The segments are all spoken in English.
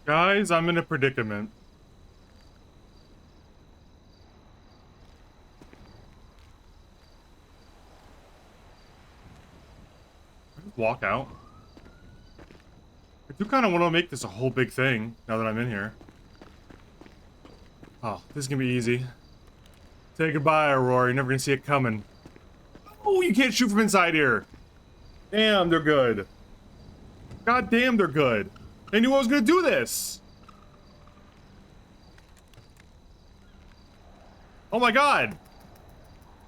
Guys, I'm in a predicament. Walk out. I do kind of want to make this a whole big thing now that I'm in here. Oh, this is gonna be easy. Say goodbye, Aurora. You're never gonna see it coming. Oh, you can't shoot from inside here. Damn, they're good. God damn, they're good. They knew I was gonna do this. Oh my god.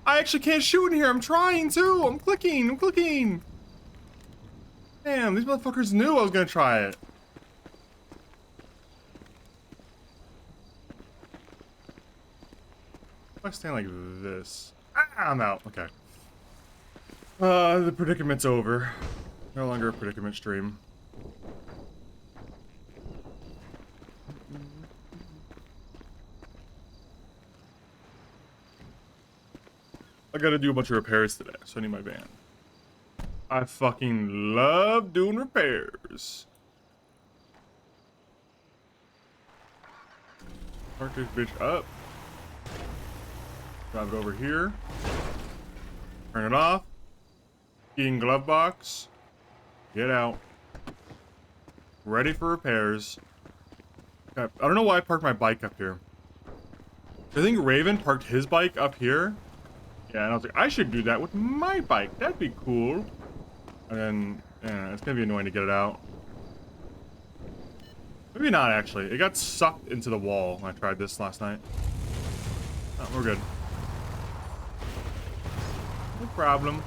I actually can't shoot in here. I'm trying to. I'm clicking. Damn, these motherfuckers knew I was gonna try it. If I stand like this. Ah, I'm out. Okay. The predicament's over. No longer a predicament stream. I gotta do a bunch of repairs today, so I need my van. I fucking love doing repairs. Park this bitch up. Drive it over here. Turn it off. Key glove box. Get out. Ready for repairs. Okay, I don't know why I parked my bike up here. I think Raven parked his bike up here. Yeah, and I was like, I should do that with my bike. That'd be cool. And then, yeah, it's gonna be annoying to get it out. Maybe not, actually. It got sucked into the wall when I tried this last night. Oh, we're good. No problem.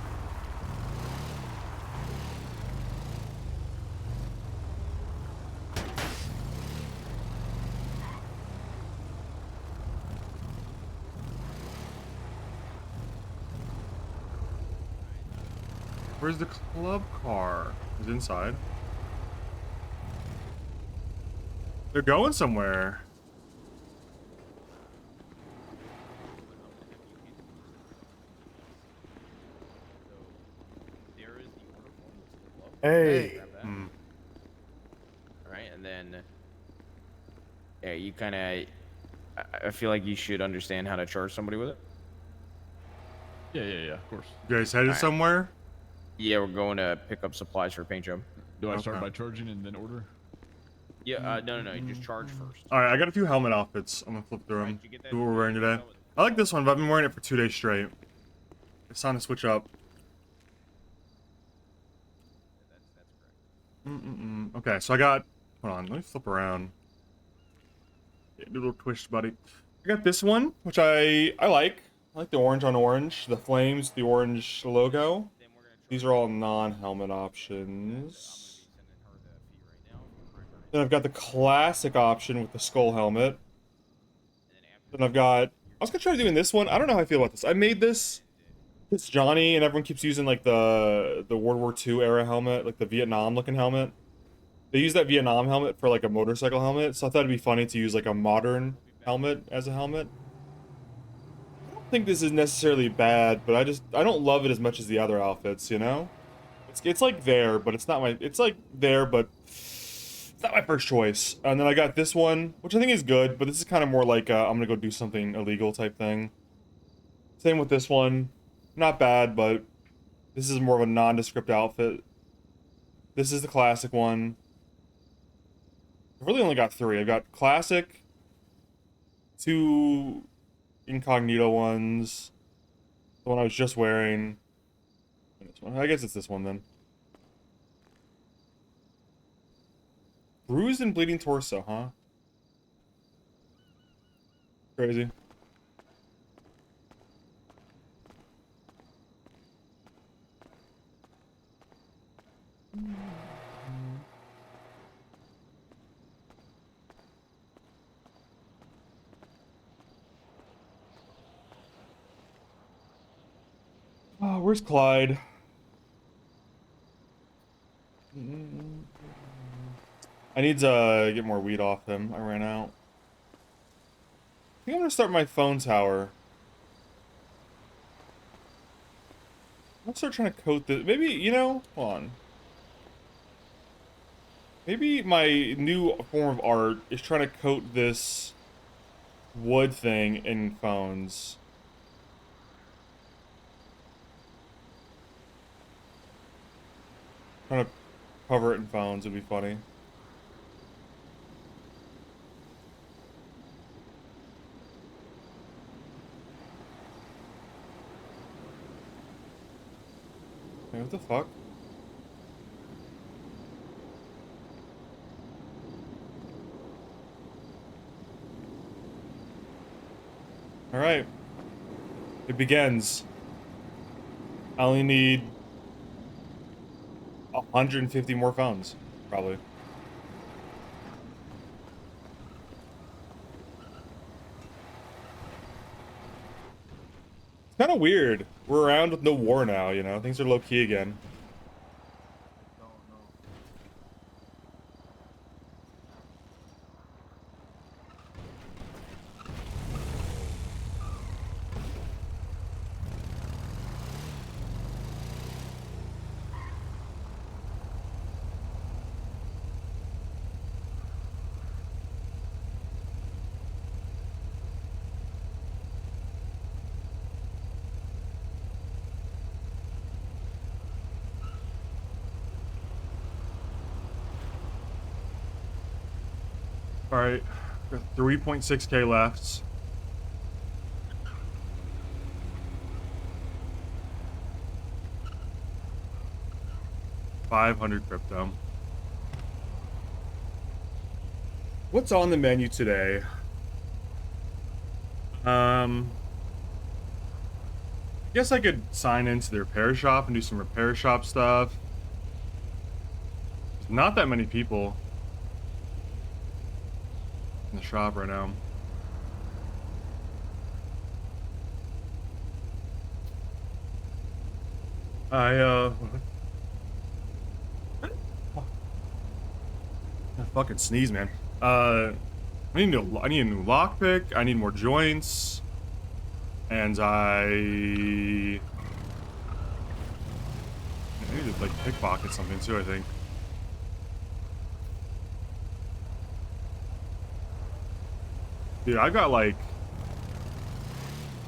Where's the club car? It's inside. They're going somewhere. Hey. All right, and then yeah, you kind of. I feel like you should understand how to charge somebody with it. Yeah, of course. You guys headed somewhere? Yeah, we're going to pick up supplies for a paint job. Do I start by charging and then order? Yeah, no, you just charge first. Alright, I got a few helmet outfits. I'm gonna flip through them. See what we're wearing today. I like this one, but I've been wearing it for 2 days straight. It's time to switch up. Okay, so I got... Hold on, let me flip around. Yeah, do a little twist, buddy. I got this one, which I like. I like the orange on orange. The flames, the orange logo. These are all non-helmet options. Then I've got the classic option with the skull helmet. Then I've got... I was gonna try doing this one. I don't know how I feel about this. I made this. It's Johnny, and everyone keeps using like the World War II era helmet, like the Vietnam looking helmet. They use that Vietnam helmet for like a motorcycle helmet, so I thought it'd be funny to use like a modern helmet as a helmet. I don't think this is necessarily bad, but I don't love it as much as the other outfits, you know? It's like there, but it's not my... It's like there, but it's not my first choice. And then I got this one, which I think is good, but this is kind of more like I'm gonna go do something illegal type thing. Same with this one. Not bad, but this is more of a nondescript outfit. This is the classic one. I've really only got 3. I've got classic, 2 incognito ones, the one I was just wearing, and this one. I guess it's this one then. Bruised and bleeding torso, huh? Crazy. Oh, where's Clyde? I need to get more weed off him. I ran out. I think I'm gonna start my phone tower. I'm gonna start trying to coat this. Maybe, you know, hold on. Maybe my new form of art is trying to coat this wood thing in phones. Trying to cover it in phones would be funny. Hey, what the fuck? Alright. It begins. I only need 150 more phones, probably. It's kind of weird. We're around with no war now, you know? Things are low-key again. Alright, got 3.6k left. $500 crypto. What's on the menu today? I guess I could sign into the repair shop and do some repair shop stuff. There's not that many people in the shop right now. I fucking sneeze, man. I need a new lockpick. I need more joints, and I need to like pickpocket something too. I think. Dude, I got like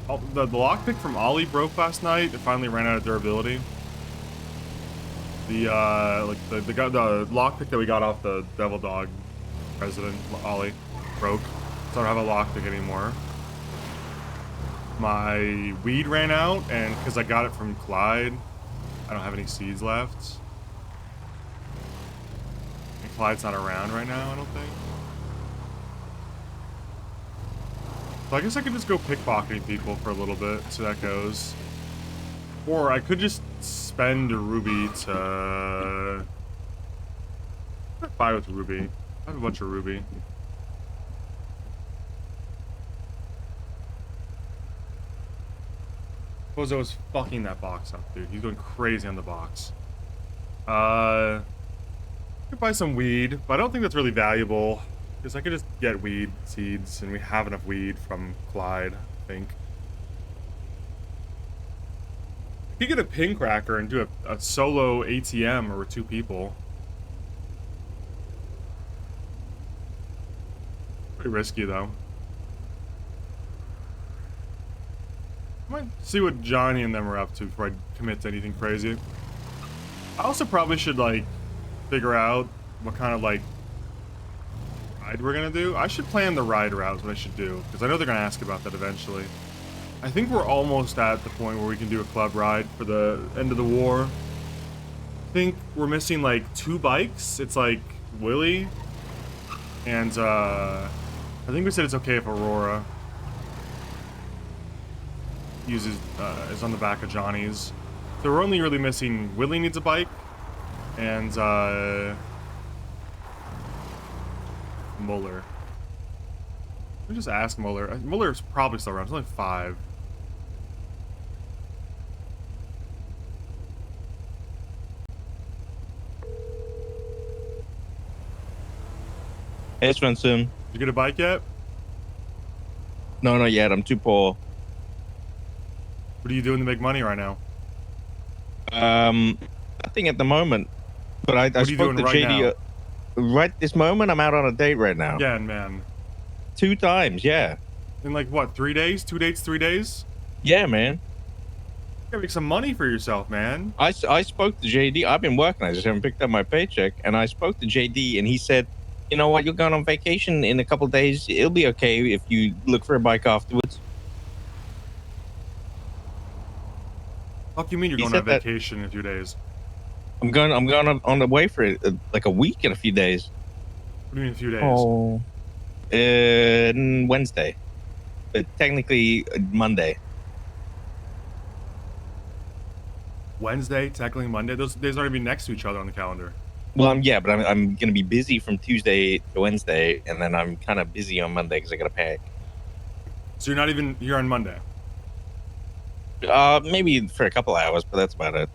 the lockpick from Ollie broke last night. It finally ran out of durability. The the lockpick that we got off the Devil Dog President Ollie broke, so I don't have a lockpick anymore. My weed ran out, and because I got it from Clyde, I don't have any seeds left. And Clyde's not around right now, I don't think. So I guess I could just go pickpocketing people for a little bit, so that goes. Or I could just spend a ruby to buy with ruby. I have a bunch of ruby. Bozo is fucking that box up, dude. He's going crazy on the box. I could buy some weed, but I don't think that's really valuable. Because I could just get weed seeds, and we have enough weed from Clyde, I think. I could get a pin cracker and do a solo ATM or with 2 people. Pretty risky, though. I might see what Johnny and them are up to before I commit to anything crazy. I also probably should, like, figure out what kind of, like, ride we're gonna do. I should plan the ride route, is what I should do, because I know they're gonna ask about that eventually. I think we're almost at the point where we can do a club ride for the end of the war. I think we're missing, like, 2 bikes. It's, like, Willie, and, I think we said it's okay if Aurora uses, is on the back of Johnny's. So we're only really missing Willie needs a bike, and, Muller. Let me just ask Muller. Muller's probably still around. It's only 5. Hey, Svensen. Did you get a bike yet? No, not yet. I'm too poor. What are you doing to make money right now? Nothing at the moment. But I What are you spoke doing to right JD. now? Right this moment, I'm out on a date right now. Again, man. 2 times, yeah. In like what, 3 days? 2 dates, 3 days? Yeah, man. You gotta make some money for yourself, man. I spoke to JD. I've been working. I just haven't picked up my paycheck. And I spoke to JD, and he said, you know what? You're going on vacation in a couple of days. It'll be okay if you look for a bike afterwards. Fuck you mean you're He going on said that- vacation in a few days? I'm going on the way for like a week in a few days. What do you mean a few days? Oh. Wednesday. But technically Monday. Wednesday, technically Monday. Those days aren't even next to each other on the calendar. Well, yeah, but I'm going to be busy from Tuesday to Wednesday, and then I'm kind of busy on Monday because I got to pack. So you're not even here on Monday? Maybe for a couple hours, but that's about it.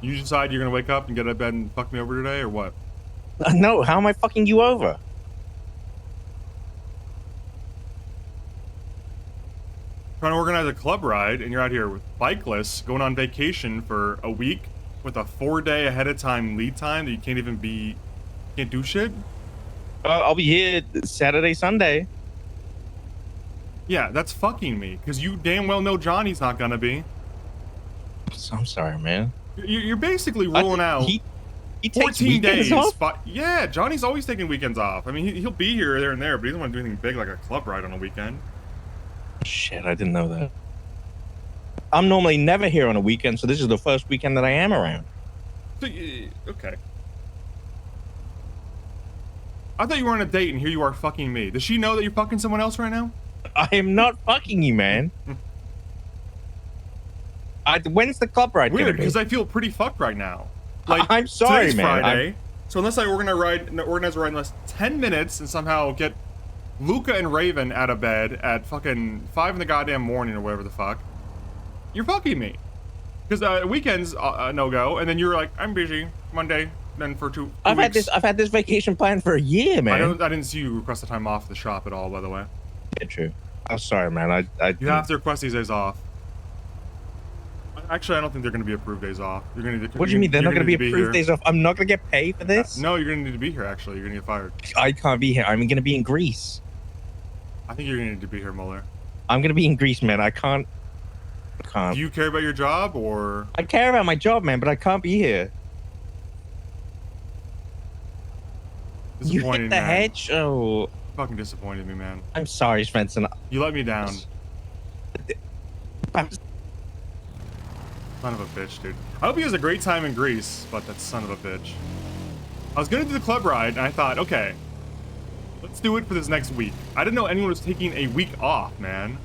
You decide you're gonna wake up and get out of bed and fuck me over today, or what? No, how am I fucking you over? Trying to organize a club ride, and you're out here with bikeless, going on vacation for a week with a 4-day ahead of time lead time that you can't even be, can't do shit? I'll be here Saturday, Sunday. Yeah, that's fucking me, because you damn well know Johnny's not gonna be. I'm sorry, man. You're basically ruling out He takes 14 weekends days. off? Yeah, Johnny's always taking weekends off. I mean, he'll be here, there, and there, but he doesn't want to do anything big like a club ride on a weekend. Shit, I didn't know that. I'm normally never here on a weekend, so this is the first weekend that I am around. So, okay. I thought you were on a date, and here you are fucking me. Does she know that you're fucking someone else right now? I am not fucking you, man. When's the club ride? Weird, because I feel pretty fucked right now. Like, I'm sorry, today's man. Friday, so unless I organize a ride in less 10 minutes and somehow get Luca and Raven out of bed at fucking 5 in the goddamn morning or whatever the fuck, you're fucking me. Because weekends no go, and then you're like, I'm busy Monday, then for two I've weeks. had this vacation planned for a year, man. I didn't see you request the time off the shop at all, by the way. Yeah, true. I'm sorry, man. You have to request these days off. Actually, I don't think they're going to be approved days off. You're going to. What do you mean they're not going to be here. approved days off? I'm not going to get paid for this. No, you're going to need to be here. Actually, you're going to get fired. I can't be here. I'm going to be in Greece. I think you're going to need to be here, Mueller. I'm going to be in Greece, man. I can't. Do you care about your job, or? I care about my job, man, but I can't be here. You hit the man. hedge? Oh. Fucking disappointed me, man. I'm sorry, Svensen. You let me down. I'm... Son of a bitch, dude. I hope he has a great time in Greece, but that son of a bitch. I was gonna do the club ride, and I thought, okay, let's do it for this next week. I didn't know anyone was taking a week off, man.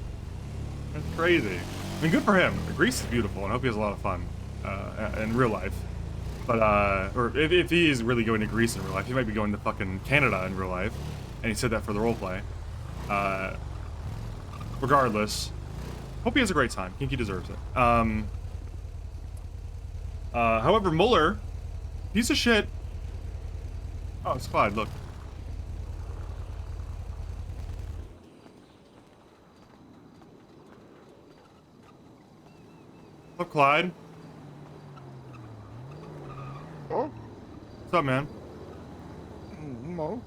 That's crazy. I mean, good for him. Greece is beautiful, and I hope he has a lot of fun in real life. But, or if he is really going to Greece in real life, he might be going to fucking Canada in real life. And he said that for the roleplay. Regardless, hope he has a great time. I think he deserves it. However, Mueller, piece of shit. Oh, it's fine. Look. What's up, Clyde? Oh, What's up, man? no.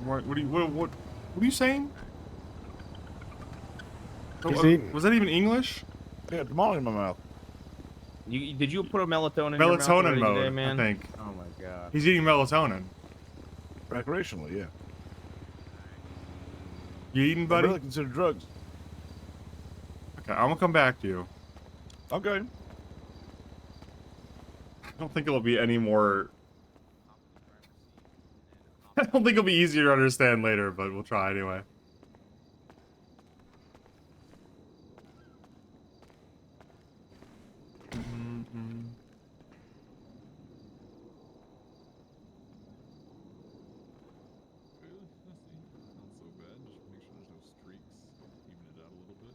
What are you saying? He's eating. Was that even English? Yeah, tomorrow in my mouth. Did you put a melatonin in your mouth Melatonin already mode, today, man? I think. Oh my god. He's eating melatonin. Recreationally, yeah. You eating, I buddy? really consider drugs. Okay, I'm gonna come back to you. Okay. I don't think it'll be any more... I don't think it'll be easier to understand later, but we'll try anyway. Not so bad. Just make sure there's no streaks. Even it out a little bit.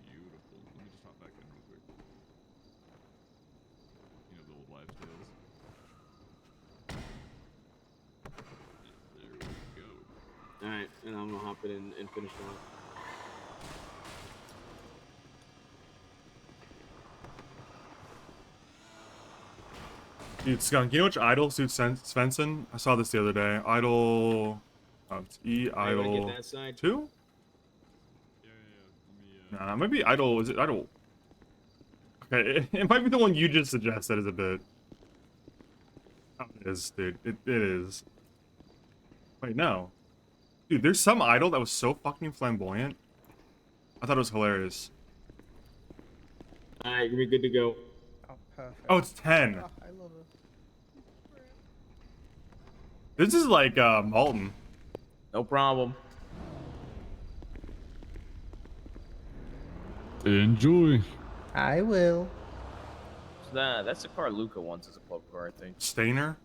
Beautiful. Let me just hop back in real quick. You know the old wives' tales. There we go. Alright, and I'm gonna hop in and finish it off. Dude, Skunk, you know which idol suits Svensen? I saw this the other day. Idol... Oh, it's E, Alright, you wanna idol... get that side? 2? Yeah. Let me. Nah, maybe idol... Is it idol... Okay, it might be the one you just suggested is a bit... Oh, it is, dude. It is. Wait, no. Dude, there's some idol that was so fucking flamboyant. I thought it was hilarious. Alright, you're good to go. Oh, perfect. Oh, it's 10. Oh, I love it. This is like, Malton. No problem. Enjoy. I will. So that's the car Luca wants as a club car, I think. Stainer?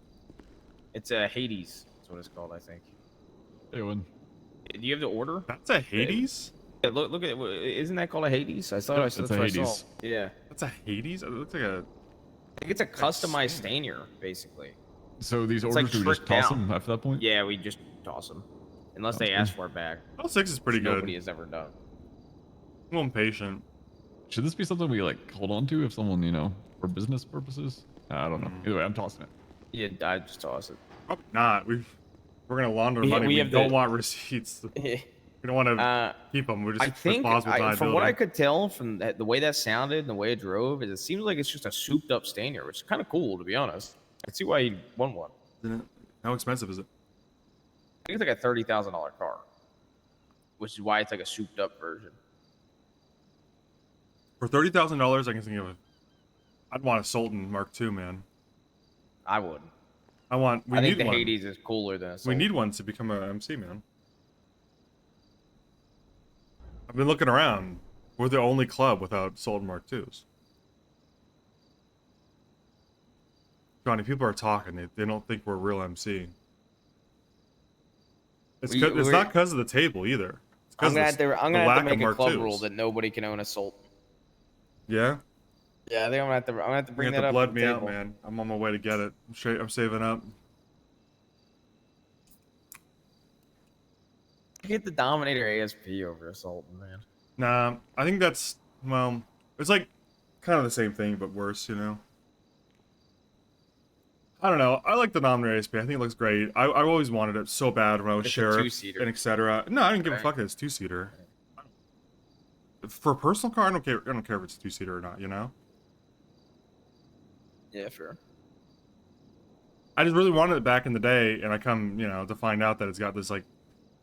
It's a Hades. That's what it's called, I think. Hey, one. Do you have the order? That's a Hades? Yeah, look at it. Isn't that called a Hades? I thought I saw. It's a That's what I saw. Hades. Yeah. That's a Hades? It looks like a... I think it's a customized Stainer, basically. So these It's orders, like do we just tricked toss down. them after that point? Yeah, we just toss them. Unless they Sounds ask good. for it back. Oh, 6 is pretty which good. Nobody has ever done. I'm impatient. Should this be something we like hold on to if someone, for business purposes? I don't know. Either way, I'm tossing it. Yeah, I just toss it. Probably not. We're gonna launder Yeah, money. we We have don't the- want receipts. We don't want to keep them. We're just I think, plausible from what I deniability. could tell from the way that sounded and the way it drove, is it seems like it's just a souped up Stainer, which is kind of cool, to be honest. I can see why you'd want one. Isn't it? How expensive is it? I think it's like a $30,000 car, which is why it's like a souped up version. For $30,000, I can think of it. I'd want a Sultan Mark II, man. I wouldn't. We I think need the one. Hades is cooler than a We Sultan. need one to become a MC, man. I've been looking around. We're the only club without Sultan Mark IIs. Johnny, people are talking. They don't think we're a real MC. It's We're- not because of the table either. It's 'cause I'm gonna of have to. I'm the gonna have lack to of make a Mark club IIs. rule that nobody can own a Sultan. Yeah? Yeah, I think I'm gonna have to. I'm gonna have to You bring have that to up. blood at the me out, table. man. I'm on my way to get it. I'm saving up. Get the Dominator ASP over a Sultan, man. Nah, I think that's, well, it's like kind of the same thing, but worse, you know? I don't know. I like the Dominator ASP. I think it looks great. I always wanted it so bad when I was It's a sheriff two-seater. and etc. No, I didn't give a Right. fuck that it's two-seater. For a personal car, I don't care. I don't care if it's two-seater or not. You know? Yeah, sure. I just really wanted it back in the day, and I come, to find out that it's got this like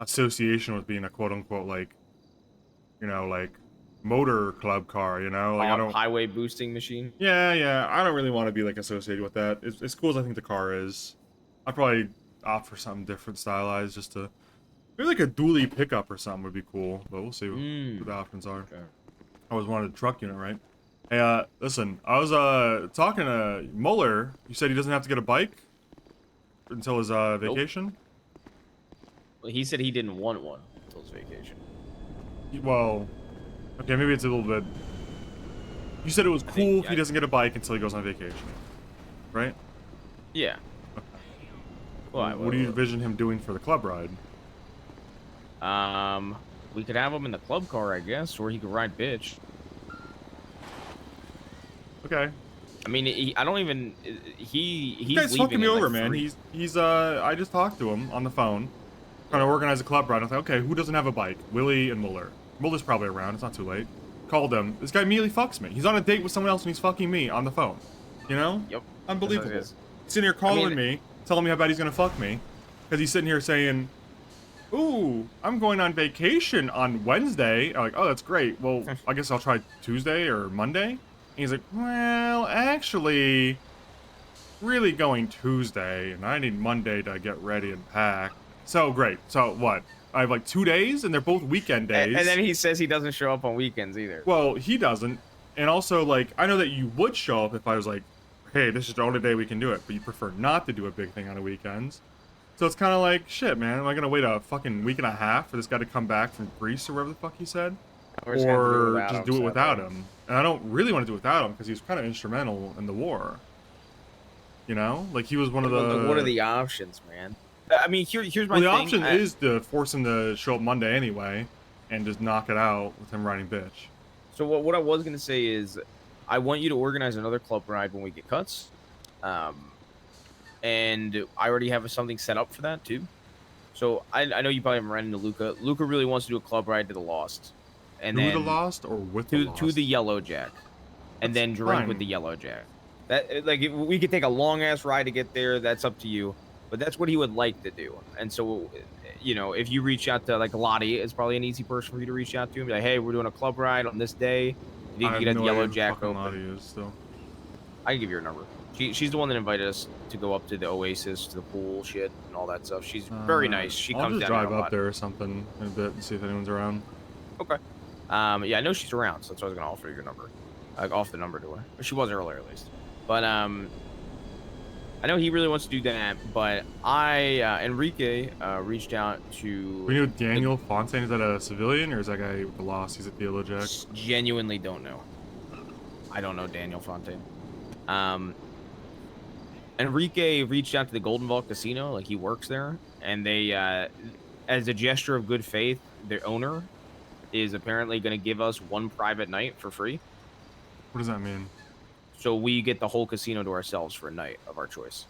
association with being a quote-unquote like, like motor club car. You know, like I don't. Highway boosting machine. Yeah. I don't really want to be like associated with that. As cool as I think the car is, I'd probably opt for something different, stylized, just to maybe like a dually pickup or something would be cool. But we'll see what the options are. Okay. I always wanted a truck unit, right? Hey, listen, I was talking to Mueller. You said he doesn't have to get a bike until his vacation. Well, he said he didn't want one until his vacation. Well, okay, maybe it's a little bit. You said it was cool if he doesn't get a bike until he goes on vacation, right? Yeah. Well, What do you envision him doing for the club ride? We could have him in the club car, I guess, or he could ride bitch. Okay. I mean, I don't even. He's This guy's leaving fucking me in, like, over, man. 3. He's I just talked to him on the phone, trying to organize a club ride. I thought, okay, who doesn't have a bike? Willie and Mueller. Muller's probably around. It's not too late. Called him. This guy immediately fucks me. He's on a date with someone else and he's fucking me on the phone. You know? Yep. Unbelievable. That's He's sitting here calling me, telling me how bad he's gonna fuck me, because he's sitting here saying, "Ooh, I'm going on vacation on Wednesday." I'm like, "Oh, that's great. Well, I guess I'll try Tuesday or Monday." And he's like, "Well, actually, really going Tuesday, and I need Monday to get ready and pack." So great. So what? I have like 2 days, and they're both weekend days. And then he says he doesn't show up on weekends either. Well, he doesn't. And also, like, I know that you would show up if I was like, hey, this is the only day we can do it, but you prefer not to do a big thing on the weekends. So it's kind of like, shit, man, am I going to wait a fucking week and a half for this guy to come back from Greece or wherever the fuck he said? We're just gonna have to do it Or without just him, do it so- without him. And I don't really want to do it without him because he was kind of instrumental in the war. You know? Like, he was one of the... What are the options, man? I mean, here's my Well, the thing. option is to force him to show up Monday anyway and just knock it out with him riding bitch. So what I was gonna say is, I want you to organize another club ride when we get cuts. and I already have something set up for that too. So I know you probably haven't run into Luca. Luca really wants to do a club ride to the Lost, and To then the Lost or with the to Lost? the Yellow Jack, and That's then drink with fine. the Yellow Jack. That like we could take a long ass ride to get there. That's up to you, but that's what he would like to do. And so, you know, if you reach out to like Lottie, it's probably an easy person for you to reach out to and be like, hey, we're doing a club ride on this day. You I can have get a no Yellow idea who Jack fucking open. Lottie is still. I can give you her number. She's the one that invited us to go up to the Oasis, to the pool, shit, and all that stuff. She's very nice. She I'll comes just down here drive a up lot. there or something in a bit and see if anyone's around. Okay. Yeah, I know she's around, so that's why I was gonna offer you your number, off the number to her. She was earlier at least. But I know he really wants to do that. But Enrique reached out to. We know Daniel Fontaine. Is that a civilian or is that guy with the Lost? He's at the Yellow Jack. Genuinely don't know. I don't know Daniel Fontaine. Enrique reached out to the Golden Vault Casino, like he works there, and they, as a gesture of good faith, their owner is apparently going to give us one private night for free. What does that mean? So we get the whole casino to ourselves for a night of our choice.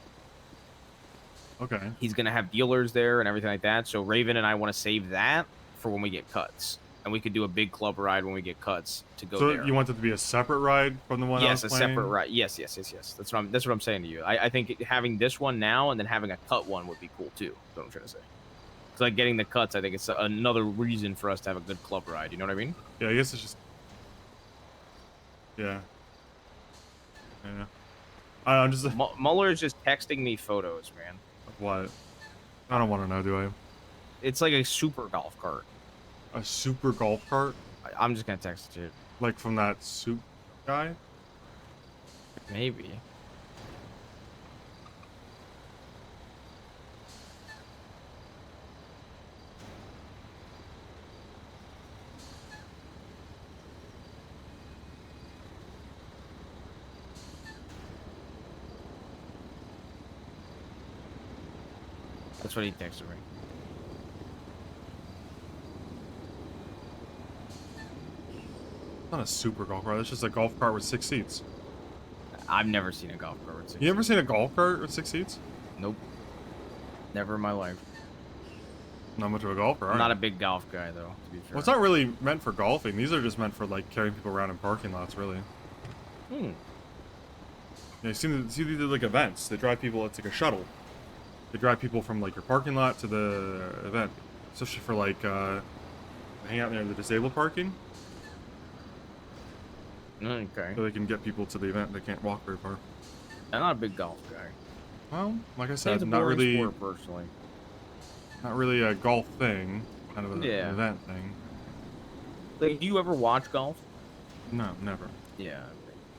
Okay. He's going to have dealers there and everything like that. So Raven and I want to save that for when we get cuts. And we could do a big club ride when we get cuts to go So there. you want it to be a separate ride from the one I was Yes, a playing? separate ride. Yes. That's what I'm saying to you. I think having this one now and then having a cut one would be cool too. That's what I'm trying to say. It's like getting the cuts. I think it's another reason for us to have a good club ride. You know what I mean? Yeah, I guess it's just. Yeah. Yeah. I'm just. Muller is just texting me photos, man. What? I don't want to know, do I? It's like a super golf cart. A super golf cart? I'm just gonna text it to you. Like from that soup guy? Maybe. That's what he texted me. It's not a super golf cart. It's just a golf cart with 6 seats. I've never seen a golf cart with 6 You ever seats. seen a golf cart with 6 seats? Nope. Never in my life. Not much of a golfer. I'm not a big golf guy, though, to be fair. Well, it's not really meant for golfing. These are just meant for like carrying people around in parking lots, really. Hmm. Yeah, see these are like events. They drive people. It's like a shuttle. They drive people from like your parking lot to the event, especially for like hang out near the disabled parking, Okay. so they can get people to the event. They can't walk very far. I'm not a big golf guy. Well, like I I think said, it's a not boring really, sport, personally. not really a golf thing. Kind of an Yeah. event thing. Like, do you ever watch golf? No, never. Yeah.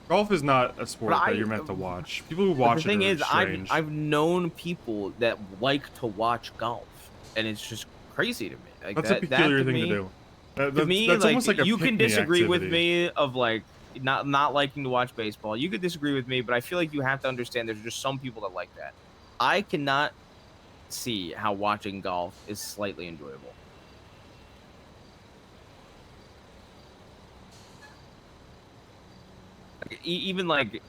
Golf is not a sport But that I- you're meant to watch. People who But watch the thing it are is, strange. I've known people that like to watch golf, and it's just crazy to me. Like That's that, a peculiar that thing me, to do. To me, that's like, almost like a you can pick-me disagree with activity. me of like not liking to watch baseball. You could disagree with me, but I feel like you have to understand there's just some people that like that. I cannot see how watching golf is slightly enjoyable. Like,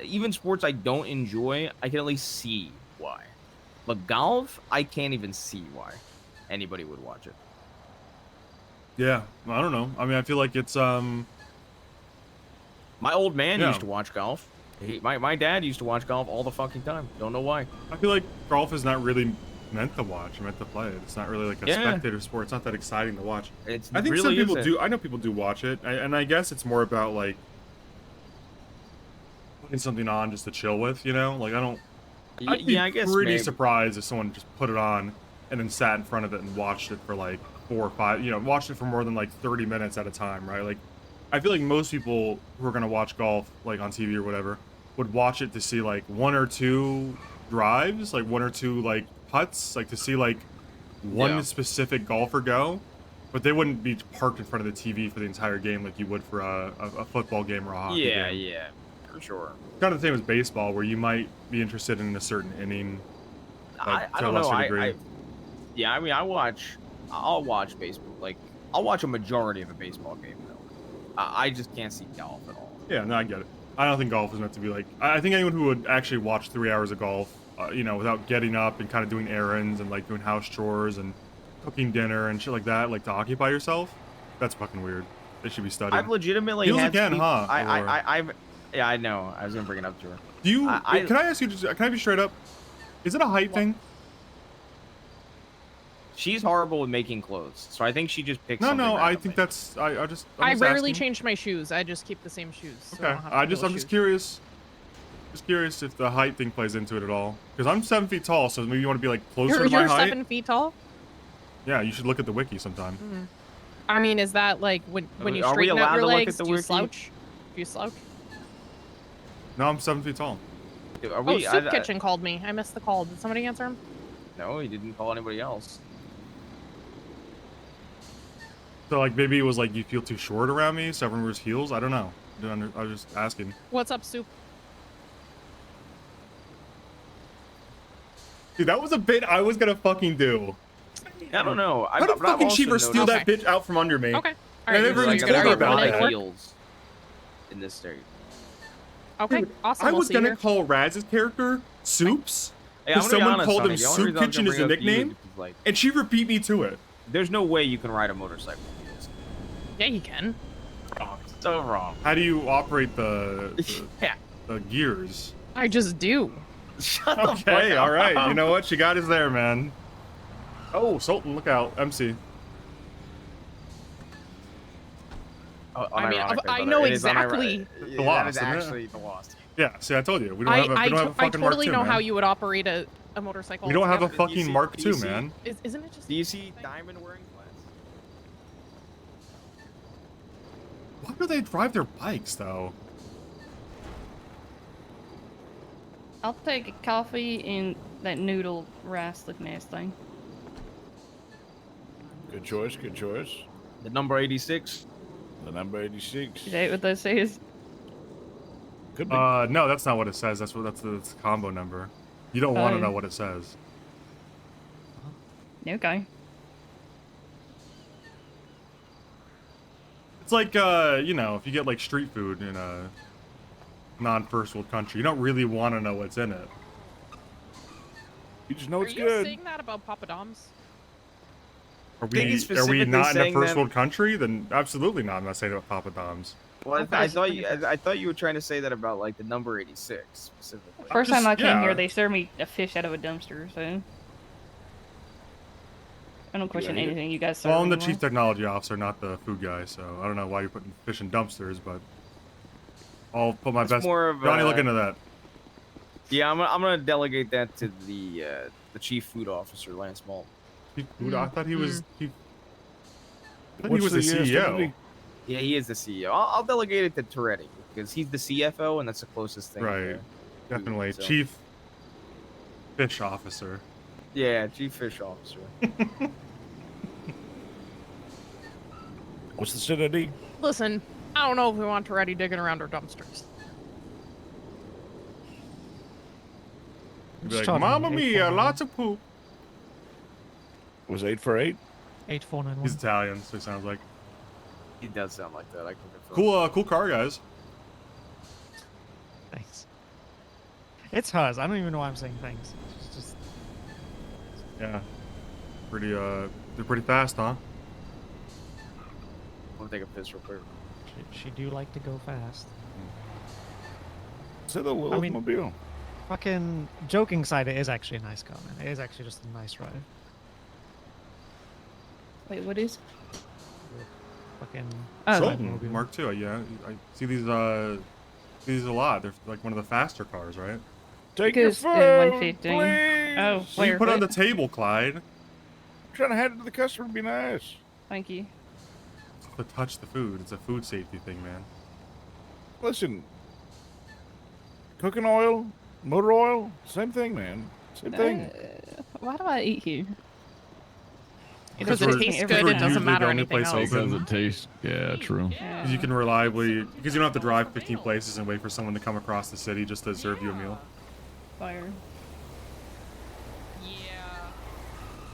even sports I don't enjoy, I can at least see why. But golf, I can't even see why anybody would watch it. Yeah, I don't know. I mean, I feel like it's My old man Yeah. used to watch golf. My dad used to watch golf all the fucking time. Don't know why. I feel like golf is not really meant to watch, meant to play it. It's not really like a Yeah. spectator sport. It's not that exciting to watch. It's I think really some people isn't. do. I know people do watch it, and I guess it's more about like putting something on just to chill with. You know, like I don't. I'd be Yeah, I guess pretty maybe. surprised if someone just put it on and then sat in front of it and watched it for like 4 or 5. You know, watched it for more than like 30 minutes at a time, right? Like, I feel like most people who are gonna watch golf, like on TV or whatever, would watch it to see like 1 or 2 drives, like 1 or 2 like putts, like to see like one Yeah. specific golfer go. But they wouldn't be parked in front of the TV for the entire game like you would for a football game or a hockey Yeah, game. yeah, for sure. Kind of the same as baseball, where you might be interested in a certain inning. I to a don't know. lesser degree. Yeah, I mean, I'll watch baseball. Like, I'll watch a majority of a baseball game though. I just can't see golf at all. Yeah, no, I get it. I don't think golf is meant to be like. I think anyone who would actually watch 3 hours of golf you know, without getting up and kind of doing errands and like doing house chores and cooking dinner and shit like that, like to occupy yourself. That's fucking weird. They should be studying. I've legitimately Heals had again, sleep- huh? I've yeah, I know. I was gonna bring it up to her. Do you? I- Can I ask you? Can I be straight up? Is it a height thing? She's horrible with making clothes, so I think she just picks. No, something I randomly. think that's. I'm I just rarely asking. change my shoes. I just keep the same shoes. So Okay, I don't have to I'm deal with just shoes. curious. Just curious if the height thing plays into it at all. Because I'm 7 feet tall, so maybe you want to be like closer to my You're height. 7 feet tall. Yeah, you should look at the wiki sometime. I mean, is that like when you Are we straighten allowed out your to look legs? at the Do you wiki? slouch? Do you slouch? No, I'm 7 feet tall. Are Oh, we? Soup Kitchen called me. I missed the call. Did somebody answer him? No, he didn't call anybody else. So like maybe it was like you feel too short around me, so everyone wears heels. I don't know. I was just asking. What's up, Soup? Dude, that was a bit I was gonna fucking do. I don't know. How did fucking Cheever steal that bitch out from under me? Okay. All I right. never so even you're told gonna, her are you about coming that. in work? Heels in this state. Okay. Dude, Awesome. I we'll was see gonna you. call Raz's character Soups, Hey, because I'm gonna be someone honest, called Sonny, him the only Soup reason I was Kitchen gonna as a bring it up to you is nickname, because, like, and she repeat me to it. there's no way you can ride a motorcycle. with heels. Yeah, you can. Wrong. So wrong. How do you operate the Yeah. the gears? I just do. Shut the fuck Okay, up. all right. You know what? She got us there, man. Oh, Sultan, look out. MC. I mean, Unironically, I but know it is exactly. Yeah, The that Lost, is isn't it? actually the lost. Yeah, see, I told you. We don't have a, we don't have a I fucking totally Mark II, know how man. you would operate a motorcycle. We don't have a altogether. fucking see- Mark do you II, see- man. Isn't it just? Do you see Diamond wearing flats? Why do they drive their bikes, though? I'll take a coffee and that noodle rice looking ass thing. Good choice. Good choice. The number 86. The number 86. Is that what that says? Could be. No, that's not what it says. That's the combo number. You don't want to Oh. know what it says. Okay. It's like, you know, if you get like street food in a non-first world country, you don't really want to know what's in it. You just know Are it's you good. saying that about Papa Dom's? Are think he's we specifically not in a saying first that- world country? Then absolutely not. I'm not saying about Papa Dom's. Well, I I thought thought you were trying to say that about like the number 86 specifically. First Just- time I came yeah. here, they served me a fish out of a dumpster, so I don't question Yeah, yeah. anything you guys serve. Well, I'm the anymore. chief technology officer, not the food guy, so I don't know why you're putting fish in dumpsters, but I'll put my It's best. more of Johnny, a- look into that. Yeah, I'm gonna delegate that to the chief food officer, Lance Malt. I thought he was. He What's was the CEO. deputy? Yeah, he is the CEO. I'll delegate it to Toretti because he's the CFO and that's the closest thing. Right. to Definitely. so- Chief fish officer. Yeah, chief fish officer. What's the city? Listen, I don't know if we want Toretti digging around our dumpsters. He'd be like, Mamma mia, lots of poop. Was 8 for 8? 8491. He's Italian, so he sounds like. He does sound like that. I can confirm. Cool car, guys. Thanks. It's hers. I don't even know why I'm saying thanks. It's just Yeah. Pretty, they're pretty fast, huh? I'm gonna take a piss real quick. she do like to go fast. Say the I mean- Oldsmobile. Fucking joking side, it is actually a nice car, man. It is actually just a nice ride. Wait, what is? Fucking. Oh. Sultan, Mark II, yeah. I see these a lot. They're like one of the faster cars, right? Take your Goose, phone, 115. please. Oh, What do you where? put on the What? table, Clyde? Trying to hand it to the customer. Be nice. Thank you. To touch the food. It's a food safety thing, man. Listen. Cooking oil, motor oil, same thing, man. Same thing. Why do I eat here? Because Because it we're- tastes because good, we're it doesn't usually matter the only anything place else. open. Because it tastes. Yeah, true. Because you can reliably, because you don't have to drive 15 places and wait for someone to come across the city just to serve you a meal. Fire. Yeah.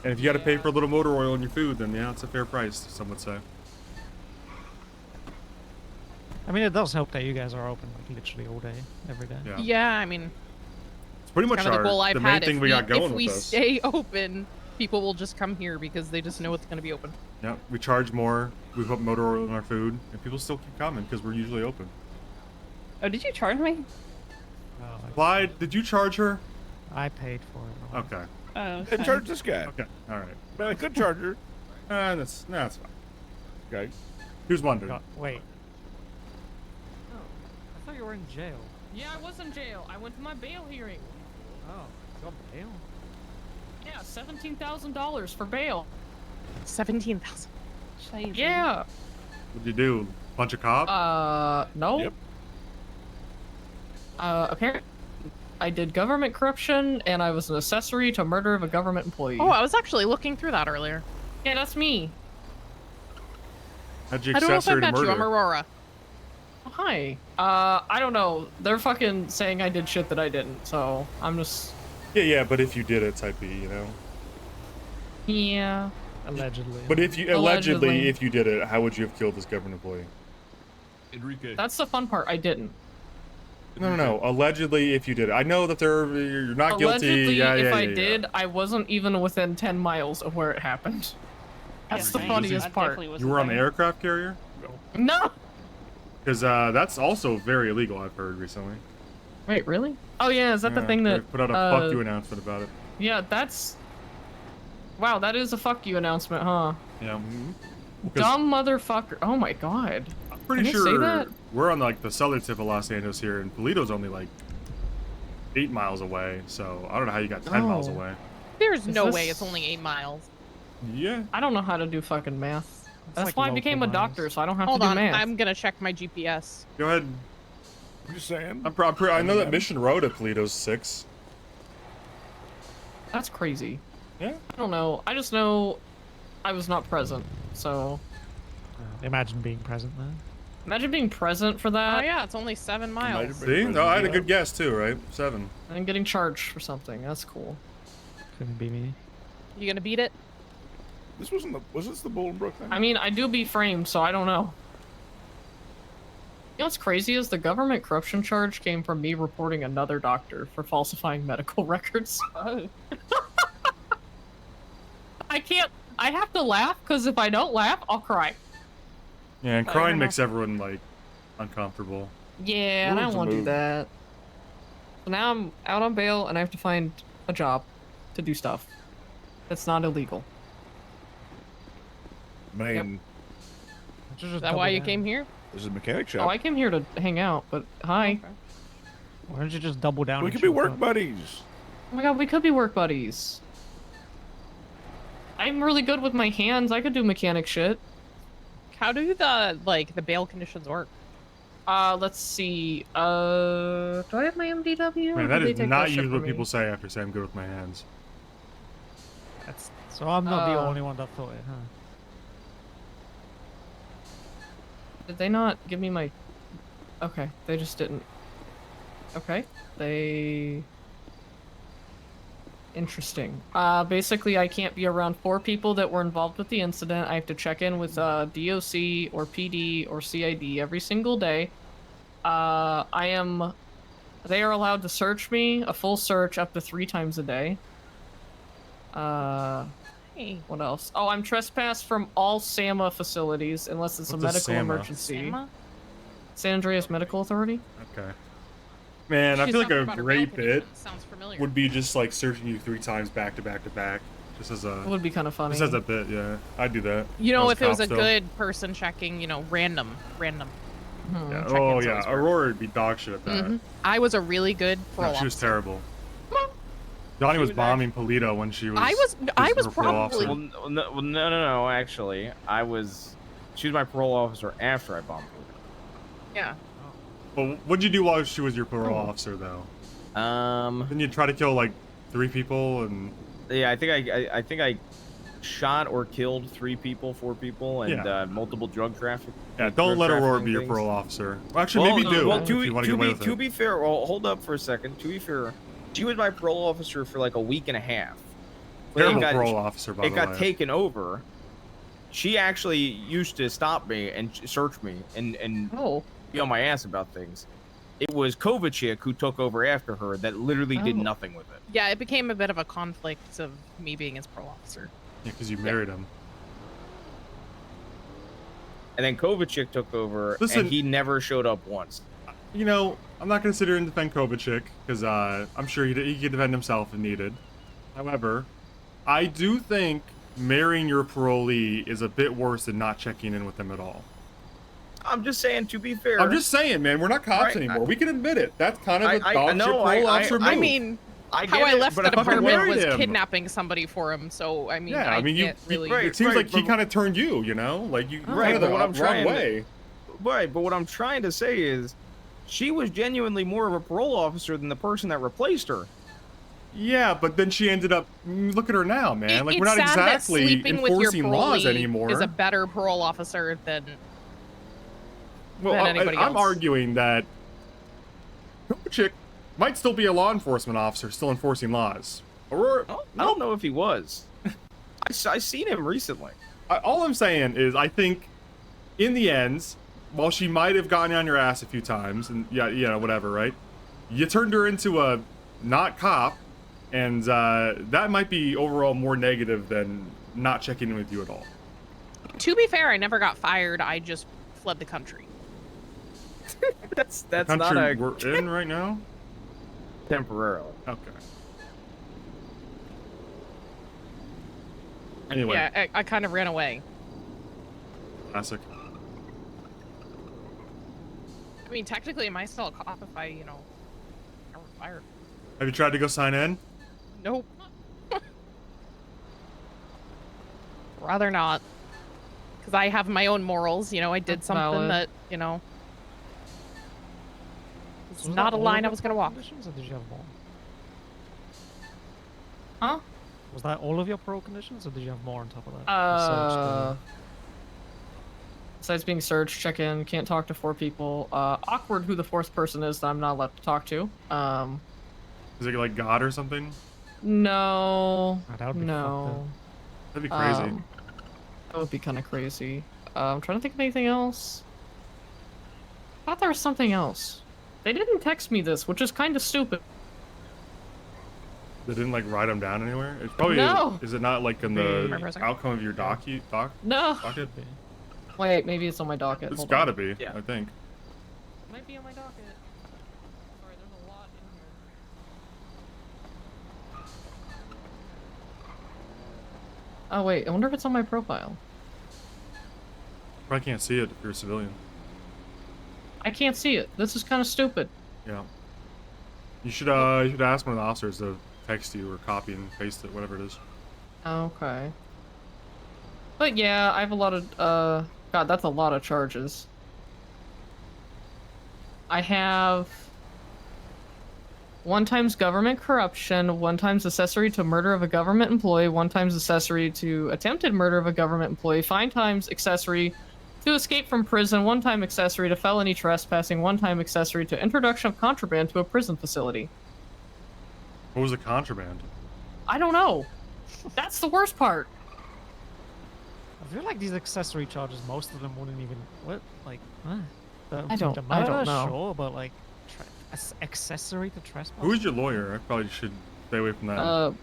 And if you got to pay for a little motor oil in your food, then yeah, it's a fair price, some would say. I mean, it does help that you guys are open like literally all day, every day. Yeah. Yeah, I mean, pretty much Kind of the goal I've the main had. thing If we got going if with we this. stay open, people will just come here because they just know it's going to be open. Yeah, we charge more. We put motor oil in our food, and people still keep coming because we're usually open. Oh, did you charge me? Oh, Clyde, did you charge her? I paid for it. Okay. Oh, Hey, charge this guy. Okay. All right. Man, I could charge her. That's fine. Okay. Who's wondering? God, wait. Oh, I thought you were in jail. Yeah, I was in jail. I went to my bail hearing. Oh, you on bail? Yeah, $17,000 for bail. 17,000. Yeah. What'd you do? Bunch of cops? No. Yep. Apparently, I did government corruption, and I was an accessory to murder of a government employee. Oh, I was actually looking through that earlier. Yeah, that's me. How'd you I don't know if I accessory to met you. I'm murder? Aurora. Oh, hi. I don't know. They're fucking saying I did shit that I didn't, so I'm just... Yeah, but if you did it, type B, you know? Yeah. Allegedly. But if you, allegedly, Allegedly. if you did it, how would you have killed this government employee? Enrique. That's the fun part. I didn't. No. Allegedly, if you did it. I know that you're not guilty. Allegedly, Yeah, if yeah, I yeah. did, I wasn't even within 10 miles of where it happened. That's the funniest part. You were on the aircraft carrier? No! Because that's also very illegal, I've heard recently. Wait, really? Oh yeah, is that the Yeah, thing they that... put out a fuck you announcement about it. Yeah, that's... Wow, that is a fuck you announcement, huh? Yeah. Dumb motherfucker. Oh my god. I'm pretty Can they say sure that? we're on like the southern tip of Los Angeles here, and Polito's only like 8 miles away. So I don't know how you got 10 miles Oh. away. There's Is no this- way it's only 8 miles. Yeah. I don't know how to do fucking math. That's like why I local became a miles. doctor, so I don't have Hold to do on, math. I'm gonna check my GPS. Go ahead. I'm just saying. I know that Mission Road to Polito's 6. That's crazy. Yeah. I don't know. I just know I was not present, so... Imagine being present then. Imagine being present for Oh that yeah, it's only 7 miles. See? No, I had a good guess too, right? 7. and getting charged for something. That's cool. Couldn't be me. You gonna beat it? This wasn't the. Was this the Bolingbrook thing? I mean, I do be framed, so I don't know. You know what's crazy is the government corruption charge came from me reporting another doctor for falsifying medical records. I have to laugh, because if I don't laugh, I'll cry. Yeah, and I crying don't makes know. everyone like uncomfortable. Yeah, and I Move's don't a want to do move. that. So now I'm out on bail, and I have to find a job to do stuff that's not illegal. Man, Is that why you came here? this is a mechanic Oh, shop. I came here to hang out, but hi. Why don't you just double down? We and could be show work up? buddies. Oh my god, we could be work buddies. I'm really good with my hands. I could do mechanic shit. How do the bail conditions work? Let's see. Do I have my MDW? Man, or that did they is take not shit usually from what me? people say after saying I'm good with my hands. So I'm not the Uh, only one that thought it, huh? Did they not give me my... Okay, they just didn't. Okay, they... Interesting. Basically, I can't be around 4 people that were involved with the incident. I have to check in with DOC or PD or CID every single day. They are allowed to search me, a full search, up to 3 times a day. Hey, What else? Oh, I'm trespassed from all SAMA facilities unless it's What's a a medical SAMA? emergency. Emma? San Andreas Medical Authority? Okay. Man, I She's feel like talking a about her great bail bit conditions. Sounds familiar. would be just like searching you 3 times back to back to back. Just as It a would be kind of funny. just as a bit, yeah. I'd do that. You I know, was if it was cop a still. good person checking, random. Hmm. Yeah. check-ins Oh always yeah, work. Aurora would be dog shit at that. Mhm. I was a really good parole No, she was officer. terrible. Johnny was was bombing Polito when she was. I was her parole officer. probably No, actually, she was my parole officer after I bombed her. yeah. Well, what'd you do while she was your parole Oh. officer though? Um, Didn't you try to kill like 3 people and? yeah, I think I shot or killed 3 people, 4 people, and Yeah. multiple drug traffic. Yeah, don't let drug Aurora be your trafficking parole things. officer. Well, actually, maybe do Well, if you want to get away with to it. be fair, well, hold up for a second. To be fair, she was my parole officer for like a week and a half. When Terrible parole officer, by It the got way. taken over. She actually used to stop me and search me and Oh. be on my ass about things. it was Kovacic who took over after her that literally did Oh. nothing with it. Yeah, it became a bit of a conflict of me being his parole officer. Yeah, because you married him. And then Kovacic took over, Listen- and he never showed up once. You know, I'm not going to sit here and defend Kovacic, because I'm sure he could defend himself if needed. However, I do think marrying your parolee is a bit worse than not checking in with them at all. I'm just saying, to be fair. I'm just saying, man, we're not cops Right, anymore. We can admit it. That's kind of a I dog shit know, parole officer move. I mean, I how get I it, left but the I fucking department married was him. kidnapping somebody for him. So I mean, yeah, I mean, can't really. it seems like he but- kind of turned you know? Like, you Right, kind of but the what I'm wrong trying to- way. Right, but what I'm trying to say is, she was genuinely more of a parole officer than the person that replaced her. Yeah, but then she ended up. Look at her now, man. Like, It's we're not sad that exactly sleeping with your enforcing laws parolee anymore. Is a better parole officer than Well, than anybody I'm else. arguing that Kovacic might still be a law enforcement officer, still enforcing laws. Or I don't know if he was. I seen him recently. all I'm saying is, I think, in the end, while she might have gotten on your ass a few times, and yeah, whatever, right? You turned her into a not cop, and that might be overall more negative than not checking in with you at all. To be fair, I never got fired. I just fled the country. That's The not country a we're in right now. temporarily. Okay. Anyway, Yeah, I kind of ran away. classic. I mean, technically, am I still a cop if I, I were fired? Have you tried to go sign in? Nope. Rather not. Because I have my own morals. I did That's something valid. that, it's So was not that a all line of I was going to your walk. conditions, or did you have more? Huh? Was that all of your pro conditions, or did you have more on top of that? Besides being searched, check in, can't talk to 4 people. Awkward who the 4th person is that I'm not allowed to talk to. Is it like God or something? No. Oh, that would be No. That'd be crazy. That would be kind of crazy. I'm trying to think of anything else. I thought there was something else. They didn't text me this, which is kind of stupid. They didn't like write them down anywhere. It's probably No. is it not like in Remember, the sorry. outcome of your doc? No. Docket? Wait, maybe it's on my docket. It's Hold gotta on. be. Yeah. I think. It might be on my docket. Sorry, there's a lot in here. Oh wait, I wonder if it's on my profile. Probably can't see it if you're a civilian. I can't see it. This is kind of stupid. Yeah. You should ask one of the officers to text you or copy and paste it, whatever it is. Okay. But yeah, I have a lot of, God, that's a lot of charges. I have 1 times government corruption, 1 times accessory to murder of a government employee, 1 times accessory to attempted murder of a government employee, 5 times accessory to escape from prison, 1 time accessory to felony trespassing, 1 time accessory to introduction of contraband to a prison facility. What was the contraband? I don't know. That's the worst part. I feel like these accessory charges, most of them wouldn't even I don't know. Sure, but like accessory to trespass. Who's your lawyer? I probably should stay away from that.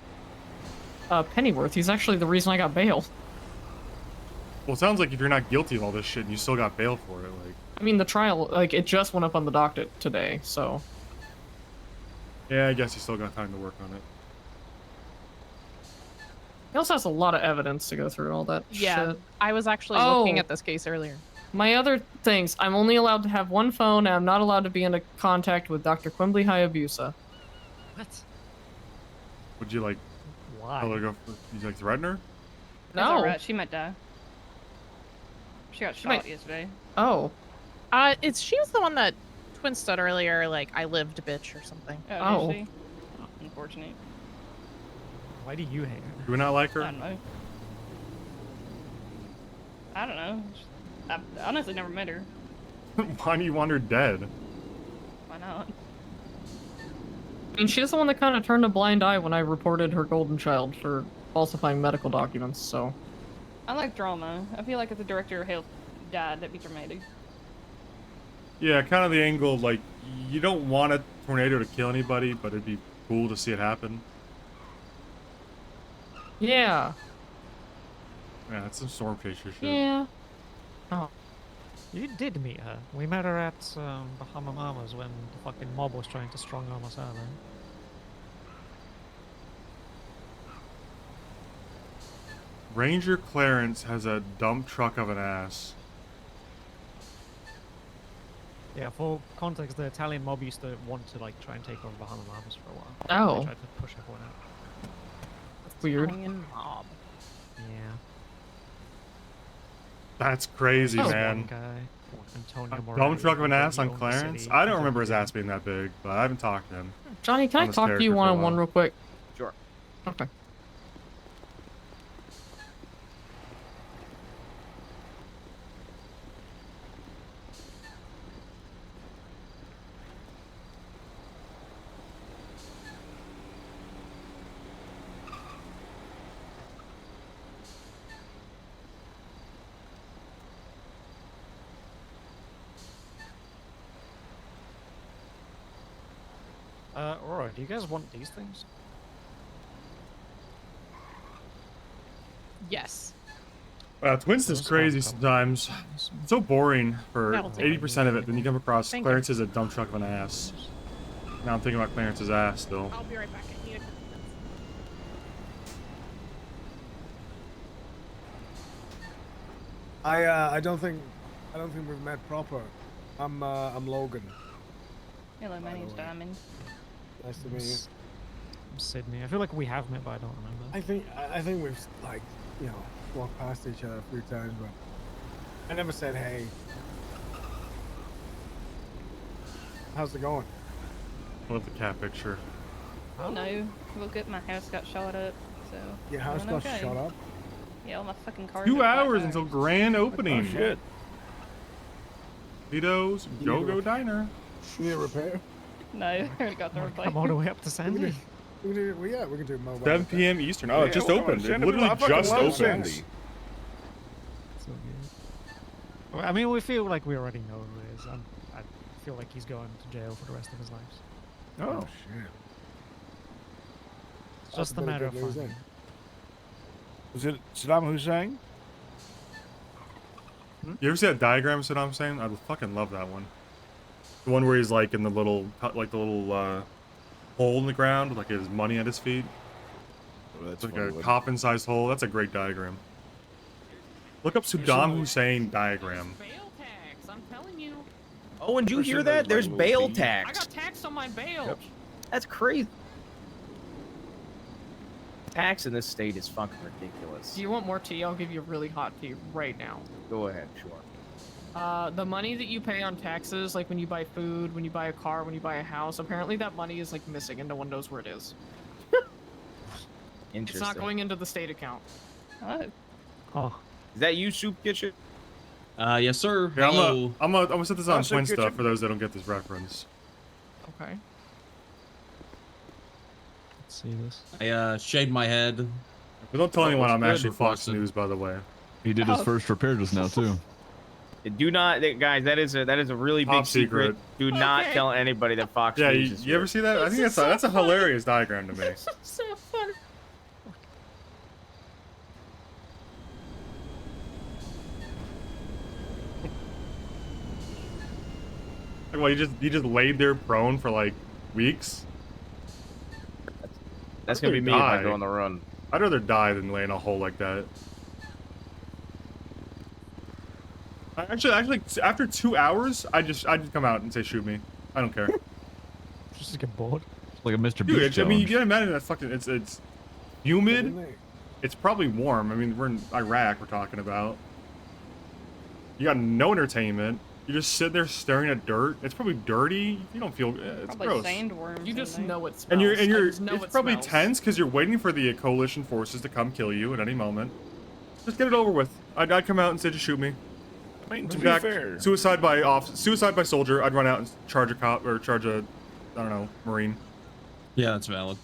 Pennyworth. He's actually the reason I got bail. Well, it sounds like if you're not guilty of all this shit and you still got bail for it, like. I mean, the trial, like, it just went up on the docket today, so. Yeah, I guess you still got time to work on it. He also has a lot of evidence to go through all that Yeah, shit. I was actually looking Oh. at this case earlier. My other things, I'm only allowed to have 1 phone, and I'm not allowed to be in contact with Dr. Quimbley Hayabusa. What? Would you like? Why? Tell her to go? You like threaten her? That's No. alright. She might die. She got shot might- yesterday. Oh. She was the one that twin stood earlier, like, I lived, bitch, or something. Oh. Did she? Unfortunate. Why do you hate her? Do we not like I her? don't know. I don't know. I honestly never met her. Why do you want her dead? Why not? I mean, she's the one that kind of turned a blind eye when I reported her golden child for falsifying medical documents, so. I like drama. I feel like if the director of health died, that'd be dramatic. Yeah, kind of the angle, like, you don't want a tornado to kill anybody, but it'd be cool to see it happen. Yeah. Yeah, that's some storm chaser shit. Yeah. Oh. You did meet her. We met her at Bahama Mamas when the fucking mob was trying to strong arm us out. Ranger Clarence has a dump truck of an ass. Yeah, for context, the Italian mob used to want to like try and take over Bahama Mamas for a while. Oh. They tried to push everyone out. Weird. Italian mob. Yeah. That's crazy, There's man. one guy, Antonio A Morelli, dump truck of an who ass on owned the Clarence? city. I don't He's a remember his big- ass being that big, but I haven't talked to him. Johnny, can On I this talk to you character for a one-on-one while. real quick? Sure. Okay. Aurora, do you guys want these things? Yes. Winston's crazy sometimes. It's so boring for That'll take 80% of it. Then you come across Thank Clarence is a dump truck of an ass. Now I'm thinking about Clarence's ass still. I'll be right back. I need a couple minutes. I don't think we've met proper. I'm Logan. Hello, my name's Diamond. Nice to meet you. I'm Sydney. I feel like we have met, but I don't remember. I think we've like, you know, walked past each other a few times, but I never said hey. How's it going? I love the cat picture. No, look at my house got shot up, so. Your house doing got okay. shut up? Yeah, all my fucking cars. 2 are flat hours tires. until grand opening. Oh shit. Vito's Go-Go Diner. You need a repair? No, I already got the replay. Come all the way up to Sandy. We can do mobile. 7 p.m. Eastern. Oh, it just opened. It Sandy, literally I fucking just love opened. Sandy. So good. Well, I mean, we feel like we already know who it is. I feel like he's going to jail for the rest of his life. Oh, shit. It's just a matter of finding. Is it Saddam Hussein? You ever see that diagram of Saddam Hussein? I would fucking love that one. The one where he's like in the little, hole in the ground with like his money at his feet. Oh, that's It's like funny a looking. coffin-sized hole. That's a great diagram. Look up Saddam Hussein diagram. Bail tax, I'm telling you. Oh, and did you Person hear knows that? my There's little bail feet. I tax. got taxed on my bail. Yep. That's crazy. Tax in this state is fucking ridiculous. Do you want more tea? I'll give you really hot tea right now. Go ahead, sure. The money that you pay on taxes, like when you buy food, when you buy a car, when you buy a house, apparently that money is like missing and no one knows where it is. Interesting. It's not going into the state account. Oh. Oh, Is that you, Soup Kitchen? Yes, sir. Yeah, Hello. I'm gonna set this on Awesome Twin kitchen. stuff for those that don't get this reference. Okay. let's see this. I shaved my head. But don't tell anyone I'm good actually Fox requested. News, by the way. He did his first repair just now too. Do not, guys. That is a really Top big secret. secret. Do not Okay. tell anybody that Fox Yeah, News you, is you ever here. see that? I This think is that's so a funny. hilarious diagram to me. So funny. Like, well, you just laid there prone for like weeks. That's gonna be me if I Die. go on the run. I'd rather die than lay in a hole like that. Actually, after 2 hours, I'd just come out and say, "Shoot me." I don't care. Just get bored. It's like a Mr. Dude, Beast I mean, you challenge. gotta imagine that fucking. It's humid. It's probably warm. I mean, we're in Iraq. We're talking about. You got no entertainment. You just sit there staring at dirt. It's probably dirty. You don't feel. It's Probably gross. sandworms. You just in there. know it smells. And you're I just know it's it probably smells. tense because you're waiting for the coalition forces to come kill you at any moment. Just get it over with. I'd come out and say, just shoot me. To In be fact, fair, suicide by soldier. I'd run out and charge a cop or charge a, I don't know, Marine. Yeah, that's valid.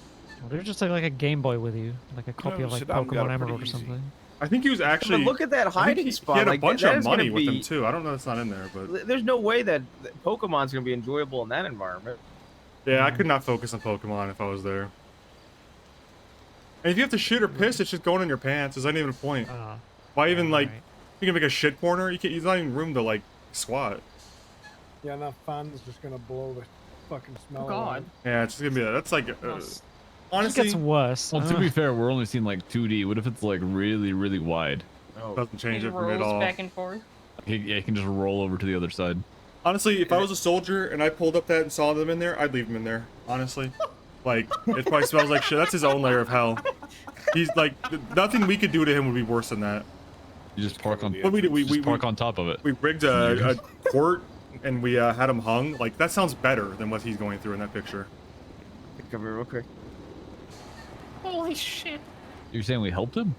Or do you just take like a Game Boy with you, like a copy of like Saddam got Pokemon it pretty Emerald or easy. something? I think he was actually. But look at that I think hiding he spot. He had a like, bunch that of is gonna money with him be- too. I don't know if it's not in there, but There's no way that Pokemon's gonna be enjoyable in that environment. yeah, I could not focus on Pokemon if I was there. And if you have to shit or piss, it's just going in your pants. There's not even a point. Why even like? You can make a shit corner. You can't. There's not even room to like squat. Yeah, that fan's just gonna blow the fucking smell. God. Yeah, it's just gonna be that's like. It Honestly, gets worse. Well, to be fair, we're only seeing like 2D. What if it's like really, really wide? doesn't change He it for me at rolls all. back and forth. He can just roll over to the other side. Honestly, if I was a soldier and I pulled up that and saw them in there, I'd leave them in there. Honestly, like it probably smells like shit. That's his own layer of hell. He's like nothing we could do to him would be worse than that. You just park on. What we did, we park on top of it. We rigged a court and we had him hung. Like that sounds better than what he's going through in that picture. Come here real quick. Holy shit. You're saying we helped him?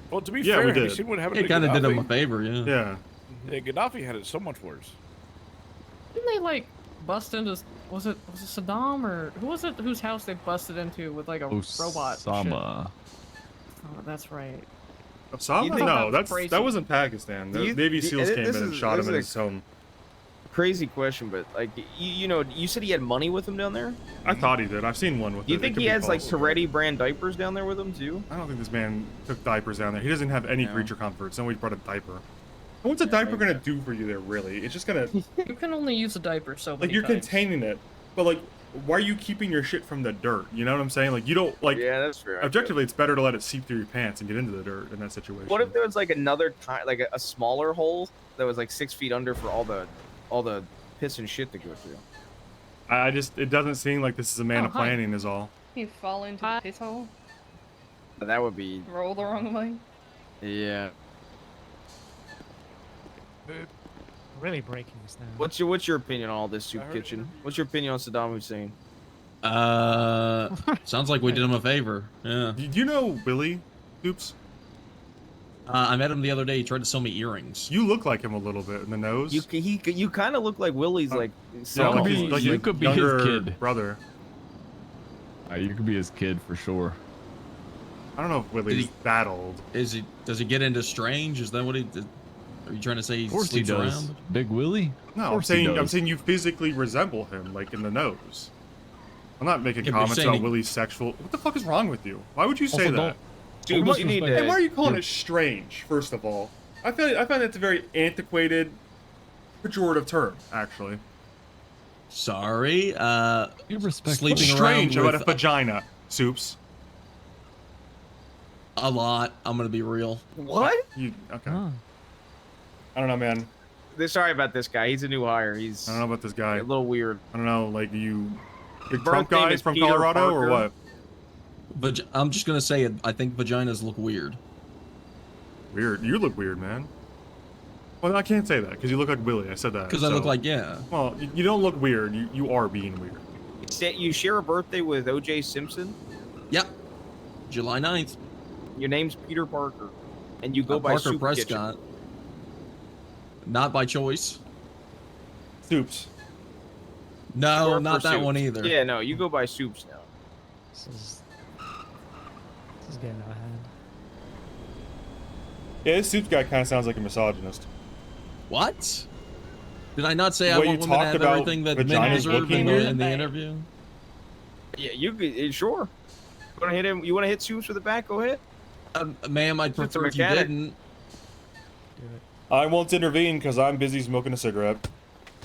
Well, to be Yeah, fair, we have you did. seen what happened It to kind of did him Gaddafi? a favor, yeah. Yeah. Yeah, Gaddafi had it so much worse. Didn't they like bust into? Was it Saddam or who was it? Whose house they busted into with like a robot? shit? Osama. Oh, that's right. Osama? think No, that's crazy. that was in Pakistan. The Do you- Navy do- SEALs came in this and is- shot this him in is his home. Crazy question, but like you know, you said he had money with him down there. I thought he did. I've seen one with. Do you it. It think could he be has like false. Tourette brand diapers down there with him too? I don't think this man took diapers down there. He doesn't have any No. creature comforts. Nobody brought a diaper. What's a diaper gonna do for you there, really? It's just gonna You can only use a diaper so many like you're times. containing it, but like, why are you keeping your shit from the dirt? You know what I'm saying? Like you don't like. Yeah, that's fair. Objectively, it's better to let it seep through your pants and get into the dirt in that situation. What if there was like another like a smaller hole that was like 6 feet under for all the piss and shit to go through? I just it doesn't seem like this is a man of hi. planning is all. You fall into the piss hole, That would be roll the wrong way. yeah. Really breaking this down. What's your opinion on all this soup kitchen? What's your opinion on Saddam Hussein? Sounds like we did him a favor. Yeah. Do you know Willie? Oops. I met him the other day. He tried to sell me earrings. You look like him a little bit in the nose. You kind of look like Willie's like. Yeah, like be- he's like you a could be his younger kid. brother. You could be his kid for sure. I don't know if Willie's he- that old. Does he get into Strange? Is that what he? Are you trying to say he Of course he sleeps does. around? Big Willie? No, Of I'm course he saying does. you physically resemble him, like in the nose. I'm not making Yeah, but you're comments saying about he- Willie's sexual. What the fuck is wrong with you? Why would you say Also, that? Dude, Why- you need and why are to. you calling it strange? First of all, I find that's a very antiquated, pejorative term. Actually, Sorry. You respect Sleeping what's around strange about a with vagina? Soups. a lot. I'm gonna be real. What? You okay? Oh. I don't know, man. Sorry about this guy. He's a new hire. He's I don't know about this guy. a little weird. I don't know, like you, big Birth Trump name guy is from Peter Colorado or Parker. what? I'm just gonna say it. I think vaginas look weird. Weird. You look weird, man. Well, I can't say that because you look like Willie. I said that. Because I so- look like Well, you don't look weird. You are being weird. You share a birthday with O.J. Simpson. Yep. July 9th. Your name's Peter Parker, and you go by Parker Soup Prescott. Kitchen. Not by choice. Soups. No, Or not for that Soups. one either. Yeah, no, you go by Soups now. This is getting out of hand. Yeah, this Soups guy kind of sounds like a misogynist. What? Did I not say I Well, you want women to talked have about everything that men vaginas deserve looking in good. the interview? Yeah, you could sure. You want to hit him? You want to hit Soups with the back? Go ahead. Ma'am, I'd It's a prefer if you mechanic. didn't. I won't intervene because I'm busy smoking a cigarette.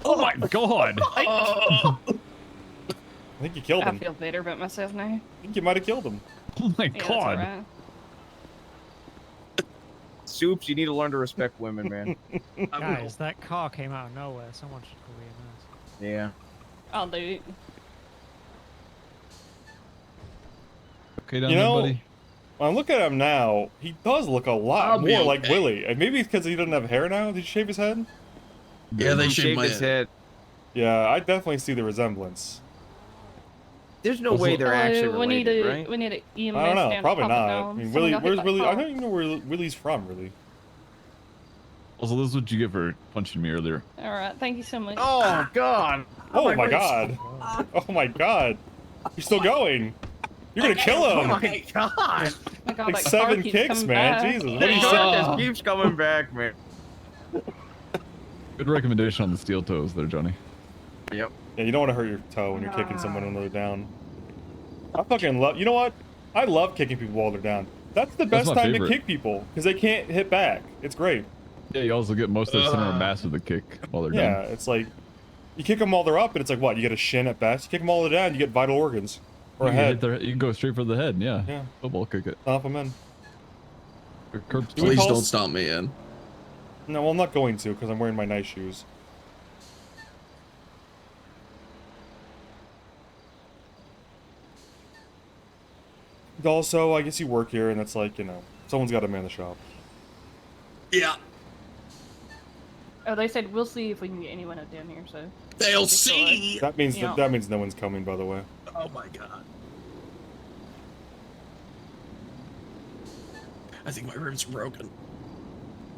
Oh my god! I think you killed I him. feel better about myself now. I think you might have killed him. Oh my Yeah, that's god! alright. Soups, you need to learn to respect women, man. Guys, that car came out of nowhere. Someone should call EMS. Yeah. I'll do it. Okay, down You there, know, buddy. when I look at him now, he does look a lot I'll be more like okay. Willie. And maybe it's because he doesn't have hair now. Did you shave his head? Yeah, they He shaved my his head. head. Yeah, I definitely see the resemblance. There's no way they're actually we need related, a right? we need a EMS I don't know. down Probably to not. Papa I mean, John's. Willie, Someone got hit where's by Willie? a I car. don't even know where Willie's from, really. Also, this is what you get for punching me earlier. All right, thank you so much. Oh God! Oh my god! Oh my god! You're still going. You're gonna kill Oh him. my god! My God, Like that car 7 keeps kicks, coming man. back. Jesus, what The are you car saying? just keeps coming back, man. Good recommendation on the steel toes there, Johnny. Yep. Yeah, you don't want to hurt your toe when you're kicking someone when they're down. I fucking love. You know what? I love kicking people while they're down. That's the best my time favorite. to kick people because they can't hit back. It's great. Yeah, you also get most of the center of mass of the kick while they're Yeah, down. it's like you kick them while they're up, and it's like what? You get a shin at best. You kick them while they're down, you get vital organs or a You can head. hit you can go straight for the head. Yeah. Yeah. Football kick it. Stomp them in. Or curb Do we Please call don't s- stomp me in. No, well, I'm not going to because I'm wearing my nice shoes. Also, I guess you work here, and it's like, you know, someone's got to man the shop. Yeah. Oh, they said we'll see if we can get anyone up down here. So They'll Just go ahead. see. That means Yeah. that means no one's coming, by the way. Oh my god. I think my ribs are broken.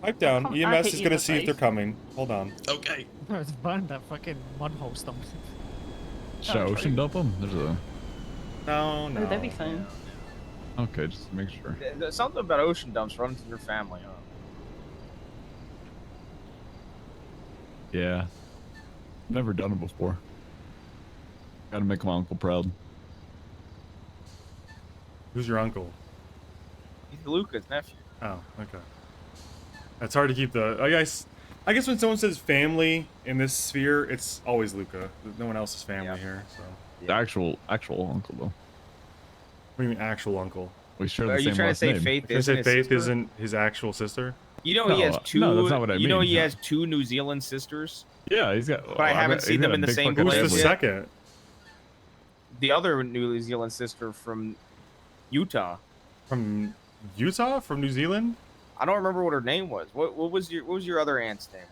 Pipe down. I EMS hit is you in gonna the see if they're face. coming. Hold on. Okay. It's fun, that fucking mud hole stump. Should I ocean dump them? There's a. No, no. Oh, that'd be fun. Okay, just to make sure. There's something about ocean dumps running through your family, huh? Yeah. Never done it before. Gotta make my uncle proud. Who's your uncle? He's Luca's nephew. Oh, okay. It's hard to keep the. I guess when someone says family in this sphere, it's always Luca. No one else is family here. So. The actual uncle though. What do you mean, actual uncle? We share Are the you same trying to last say name. Faith Can I isn't say his Faith sister? isn't his actual sister? You know he has No, two. no, that's not what I You know mean, he no. has two New Zealand sisters. Yeah, he's got. But I haven't seen them in the same Who's place the yet. second? The other New Zealand sister from Utah. From Utah? From New Zealand? I don't remember what her name was. What was your other aunt's name?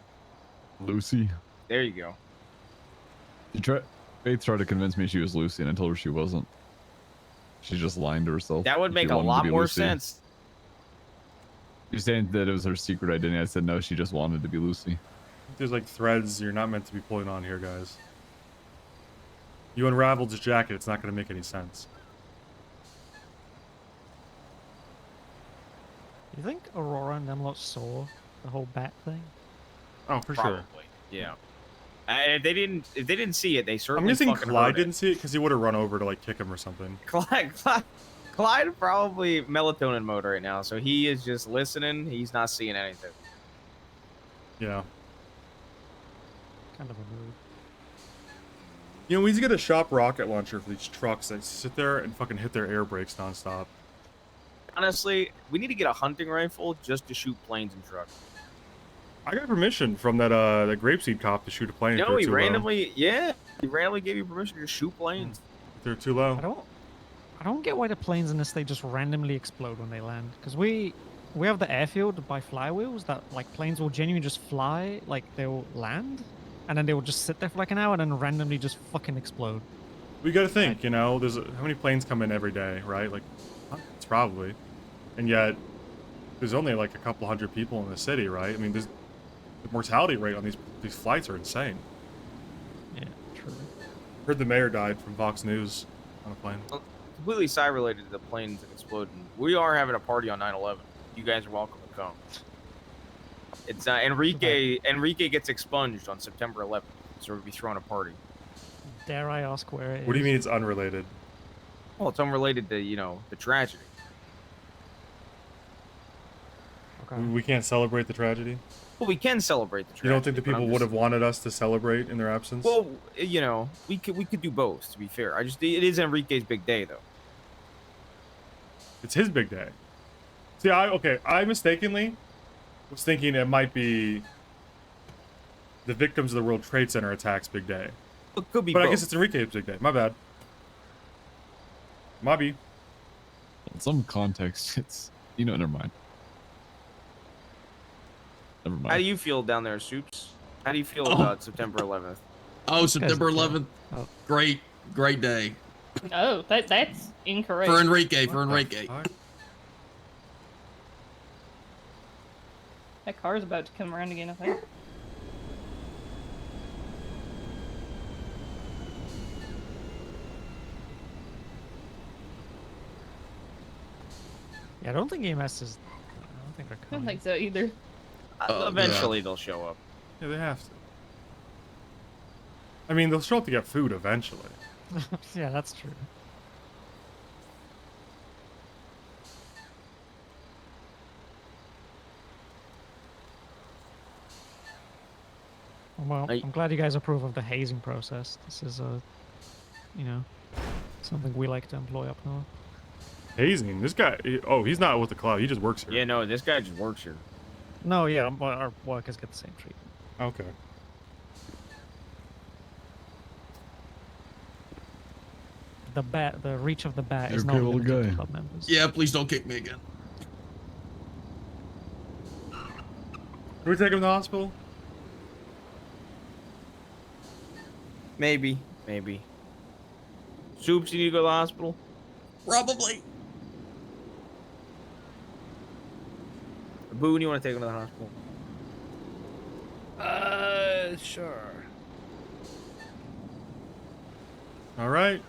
Lucy. There you go. Faith tried to convince me she was Lucy, and I told her she wasn't. She's just lying to herself. That would She make a wanted to lot be more Lucy. sense. You're saying that it was her secret identity. I said no, she just wanted to be Lucy. There's like threads you're not meant to be pulling on here, guys. You unraveled his jacket, it's not going to make any sense. You think Aurora and them lot saw the whole bat thing? Oh, for Probably. sure. Yeah. And if they didn't see it, they I'm certainly guessing fucking Clyde heard it. didn't see it because he would have run over to like kick him or something. Clyde probably melatonin mode right now, so he is just listening. He's not seeing anything. Yeah. Kind of a mood. You know, we need to get a shop rocket launcher for these trucks that sit there and fucking hit their air brakes nonstop. Honestly, we need to get a hunting rifle just to shoot planes and trucks. I got permission from that that grapeseed cop to shoot a plane. if No, they're he too randomly gave you permission to shoot planes. Low. If they're too low. I don't get why the planes in this state just randomly explode when they land. Because we have the airfield by flywheels that like planes will genuinely just fly, like they'll land, and then they will just sit there for like an hour and then randomly just fucking explode. We got to think, you know, there's how many planes come in every day, right? Like, it's probably, and yet there's only like a couple hundred people in the city, right? I mean, the mortality rate on these flights are insane. Yeah, true. Heard the mayor died from Fox News on a plane. Completely side related to the planes exploding. We are having a party on 9/11. You guys are welcome to come. It's Enrique gets expunged on September 11th, so we'll be throwing a party. Dare I ask where it is? What do you mean it's unrelated? Well, it's unrelated to the tragedy. Okay. We can't celebrate the tragedy? Well, we can celebrate the tragedy. You don't think the but I'm people just- would have wanted us to celebrate in their absence? Well, you know, we could do both. To be fair, it is Enrique's big day though. It's his big day. See, I mistakenly was thinking it might be the victims of the World Trade Center attacks big day. It could be But both. I guess it's Enrique's big day. My bad. Mobby. In some context, it's never mind. Never mind. How do you feel down there, Soups? How do you feel about September 11th? Oh, September 11th. Oh. Great day. Oh, that's incorrect. For Enrique. That car's about to come around again, I think. Yeah, I don't think EMS is. I don't think they're I don't coming. think so either. Eventually they'll show up. Yeah, they have to. I mean, they'll show up to get food eventually. Yeah, that's true. Well, I'm glad you guys approve of the hazing process. This is you know, something we like to employ up north. Hazing? This guy, oh, he's not with the club. He just works here. Yeah, no, this guy just works here. No, yeah, our workers get the same treatment. Okay. The reach of the bat You're is a not good old limited to guy. club members. Yeah, please don't kick me again. Can we take him to the hospital? Maybe. Soups, you need to go to the hospital? Probably. Boone, you want to take him to the hospital? Sure. All right.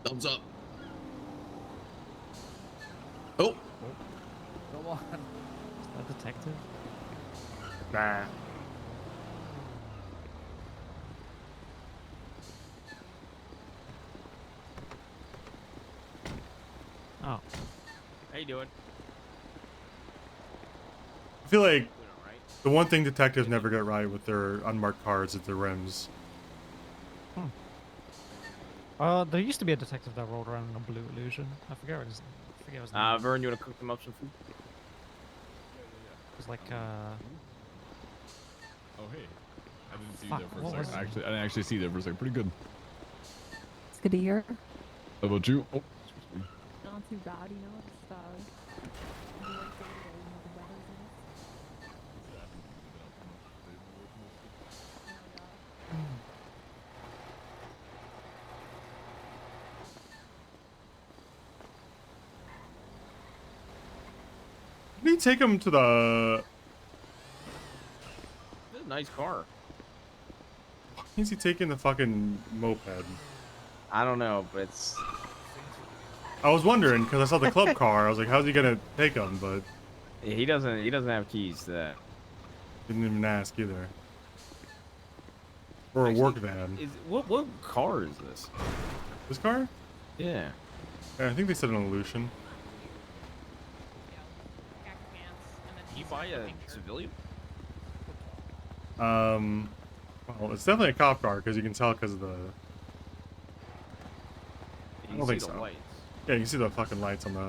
Thumbs up. Oh. Come on. Is that detective? Nah. Oh. How you doing? I feel like the one thing detectives never get right with their unmarked cars is their rims. There used to be a detective that rolled around in a blue illusion. I forget his name. Vern, you want to cook them up some food? It was like Oh hey, I didn't see you Fuck, there for what a was second. it? I didn't actually see you there for a second. Pretty good. It's good to hear. How about you? Oh, Not too bad, you know. Just Can you take him to the... This is a nice car. Why is he taking the fucking moped? I don't know, but it's... I was wondering, because I saw the club car. I was like, how's he gonna take him? But Yeah, he doesn't have keys to that. didn't even ask either. Or a work van. What car is this? This car? Yeah. Yeah, I think they said an illusion. Can you buy a civilian? Well, it's definitely a cop car because you can tell because of the. I don't think see so. the lights. Yeah, you can see the fucking lights on the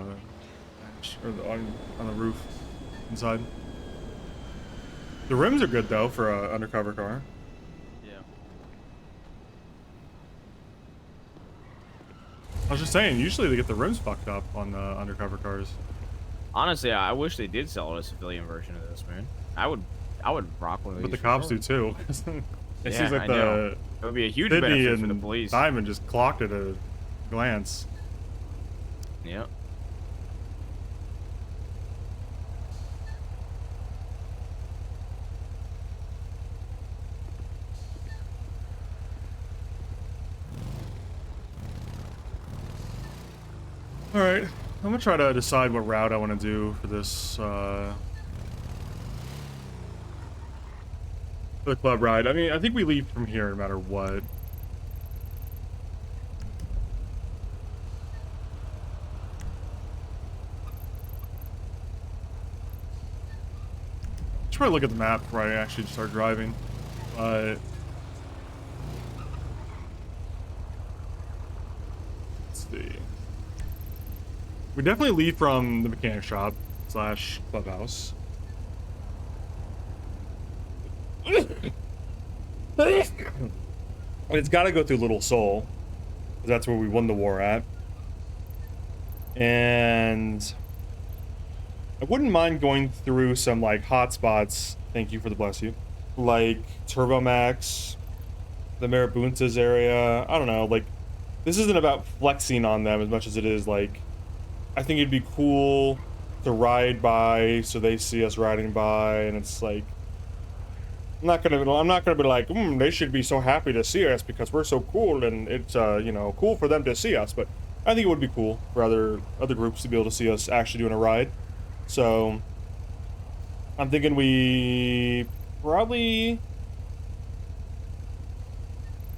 on the roof inside. The rims are good though for a undercover car. Yeah. I was just saying, usually they get the rims fucked up on the undercover cars. Honestly, I wish they did sell a civilian version of this, man. I would rock one of these. But the for cops sure. do too. It Yeah, seems like I know. the It would be a huge Sydney benefit for the and police. Diamond just clocked at a glance. Yeah. All right, I'm gonna try to decide what route I want to do for this for the club ride. I mean, I think we leave from here no matter what. Should probably look at the map before I actually start driving, but. Let's see. We definitely leave from the mechanic shop / clubhouse. It's got to go through Little Seoul, 'cause that's where we won the war at. And I wouldn't mind going through some like hotspots. Thank you for the bless you. Like Turbomax, the Marabuntas area. I don't know. Like, this isn't about flexing on them as much as it is like, I think it'd be cool to ride by so they see us riding by, and it's like, I'm not gonna be like, they should be so happy to see us because we're so cool and it's you know, cool for them to see us. But I think it would be cool for other groups to be able to see us actually doing a ride. So I'm thinking we probably.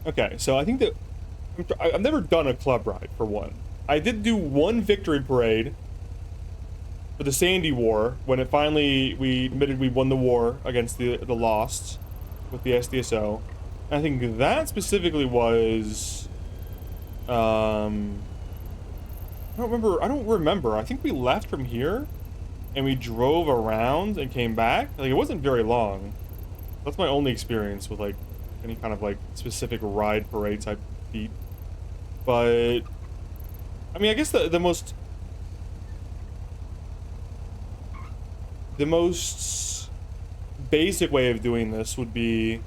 Okay, so I think that I've never done a club ride for one. I did do one victory parade for the Sandy War when it finally we admitted we won the war against the Lost with the SDSO. And I think that specifically was I don't remember. I think we left from here and we drove around and came back. Like it wasn't very long. That's my only experience with like any kind of like specific ride parade type feat. But I mean, I guess the most basic way of doing this would be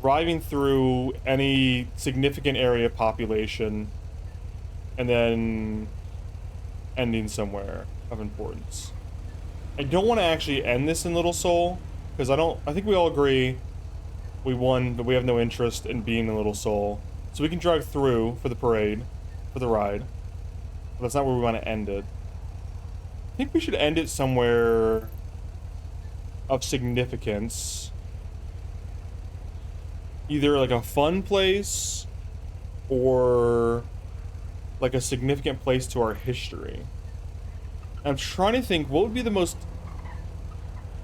driving through any significant area of population and then ending somewhere of importance. I don't want to actually end this in Little Seoul because I think we all agree we won, but we have no interest in being in Little Seoul. So we can drive through for the parade, for the ride. But that's not where we want to end it. I think we should end it somewhere of significance. Either like a fun place or like a significant place to our history. I'm trying to think what would be the most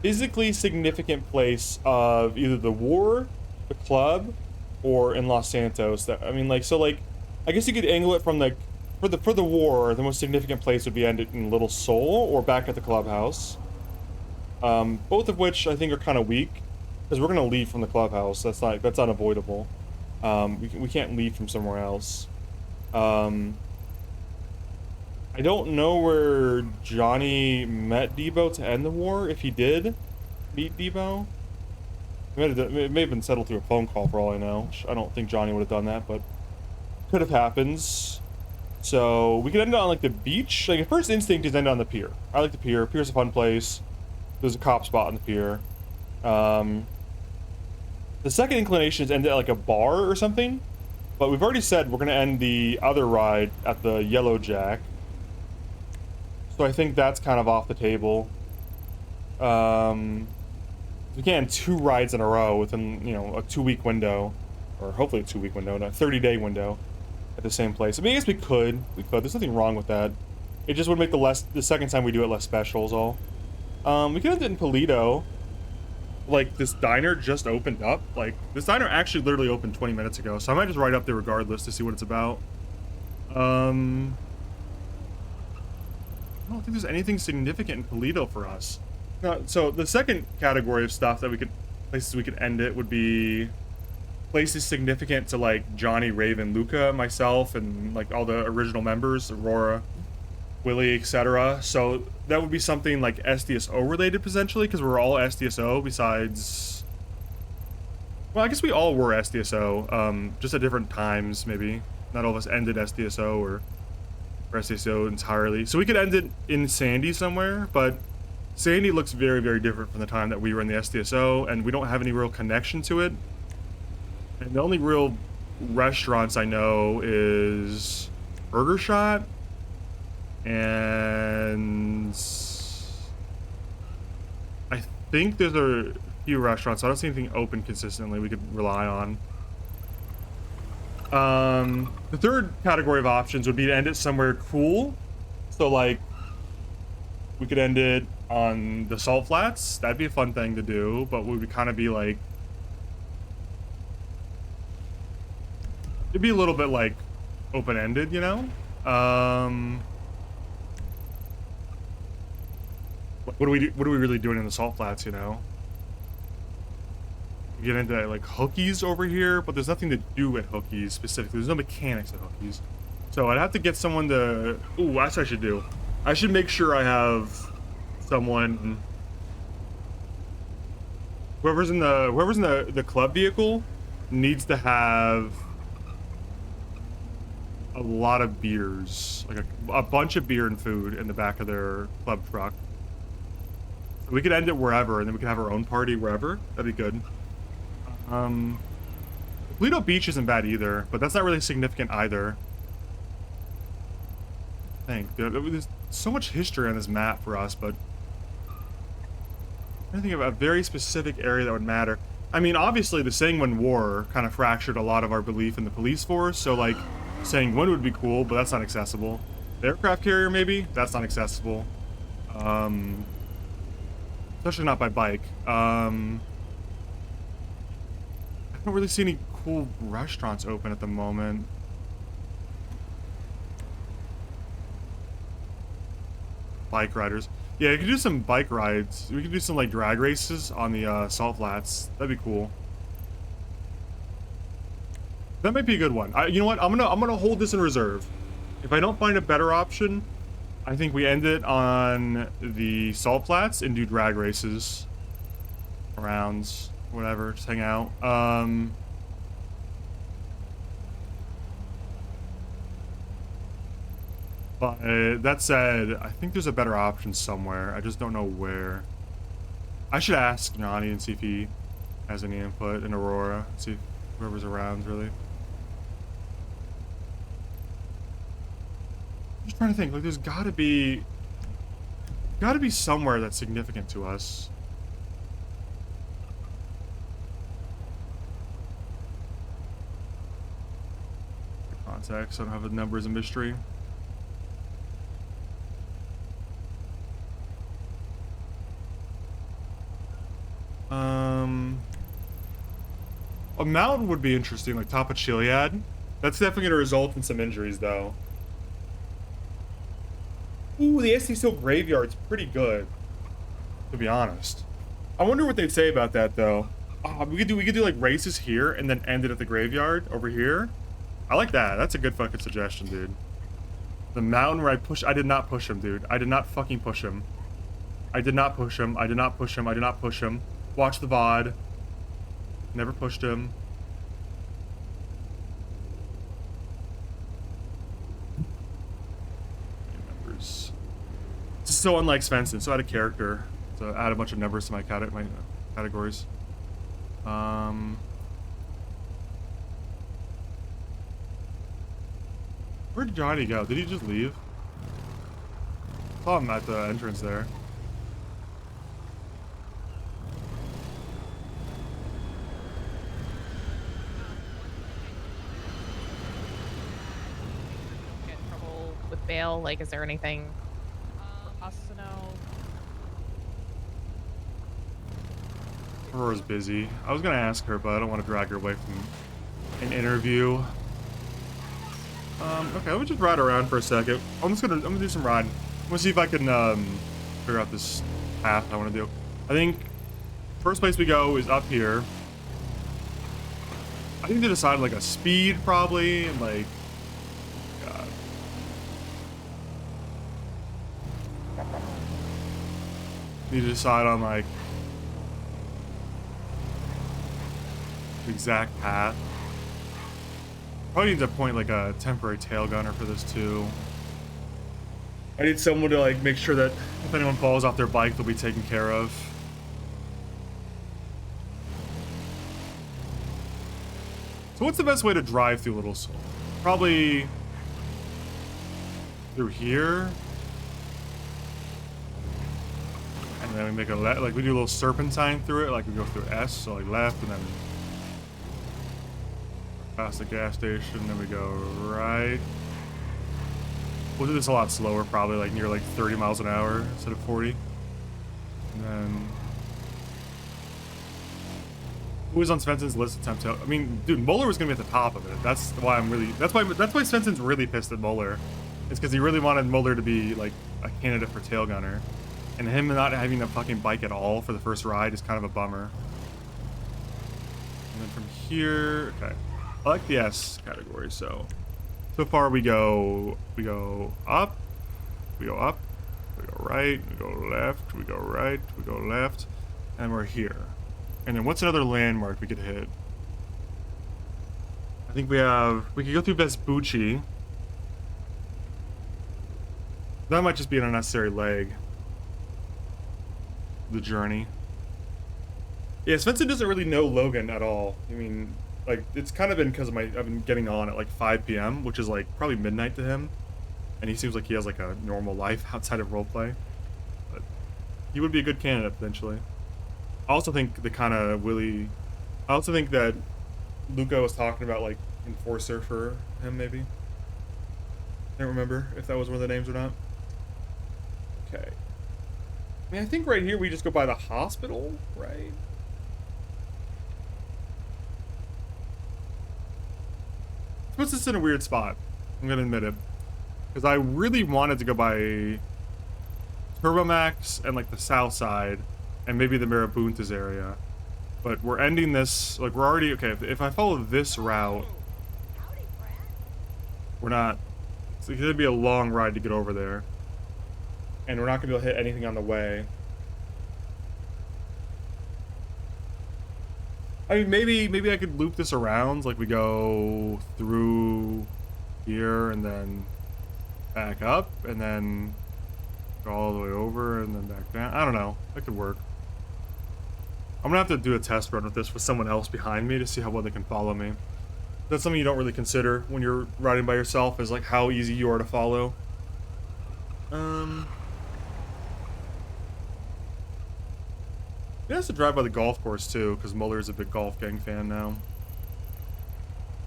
physically significant place of either the war, the club, or in Los Santos. That I mean, like, so like, I guess you could angle it from like for the war, the most significant place would be ended in Little Seoul or back at the clubhouse. Both of which I think are kind of weak because we're gonna leave from the clubhouse. That's unavoidable. We can't leave from somewhere else. I don't know where Johnny met Debo to end the war, if he did meet Debo. It may have been settled through a phone call for all I know. I don't think Johnny would have done that, but could have happened. So we could end it on like the beach. Like, the first instinct is end on the pier. I like the pier. Pier's a fun place. There's a cop spot on the pier. The second inclination is end it at like a bar or something. But we've already said we're going to end the other ride at the Yellow Jack. So I think that's kind of off the table. We can't end 2 rides in a row within, you know, a 2-week window. Or hopefully a 2-week window, not a 30-day window at the same place. I mean, I guess we could. There's nothing wrong with that. It just would make the second time we do it less special is all. We could end it in Polito. Like, this diner just opened up. Like, this diner actually literally opened 20 minutes ago. So I might just ride up there regardless to see what it's about. I don't think there's anything significant in Polito for us. No, so the second category of stuff that places we could end it would be places significant to like Johnny, Raven, Luca, myself, and like all the original members, Aurora, Willie, etc. So that would be something like SDSO related potentially, because we're all SDSO besides. Well, I guess we all were SDSO, just at different times maybe. Not all of us ended SDSO or SDSO entirely. So we could end it in Sandy somewhere, but Sandy looks very, very different from the time that we were in the SDSO, and we don't have any real connection to it. And the only real restaurants I know is Burger Shot and I think there's a few restaurants. I don't see anything open consistently we could rely on. The third category of options would be to end it somewhere cool. So like we could end it on the Salt Flats. That'd be a fun thing to do, but we would kind of be like, it'd be a little bit like open-ended, you know? What are we really doing in the Salt Flats, you know? We get into like hookies over here, but there's nothing to do at hookies specifically. There's no mechanics at hookies. So I'd have to get someone to, ooh, that's what I should do. I should make sure I have someone, whoever's in the club vehicle needs to have a lot of beers, like a bunch of beer and food in the back of their club truck. We could end it wherever, and then we could have our own party wherever. That'd be good. Lido Beach isn't bad either, but that's not really significant either. I think there's so much history on this map for us, but I think of a very specific area that would matter. I mean, obviously the Sangwon War kind of fractured a lot of our belief in the police force, so like Sangwon would be cool, but that's not accessible. The aircraft carrier maybe, that's not accessible. Especially not by bike. I don't really see any cool restaurants open at the moment. Bike riders. Yeah, you could do some bike rides. We could do some like drag races on the salt flats. That'd be cool. That might be a good one. You know what? I'm gonna hold this in reserve. If I don't find a better option, I think we end it on the salt flats and do drag races, rounds, whatever. Just hang out. But that said, I think there's a better option somewhere. I just don't know where. I should ask Nani and see if he has any input in Aurora. See if whoever's around, really. I'm just trying to think. Like, there's gotta be somewhere that's significant to us. Contacts. I don't have the numbers of mystery. A mountain would be interesting, like top of Chiliad. That's definitely going to result in some injuries, though. Ooh, the SD Steel Graveyard's pretty good, to be honest. I wonder what they'd say about that, though. We could do like races here and then end it at the graveyard over here. I like that. That's a good fucking suggestion, dude. The mountain where I did not push him, dude. I did not fucking push him. I did not push him. I did not push him. I did not push him. Watch the VOD. Never pushed him. Numbers. This is so unlike Svensen. So out of character. So add a bunch of numbers to my categories. Where did Johnny go? Did he just leave? I saw him at the entrance there. With bail, like, is there anything for us to know? Aurora's busy. I was gonna ask her, but I don't want to drag her away from an interview. Okay, let me just ride around for a second. I'm gonna do some riding. I'm gonna see if I can figure out this path I want to do. I think first place we go is up here. I need to decide like a speed probably, and like. Need to decide on like the exact path. Probably need to appoint like a temporary tail gunner for this too. I need someone to like make sure that if anyone falls off their bike, they'll be taken care of. So what's the best way to drive through Little Seoul? Probably through here. And then we make a like we do a little serpentine through it, like we go through S, so like left, and then past the gas station, then we go right. We'll do this a lot slower, probably like near like 30 miles an hour instead of 40. And then who was on Svensen's list attempt to? I mean, dude, Moeller was gonna be at the top of it. That's why That's why Svensen's really pissed at Moeller. It's because he really wanted Moeller to be like a candidate for tail gunner. And him not having a fucking bike at all for the first ride is kind of a bummer. And then from here, okay. I like the S category, so far we go up, we go up, we go right, we go left, we go right, we go left, and we're here. And then what's another landmark we could hit? I think we could go through Vespucci. That might just be an unnecessary leg. The journey. Yeah, Svensen doesn't really know Logan at all. I mean, like, it's kind of been because I've been getting on at like 5 p.m., which is like probably midnight to him. And he seems like he has like a normal life outside of roleplay. But he would be a good candidate potentially. I also think I also think that Luca was talking about like enforcer for him maybe. I don't remember if that was one of the names or not. Okay. I mean, I think right here we just go by the hospital, right? Puts us in a weird spot. I'm gonna admit it. Because I really wanted to go by Turbomax and like the south side and maybe the Marabuntas area. But we're ending this, like we're already, okay, if I follow this route, we're not, it's gonna be a long ride to get over there. And we're not gonna be able to hit anything on the way. I mean, maybe I could loop this around, like we go through here and then back up and then go all the way over and then back down. I don't know. That could work. I'm gonna have to do a test run with this with someone else behind me to see how well they can follow me. That's something you don't really consider when you're riding by yourself, is like how easy you are to follow. He has to drive by the golf course too, because Muller's a big Golf Gang fan now.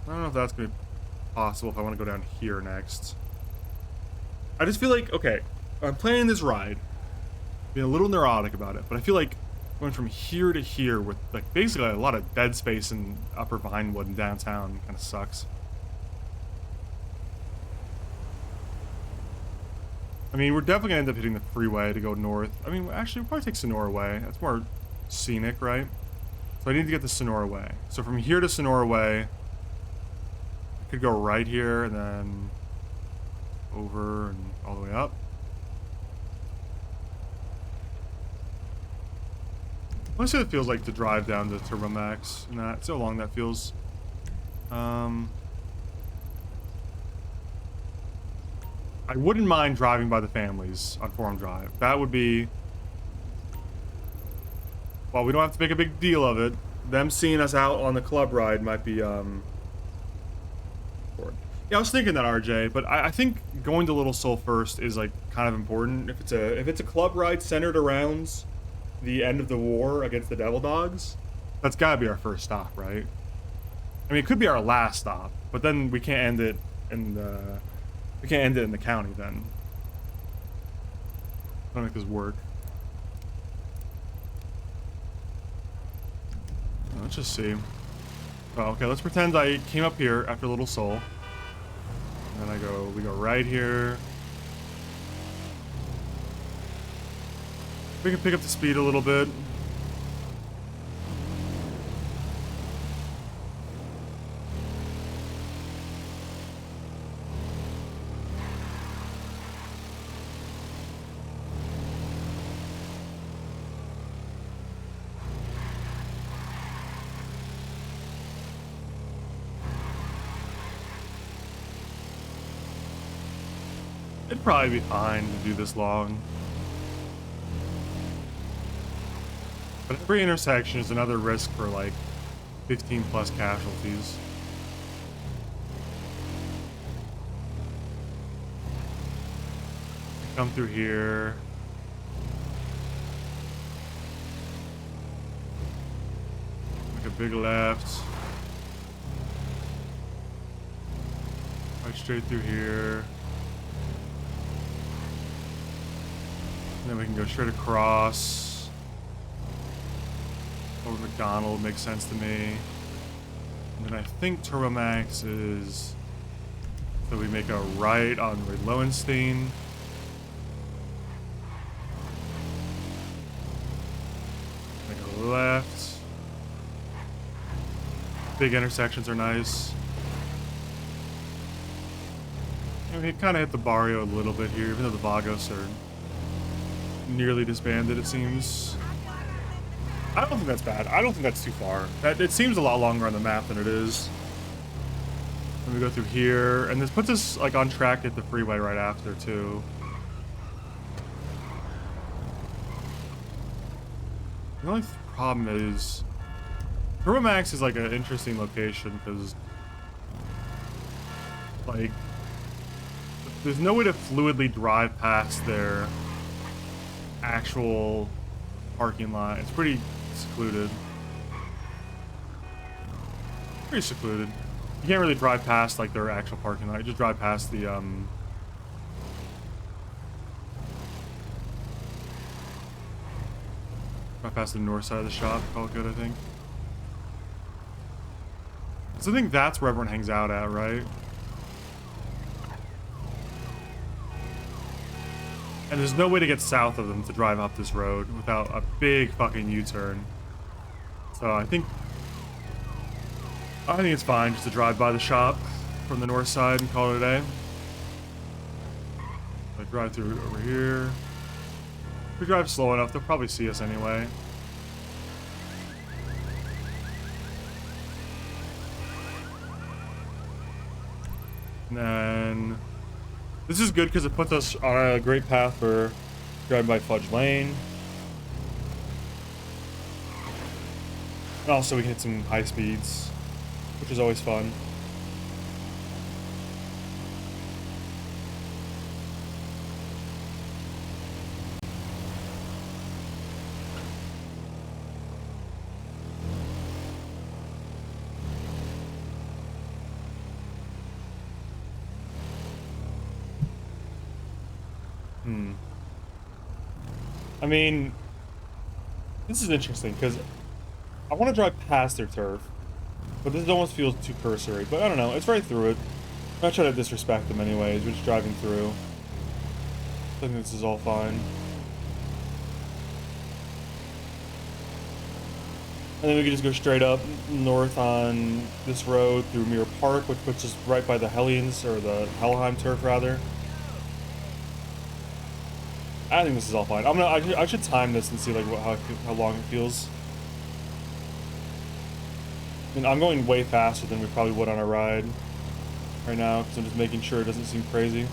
I don't know if that's gonna be possible if I want to go down here next. I just feel like, okay, I'm planning this ride, being a little neurotic about it, but I feel like going from here to here with like basically a lot of dead space in Upper Vinewood and downtown kind of sucks. I mean, we're definitely gonna end up hitting the freeway to go north. I mean, actually, we'll probably take Sonora Way. That's more scenic, right? So I need to get the Sonora Way. So from here to Sonora Way, I could go right here and then over and all the way up. Let's see what it feels like to drive down to Turbomax and that. See how long that feels. I wouldn't mind driving by the families on Forum Drive. That would be... Well, we don't have to make a big deal of it. Them seeing us out on the club ride might be, important. Yeah, I was thinking that, RJ, but I think going to Little Seoul first is, like, kind of important. If it's a club ride centered around the end of the war against the Devil Dogs, that's gotta be our first stop, right? I mean, it could be our last stop, but then we can't end it in the... We can't end it in the county, then. I'll make this work. Let's just see. Oh, okay, let's pretend I came up here after Little Seoul. And then we go right here. We can pick up the speed a little bit. It'd probably be fine to do this long. But every intersection is another risk for like 15 plus casualties. Come through here. Make a big left. Right straight through here. And then we can go straight across. Over McDonald makes sense to me. And then I think Turbomax is... So we make a right on Lowenstein. Make a left. Big intersections are nice. And we kind of hit the barrio a little bit here, even though the Vagos are nearly disbanded, it seems. I don't think that's bad. I don't think that's too far. It seems a lot longer on the map than it is. Then we go through here, and this puts us like on track to hit the freeway right after too. The only problem is Turbo Max is like an interesting location because like there's no way to fluidly drive past their actual parking lot. It's pretty secluded. Pretty secluded. You can't really drive past like their actual parking lot. You just drive past the drive past the north side of the shop. Call it good, I think. So I think that's where everyone hangs out at, right? And there's no way to get south of them to drive up this road without a big fucking U-turn. So I think it's fine just to drive by the shop from the north side and call it a day. Like drive through over here. If we drive slow enough, they'll probably see us anyway. And then this is good because it puts us on a great path for driving by Fudge Lane. And also we can hit some high speeds, which is always fun. I mean, this is interesting because I want to drive past their turf, but this almost feels too cursory. But I don't know, it's right through it. I'm not trying to disrespect them anyways, we're just driving through. I think this is all fine. And then we can just go straight up north on this road through Mirror Park, which puts us right by the Hellions, or the Helheim turf rather. I think this is all fine. I should time this and see like how long it feels. I mean, I'm going way faster than we probably would on a ride right now because I'm just making sure it doesn't seem crazy.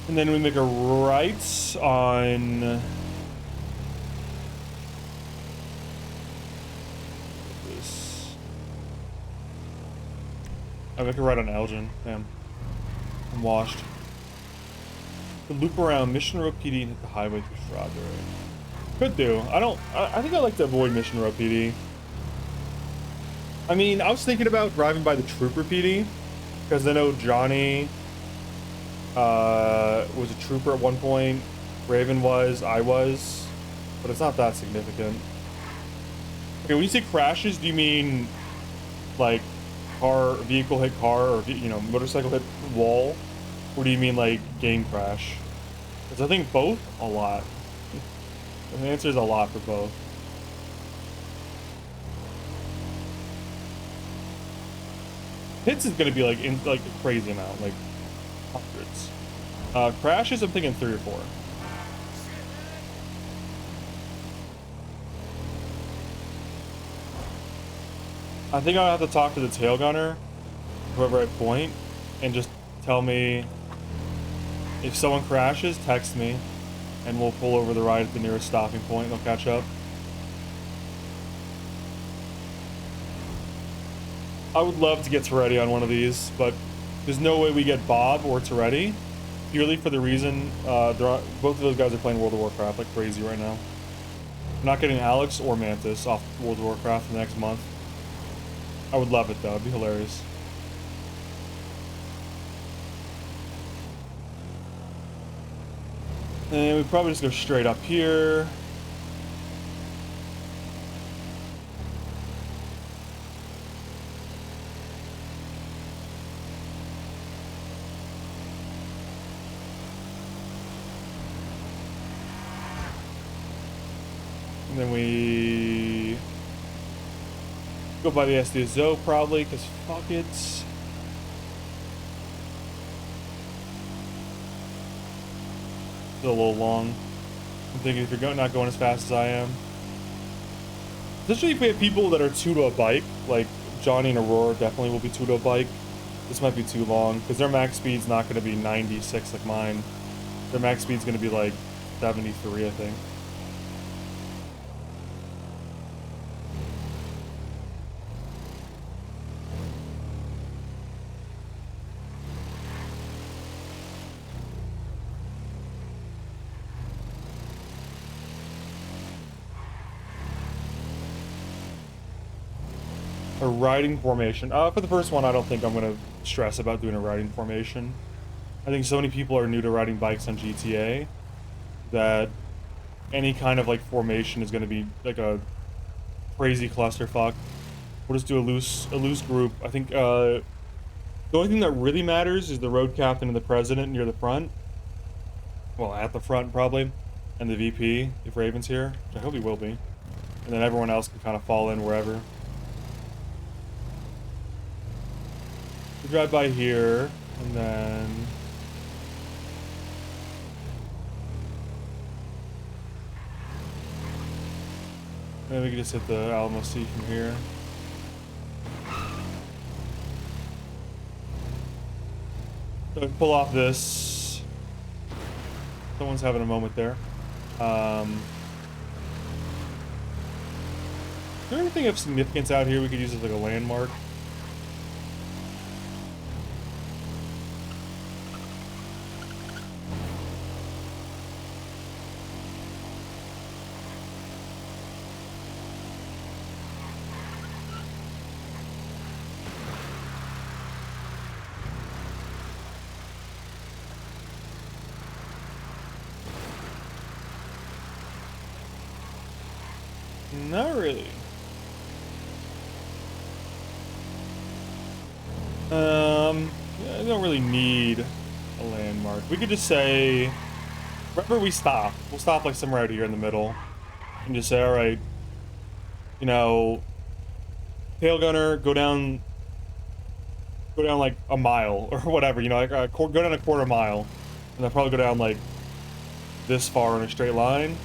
And then we make a right on this. I make a right on Elgin. Damn. I'm washed. The loop around Mission Row PD and hit the highway through Strawberry. Could do. I think I like to avoid Mission Row PD. I mean, I was thinking about driving by the Trooper PD because I know Johnny was a trooper at one point. Raven was, I was, but it's not that significant. Okay, when you say crashes, do you mean like vehicle hit car, or motorcycle hit wall, or do you mean like game crash? Because I think both a lot. The answer is a lot for both. Hits is gonna be like a crazy amount, like hundreds. Crashes, I'm thinking 3 or 4. I think I'll have to talk to the tail gunner, whoever I point, and just tell me if someone crashes, text me, and we'll pull over the ride at the nearest stopping point and they'll catch up. I would love to get Toretti on one of these, but there's no way we get Bob or Toretti, purely for the reason both of those guys are playing World of Warcraft like crazy right now. I'm not getting Alex or Mantis off World of Warcraft for the next month. I would love it though, it'd be hilarious. And we probably just go straight up here. And then we go by the SDSO probably, because fuck it. It's a little long. I'm thinking if you're not going as fast as I am, Especially if we have people that are 2 to a bike, like Johnny and Aurora definitely will be 2 to a bike. This might be too long, because their max speed's not going to be 96 like mine. Their max speed's going to be like 73, I think. A riding formation. For the first one, I don't think I'm going to stress about doing a riding formation. I think so many people are new to riding bikes on GTA that any kind of like formation is going to be like a crazy clusterfuck. We'll just do a loose group. I think the only thing that really matters is the road captain and the president near the front. Well, at the front probably, and the VP if Raven's here, which I hope he will be, and then everyone else can kind of fall in wherever. We drive by here, and then maybe we can just hit the Alamo Sea from here. So we pull off this. Someone's having a moment there. Is there anything of significance out here we could use as like a landmark? Not really. I don't really need a landmark. We could just say, wherever we stop, we'll stop like somewhere out here in the middle, and just say, all right, you know, tail gunner, go down like a mile or whatever, you know, like go down a quarter mile, and then probably go down like this far in a straight line,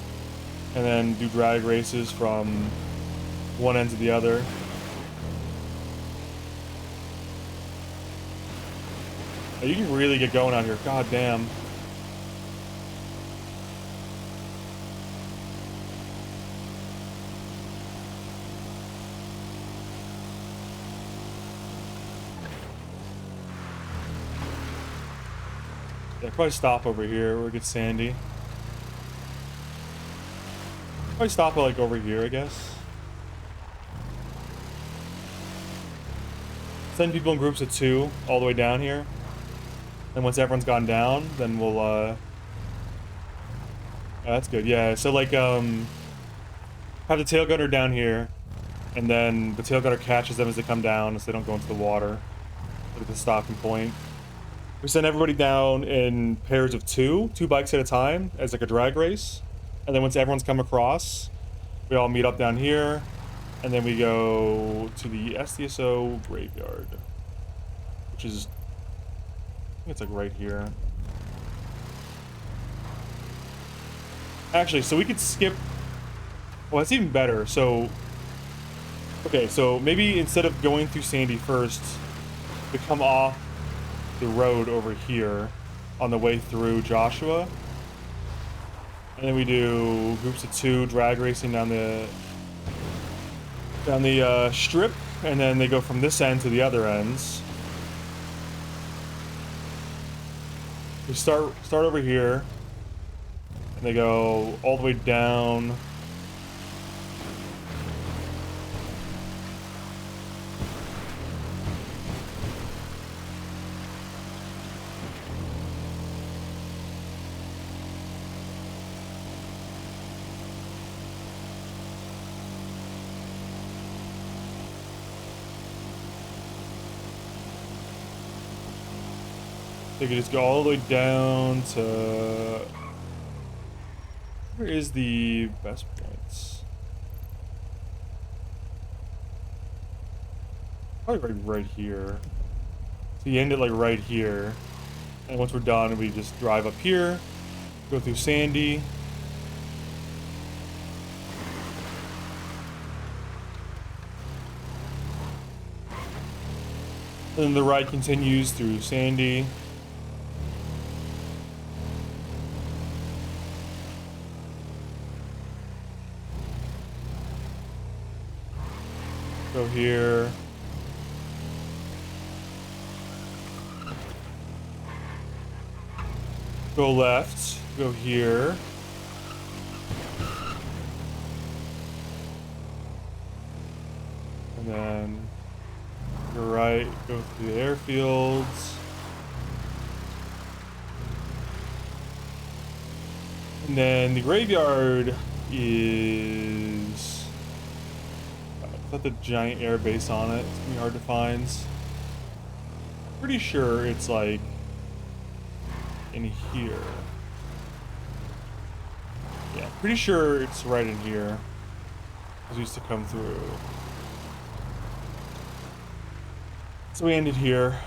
and then do drag races from one end to the other. You can really get going out here. God damn. Yeah, probably stop over here where it gets sandy. Probably stop like over here, I guess. Send people in groups of 2 all the way down here. And once everyone's gone down, then we'll, oh, that's good, yeah. So, like, have the tail gunner down here, and then the tail gunner catches them as they come down so they don't go into the water. Look at the stopping point. We send everybody down in pairs of 2 bikes at a time, as like a drag race. And then once everyone's come across, we all meet up down here, and then we go to the SDSO graveyard, which is, I think it's like right here. Actually, so we could skip, well, that's even better. So, okay, so maybe instead of going through Sandy first, we come off the road over here on the way through Joshua. And then we do groups of 2 drag racing down the strip, and then they go from this end to the other ends. We start over here, and they go all the way down. They could just go all the way down to... Where is the best points? Probably right here. So you end it like right here. And once we're done, we just drive up here, go through Sandy. Then the ride continues through Sandy. Go here. Go left. Go here. And then go right. Go through the airfields. And then the graveyard is... Got the giant air base on it. It's gonna be hard to find. Pretty sure it's like in here. Yeah, pretty sure it's right in here. It used to come through. So we ended here.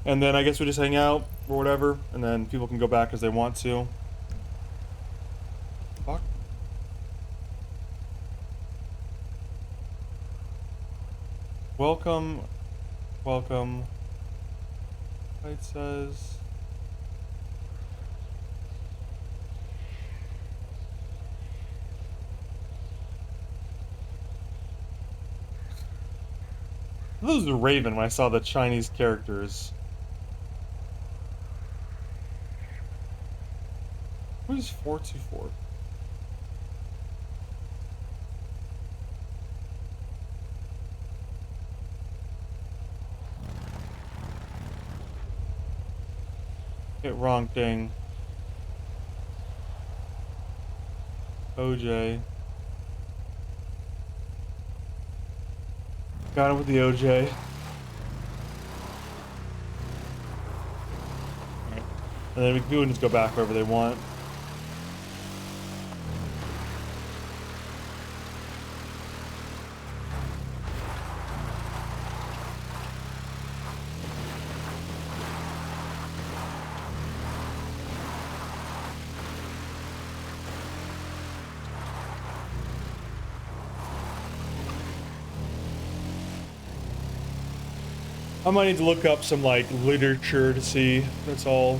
And then I guess we just hang out or whatever, and then people can go back as they want to. Fuck. Welcome. Welcome. It says... This was Raven when I saw the Chinese characters. What is 424? Hit wrong thing. OJ. Got him with the OJ. Right. And then we can just go back wherever they want. I might need to look up some like literature to see if that's all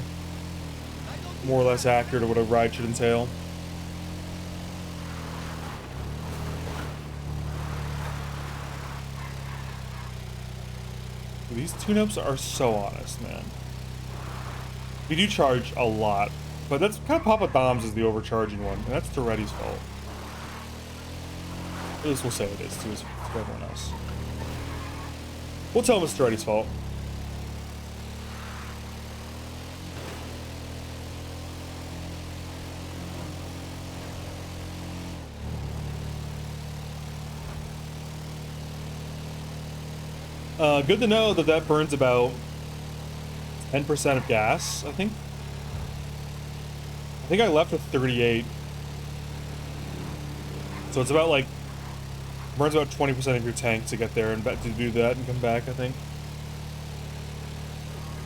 more or less accurate or what a ride should entail. These tune-ups are so honest, man. We do charge a lot, but that's kind of Papa Dom's is the overcharging one, and that's Toretti's fault. At least we'll say it is to everyone else. We'll tell him it's Toretti's fault. Good to know that that burns about 10% of gas, I think. I think I left with 38. So it's about like, burns about 20% of your tank to get there and back to do that and come back, I think.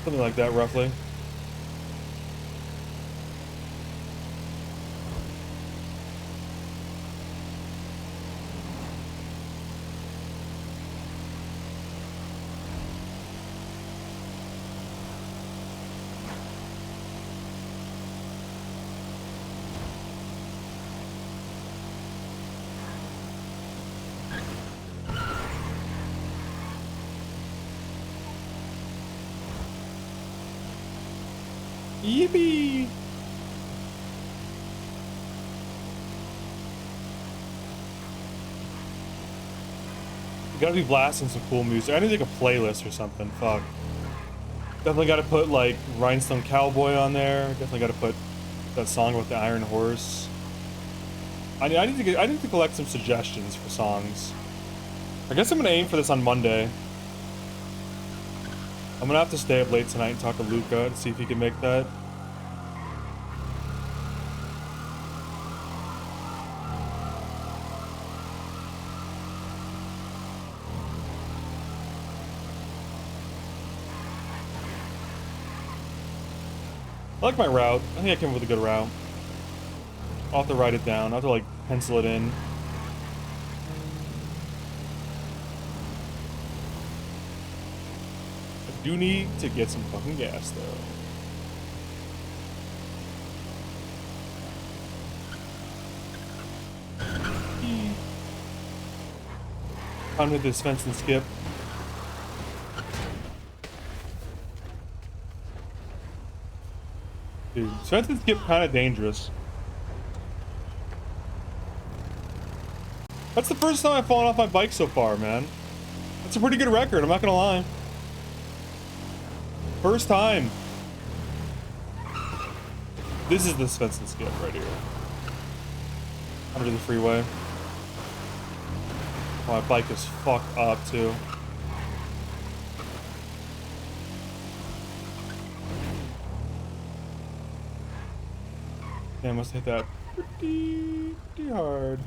Something like that, roughly. Yippee! You gotta be blasting some cool music. I need like a playlist or something. Fuck. Definitely gotta put like Rhinestone Cowboy on there. Definitely gotta put that song about the Iron Horse. I need to collect some suggestions for songs. I guess I'm gonna aim for this on Monday. I'm gonna have to stay up late tonight and talk to Luca to see if he can make that. I like my route. I think I came up with a good route. I'll have to write it down. I'll have to like pencil it in. do need to get some fucking gas though. On with this Svensen skip. Dude, Svensen skip kind of dangerous. That's the first time I've fallen off my bike so far, man. That's a pretty good record, I'm not gonna lie. First time. This is the Svensen skip right here. Under the freeway. My bike is fucked up too. Yeah, I must hit that pretty hard.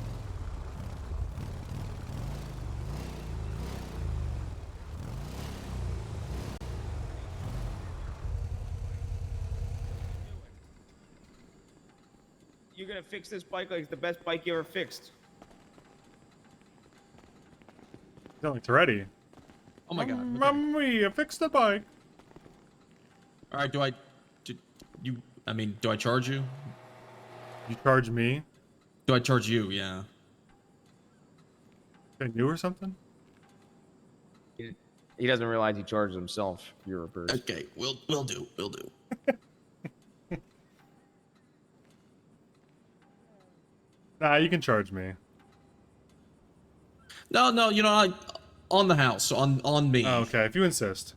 You're gonna fix this bike like it's the best bike you ever fixed. No, it's ready. Oh my god. Okay. Mommy, fix the bike. All right. Do I charge you? You charge me? Do I charge you? Yeah. Are you or something? He doesn't realize he charges himself for your repairs. Okay. We'll do. Nah, you can charge me. No. You know, on the house, on me. Oh, okay, if you insist.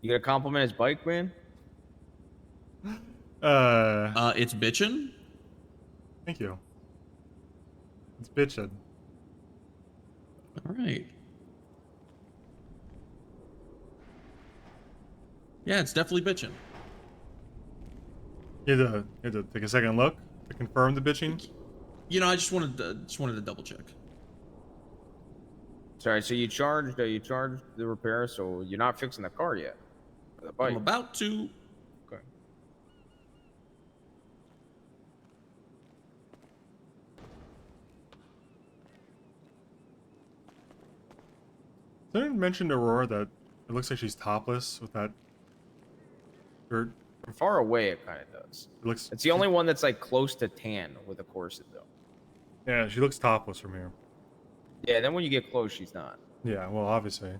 You gonna compliment his bike, man? It's bitchin'. Thank you. It's bitchin'. All right. Yeah, it's definitely bitchin'. You had to take a second look to confirm the bitching. You know, I just wanted to double check. Sorry, so you charged the repair, so you're not fixing the car yet. The bike. I'm about to. Okay. Did I mention to Aurora that it looks like she's topless with that shirt? From far away, it kind of does. It's the only one that's like close to tan with a corset, though. Yeah, she looks topless from here. Yeah, then when you get close, she's not. Yeah, well, obviously.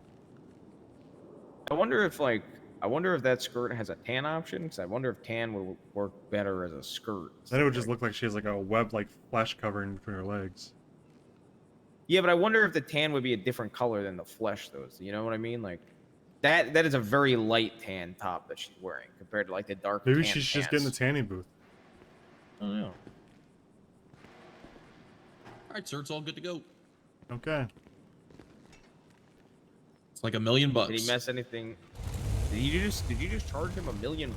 I wonder if that skirt has a tan option, because I wonder if tan would work better as a skirt. Then it would just look like she has like a web-like flesh covering between her legs. Yeah, but I wonder if the tan would be a different color than the flesh, though. You know what I mean? Like, that is a very light tan top that she's wearing compared to like the dark. Maybe tan she's just pants. getting the tanning booth. I don't know. All right, sir, it's all good to go. Okay. It's like $1 million. Did he mess anything? Did you just charge him $1 million?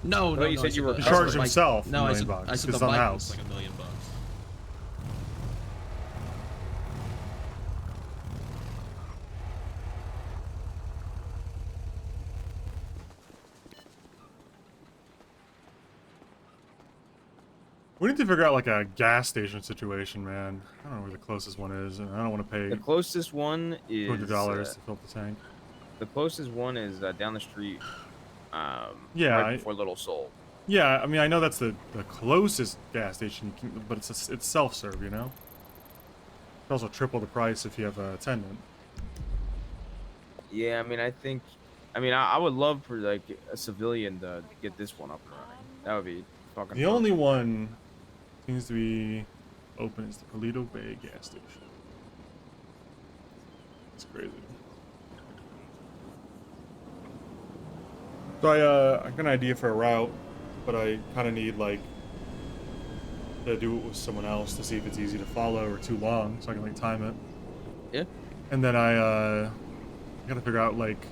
No, You said you were. He charged the bike- himself No, $1 I million said bucks, the 'cause it's bike on the was house. like $1 million. We need to figure out like a gas station situation, man. I don't know where the closest one is, and I don't want to pay The closest one is $200 to fill up the tank. The closest one is down the street. Yeah, right before Little Soul. Yeah, I mean, I know that's the closest gas station, you can, but it's self-serve, you know? It's also triple the price if you have a attendant. Yeah, I would love for like a civilian to get this one up and running. That would be fucking. The only one seems to be open is the Polito Bay gas station. It's crazy. So I got an idea for a route, but I kind of need like to do it with someone else to see if it's easy to follow or too long, so I can like time it. Yeah. And then I gotta figure out like,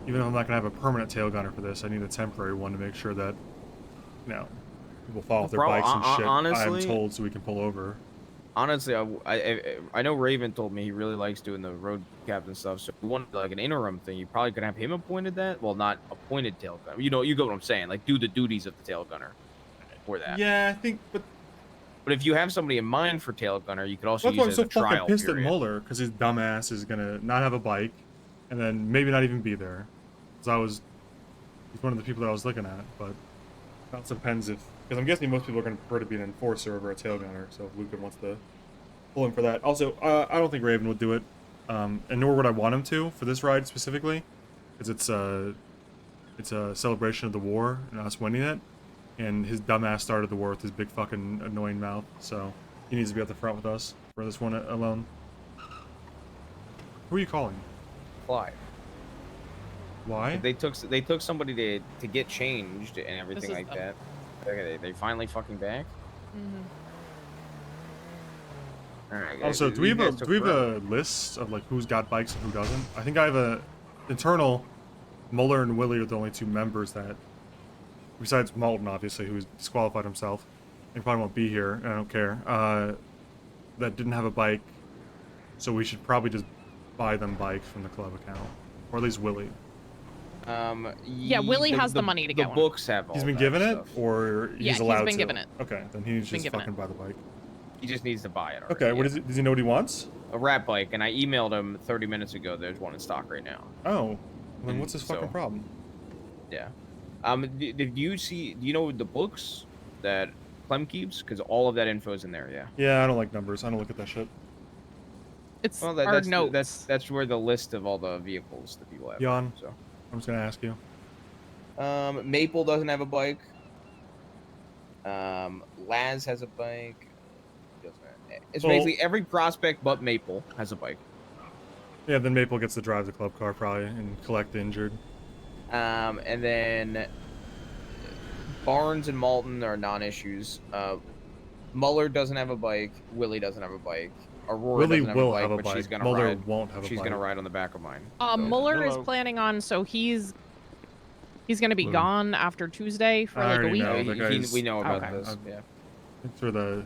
even if I'm not gonna have a permanent tail gunner for this, I need a temporary one to make sure that, you know, people fall off their bikes and shit. Honestly, I'm told so we can pull over. Honestly, I know Raven told me he really likes doing the road captain stuff. So if you want like an interim thing, you probably could have him appointed that. Well, not appointed tail gunner. You know, you get what I'm saying. Like do the duties of the tail gunner for that. Yeah, I think, but But if you have somebody in mind for tail gunner, you could also That's why I'm use it so as a trial fucking pissed period. at Mueller, because his dumbass is gonna not have a bike, and then maybe not even be there. Because he's one of the people that I was looking at, but it also depends if, because I'm guessing most people are gonna prefer to be an enforcer over a tail gunner, so if Luca wants to pull him for that. Also, I don't think Raven would do it, and nor would I want him to for this ride specifically, because it's a celebration of the war and us winning it, and his dumbass started the war with his big fucking annoying mouth, so he needs to be at the front with us for this one alone. Who are you calling? Fly. Why? They took somebody to get changed and everything like that. Okay, they finally fucking back. All right. Guys, Also, do we have a list of like who's got bikes and who doesn't? I think I have a internal. Mueller and Willie are the only two members that, besides Malton, obviously, who's disqualified himself, and probably won't be here, and I don't care, that didn't have a bike, so we should probably just buy them bikes from the club account, or at least Willie. Yeah, Willie has the money to get one. The books have all He's been that given stuff. it, or he's allowed to? He's been given it. Okay, then he's just fucking buy the bike. He just needs to buy it already. Okay, what is it? Does he know what he wants? A rat bike, and I emailed him 30 minutes ago. There's one in stock right now. Oh, then what's his fucking problem? Yeah. Did you see? Do you know the books that Clem keeps? Because all of that info is in there. Yeah. Yeah, I don't like numbers. I don't look at that shit. It's Well, our notes. that's where the list of all the vehicles that people have. Jan, So. I'm just gonna ask you. Maple doesn't have a bike. Laz has a bike. It's basically every prospect but Maple has a bike. Yeah, then Maple gets to drive the club car probably and collect the injured. And then Barnes and Malton are non-issues. Mueller doesn't have a bike. Willie doesn't have a bike. Aurora Willie doesn't will have have a a bike, bike. but she's gonna Mueller ride. won't have a She's bike. gonna ride on the back of mine. Mueller is planning on, so he's gonna be gone after Tuesday for I like a already week. know, that guy's- We know about Okay. this. Yeah. Thanks for the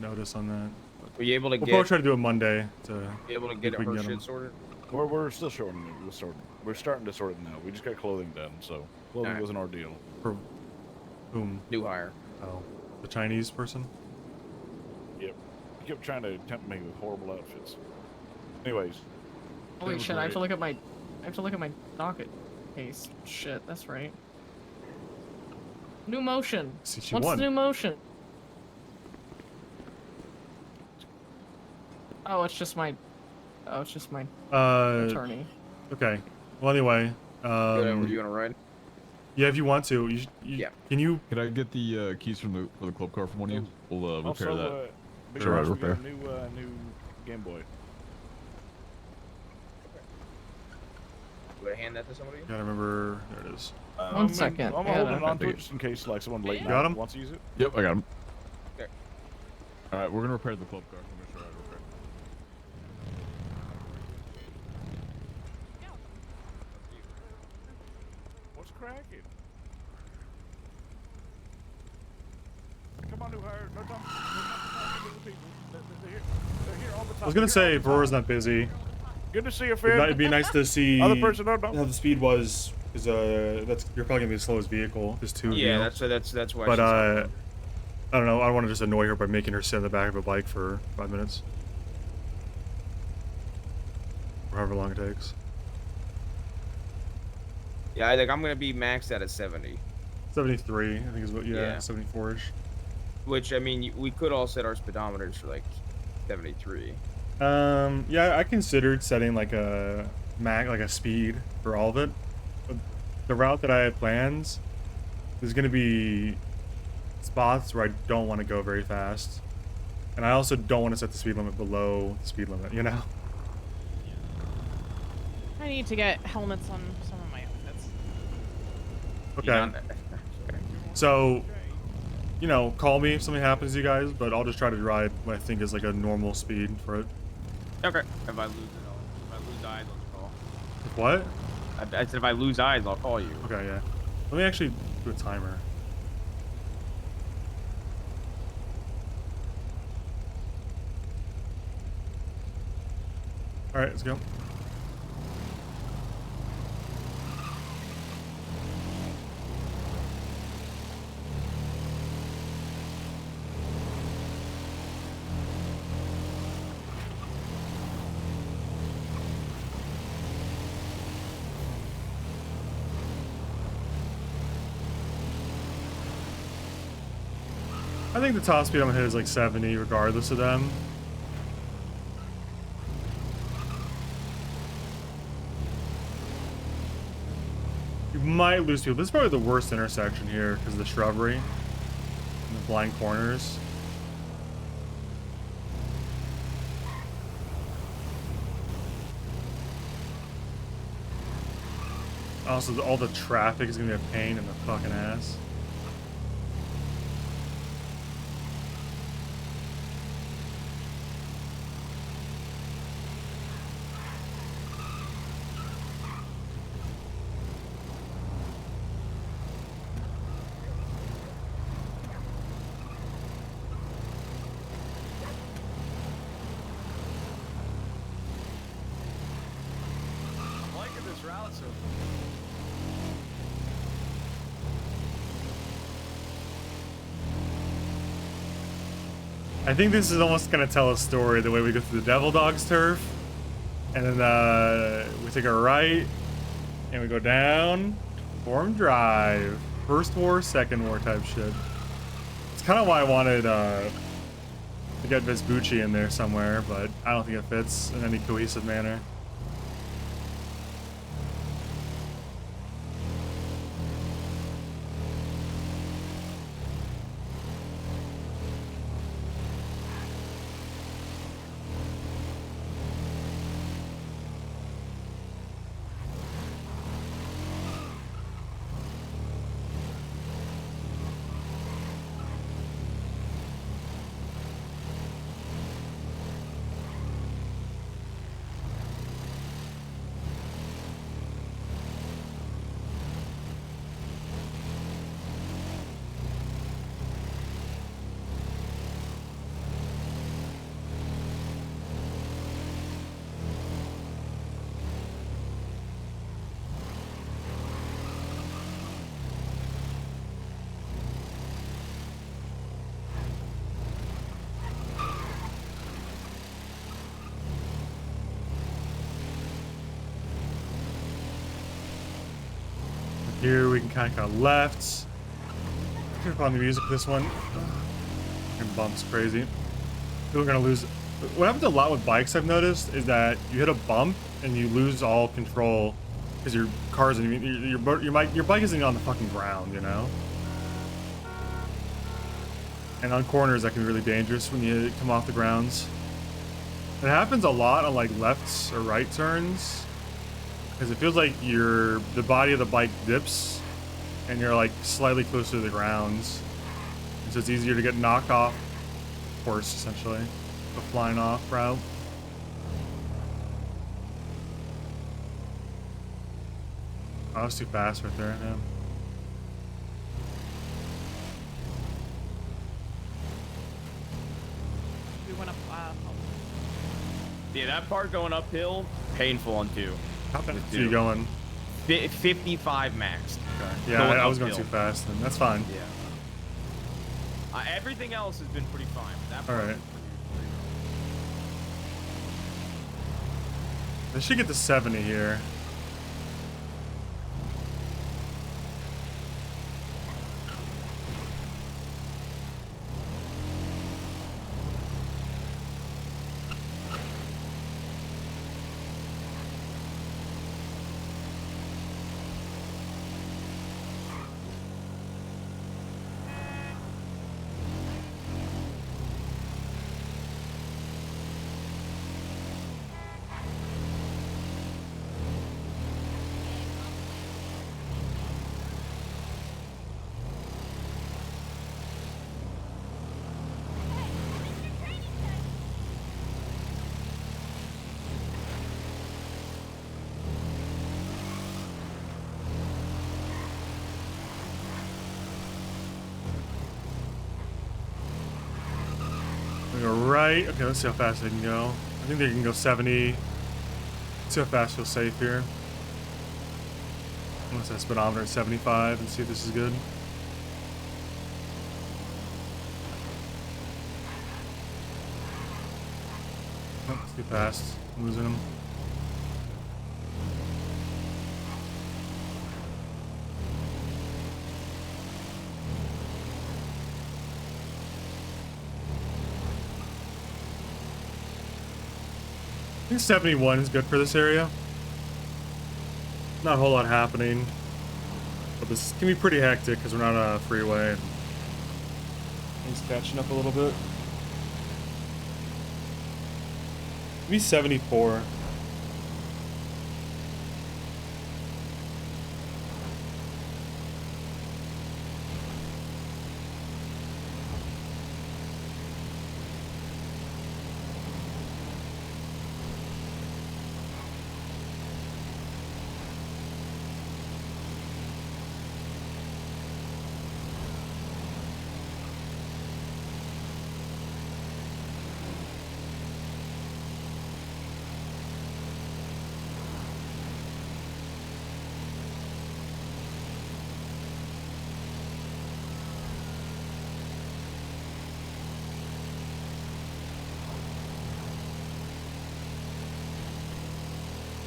notice on that. Were you able to We'll get? probably try to do it Monday to Be able to see get if we her can shit him. sorted. We're still sorting it. We're starting to sort it now. We just got clothing done, so clothing Alright. was an ordeal. For whom? New hire. Oh, the Chinese person? Yep. He kept trying to tempt me with horrible outfits. Anyways. Holy it was shit! I have to great. look at my docket case. Shit, that's right. New motion. See, she What's won. the new motion? Oh, it's just my attorney. Okay. Well, anyway. Were you gonna ride? Yeah, if you want to. Yeah. Can you? Could I get the keys for the club car from one of you? We'll repair Also, that. Big Sure, Ross, we repair. got a new Game Boy. Do I hand that to somebody? Gotta remember. There it is. One second. I'm I holding gotta- on to it just in case like someone late You night got 'em? wants to use it. Yep, I got him. Okay. All right, we're gonna repair the club car. I'm gonna show you how to repair. What's cracking? Come on, new hire. No time to the people. They're here all the time. I was gonna say, if Aurora's not busy, Good to see you, Finn. it'd be nice to see Other person, no. how the speed was. Because that's you're probably gonna be the slowest vehicle. There's two. of you. Yeah, that's why. But she's I don't know. I don't want to just annoy her by making her sit in the back of a bike for 5 minutes, or however long it takes. Yeah, I think I'm gonna be maxed out at 70. 73, I think is what. Yeah, Yeah. 74ish. Which I mean, we could all set our speedometers for like 73. Yeah, I considered setting like a speed for all of it. But the route that I had planned, there's gonna be spots where I don't want to go very fast, and I also don't want to set the speed limit below the speed limit. You know. I need to get helmets on some of my outfits. Okay. So, you know, call me if something happens to you guys, but I'll just try to ride what I think is like a normal speed for it. Okay. If I lose eyes, I'll call. What? I said if I lose eyes, I'll call you. Okay, yeah. Let me actually do a timer. All right, let's go. I think the top speed I'm gonna hit is like 70 regardless of them. You might lose people. This is probably the worst intersection here because of the shrubbery and the blind corners. Also, all the traffic is gonna be a pain in the fucking ass. I'm liking this route so I think this is almost gonna tell a story the way we go through the Devil Dogs turf. And then we take a right and we go down Forum Drive. First war, second war type shit. It's kind of why I wanted to get Vespucci in there somewhere, but I don't think it fits in any cohesive manner. Here we can kind of go left. Turn on the music for this one. And bumps crazy. We're gonna lose. What happens a lot with bikes, I've noticed, is that you hit a bump and you lose all control because your car's and your bike isn't on the fucking ground, you know. And on corners, that can be really dangerous when you come off the grounds. It happens a lot on like lefts or right turns. Because it feels like the body of the bike dips and you're like slightly closer to the grounds. And so it's easier to get knocked off course, essentially. The flying off route. Oh, that was too fast right there, yeah. We went up. Yeah, that part going uphill, painful on 2. How fast are you going? 55 maxed. Okay. Yeah, I was going too fast, and that's fine. Yeah. Everything else has been pretty fine. That All right. They should get to 70 here. Go right. Okay, let's see how fast they can go. I think they can go 70. Let's see how fast feels safe here. Let's set speedometer at 75 and see if this is good. Oh, it's too fast. I'm losing him. I think 71 is good for this area. Not a whole lot happening. But this can be pretty hectic because we're not on a freeway. And things catching up a little bit. Maybe 74.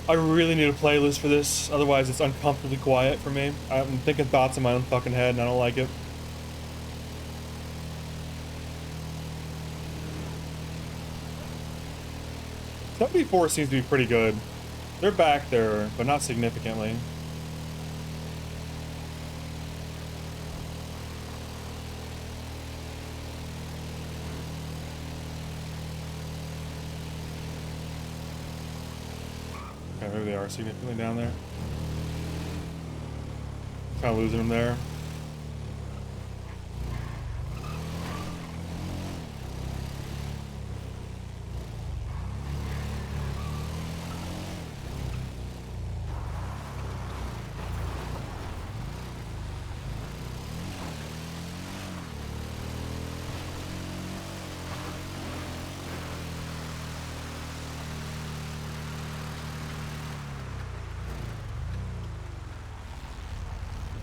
I really need a playlist for this, otherwise it's uncomfortably quiet for me. I'm thinking thoughts in my own fucking head and I don't like it. .74 seems to be pretty good. They're back there, but not significantly. Okay, maybe they are significantly down there. Kind of losing them there.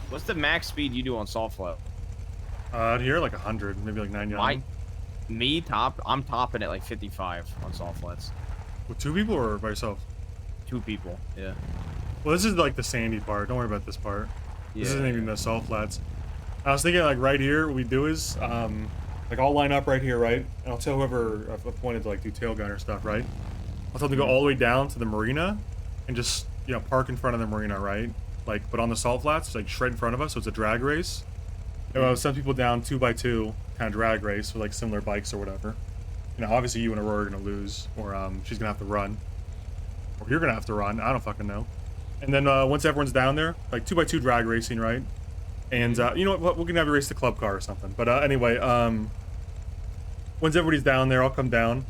What's the max speed you do on salt flat? Here like 100, maybe like 99. I'm topping at like 55 on salt flats. With 2 people or by yourself? 2 people, yeah. Well, this is like the sandy part. Don't worry about this part. Yeah, This isn't even the salt flats. I was thinking like right here, what we do is, like I'll line up right here, right? And I'll tell whoever I've appointed to like do tail gunner stuff, right? I'll tell them to go all the way down to the marina and just, you know, park in front of the marina, right? Like, but on the salt flats, like straight in front of us, so it's a drag race. And I'll send people down 2x2, kind of drag race with like similar bikes or whatever. You know, obviously you and Aurora are gonna lose, or she's gonna have to run, or you're gonna have to run. I don't fucking know. And then once everyone's down there, like 2x2 drag racing, right? And you know what? We're gonna have a race the club car or something. But anyway, once everybody's down there, I'll come down,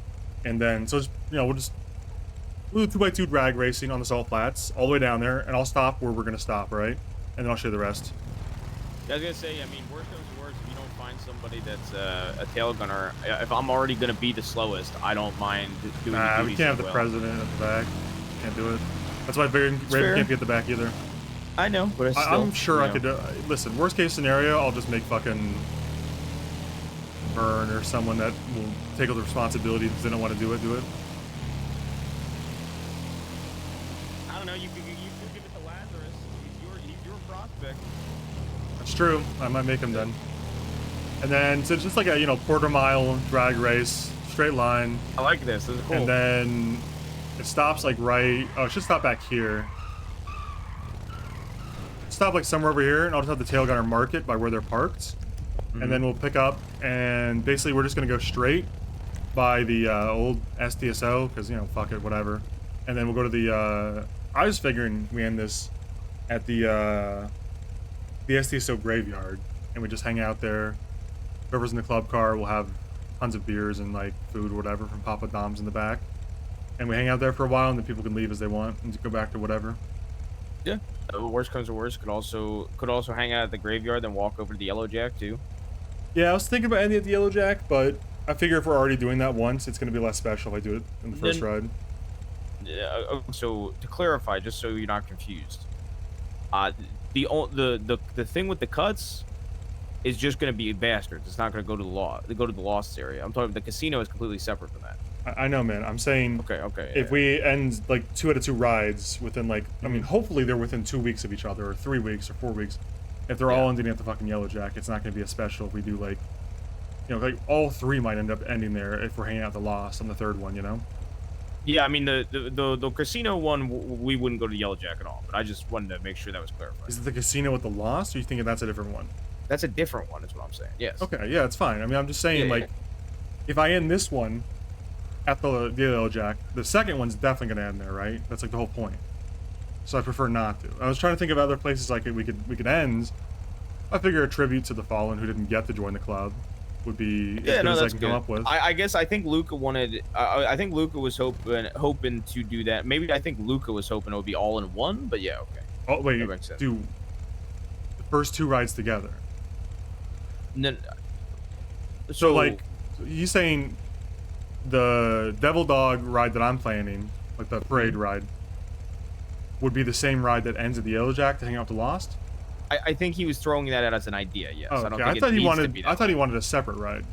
and then so just, you know, we'll do 2x2 drag racing on the salt flats all the way down there, and I'll stop where we're gonna stop, right? And then I'll show you the rest. I was gonna say, I mean, worst comes to worst, if you don't find somebody that's a tail gunner, if I'm already gonna be the slowest, I don't mind doing the We duties can't as have the well. president at the back. Can't do it. That's why Raven can't be at the back either. I know, but it's still, I'm sure I you know. could. Listen, worst case scenario, I'll just make fucking Burn or someone that will take all the responsibility if they don't want to do it. I don't know. You could give it to Lazarus. He's your prospect. That's true. I might make him then. And then so it's just like a, you know, quarter-mile drag race, straight line. I like this. This is cool. And then it stops like right. Oh, it should stop back here. Stop like somewhere over here, and I'll just have the tail gunner mark it by where they're parked. And then we'll pick up, and basically we're just gonna go straight by the old SDSO, because, you know, fuck it, whatever. And then we'll go to the. I was figuring we end this at the SDSO graveyard, and we just hang out there. Whoever's in the club car will have tons of beers and like food or whatever from Papa Dom's in the back, and we hang out there for a while, and then people can leave as they want and go back to whatever. Yeah. Worst comes to worst, could also hang out at the graveyard, then walk over to the Yellow Jack too. Yeah, I was thinking about ending at the Yellow Jack, but I figure if we're already doing that once, it's going to be less special if I do it in the first ride. So to clarify, just so you're not confused, the thing with the cuts is just going to be Bastards. It's not going to go to the Lost area. I'm talking the casino is completely separate from that. I know, man. I'm saying, okay. If we end like 2 out of 2 rides within like, I mean, hopefully they're within 2 weeks of each other, or 3 weeks, or 4 weeks. If they're all ending at the fucking Yellow Jack, it's not going to be a special if we do like, you know, like all 3 might end up ending there if we're hanging out the Lost on the 3rd one, you know. Yeah, I mean the casino one we wouldn't go to Yellowjack at all, but I just wanted to make sure that was clarified. Is it the casino with the Lost, or you thinking that's a different one? That's a different one, is what I'm saying. Yes. Okay, yeah, it's fine. I mean, I'm just saying, Yeah, like, if I end this one at the Yellowjack, the second one's definitely gonna end there, right? That's like the whole point. So I prefer not to. I was trying to think of other places like we could end. I figure a tribute to the fallen who didn't get to join the club would be as good as I can come up with. I guess I think Luca wanted. I think Luca was hoping to do that. Maybe I think Luca was hoping it would be all in one. But yeah, okay. Oh wait, That makes sense. do the first two rides together. No, So like, he's saying the Devil Dog ride that I'm planning, like the parade ride, would be the same ride that ends at the Yellowjack to hang out with the Lost. I think he was throwing that out as an idea. Yes. Oh, I don't okay. think I thought it he needs to wanted. be I that thought way. he wanted a separate ride.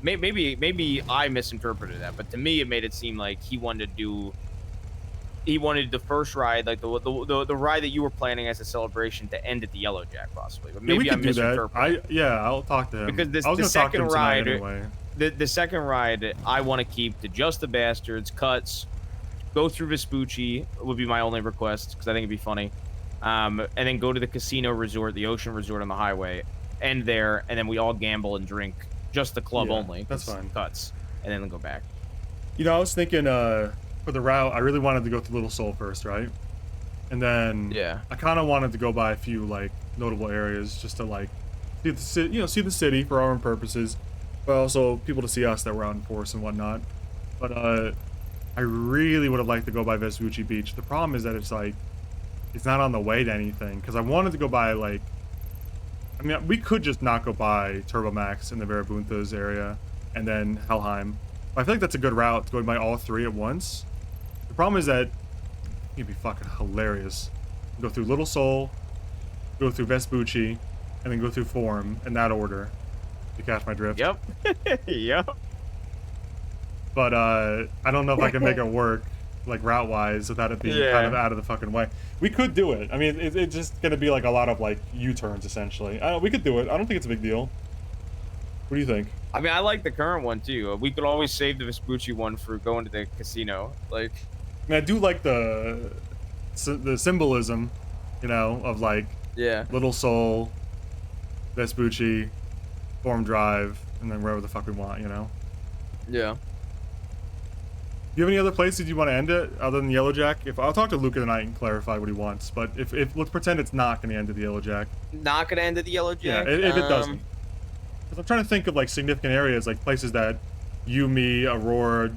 Maybe I misinterpreted that, but to me it made it seem like he wanted to do. He wanted the first ride, like the ride that you were planning as a celebration, to end at the Yellowjack, possibly. But Yeah, maybe we I could do that. misinterpreted. I'll talk to him. Because this, I was the gonna talk to second him tonight ride, anyway. the second ride, I want to keep to just the Bastards, cuts, go through Vespucci would be my only request because I think it'd be funny, and then go to the casino resort, the ocean resort on the highway, end there, and then we all gamble and drink, just the club Yeah, only. that's 'cause fine. Cuts, and then go back. You know, I was thinking for the route, I really wanted to go through Little Seoul first, right? And then Yeah. I kind of wanted to go by a few like notable areas just to like see the city, see the city for our own purposes, but also people to see us that we're out in force and whatnot. But I really would have liked to go by Vespucci Beach. The problem is that it's like it's not on the way to anything because I wanted to go by like. I mean, we could just not go by Turbo Max in the Verabuntas area and then Helheim. But I feel like that's a good route to go by all three at once. The problem is that it'd be fucking hilarious. Go through Little Seoul, go through Vespucci, and then go through Forum in that order. You catch my drift? Yep. Yep. But I don't know if I can make it work, like route-wise, without it being kind of out of the fucking way. We could do it. I mean, it's just gonna be like a lot of like U-turns essentially. We could do it. I don't think it's a big deal. What do you think? I mean, I like the current one too. We could always save the Vespucci one for going to the casino. Like, I mean, I do like the symbolism, you know, of like Little Seoul, Vespucci, Forum Drive, and then wherever the fuck we want, you know. Yeah. Do you have any other places you want to end it other than Yellowjack? If I'll talk to Luca tonight and clarify what he wants, but if let's pretend it's not going to end at the Yellowjack. Not gonna end at the Yellowjack. Yeah, if it doesn't. Because I'm trying to think of like significant areas, like places that you, me, Aurora,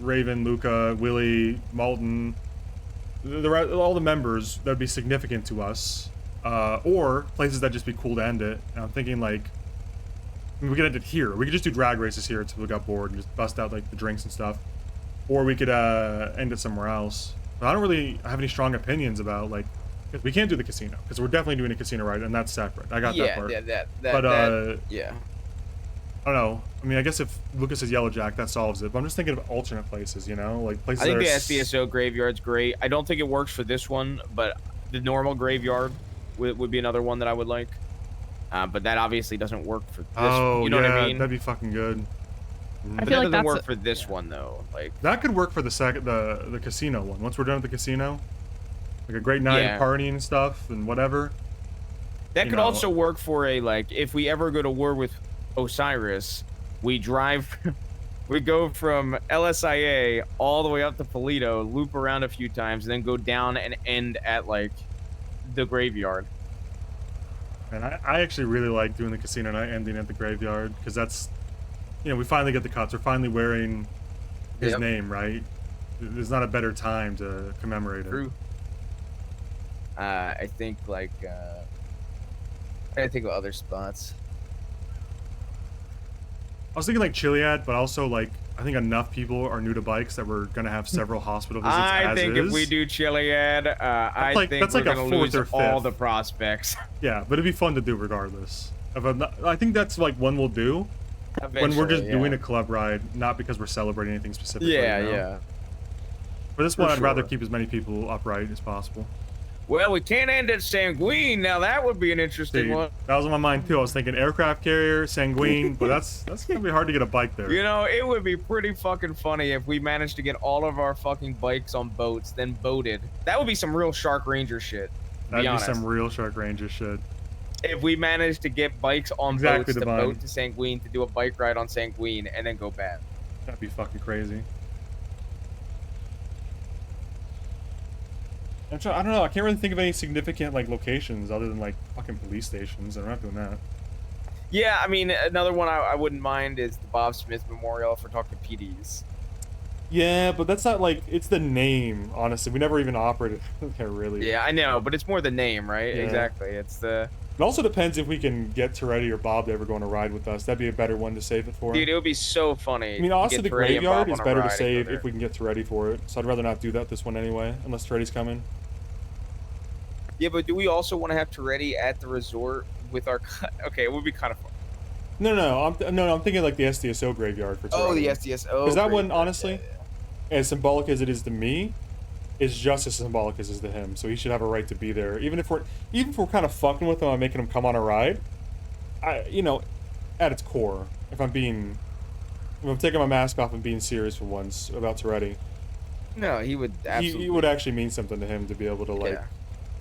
Raven, Luca, Willie, Malton, all the members that would be significant to us, or places that just be cool to end it. And I'm thinking like, I mean, we could end it here. We could just do drag races here until we got bored and just bust out like the drinks and stuff. Or we could end it somewhere else. But I don't really have any strong opinions about like, we can't do the casino because we're definitely doing a casino ride and that's separate. I got that part. Yeah. I don't know. I mean, I guess if Lucas says Yellowjack, that solves it. But I'm just thinking of alternate places, you know, like places. I think the that are SDSO graveyard's great. I don't think it works for this one, but the normal graveyard would be another one that I would like. But that obviously doesn't work for this. Oh, you know yeah, what I mean? that'd be fucking good. But that doesn't work for this one though. Like that could work for the casino one. Once we're done with the casino, like a great night of partying and stuff and whatever. that you could know. also work for a like if we ever go to war with Osiris, we drive. We go from LSIA all the way up to Polito, loop around a few times, and then go down and end at like the graveyard. And I actually really like doing the casino night ending at the graveyard because that's, you know, we finally get the cuts. We're finally wearing his name, right? There's not a better time to commemorate it. True. I think like I think of other spots. I was thinking like Chiliad, but also like I think enough people are new to bikes that we're gonna have several hospital visits I as think is. if we do Chiliad, I think that's we're like a gonna fourth lose or all fifth. the prospects. Yeah, but it'd be fun to do regardless. I think that's like one we'll do when we're just Eventually, doing yeah. a club ride, not because we're celebrating anything specific. Yeah, you know? yeah. For this For one, I'd rather sure. keep as many people upright as possible. Well, we can't end at Sanguine. Now that would be an interesting Dude, one. that was on my mind too. I was thinking aircraft carrier, Sanguine, but that's gonna be hard to get a bike there. You know, it would be pretty fucking funny if we managed to get all of our fucking bikes on boats, then boated. That would be some real Shark Ranger shit. That'd be honest. some real Shark Ranger shit. If we managed to get bikes on Exactly boats to Divine. boat to Sanguine to do a bike ride on Sanguine and then go back. That'd be fucking crazy. I don't know. I can't really think of any significant like locations other than like fucking police stations. I'm not doing that. Yeah, I mean, another one I wouldn't mind is the Bob Smith Memorial if we're talking PDs. Yeah, but that's not like it's the name. Honestly, we never even operated. Okay, really. Yeah, I know, but it's more the name, right? Yeah. Exactly. It's the. It also depends if we can get Toretti or Bob to ever go on a ride with us. That'd be a better one to save it for. Dude, it would be so funny. I mean, honestly, to the get Toretti and Bob graveyard is on a better to ride and go save there. if we can get Toretti for it. So I'd rather not do that this one anyway, unless Toretti's coming. Yeah, but do we also want to have Toretti at the resort with our? Okay, it would be kind of fun. No, I'm thinking like the SDSO graveyard for Toretti. Oh, the SDSO. Because that one, graveyard, honestly, as symbolic as it is to me, is just as symbolic as it is to him. So he should have a right to be there, even if we're kind of fucking with him and making him come on a ride. At its core, if I'm taking my mask off and being serious for once about Toretti. No, he would absolutely. He would actually mean something to him to be able to like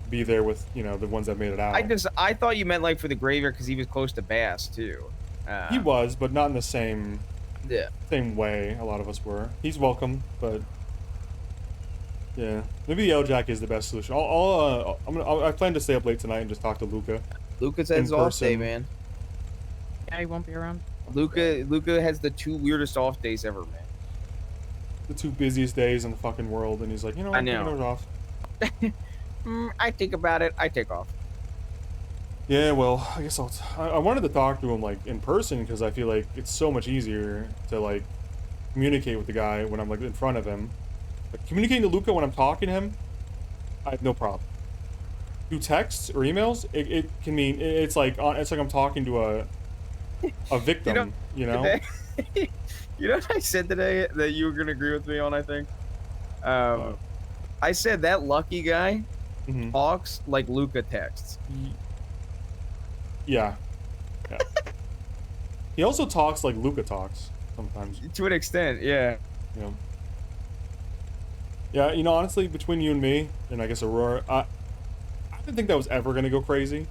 be there with the ones that made it out. I thought you meant like for the graveyard because he was close to Bass too. He was, but not in the same same way a lot of us were. He's welcome, but yeah, maybe the L-Jack is the best solution. I plan to stay up late tonight and just talk to Luca. Luca says off day, person. man. Yeah, he won't be around. Luca has the 2 weirdest off days ever, man. The 2 busiest days in the fucking world, and he's like, I know. It off. I think about it. I take off. Yeah, well, I guess I wanted to talk to him like in person because I feel like it's so much easier to like communicate with the guy when I'm like in front of him. Like, communicating to Luca when I'm talking to him, I have no problem. Through texts or emails, it can mean it's like I'm talking to a victim, you know. Today, you know what I said today that you were gonna agree with me on? I think. I said that lucky guy talks like Luca texts. Yeah. He also talks like Luca talks sometimes. To an extent, yeah. Yeah, honestly, between you and me, and I guess Aurora, I didn't think that was ever going to go crazy.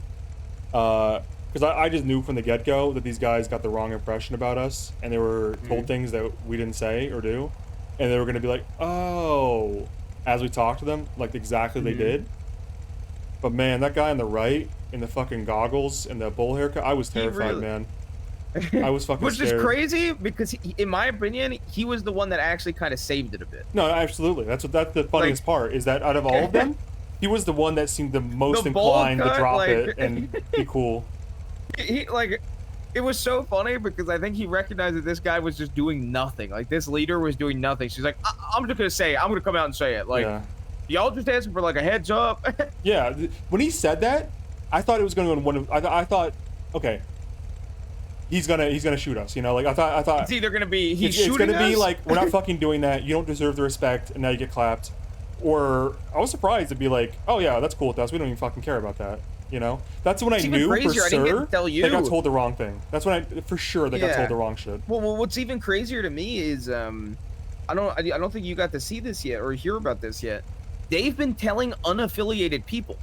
Because I just knew from the get-go that these guys got the wrong impression about us, and they were told things that we didn't say or do, and they were going to be like, oh, as we talked to them, like exactly they did. But man, that guy on the right, in the fucking goggles and the bowl haircut, I was terrified, man. I was fucking Which scared. is crazy because, in my opinion, he was the one that actually kind of saved it a bit. No, absolutely. That's the funniest part is that out of all of them, he was the one that seemed the most The bowl inclined to cut, drop like- it and be cool. It was so funny because I think he recognized that this guy was just doing nothing. Like, this leader was doing nothing. She's like, I'm just gonna say it. I'm gonna come out and say it. Like, y'all just asking for like a heads up. Yeah, when he said that, I thought it was going to go in one of. I thought, okay, he's gonna shoot us. Like I thought. It's either gonna be he's it's shooting gonna be us? like we're not fucking doing that. You don't deserve the respect, and now you get clapped. Or I was surprised to be like, oh yeah, that's cool with us. We don't even fucking care about that. That's when It's I even knew for crazier, I didn't get sure to tell they got you. told the wrong thing. That's when for sure they got Yeah. told the wrong shit. Well, what's even crazier to me is I don't think you got to see this yet or hear about this yet. They've been telling unaffiliated people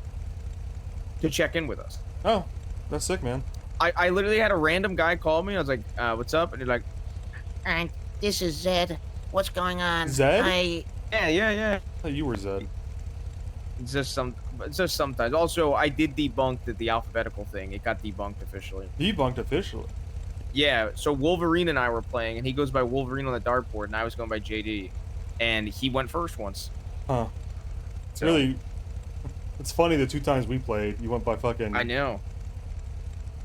to check in with us. Oh, that's sick, man. I literally had a random guy call me. I was like, what's up? And they're like, This is Zed. What's going on? Zed? Yeah. Oh, you were Zed. It's just sometimes. Also, I did debunk the alphabetical thing. It got debunked officially. Debunked officially. Yeah, so Wolverine and I were playing, and he goes by Wolverine on the dartboard, and I was going by JD, and he went first once. Huh. It's really. It's funny the 2 times we played, you went by fucking. I know.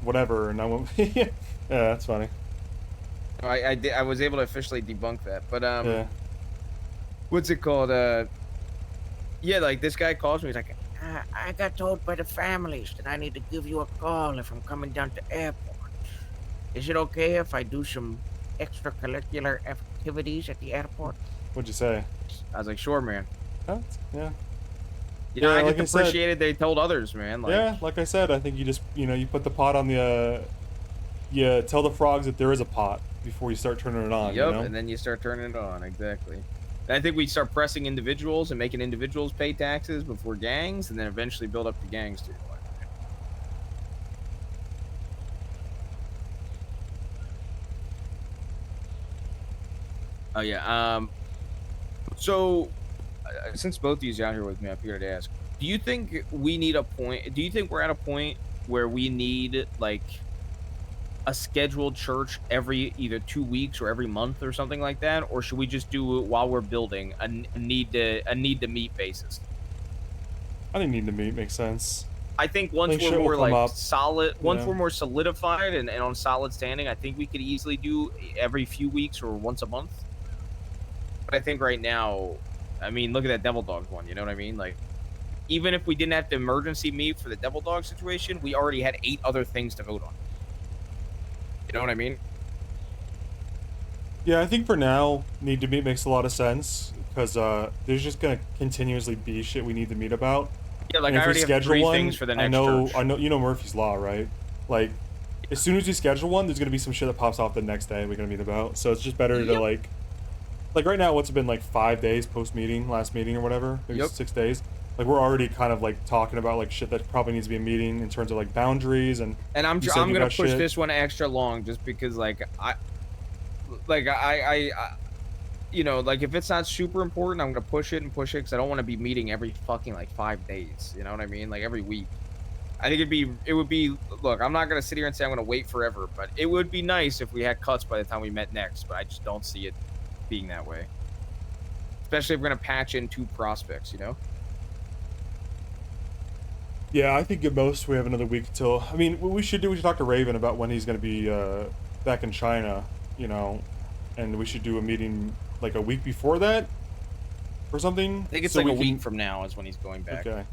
Whatever, and I went. Yeah, that's funny. I was able to officially debunk that, but Yeah. what's it called? Yeah, like this guy calls me. He's like, I got told by the families that I need to give you a call if I'm coming down to airport. Is it okay if I do some extracurricular activities at the airport? What'd you say? I was like, sure, man. Yeah. You know, I like just said- appreciated they told others, man. Like, yeah, like I said, I think you just, you put the pot on the, you tell the frogs that there is a pot before you start turning it on, Yep, you know? and then you start turning it on. Exactly. And I think we start pressing individuals and making individuals pay taxes before gangs, and then eventually build up the gangs too. Oh yeah. So since both of you out here with me, I figured I'd ask: do you think we need a point? Do you think we're at a point where we need like a scheduled church every either 2 weeks or every month or something like that, or should we just do it while we're building a need to meet basis? I think need to meet makes sense. I think once Think we're shit will more come like up. solid, once Yeah. we're more solidified and on solid standing, I think we could easily do every few weeks or once a month. But I think right now, I mean, look at that Devil Dogs one. You know what I mean? Like, even if we didn't have to emergency meet for the Devil Dog situation, we already had 8 other things to vote on. You know what I mean? Yeah, I think for now, need to meet makes a lot of sense, because there's just gonna continuously be shit we need to meet about. Yeah, like And I if we already have schedule 3 one, things for the next I know, church. I know, you know Murphy's Law, right? Like, as soon as you schedule one, there's gonna be some shit that pops off the next day we're gonna meet about. So it's just better to like right now, what's it been like 5 days post meeting, last meeting or whatever, maybe 6 days. Like we're already kind of like talking about like shit that probably needs to be a meeting in terms of like boundaries and. And I'm you said you gonna got push shit. this one extra long just because like I you know, like if it's not super important, I'm gonna push it because I don't want to be meeting every fucking like 5 days. You know what I mean? Like every week. I think it would be. Look, I'm not gonna sit here and say I'm gonna wait forever, but it would be nice if we had cuts by the time we met next. But I just don't see it being that way. Especially if we're gonna patch in 2 prospects. You know. Yeah, I think at most we have another week till. I mean, what we should talk to Raven about when he's gonna be back in China. You know, and we should do a meeting like a week before that or something. I think it's so like we a can- week from now is when he's going back. Okay.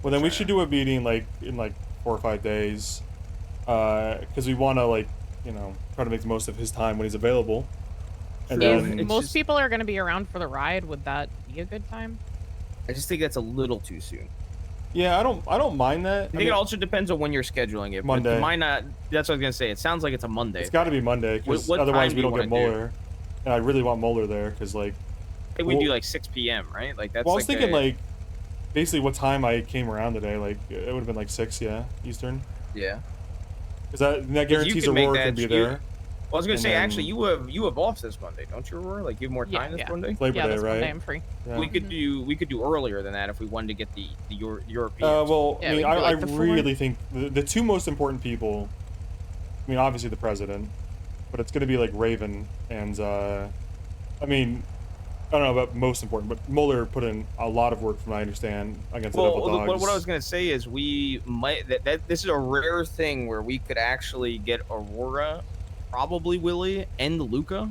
Well, then we should do a meeting like in like 4 or 5 days, because we want to like, you know, try to make the most of his time when he's available. And If then most people are going to be around for the ride, would that be a good time? I just think that's a little too soon. yeah, I don't mind that. I think it also depends on when you're scheduling it. Monday. But might not. That's what I was gonna say. It sounds like it's a Monday. it's got to be Monday because What otherwise time we do you don't get wanna do? Mueller. And I really want Mueller there because like. I think we do like 6 p.m. right? Like that's. Well, I was like thinking a- like, basically what time I came around today. Like it would have been like 6, yeah, Eastern. Yeah. Because that 'Cause you guarantees can make Aurora that can be you- there. Well, I was gonna And say then- actually you have off this Monday, don't you, Aurora? Like you have more time this Monday. Labor yeah, Day, this right? Monday I'm free. Yeah. We could do earlier than that if we wanted to get the European. Well, Yeah, I we mean, can do, I like, the 4. really think the 2 most important people. I mean, obviously the president, but it's going to be like Raven and. I mean, I don't know about most important, but Mueller put in a lot of work, from what I understand, against the Devil Well, Dogs. what I was gonna say is we might that this is a rare thing where we could actually get Aurora, probably Willie and Luca,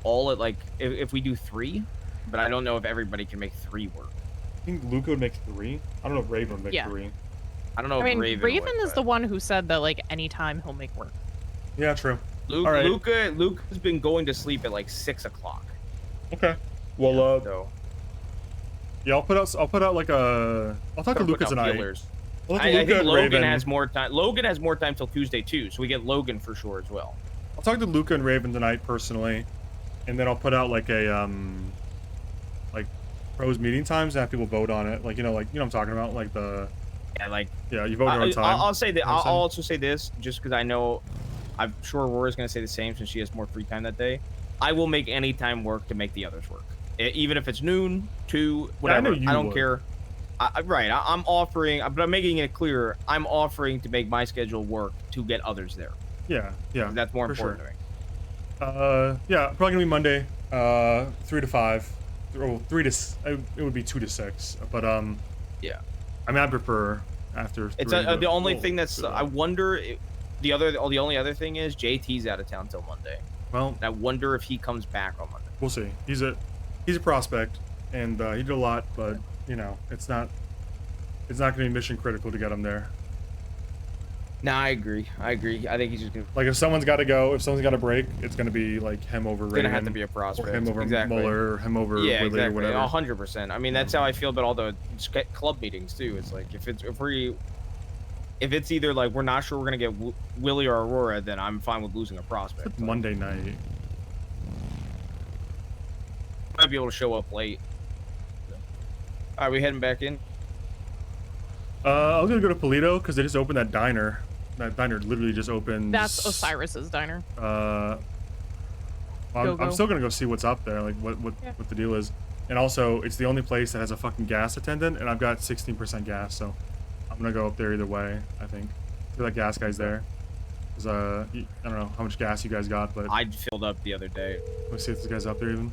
all at like if we do 3, but I don't know if everybody can make 3 work. I think Luca would make 3. I don't know if Raven would make Yeah. 3. I don't know I if mean, Raven would, is the one who said that like anytime he'll make work. Yeah, true. Luke, All right. Luca's been going to sleep at like 6 o'clock. Okay. Well, So yeah, I'll put out like a. I'll talk to Start Luca putting out tonight. feelers. I'll talk to I Luca think and Logan Raven. has more time. Logan has more time till Tuesday too, so we get Logan for sure as well. I'll talk to Luca and Raven tonight personally, and then I'll put out like a like pros meeting times and have people vote on it. Like you know what I'm talking about, like the. Yeah, like. Yeah, you vote on time. I'll say that. You know what I'll I'm also say this, just because I know, I'm sure Aurora's gonna say the same since she has more free time that day. I will make any time work to make the others work, even if it's noon, 2, whatever. know you I don't would. care. I'm offering, but I'm making it clear. I'm offering to make my schedule work to get others there. Yeah. That's more for important sure. to me. Yeah, probably gonna be Monday, 3 to 5, or 3 to. It would be 2 to 6, but Yeah. I mean, I prefer after. It's 3, but the only we'll thing that's. figure it I out. wonder. The only other thing is JT's out of town till Monday. Well, And I wonder if he comes back on Monday. we'll see. He's a prospect, and he did a lot, but you know, it's not gonna be mission critical to get him there. No, I agree. I think he's just gonna. Like if someone's got to go, if someone's got to break, it's gonna be like him over It's Reagan. gonna have to be a prospect. Or him over exactly. Mueller, or him over Yeah, Willie, or exactly. whatever. 100%. I mean, that's how I feel about all the club meetings too. It's like if it's either like we're not sure we're gonna get Willie or Aurora, then I'm fine with losing a prospect. It's Monday night. Might be able to show up late. All right, we heading back in. I was gonna go to Polito because they just opened that diner. That diner literally just opened. That's Osiris's diner. I'm still gonna go see what's up there, like what the deal is. And also, it's the only place that has a fucking gas attendant, and I've got 16% gas, so I'm gonna go up there either way. I think. I feel like gas guy's there. Cause I don't know how much gas you guys got, but I filled up the other day. Let's see if this guy's up there even.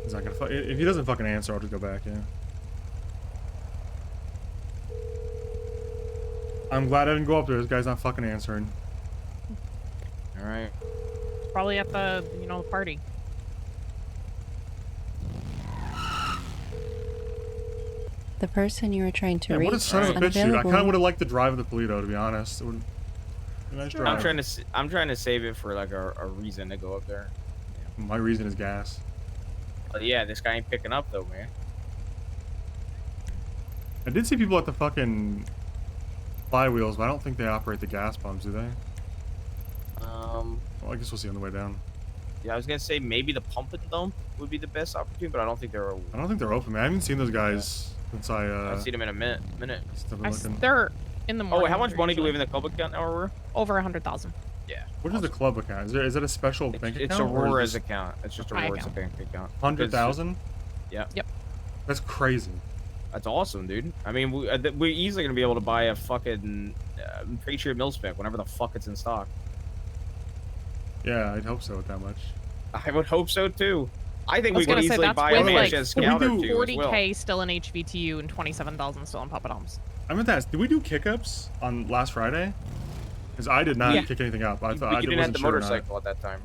He's not gonna. If he doesn't fucking answer, I'll just go back. Yeah. I'm glad I didn't go up there. This guy's not fucking answering. All right. Probably at the the party. The person you were trying to reach What a son is of a bitch, dude. I unavailable. kind of would have liked to drive the Polito, to be honest. It would be a nice drive. I'm trying to save it for like a reason to go up there. My reason is gas. But yeah, this guy ain't picking up though, man. I did see people at the fucking flywheels, but I don't think they operate the gas pumps, do they? Well, I guess we'll see on the way down. Yeah, I was gonna say maybe the pump and dump would be the best opportunity, but I don't think they're. I don't think they're open, man. I haven't seen those guys since I've seen them in a minute. They're in the morning. Oh, wait, how much money do we have in the club account now, Aurora? Over 100,000. Yeah. What is the club account? Is it a special bank account? It's or is Aurora's this account. It's just My Aurora's account. bank account. 100,000? Yeah. Yep. That's crazy. That's awesome, dude. I mean, we're easily gonna be able to buy a fucking Patriot Mill spec whenever the fuck it's in stock. Yeah, I'd hope so with that much. I would hope so too. I think I we was could gonna say easily that's buy a with like Manchester Scout or two as 40K well. still in HVTU and 27,000 still in Papa Doms. I meant to ask, did we do kick-ups on last Friday? Because I did not Yeah. kick anything up. I thought You I didn't have wasn't the sure or not. motorcycle at that time.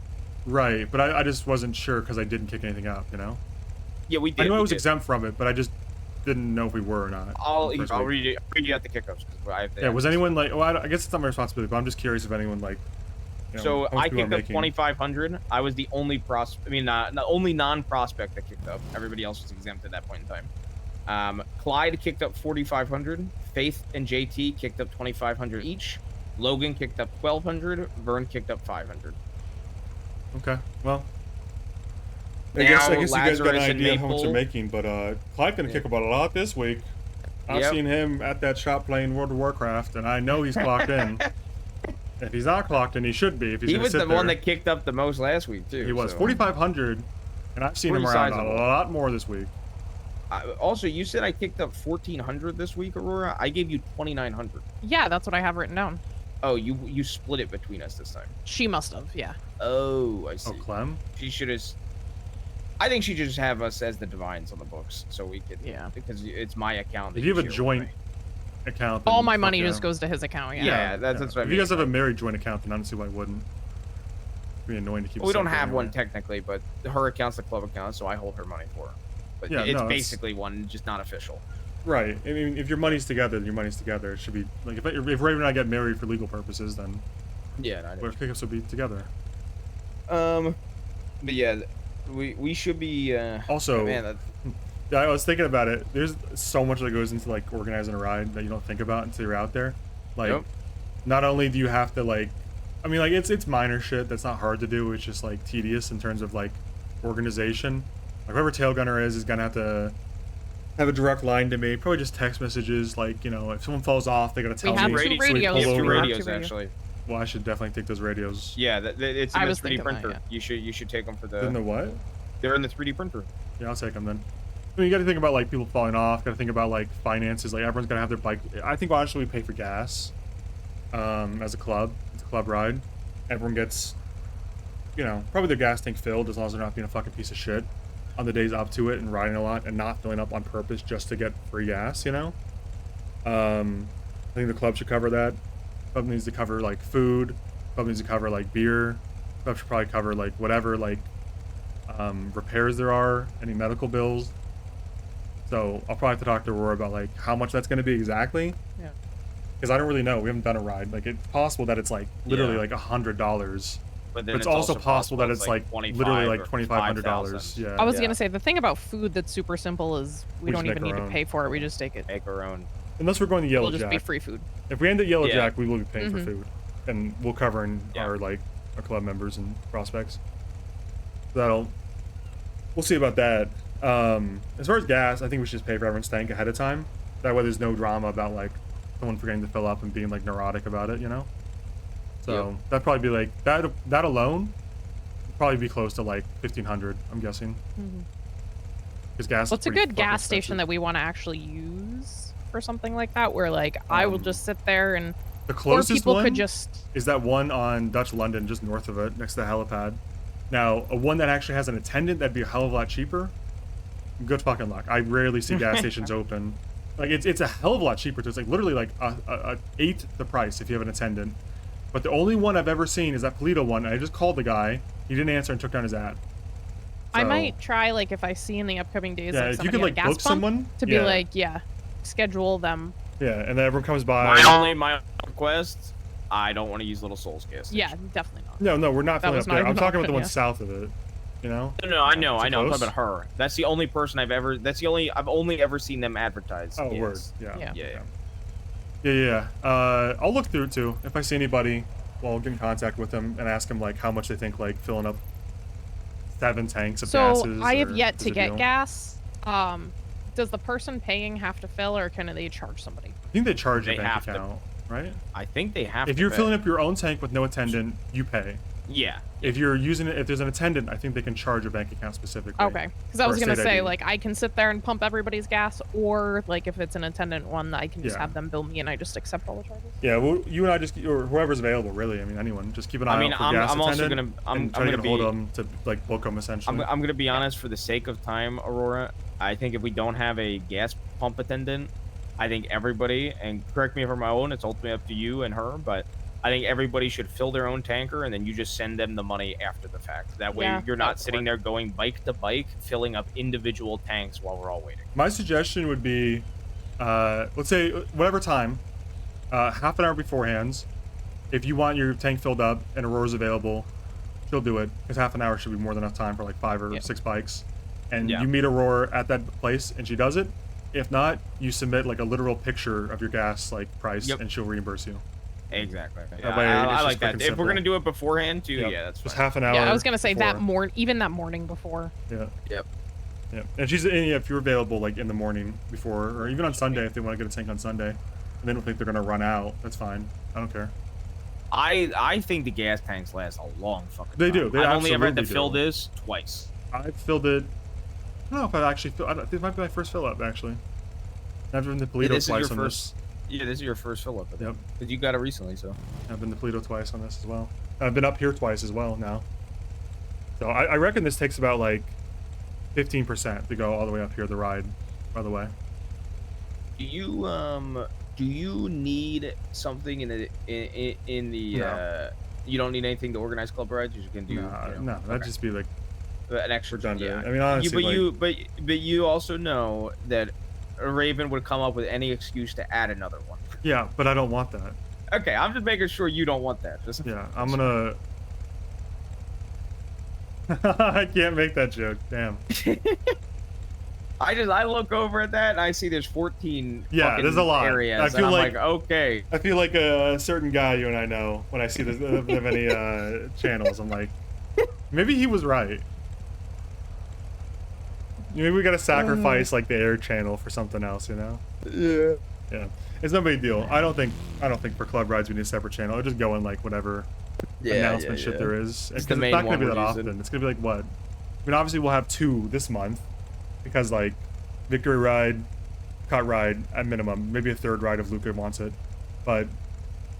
Right, but I just wasn't sure because I didn't kick anything up, you know? Yeah, we did. I knew I we was did. exempt from it, but I just didn't know if we were or not. I'll the first read week. you out the kickups. Yeah, was anyone like, well, I guess it's not my responsibility, but I'm just curious if anyone like, you know, So how much I people are kicked up making. 2,500. I was the only the only non-prospect that kicked up. Everybody else was exempt at that point in time. Clyde kicked up 4,500. Faith and JT kicked up 2,500 each. Logan kicked up 1,200. Vern kicked up 500. Okay, well. I Now, guess you guys got an Lazarus and idea how much they're Maple- making, but Clyde gonna kick about a lot this week. I've Yep. seen him at that shop playing World of Warcraft, and I know he's clocked in. If he's not clocked in, he should be. If he's He gonna was sit the there. one that kicked up the most last week too. He was so. 4,500, and I've seen him Pretty around sizable. a lot more this week. Also, you said I kicked up 1,400 this week, Aurora. I gave you 2,900. Yeah, that's what I have written down. Oh, you split it between us this time. She must have, yeah. Oh, I see. Oh, Clem? She should have. I think she should just have us as the divines on the books, so we could. Yeah. Because it's my account. that If you have a share with joint me. account, All then my fuck money yeah. just goes to his account, yeah. Yeah, that's what I If mean. you guys have a married joint account, then I don't see why I wouldn't. It'd be annoying to keep. We don't separate have one anyway. technically, but her account's the club account, so I hold her money for her. But Yeah, it's no, that's- basically one, just not official. Right. I mean, if your money's together, then your money's together. It should be like if Raven and I get married for legal purposes, then Yeah. I know. our pickups will be together. But yeah, we should be. Also, man, that, yeah, I was thinking about it. There's so much that goes into like organizing a ride that you don't think about until you're out there. Like, Yep. not only do you have to like, I mean, like it's minor shit that's not hard to do. It's just like tedious in terms of like organization. Like whoever tail gunner is gonna have to have a direct line to me. Probably just text messages. Like, you know, if someone falls off, they gotta tell have me. two so we radios. pull we have two over. radios actually. Well, I should definitely take those radios. Yeah, it's in I the was 3D thinking that, printer. yeah. You should take them for In the what? They're in the 3D printer. Yeah, I'll take them then. I mean, you got to think about like people falling off. Got to think about like finances. Like everyone's gotta have their bike. I think honestly we pay for gas. As a club, it's a club ride. Everyone gets, you know, probably their gas tank filled as long as they're not being a fucking piece of shit on the days up to it and riding a lot and not filling up on purpose just to get free gas. You know. I think the club should cover that. Club needs to cover like food. Club needs to cover like beer. Club should probably cover like whatever like repairs there are, any medical bills. So I'll probably have to talk to Aurora about like how much that's going to be exactly. Yeah. Because I don't really know. We haven't done a ride. Like it's possible that it's like literally Yeah. like $100. But then But it's also possible that it's like literally like $2,500. Yeah. I was gonna say the thing about food that's super simple is we We don't just even make need our to own. pay for it. We just take it. Make our own. Unless we're going to Yellow It'll just Jack. be free food. If we end at Yellow Yeah. Jack, we will be paying for Mhm. food, and we'll cover in our like our club members and prospects. So we'll see about that. As far as gas, I think we should just pay for everyone's tank ahead of time. That way, there's no drama about like someone forgetting to fill up and being like neurotic about it, you know. So that'd probably be like that. That alone would probably be close to like 1,500. I'm guessing. Mhm. Because gas. What's is a pretty good fucking gas station expensive. that we want to actually use for something like that? Where like I will just sit there and The or closest people one could just is that one on Dutch London, just north of it, next to the helipad. Now, a one that actually has an attendant, that'd be a hell of a lot cheaper. Good fucking luck. I rarely see gas stations open. Like it's a hell of a lot cheaper. So it's like literally like a eighth the price if you have an attendant. But the only one I've ever seen is that Polito one. And I just called the guy. He didn't answer and took down his ad. I So- might try like if I see in the upcoming days Yeah, like if you somebody could, at a like, gas book pump someone, to be yeah. like schedule them. Yeah, and then everyone comes by. My request. I don't want to use Little Souls gas. Yeah, definitely not. No, we're not That filling was up not there. even I'm an talking about the option, one yeah. south of it. You know? No, I know. Is it I'm talking close? about her. That's the only person I've ever. That's the only. I've only ever seen them advertise. Oh, gas. word. Yeah. Yeah. Yeah. I'll look through it too. If I see anybody, well, I'll get in contact with them and ask them like how much they think like filling up 7 tanks of So gases. I have or yet is to a get deal. gas. Does the person paying have to fill, or can they charge somebody? I think they charge They your bank have to. account, right? I think they have. If to you're pay. filling up your own tank with no attendant, you pay. Yeah. If you're using it, if there's an attendant, I think they can charge your bank account specifically. Okay, because I for was a gonna state say ID. like I can sit there and pump everybody's gas, or like if it's an attendant one, I can just Yeah. have them bill me and I just accept all the charges. Yeah, well, you and I just, or whoever's available, really. I mean, anyone. Just keep an eye I mean, out for I'm- gas I'm also attendant gonna- I'm- and try I'm to gonna get a hold be- of them to like book them essentially. I'm gonna be honest. For the sake of time, Aurora, I think if we don't have a gas pump attendant, I think everybody, and correct me if I'm wrong, it's ultimately up to you and her, but I think everybody should fill their own tanker and then you just send them the money after the fact. That way Yeah, you're not that sitting works. there going bike to bike, filling up individual tanks while we're all waiting. My suggestion would be, let's say whatever time, half an hour beforehand. If you want your tank filled up and Aurora's available, she'll do it. Because half an hour should be more than enough time for like 5 or 6 bikes. And Yeah. you meet Aurora at that place and she does it. If not, you submit like a literal picture of your gas like price and she'll reimburse you. Exactly. That Yeah, way I it's just like that. freaking If simple. we're gonna do it beforehand too, Yep. yeah, that's just fine. half an hour. Yeah, I was gonna say that before. even that morning before. Yeah. Yep. Yeah, and if you're available like in the morning before, or even on Sunday if they want to get a tank on Sunday, and they don't think they're gonna run out, that's fine. I don't care. I think the gas tanks last a long fucking They time. do. They I've only ever had to absolutely fill do. this twice. I've filled it. I don't know if I've actually filled. This might be my first fill up actually. I've been to Polito this is twice your on first. Yeah, this is your first fill up. Yep. Because you got it recently, so. I've been to Polito twice on this as well. I've been up here twice as well now. So I reckon this takes about like 15% to go all the way up here the ride. By the way. Do you need something in the No. you don't need anything to organize club rides? You can do. Nah, you know, no, that'd okay. just be like an extra redundant. Yeah. I mean, honestly, but you also know that Raven would come up with any excuse to add another one. yeah, but I don't want that. Okay, I'm just making sure you don't want that. Just Yeah, I'm gonna. I can't make that joke. Damn. I look over at that and I see there's 14 Yeah, fucking there's a lot. areas. I feel and I'm like- okay. I feel like a certain guy you and I know when I see the many channels. I'm like, maybe he was right. Maybe we gotta sacrifice like the air channel for something else, you know? Yeah. Yeah, it's no big deal. I don't think for club rides we need a separate channel. I'll just go in like whatever announcement shit there is. It's Because the it's main not gonna one be we're that using. often. It's gonna be like what? I mean, obviously we'll have 2 this month because like Victory Ride, Cut Ride at minimum, maybe a 3rd ride if Luca wants it. But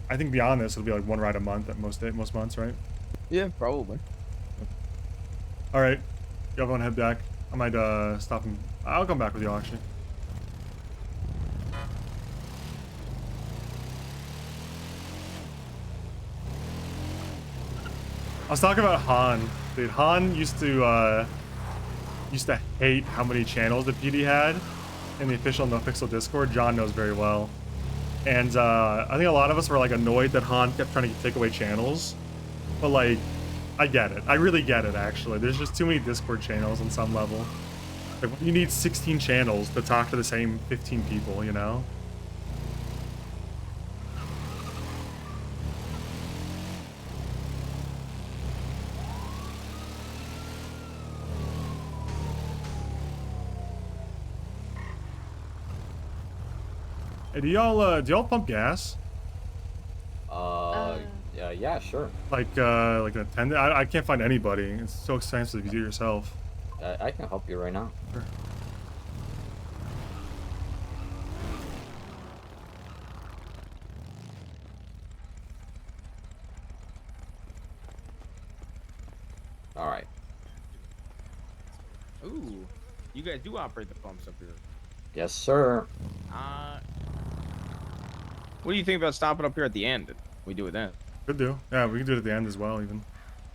I think beyond this, it'll be like 1 ride a month at most months, right? Yeah, probably. All right, y'all want to head back? I might stop and I'll come back with you actually. I was talking about Han. Dude, Han used to hate how many channels the PD had. in the official No Pixel Discord, John knows very well. And I think a lot of us were like annoyed that Han kept trying to take away channels. But like, I get it. I really get it, actually. There's just too many Discord channels on some level. Like, you need 16 channels to talk to the same 15 people, you know? Hey, do y'all pump gas? Yeah, sure. Like an attendant? I can't find anybody. It's so expensive. You do it yourself. I can help you right now. Sure. All right. Ooh, you guys do operate the pumps up here. Yes, sir. What do you think about stopping up here at the end? We do it then. Could do. Yeah, we can do it at the end as well, even.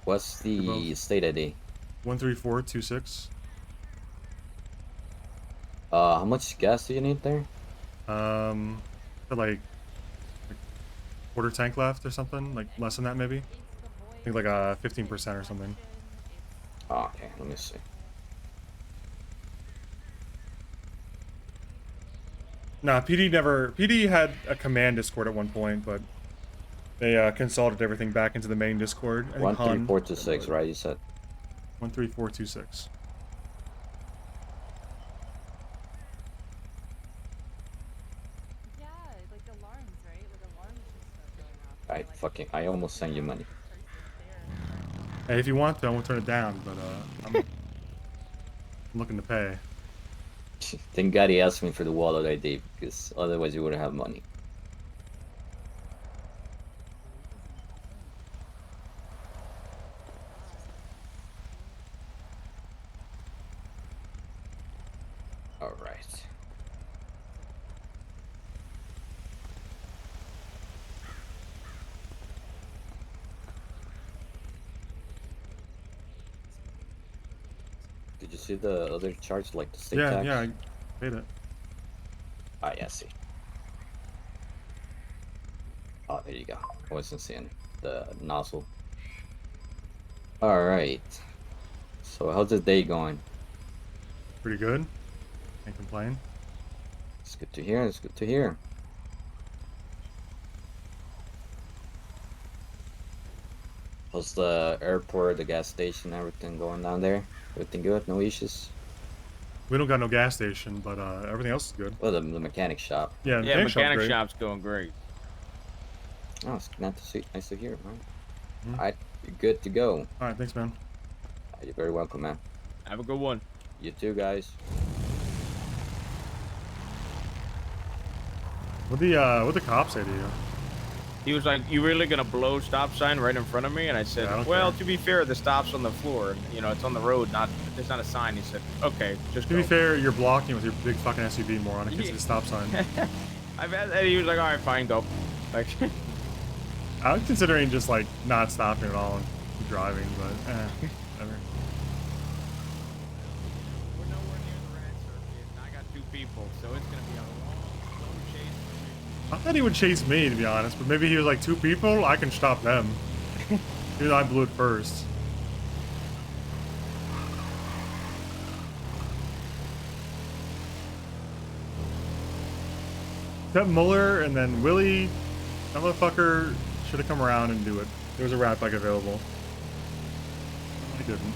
What's the state ID? 13426. How much gas do you need there? For like quarter tank left or something, like less than that maybe. I think like 15% or something. Oh, okay, let me see. Nah, PD had a command Discord at one point, but they consolidated everything back into the main Discord. 13426, right? You said 13426. I almost sent you money. Hey, if you want to, I won't turn it down, but I'm looking to pay. Thank God he asked me for the wallet ID, because otherwise you wouldn't have money. All right. Did you see the other charge, like the state tax? Yeah, I paid it. Ah, yeah, I see. Oh, there you go. I wasn't seeing the nozzle. All right. So how's the day going? Pretty good. Can't complain. It's good to hear. It's good to hear. How's the airport, the gas station, everything going down there? Everything good? No issues? We don't got no gas station, but everything else is good. Well, the mechanic shop. Yeah, the mechanic shop's going great. Oh, it's nice to hear, man. All right, you're good to go. All right, thanks, man. You're very welcome, man. Have a good one. You too, guys. What the cops say to you? He was like, "You really gonna blow stop sign right in front of me?" And I said, Yeah, "Well, to be fair, the stop's on the floor. You know, it's on the road. There's not a sign." He said, "Okay, just To go." be fair, you're blocking with your big fucking SUV, moron. It gets the stop sign. And he was like, "All right, fine, go." Like, I was considering just like not stopping at all and keep driving, but whatever. we're nowhere near the rat circuit, and I got 2 people, so it's gonna be a long, slow chase for me. I thought he would chase me, to be honest, but maybe he was like 2 people. I can stop them. Even though I blew it first. Except Muller and then Willie, that motherfucker should have come around and do it. There was a rat bike available. He didn't.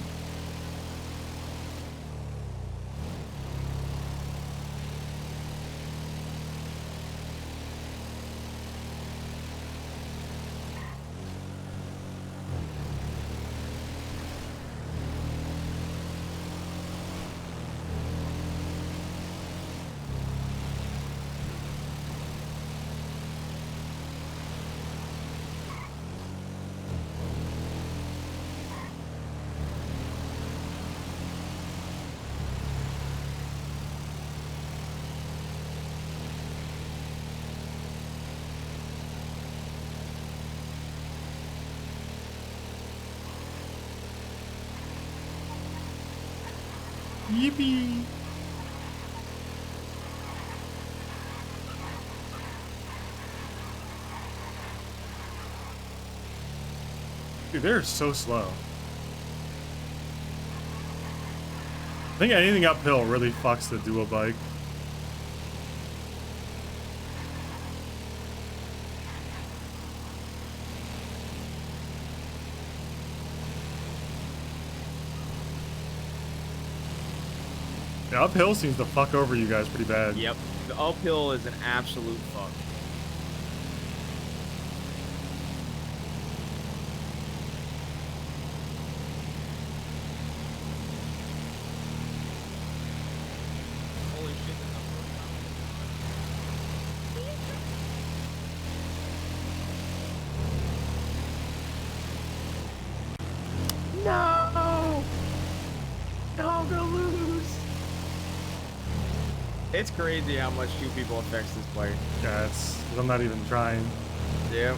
Yippee! Dude, they're so slow. I think anything uphill really fucks the duo bike. The uphill seems to fuck over you guys pretty bad. Yep. The uphill is an absolute fuck. Holy shit, No! No, I'm gonna lose. it's crazy how much two people affects this play. Yeah, I'm not even trying. Yeah.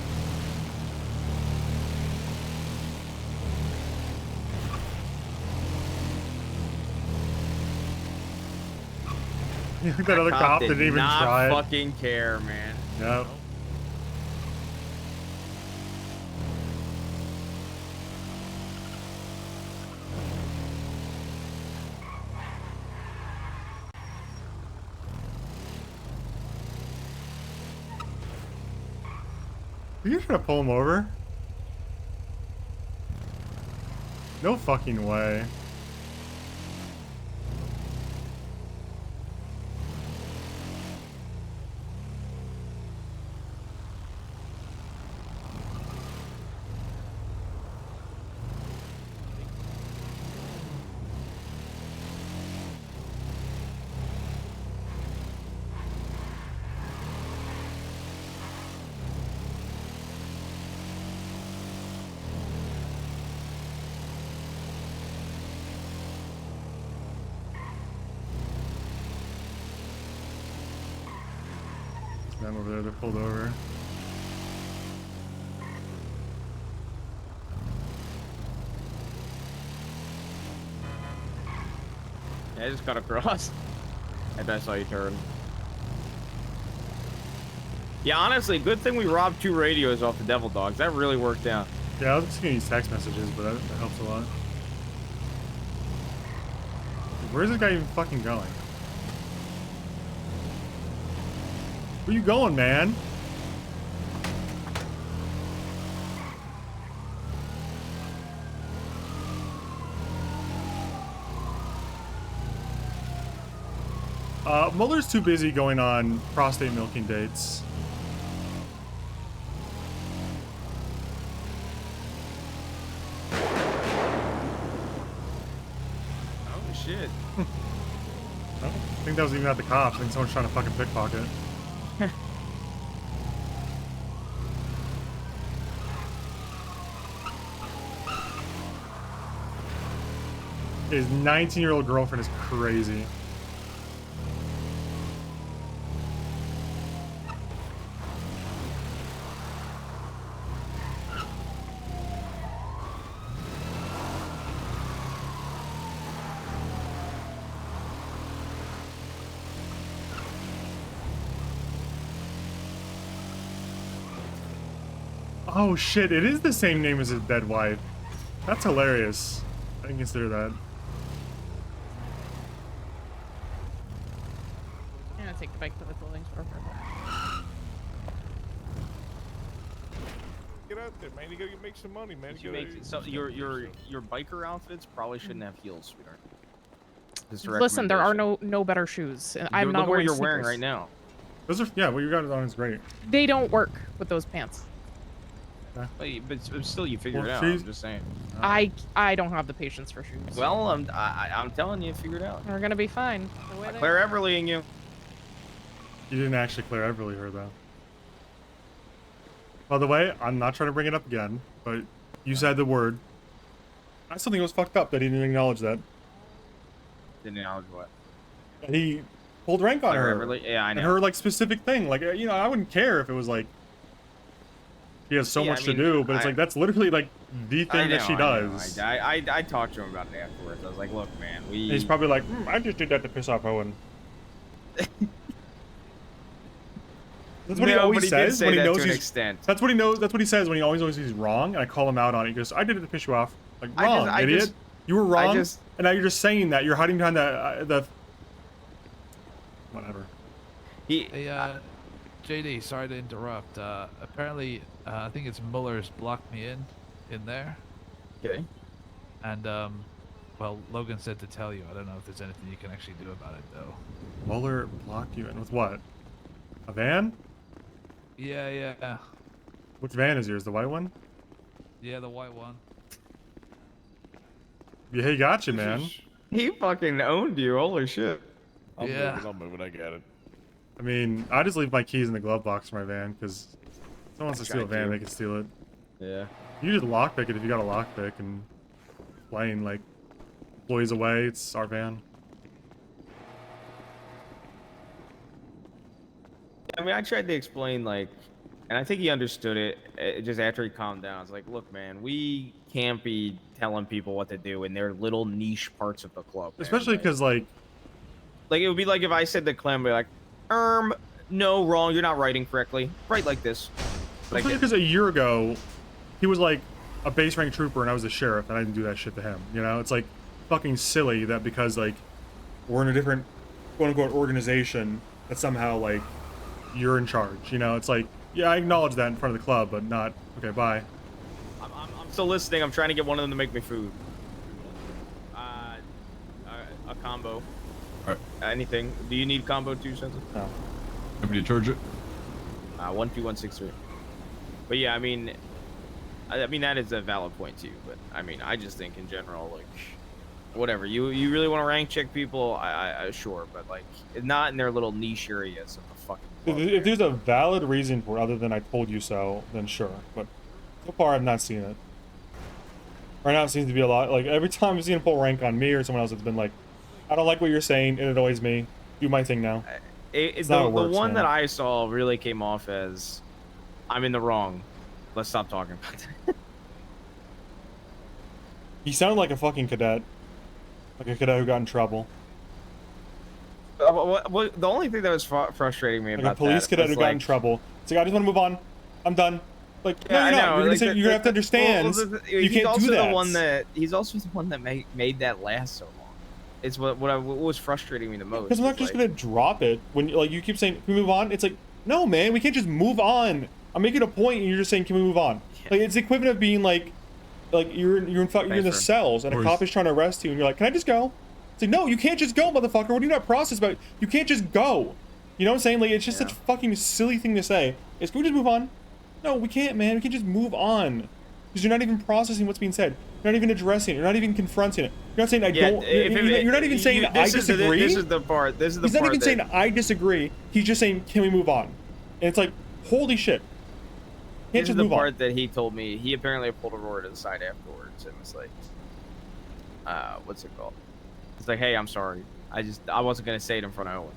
You think that other cop didn't even not try? Fucking care, man. Yep. Are you trying to pull him over? No fucking way. Them over there, they're pulled over. Yeah, I just got across. And I saw you turn. Yeah, honestly, good thing we robbed 2 radios off the Devil Dogs. That really worked out. Yeah, I was just gonna use text messages, but that helps a lot. Where's this guy even fucking going? Where you going, man? Muller's too busy going on prostate milking dates. Oh, shit. I don't think that was even at the cops. I think someone's trying to fucking pickpocket. His 19-year-old girlfriend is crazy. Oh shit, it is the same name as his dead wife. That's hilarious. I can consider that. I'm gonna take the bike to the clothing store for a bit. Get out there, man. You gotta make some money, man. You make, so your biker outfits probably shouldn't have heels, sweetheart. Just a Listen, there are recommendation. no better shoes. I'm Look not at what wearing you're wearing sneakers. right now. Those are, yeah, what you got on is great. They don't work with those pants. But still, you figure Well, it out. she's- I'm just saying. I don't have the patience for shoes. Well, I'm telling you, figure it out. We're gonna be fine. The way they Claire are. Everly and you. You didn't actually Claire Everly her though. By the way, I'm not trying to bring it up again, but you said the word. I still think it was fucked up that he didn't acknowledge that. Didn't acknowledge what? That he pulled rank on Claire her. Everly? Yeah, I know. And her like specific thing. Like, you know, I wouldn't care if it was like he has so Yeah, much I mean, to do, but it's like that's literally like the thing that she does. I talked to him about it afterwards. I was like, look, man, And he's probably like, I just did that to piss off Owen. That's what he No, always but he did says say when he that knows to an he's. extent. That's what he knows. That's what he says when he always knows he's wrong, and I call him out on it. He goes, "I did it to piss you off." Like wrong, idiot. You were wrong, and now you're just saying that. You're hiding behind the. Whatever. Hey, JD, sorry to interrupt. Apparently, I think it's Muller's blocked me in there. Okay. And well, Logan said to tell you. I don't know if there's anything you can actually do about it though. Mueller blocked you in with what? A van? Yeah. Which van is yours? The white one? Yeah, the white one. Yeah, he got you, man. He fucking owned you. Holy shit. I'll move it. I get it. I mean, I just leave my keys in the glove box for my van because if someone wants to steal a van, they can steal it. Yeah. You just lockpick it if you got a lockpick and plane like employees away. It's our van. I mean, I tried to explain, like, and I think he understood it just after he calmed down. I was like, look, man, we can't be telling people what to do in their little niche parts of the club. Man. Especially because, like, it would be like if I said to Clem, be like, no, wrong, you're not writing correctly. Write like this. Like especially because a year ago, he was like a base rank trooper and I was a sheriff and I didn't do that shit to him. You know, it's like fucking silly that because, like, we're in a different quote-unquote organization that somehow, like, you're in charge. You know, it's like, yeah, I acknowledge that in front of the club, but not, okay, bye. I'm still listening. I'm trying to get one of them to make me food. A combo. Alright. Anything. Do you need combo too, Svensen? No. Happy to charge it. 12163. But yeah, I mean that is a valid point too. But I mean, I just think in general, like, whatever you really want to rank check people, I sure, but like not in their little niche areas of the fucking club. If there's a valid reason for it other than I told you so, then sure. But so far, I've not seen it. Right now, it seems to be a lot. Like, every time I've seen a pull rank on me or someone else, it's been like, I don't like what you're saying, it annoys me. Do my thing now. The one that I saw really came off as, I'm in the wrong. Let's stop talking about that. He sounded like a fucking cadet. Like a cadet who got in trouble. The only thing that was frustrating me Like about a police that cadet was who got in trouble. It's like, I just want to move on. I'm done. Like, Yeah, no, you're I not. know. You're, Like, you're gonna have to understand. You can't do that. He's also the one that made that last so long. It's what was frustrating me the most. Because I'm not just gonna drop it when like you keep saying, "Can we move on?" It's like, no, man, we can't just move on. I'm making a point, and you're just saying, "Can we move on?" Like, it's the equivalent of being like you're in the cells, and a cop is trying to arrest you, and you're like, "Can I just go?" It's like, no, you can't just go, motherfucker. What do you not process about? You can't just go. You know what I'm saying? Like, it's just such a fucking silly thing to say. Is, can we just move on? No, we can't, man. We can't just move on because you're not even processing what's being said. You're not even addressing it. You're not even confronting it. You're not saying I don't. You're not even saying I disagree. This is the part. This is the He's part. not even saying I disagree. He's just saying, can we move on? And it's like, holy shit. Can't This is just the move on. part that he told me. He apparently pulled Aurora to the side afterwards and was like, what's it called? It's like, hey, I'm sorry. I wasn't gonna say it in front of Owen.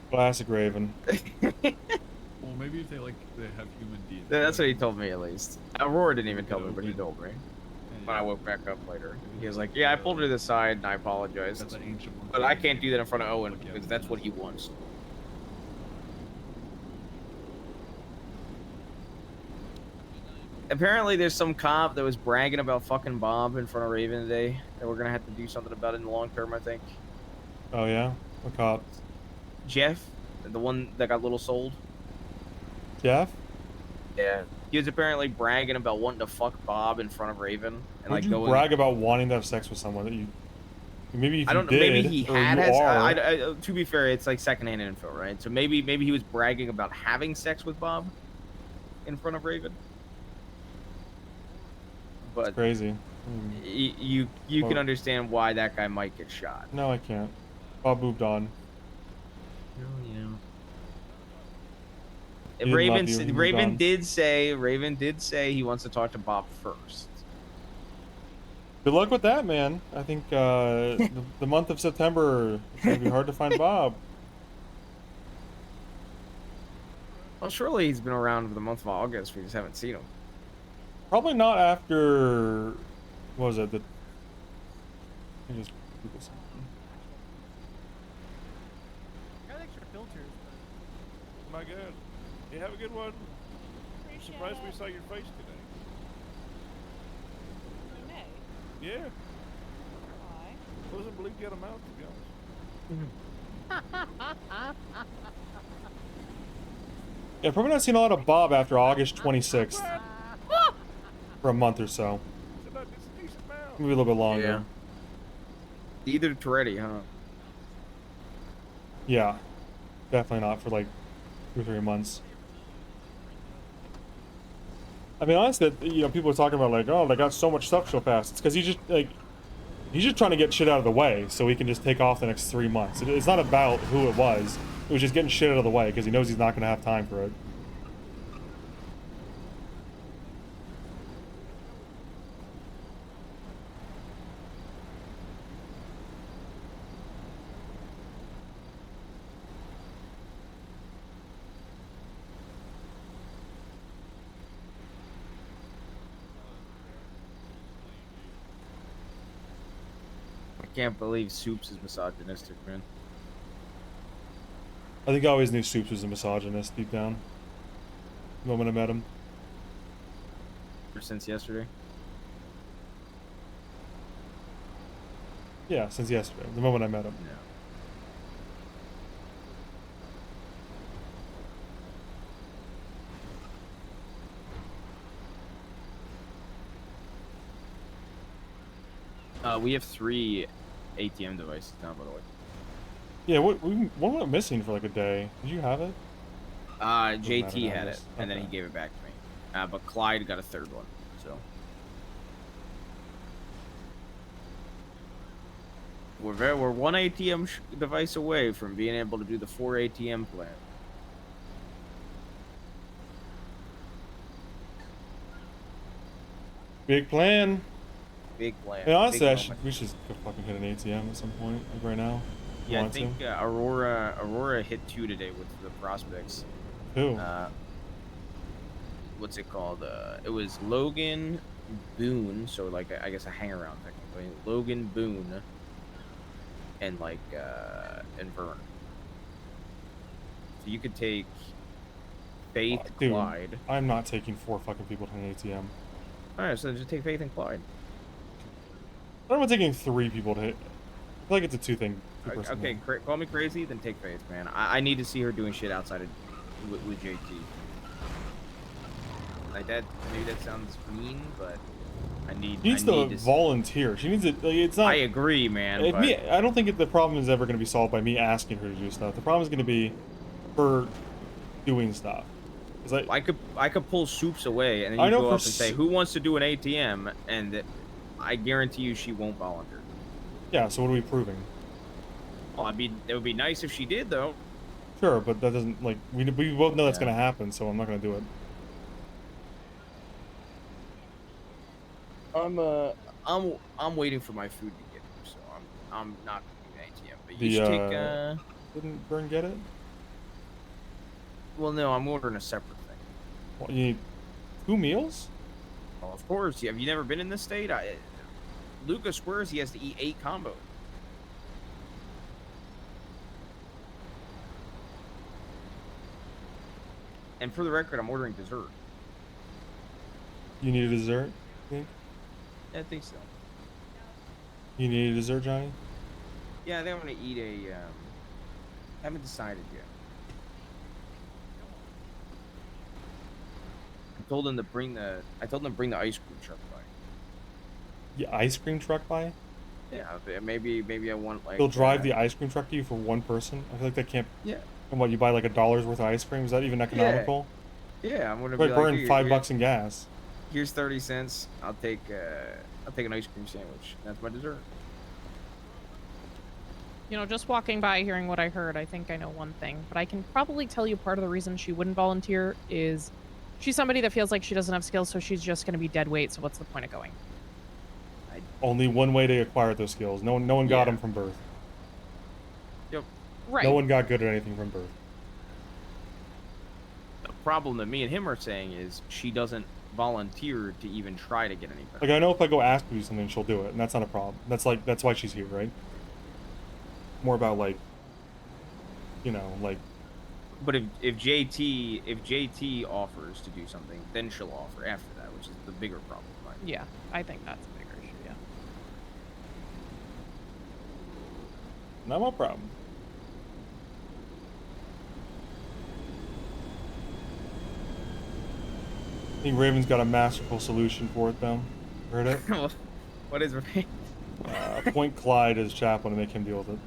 Classic Raven. Well, maybe if they have human DNA. That's what he told me, at least. Aurora didn't even tell me, but he told me. When I woke back up later, he was like, "Yeah, I pulled her to the side and I apologized, but I can't do that in front of Owen because that's what he wants." Apparently, there's some cop that was bragging about fucking Bob in front of Raven today, and we're gonna have to do something about it in the long term, I think. Oh yeah, what cop? Jeff, the one that got little sold. Jeff? Yeah. He was apparently bragging about wanting to fuck Bob in front of Raven, and Would like you going. brag about wanting to have sex with someone that you? Maybe if I don't you know. did, Maybe he or had. you are. To be fair, it's like secondhand info, right? So maybe he was bragging about having sex with Bob in front of Raven. But crazy. You can understand why that guy might get shot. No, I can't. Bob moved on. Oh yeah. He didn't love you, he moved Raven on. did say he wants to talk to Bob first. Good luck with that, man. I think the month of September is gonna be hard to find Bob. Well, surely he's been around for the month of August. We just haven't seen him. Probably not after. What was it? Let me just Google something. filters. My God. You have a good one. Surprised we saw your face today. Yeah. Why? Wasn't believe get them out, to be honest. Yeah, probably not seeing a lot of Bob after August 26th. For a month or so. Maybe a little bit longer. Yeah. Either Toretti, huh? Yeah. Definitely not for like 2 or 3 months. I mean, honestly, you know, people are talking about like, oh, they got so much stuff so fast. It's because he's just trying to get shit out of the way so he can just take off the next 3 months. It's not about who it was. It was just getting shit out of the way because he knows he's not going to have time for it. I can't believe Soups is misogynistic, man. I think I always knew Soups was a misogynist deep down. The moment I met him. Ever since yesterday? Yeah, since yesterday. The moment I met him. We have 3 ATM devices now, by the way. Yeah, what went missing for like a day? Did you have it? JT had it, and then he gave it back to me. But Clyde got a 3rd one, so. We're 1 ATM device away from being able to do the 4 ATM plan. Big plan. Big plan. Yeah, honestly, Big we should go fucking hit an ATM at some point, like right now. Yeah, I think Aurora hit 2 today with the prospects. Who? What's it called? It was Logan, Boone, so like I guess a hang around technically. Logan, Boone, and like and Vern. So you could take Faith, Dude, Clyde. I'm not taking 4 fucking people to an ATM. All right, so just take Faith and Clyde. I'm not taking 3 people to hit. I feel like it's a 2 thing. Okay, call me crazy, then take Faith, man. I need to see her doing shit outside of with JT. Like that, maybe that sounds mean, but I need. She needs to volunteer. She needs it. Like, it's not. I agree, man. But I don't think the problem is ever going to be solved by me asking her to do stuff. The problem is going to be her doing stuff. I could pull Soups away, and then you go up and say, "Who wants to do an ATM?" And I guarantee you, she won't volunteer. Yeah. So what are we proving? Well, I mean, it would be nice if she did, though. Sure, but that doesn't like we both know that's going to happen, so I'm not going to do it. I'm waiting for my food to get here, so I'm not doing an ATM. But you should take. Didn't Vern get it? Well, no, I'm ordering a separate thing. Well, you need 2 meals? Well, of course. Have you never been in this state? Lucas swears he has to eat 8 combos. And for the record, I'm ordering dessert. You need a dessert? I think? I think so. You need a dessert, Johnny? Yeah, I think I'm gonna eat a. Haven't decided yet. I told them to bring the ice cream truck by. Yeah, ice cream truck by? Yeah, maybe I want like. They'll drive the ice cream truck to you for 1 person? I feel like that can't. Yeah. And what, you buy like $1 worth of ice cream? Is that even economical? Yeah, I'm gonna be burn here, $5 in gas. Here's 30 cents. I'll take an ice cream sandwich. That's my dessert. You know, just walking by, hearing what I heard, I think I know one thing. But I can probably tell you part of the reason she wouldn't volunteer is she's somebody that feels like she doesn't have skills, so she's just going to be dead weight. So what's the point of going? Only one way to acquire those skills. No one got them from birth. Yep. Right. No one got good at anything from birth. The problem that me and him are saying is she doesn't volunteer to even try to get anything. Like, I know if I go ask her to do something, she'll do it, and that's not a problem. That's why she's here, right? More about like you know, like, But if JT offers to do something, then she'll offer after that, which is the bigger problem. Right? Yeah, I think that's a bigger issue. Yeah. not my problem. I think Raven's got a masterful solution for it, though. Heard it? What is Appoint Clyde as chaplain and make him deal with it.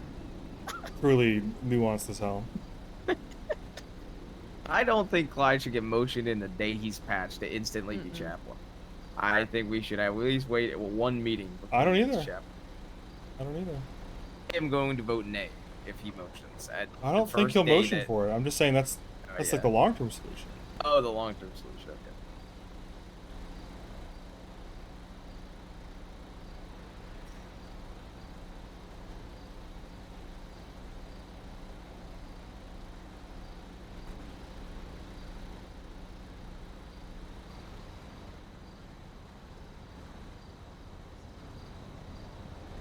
Truly nuanced as hell. I don't think Clyde should get motioned in the day he's patched to instantly be chaplain. I think we should at least wait one meeting. I don't he's either. chaplain. I don't either. I'm going to vote nay if he motions. I don't think he'll motion for it. I'm just saying that's like the long-term solution. Oh, the long-term solution. Okay.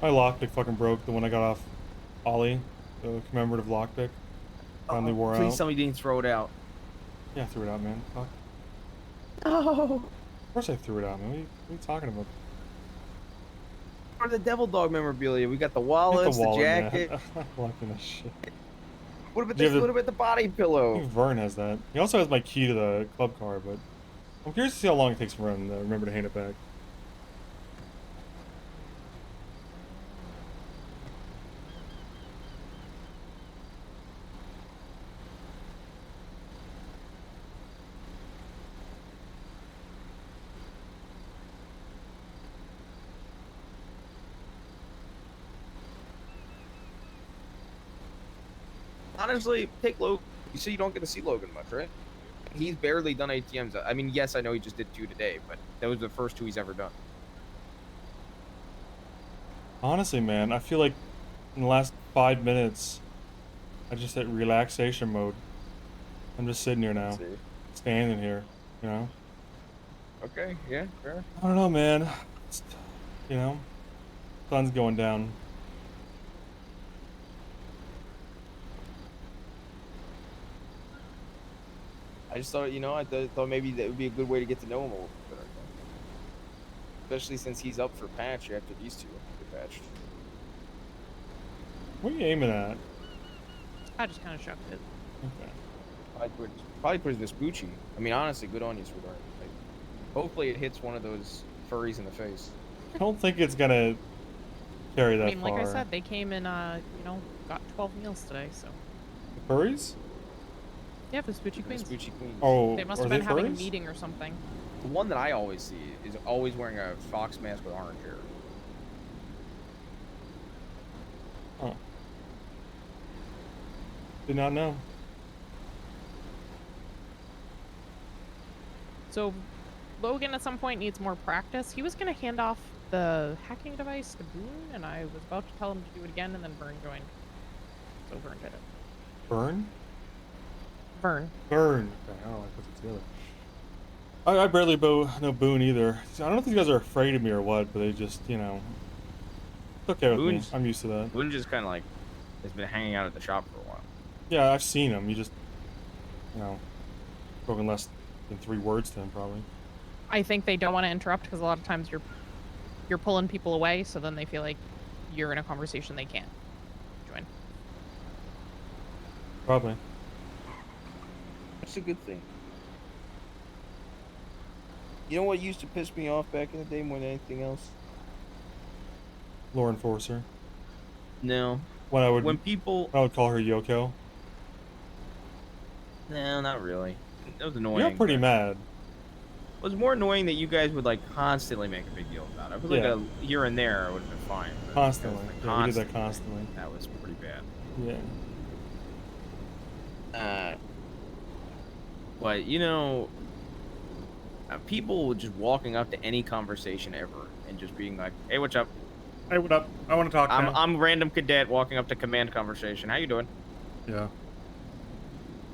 My lockpick fucking broke, the one I got off Ollie, the commemorative lockpick. Finally wore out. Please tell me you didn't throw it out. Yeah, I threw it out, man. Fuck. Oh. Of course I threw it out, man. What are you talking about? For the Devil Dog memorabilia, we got the wallets, the jacket. Man. I'm not liking this shit. What about this? What about the body pillow? I think Vern has that. He also has my key to the club car, but I'm curious to see how long it takes for Vern to remember to hand it back. Honestly, take Logan. You say you don't get to see Logan much, right? He's barely done ATMs. I mean, yes, I know he just did 2 today, but those are the first 2 he's ever done. Honestly, man, I feel like in the last 5 minutes, I just hit relaxation mode. I'm just sitting here now, standing here, you know? Okay, yeah, fair. I don't know, man. It's, you know, sun's going down. I just thought, you know, I thought maybe that would be a good way to get to know him a little bit better. Especially since he's up for patch after these 2 get patched. What are you aiming at? I just kind of shoved it. Okay. Probably put Vespucci. I mean, honestly, good on you, sweetheart. Like, hopefully it hits one of those furries in the face. I don't think it's gonna carry that I mean, far. like I said, they came and, you know, got 12 meals today, so. The furries? Yeah, Vespucci Queens. Vespucci Queens. Oh, They must are have been they having a furries? meeting or something. The one that I always see is always wearing a fox mask with orange hair. Oh. Did not know. So, Logan at some point needs more practice. He was going to hand off the hacking device to Boone, and I was about to tell him to do it again, and then Vern joined. So Vern did it. Burn? Vern. Burn. Okay, I don't like what's together. I barely know Boone either. I don't know if these guys are afraid of me or what, but they just, you know, it's okay with Boone's- me. I'm used to that. Boone just kind of like has been hanging out at the shop for a while. Yeah, I've seen him. You just, you know, spoken less than 3 words to him probably. I think they don't want to interrupt because a lot of times you're pulling people away, so then they feel like you're in a conversation they can't join. Probably. That's a good thing. You know what used to piss me off back in the day more than anything else? Lore Enforcer. No. When I would call her Yoko. No, not really. That was annoying. You're pretty mad. It was more annoying that you guys would like constantly make a big deal about it. If it was Yeah. like a here and there, it would have been fine. but Constantly. it was, Yeah, we did that constantly. That was pretty bad. Yeah. But you know, people just walking up to any conversation ever and just being like, "Hey, what's up? Hey, what up? I want to talk now." I'm random cadet walking up to command conversation. How you doing?" Yeah.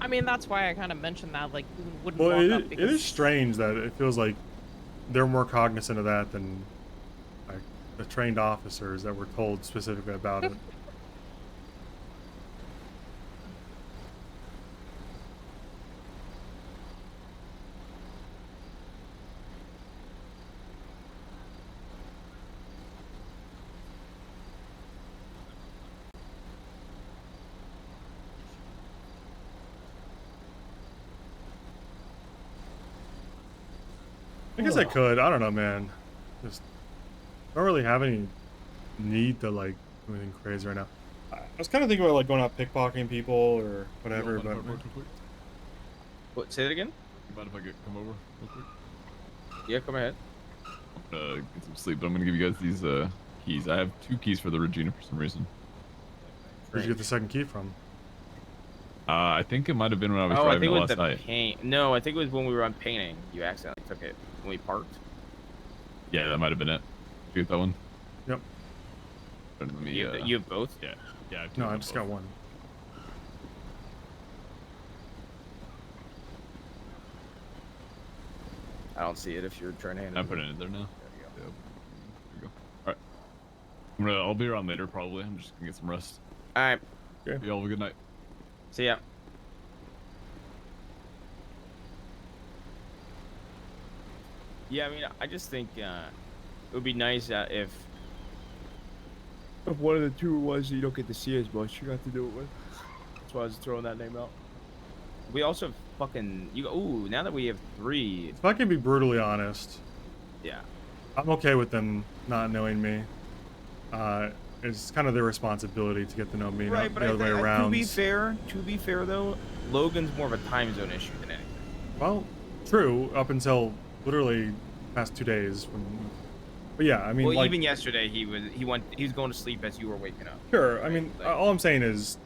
I mean, that's why I kind of mentioned that, like, Boone wouldn't Well, walk up it because is strange that it feels like they're more cognizant of that than like the trained officers that were told specifically about it. I guess I could. I don't know, man. Just don't really have any need to like do anything crazy right now. I was kind of thinking about like going out pickpocketing people or whatever, but What? Say it again. You mind if I come over real quick? Yeah, come ahead. Get some sleep, but I'm gonna give you guys these keys. I have 2 keys for the Regina for some reason. Where'd you get the second key from? I think it might have been when I was I driving think it was last the night. paint. No, I think it was when we were on painting. You accidentally took it when we parked. Yeah, that might have been it. Did you get that one? Yep. Let me, you have both? Yeah. Yeah. have No, two I of just them got one. I don't see it if you're trying to hand it. I put it in there now. There you go. All right. I'll be around later probably. I'm just gonna get some rest. All right. Okay. Y'all have a good night. See ya. Yeah, I mean, I just think it would be nice if one of the two ones you don't get to see as much, you got to do it with. That's why I was throwing that name out. We also have fucking ooh, now that we have 3. If I can be brutally honest, Yeah. I'm okay with them not knowing me. It's kind of their responsibility to get to know me, Right, not but the other way around. to be fair though, Logan's more of a time zone issue than anything. Well, true, up until literally past 2 days. But yeah, I mean, Well, like, even yesterday he was going to sleep as you were waking up. sure. I mean, all I'm saying is,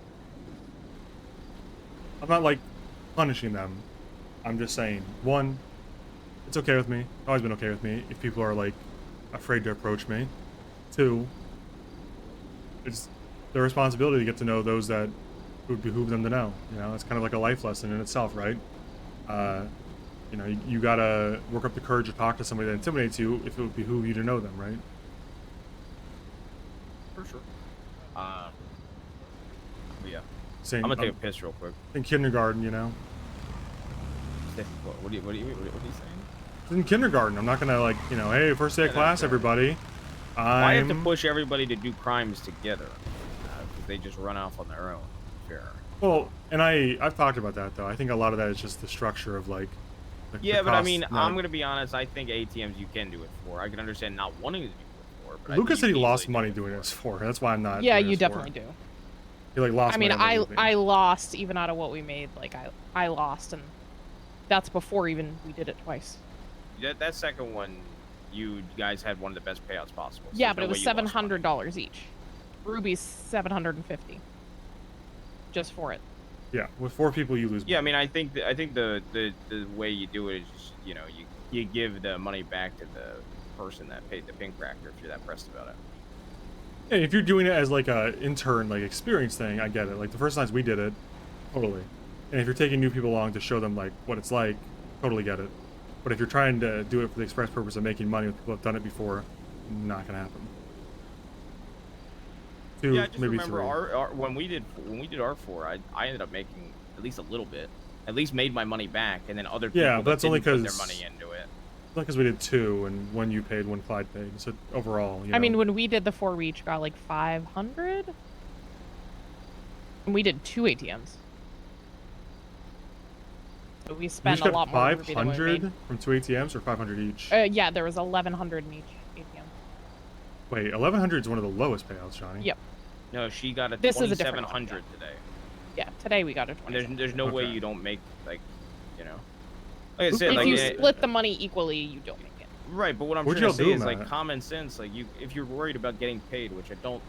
I'm not like punishing them. I'm just saying, one, it's okay with me. It's always been okay with me if people are like afraid to approach me. 2, it's their responsibility to get to know those that it would behoove them to know. You know, it's kind of like a life lesson in itself, right? You know, you gotta work up the courage to talk to somebody that intimidates you if it would behoove you to know them, right? For sure. But yeah. Same, I'm gonna take a piss real quick. In kindergarten, you know. What are you saying? In kindergarten, I'm not gonna like, you know, hey, first day of class, everybody. I have to push everybody to do crimes together because they just run off on their own. Fair. Well, and I've talked about that though. I think a lot of that is just the structure of like. Yeah, but I mean, I'm gonna be honest. I think ATMs you can do it for. I can understand not wanting to do it for. But Lucas said he lost money doing this for. That's why I'm not. Yeah, doing you this for. definitely do. He like lost. I mean, money on I lost even out of what we made. Like I lost, and that's before even we did it twice. That second one, you guys had one of the best payouts possible. So Yeah, there's but no it was way you lost $700 each. Ruby's $750. Just for it. Yeah, with 4 people you lose. Yeah, I mean, I think the way you do it is just, you know, you give the money back to the person that paid the pink cracker if you're that pressed about it. Yeah, if you're doing it as like a intern like experience thing, I get it. Like the first times we did it, totally. And if you're taking new people along to show them like what it's like, totally get it. But if you're trying to do it for the express purpose of making money with people who've done it before, not gonna happen. 2, Yeah, I just maybe remember 3. our when we did R4, I ended up making at least a little bit. At least made my money back, and then other people Yeah, but that's only put their because money into it. Not because we did 2, and one you paid, one Clyde paid. So overall, you know. I mean, when we did the 4, we each got like 500. And we did 2 ATMs. So we you spent just a got lot more Ruby than we 500 made. from 2 ATMs or 500 each. Yeah, there was 1,100 in each ATM. Wait, 1,100 is one of the lowest payouts, Johnny. Yep. No, she got a This is a different one, 2,700 today. Yeah, today we got a And 20. there's no way Okay. you don't make like, you know. Like I said, If like you split the money equally, you don't make it. right, but what I'm Where'd trying to y'all say do is like that? common sense. Like if you're worried about getting paid, which I don't.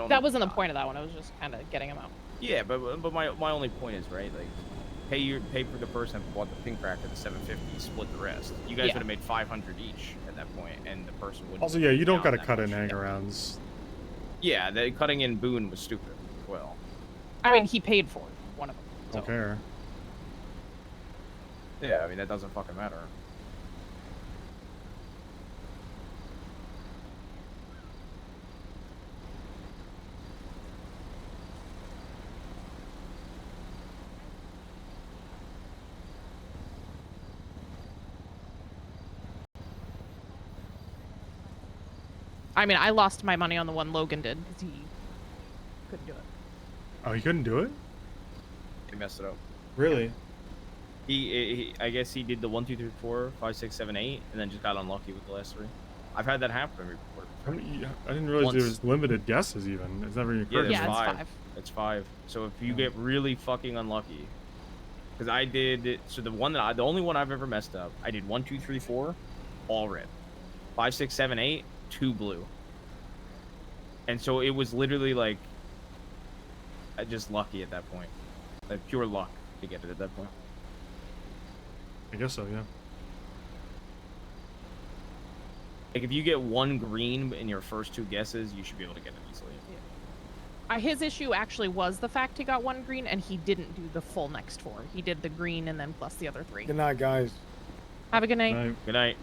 That wasn't the point of that one. I was just kind of getting them out. Yeah, but my only point is right, like pay for the person that bought the pink cracker the 750, split the rest. You guys Yeah. would have made 500 each at that point, and the person would. Also, yeah, you don't gotta cut in hang-arounds. Yeah, the cutting in Boone was stupid. Well, I mean, he paid for it, one of them. Don't care. yeah, I mean that doesn't fucking matter. I mean, I lost my money on the one Logan did because he couldn't do it. Oh, he couldn't do it? He messed it up. Really? I guess he did the 1, 2, 3, 4, 5, 6, 7, 8, and then just got unlucky with the last 3. I've had that happen before. I didn't realize there Once. was limited guesses even. It's never even Yeah, occurred to there's me. 5. It's 5. So if you get really fucking unlucky, because I did, so the only one I've ever messed up, I did 1, 2, 3, 4, all red. 5, 6, 7, 8, 2 blue. And so it was literally like, just lucky at that point, like pure luck to get it at that point. I guess so, yeah. Like if you get 1 green in your first 2 guesses, you should be able to get it easily. His issue actually was the fact he got 1 green and he didn't do the full next 4. He did the green and then plus the other 3. Good night, guys. Have a good night. Good night.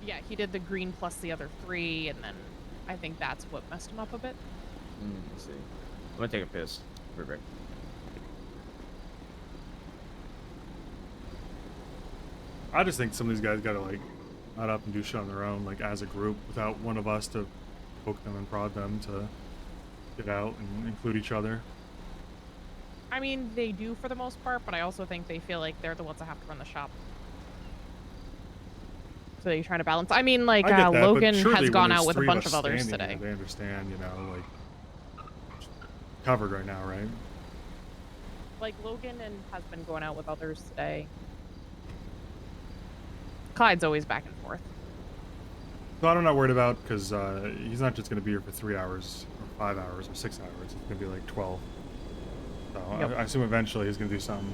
Yeah, he did the green plus the other 3, and then I think that's what messed him up a bit. Let's see. I'm gonna take a piss. Be right back. I just think some of these guys gotta like nut up and do shit on their own, like as a group, without one of us to poke them and prod them to get out and include each other. I mean, they do for the most part, but I also think they feel like they're the ones that have to run the shop. So you're trying to balance. I mean, like, I get that, but Logan surely has when gone there's out with a 3 bunch us of others standing today. here, they understand, you know, like, covered right now, right? Like, Logan has been going out with others today. Clyde's always back and forth. So I'm not worried about, because he's not just going to be here for 3 hours, or 5 hours, or 6 hours. It's going to be like 12. So Yep. I assume eventually he's going to do something,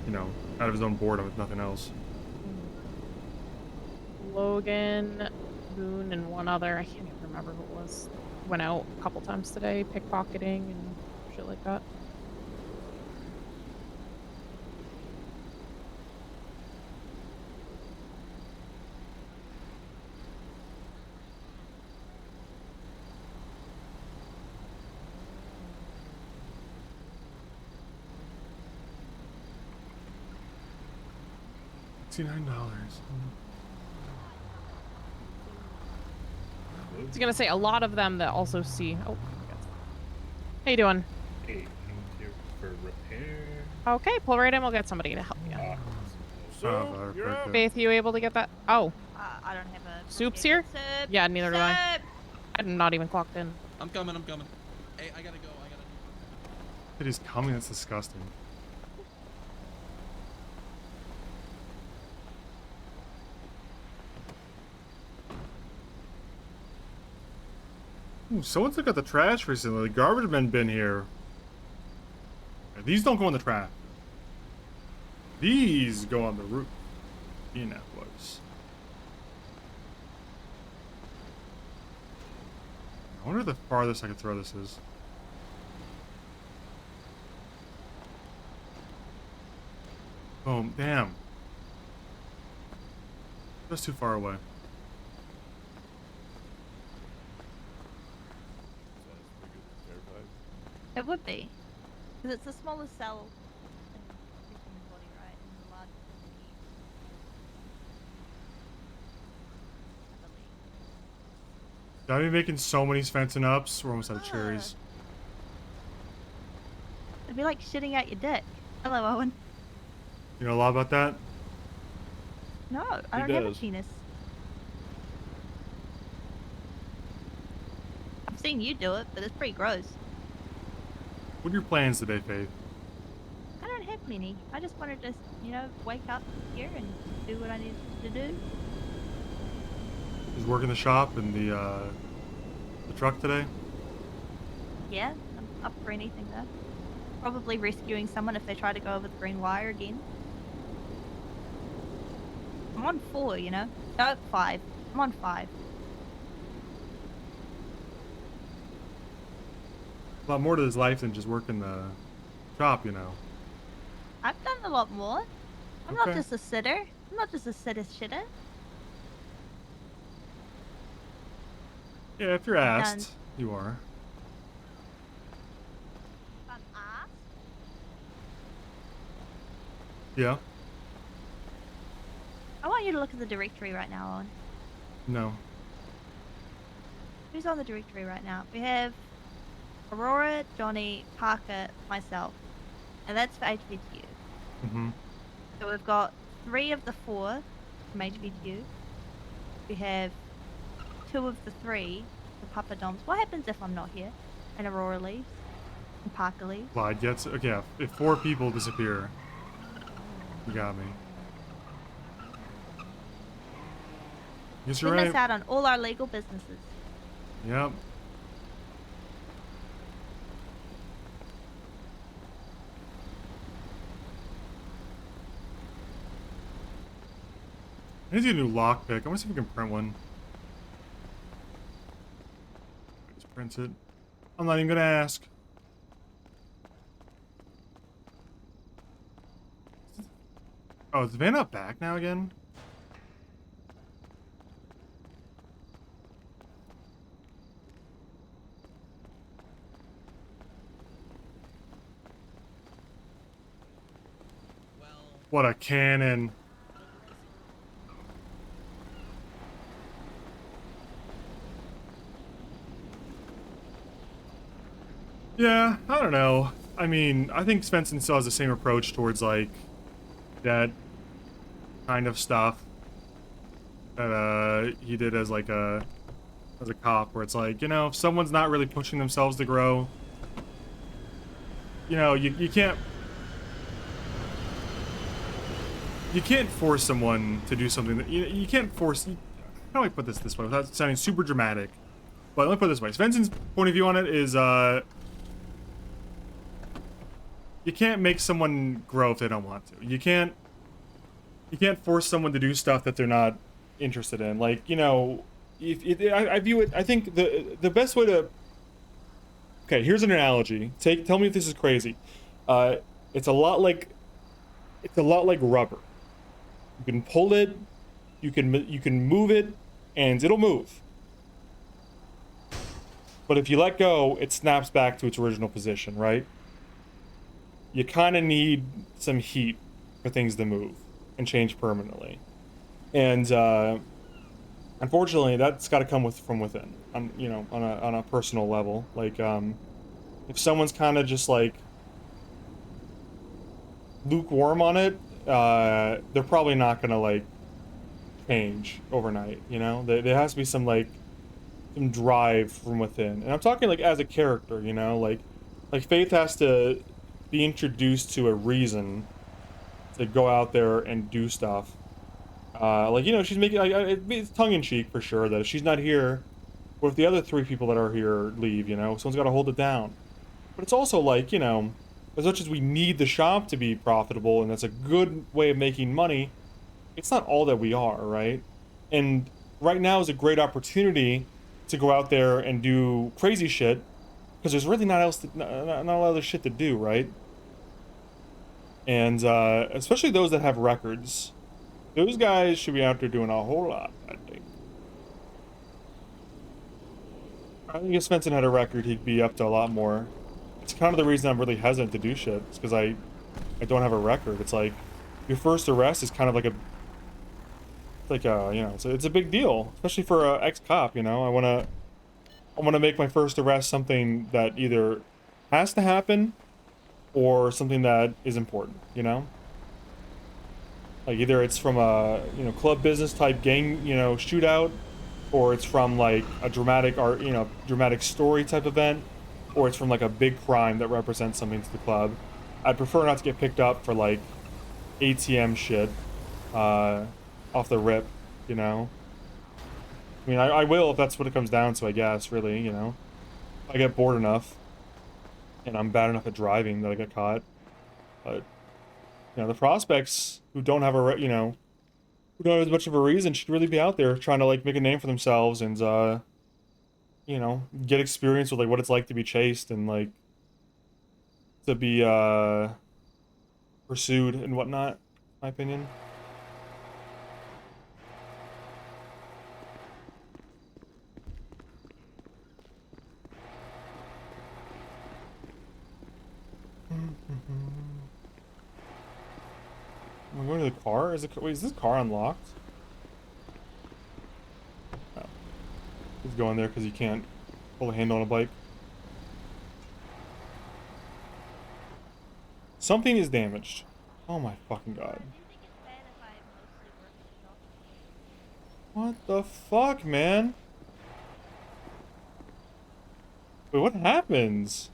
you know, out of his own boredom with nothing else. Logan, Boone, and one other, I can't even remember who it was, went out a couple times today, pickpocketing and shit like that. $69. I was gonna say a lot of them that also see. Oh, how you doing? Hey, thank you for repair. Okay, pull right in. We'll get somebody to help you. Faith, you able to get that? Oh, I don't have a. Soup's here? Soup. Yeah, neither do I. Soup. I'm not even clocked in. I'm coming. Hey, I gotta go. It is coming. That's disgusting. Ooh, someone took out the trash recently. The garbage men been here. These don't go in the trash. These go on the roof. Indianapolis. I wonder the farthest I can throw this is. Boom. Damn. That's too far away. It would be, because it's the smallest cell in the human body, right? And the largest in the I've been making so many Svensen ups. We're almost out of cherries. It'd be like shitting out your dick. Hello, Owen. You know a lot about that? No, I He don't have a does. penis. I've seen you do it, but it's pretty gross. What are your plans today, Faith? I don't have many. I just wanted to, you know, wake up here and do what I needed to do. Is working the shop and the truck today? Yeah, I'm up for anything though. Probably rescuing someone if they try to go over the green wire again. I'm on 4, you know? No, 5. I'm on 5. A lot more to his life than just working the shop, you know. I've done a lot more. I'm not Okay. just a sitter. I'm not just a sitter-shitter. Yeah, if you're asked, you are. I'm asked. Yeah? I want you to look at the directory right now, Owen. No. Who's on the directory right now? We have Aurora, Johnny, Parker, myself. and that's for HVTU. Mm-hmm. So we've got 3 of the 4 from HVTU. We have 2 of the 3 for Papa Doms. What happens if I'm not here? And Aurora leaves? And Parker leaves? Clyde gets okay. Yeah, if 4 people disappear, you got me. Guess We you're miss right. out on all our legal businesses. Yep. I need to get a new lockpick. I want to see if we can print one. Just print it. I'm not even gonna ask. Oh, is the van not back now again? What a cannon. Yeah, I don't know. I mean, I think Svensen still has the same approach towards, like, that kind of stuff that, he did as, like, as a cop, where it's like, you know, if someone's not really pushing themselves to grow, you know, you can't force someone to do something that, you can't force, how do I put this way without sounding super dramatic? But let me put it this way. Svensen's point of view on it is, you can't make someone grow if they don't want to. You can't force someone to do stuff that they're not interested in. Like, you know, I view it, I think the best way to, okay, here's an analogy. Tell me if this is crazy. It's a lot like rubber. You can pull it, you can move it, and it'll move. But if you let go, it snaps back to its original position, right? You kind of need some heat for things to move and change permanently. And unfortunately, that's got to come from within, you know, on a personal level. Like, if someone's kind of just like lukewarm on it, they're probably not gonna like change overnight. You know, there has to be some like some drive from within, and I'm talking like as a character. You know, like Faith has to be introduced to a reason to go out there and do stuff. Like, you know, she's making it's tongue-in-cheek for sure that if she's not here, or if the other 3 people that are here leave, you know, someone's got to hold it down. But it's also like, you know, as much as we need the shop to be profitable and that's a good way of making money, it's not all that we are, right? And right now is a great opportunity to go out there and do crazy shit because there's really not a lot of other shit to do, right? And especially those that have records. Those guys should be out there doing a whole lot, I think. I think if Svensen had a record, he'd be up to a lot more. It's kind of the reason I'm really hesitant to do shit. It's because I don't have a record. It's like, your first arrest is kind of like a, you know, it's a big deal, especially for an ex-cop, you know? I wanna make my first arrest something that either has to happen or something that is important, you know? Like, either it's from a, you know, club business type gang, you know, shootout, or it's from like a dramatic art, you know, dramatic story type event, or it's from like a big crime that represents something to the club. I'd prefer not to get picked up for like ATM shit, off the rip, you know? I mean, I will if that's what it comes down to, I guess, really, you know? If I get bored enough, and I'm bad enough at driving that I get caught. But, you know, the prospects who don't have a, you know, who don't have as much of a reason should really be out there trying to, like, make a name for themselves and, you know, get experience with, like, what it's like to be chased and, like, to be, pursued and whatnot, in my opinion. Am I going to the car? Wait, is this car unlocked? No. He's going there because he can't pull a handle on a bike. Something is damaged. Oh my fucking god. What the fuck, man? Wait, what happens?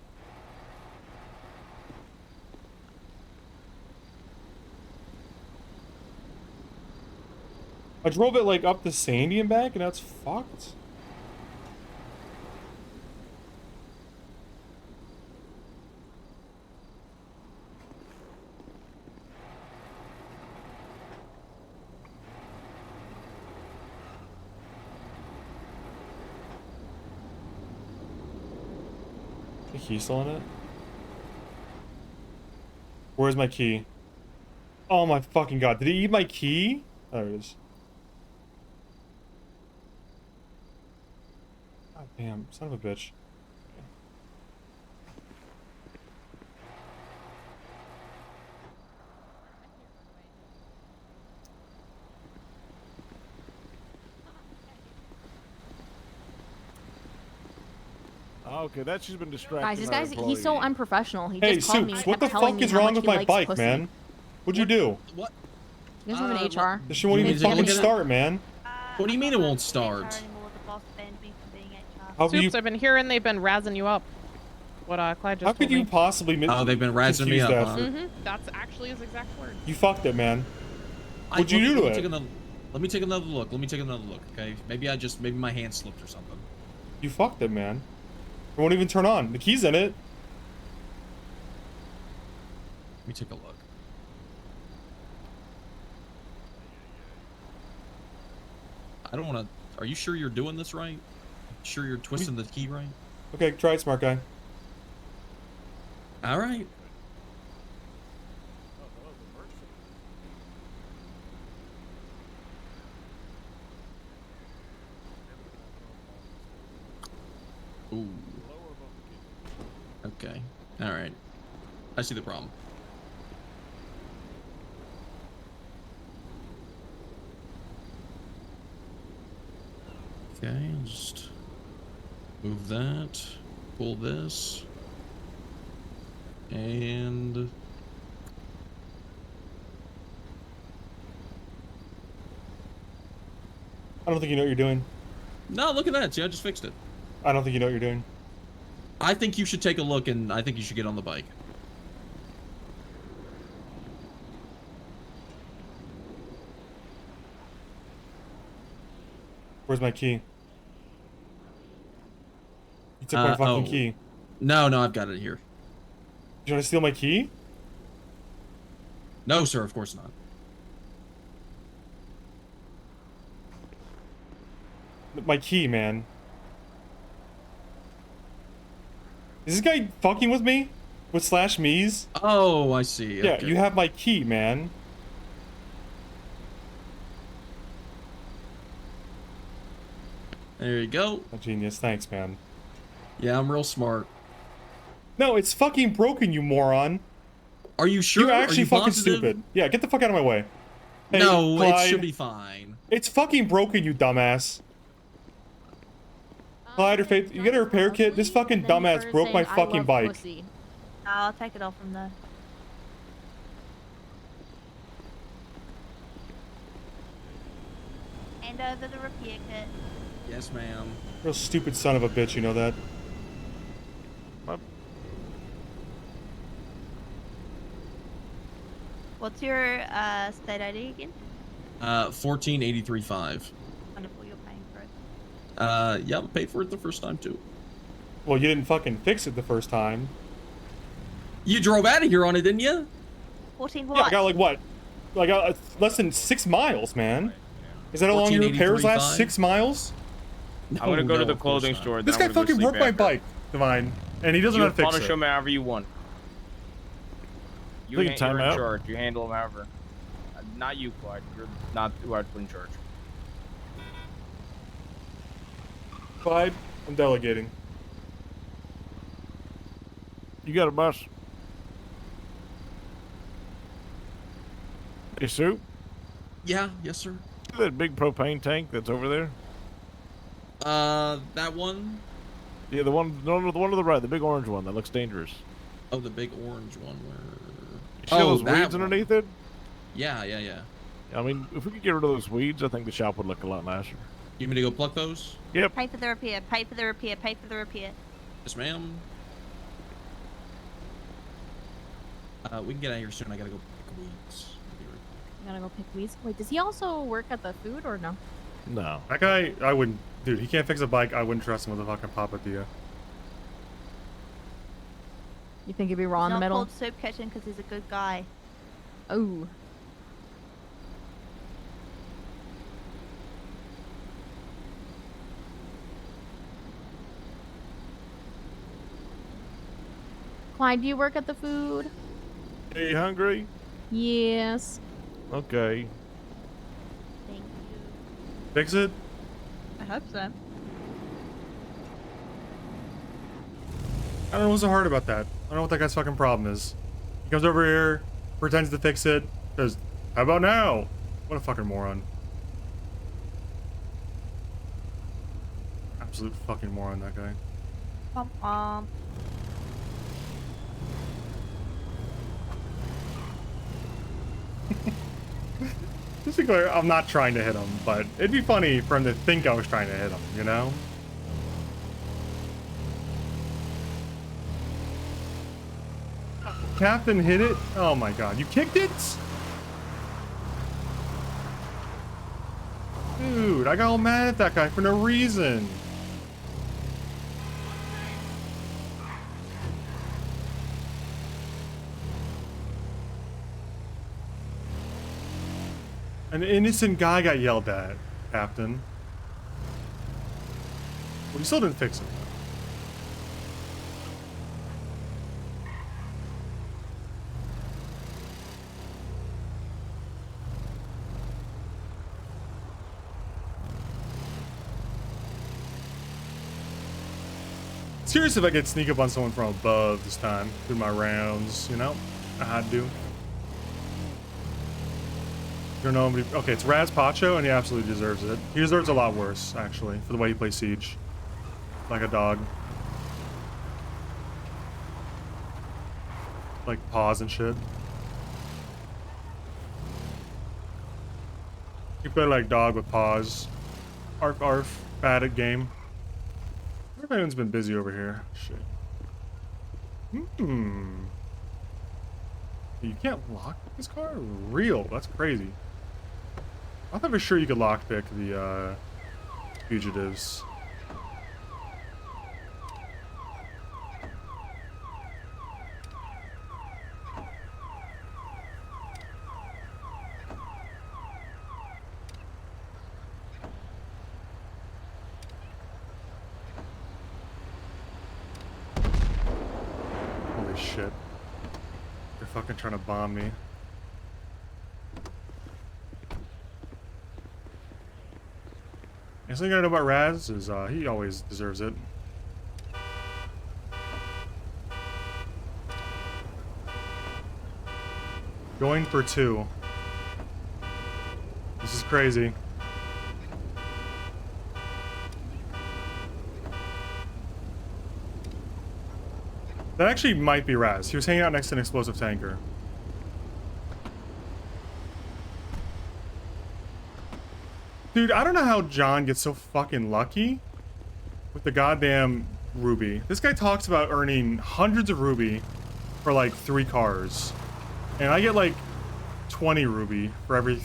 I drove it like up to Sandy and back, and now it's fucked. The key still in it? Where's my key? Oh my fucking god, did he eat my key? There it is. God damn, son of a bitch. Okay, that's just been distracting. Guys, this our guy's he's so employee. unprofessional. He Hey, just called me and Soups, what kept the telling fuck me is how wrong much with he my likes bike, pussy. man? What'd you do? What? He doesn't have an HR. This shit won't even fucking start, man. What do you mean it won't start? How could you, Soups, I've been hearing they've been razzing you up. What Clyde just how told could you me. possibly Oh, they've been razzing me confuse up, that? huh? Mm-hmm. That's actually his exact word. You fucked it, man. What'd you do to it? Let me take another look. Let me take another look, okay? Maybe my hand slipped or something. You fucked it, man. It won't even turn on. The key's in it. Let me take a look. I don't want to... Are you sure you're doing this right? Sure you're twisting the key right? Okay, try it, smart guy. All right. Ooh. Okay. All right. I see the problem. Okay, just move that, pull this, and I don't think you know what you're doing. no, look at that. See, I just fixed it. I don't think you know what you're doing. I think you should take a look, and I think you should get on the bike. Where's my key? You took my fucking key. No, I've got it here. You want to steal my key? No, sir, of course not. My key, man. Is this guy fucking with me? With slash me's? Oh, I see. Yeah, Okay. you have my key, man. There you go. Oh, genius. Thanks, man. Yeah, I'm real smart. No, it's fucking broken, you moron. Are you sure? You're actually Are you fucking positive? stupid. Yeah, get the fuck out of my way. Hey, No, it Clyde, should be fine. It's fucking broken, you dumbass. Clyde or Faith, you get a repair kit? This fucking dumbass broke my fucking bike. I'll take it off from there. Hand over the repair kit. Yes, ma'am. Real stupid son of a bitch, you know that? What's your state ID again? 1483.5. Wonderful, you're paying for it. Yeah, I paid for it the first time too. Well, you didn't fucking fix it the first time. You drove out of here on it, didn't you? 14 Yeah, what? I got like what? Like less than 6 miles, man. Is that how long your repairs last? 1483.5? 6 miles? I'm gonna go to the clothing store. This then guy I'm gonna go fucking broke sleep my after. bike, Divine, and he doesn't know how to fix punish it. him however you want. We can time You're in out. charge. You handle him however. Not you, Clyde. You're not who I'd put in charge. Clyde, I'm delegating. You got it, boss. Hey, Sue. Yeah, yes, sir. See that big propane tank that's over there? That one? Yeah, the one. No, the one to the right, the big orange one that looks dangerous. Oh, the big orange one. Where? See all those weeds underneath it? Yeah, yeah, yeah. I mean, if we could get rid of those weeds, I think the shop would look a lot nicer. You want me to go pluck those? Yep. Pay for the repair. Pay for the repair. Pay for the repair. Yes, ma'am. We can get out of here soon. I gotta go pick weeds. You gotta go pick weeds. Wait, does he also work at the food or no? No. That guy, I wouldn't. Dude, he can't fix a bike. I wouldn't trust him with a fucking papadia. You think he'd be raw in the Not middle? called Soup Kitchen because he's a good guy. Oh. Clyde, do you work at the food? Are you hungry? Yes. Okay. Thank you. Fix it? I hope so. I don't know what's so hard about that. I don't know what that guy's fucking problem is. He comes over here, pretends to fix it, says, how about now? What a fucking moron. Absolute fucking moron, that guy. Pom pom. Just to be clear, I'm not trying to hit him, but it'd be funny for him to think I was trying to hit him, you know? Captain hit it? Oh my god, you kicked it? Dude, I got all mad at that guy for no reason. An innocent guy got yelled at, Captain. Well, you still didn't fix it. Curious if I could sneak up on someone from above this time through my rounds, you know? I had to. Don't know. Okay, it's Raz Pacho, and he absolutely deserves it. He deserves a lot worse, actually, for the way he plays Siege. Like a dog. Like paws and shit. You play like dog with paws. Arf arf. Bad at game. I wonder if anyone's been busy over here. Shit. You can't lock this car? Real. That's crazy. I thought for sure you could lockpick the fugitives. Holy shit. They're fucking trying to bomb me. Something I know about Raz is he always deserves it. Going for 2. This is crazy. That actually might be Raz. He was hanging out next to an explosive tanker. Dude, I don't know how John gets so fucking lucky with the goddamn ruby. This guy talks about earning hundreds of ruby for like 3 cars. And I get like 20 ruby for every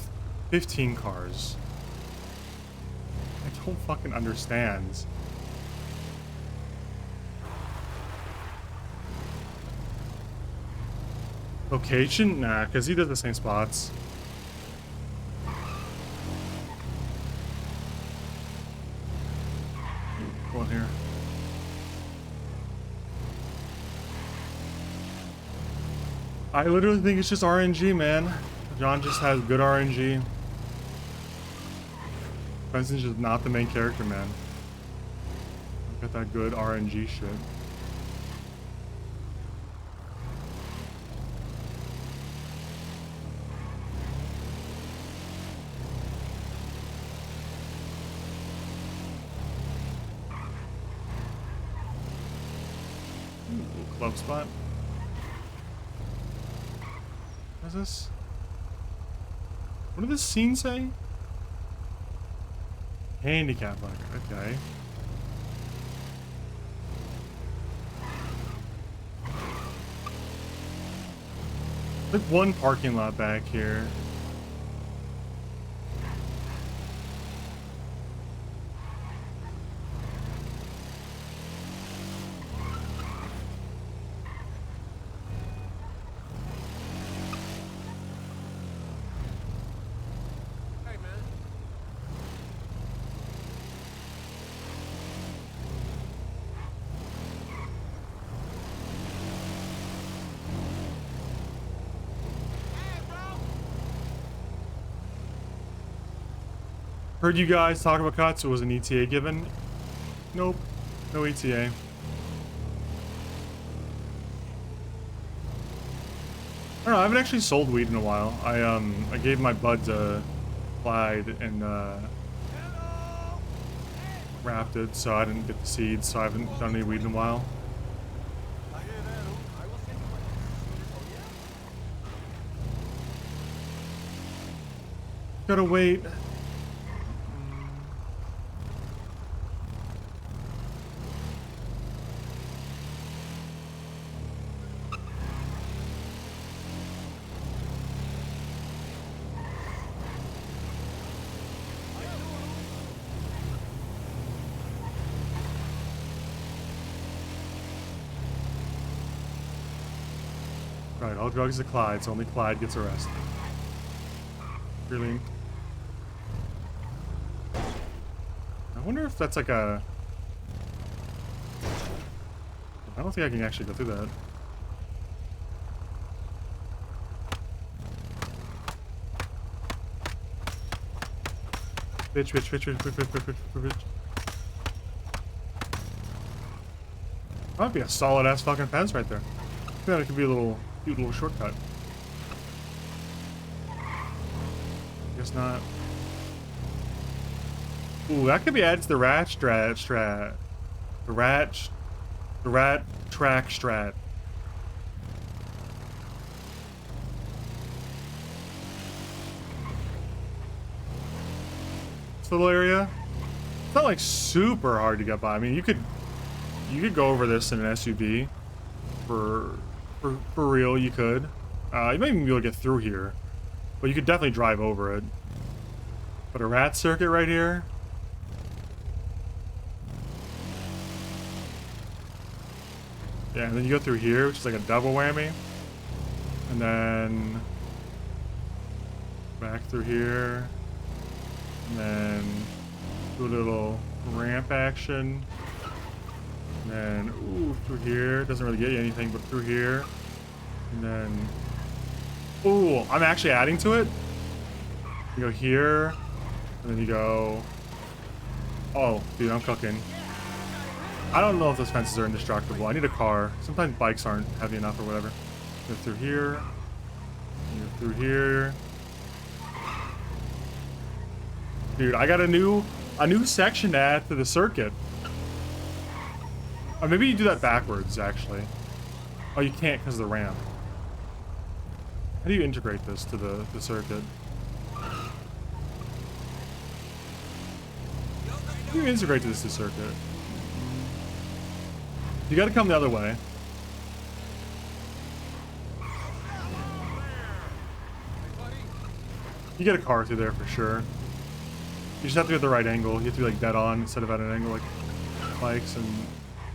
15 cars. I don't fucking understand. Location? Nah, because he does the same spots. Go in here. I literally think it's just RNG, man. John just has good RNG. Svensen's just not the main character, man. Got that good RNG shit. Club spot. is this? What did this scene say? Handicap placard, okay. Like one parking lot back here. Heard you guys talk about cuts. Was an ETA given? Nope. No ETA. I don't know, I haven't actually sold weed in a while. I gave my buds a Clyde and rafted, so I didn't get the seeds, so I haven't done any weed in a while. Gotta wait. Right, all drugs to Clyde, so only Clyde gets arrested. Really? I wonder if that's like a... I don't think I can actually go through that. Bitch. Might be a solid ass fucking fence right there. I think that could be a little cute little shortcut. Guess not. Ooh, that could be added to the rat strat. The rat track strat. This little area. It's not like super hard to get by. I mean, you could go over this in an SUV. For real, you could. You might even be able to get through here, but you could definitely drive over it. But a rat circuit right here. Yeah, and then you go through here, which is like a double whammy. And then back through here. And then do a little ramp action. And then, ooh, through here. Doesn't really get you anything, but through here. And then, ooh, I'm actually adding to it. You go here. And then you go, oh, dude, I'm cooking. I don't know if those fences are indestructible. I need a car. Sometimes bikes aren't heavy enough or whatever. Go through here. Go through here. Dude, I got a new section to add to the circuit. Or maybe you do that backwards, actually. Oh, you can't because of the ramp. How do you integrate this to the circuit? How do you integrate this to the circuit? You gotta come the other way. You get a car through there for sure. You just have to get the right angle. You have to be like dead on instead of at an angle like bikes. And